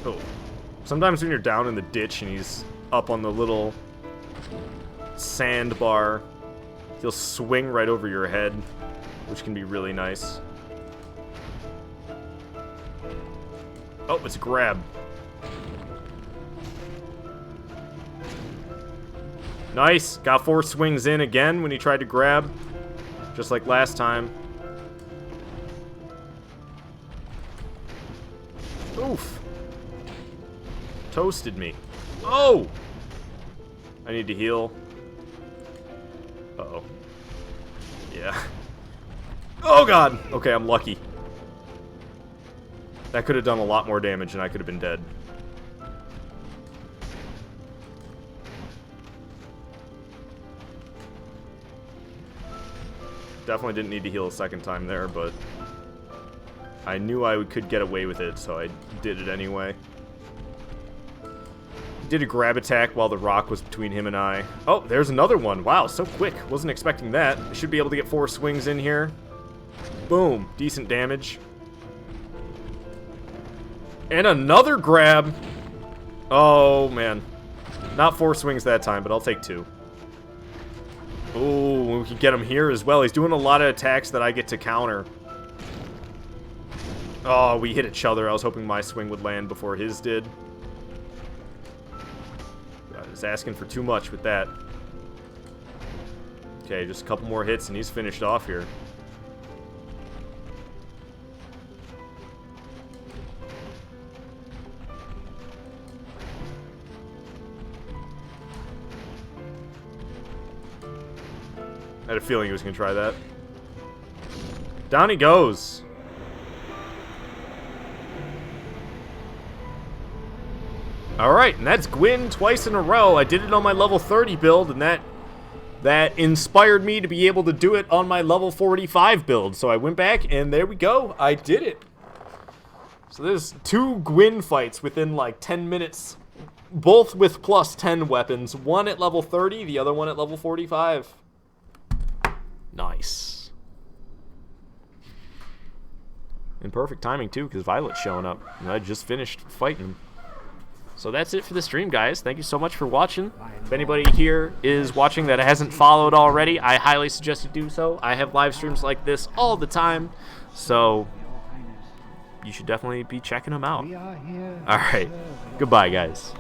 Oh. Sometimes when you're down in the ditch and he's up on the little sandbar, he'll swing right over your head, which can be really nice. Oh, it's a grab. Nice. Got 4 swings in again when he tried to grab, just like last time. Oof. Toasted me. Oh! I need to heal. Uh-oh. Yeah. Oh, God! Okay, I'm lucky. That could have done a lot more damage and I could have been dead. Definitely didn't need to heal a second time there, but I knew I could get away with it, so I did it anyway. Did a grab attack while the rock was between him and I. Oh, there's another one. Wow, so quick. Wasn't expecting that. I should be able to get 4 swings in here. Boom. Decent damage. And another grab. Oh, man. Not 4 swings that time, but I'll take 2. Ooh, we can get him here as well. He's doing a lot of attacks that I get to counter. Oh, we hit each other. I was hoping my swing would land before his did. I was asking for too much with that. Okay, just a couple more hits and he's finished off here. I had a feeling he was going to try that. Down he goes. Alright, and that's Gwyn twice in a row. I did it on my level 30 build, and that inspired me to be able to do it on my level 45 build. So I went back, and there we go. I did it. So there's 2 Gwyn fights within like 10 minutes. Both with plus 10 weapons. One at level 30, the other one at level 45. Nice. In perfect timing, too, because Violet's showing up. And I just finished fighting. So that's it for the stream, guys. Thank you so much for watching. If anybody here is watching that hasn't followed already, I highly suggest you do so. I have live streams like this all the time, so you should definitely be checking them out. All right. Goodbye, guys.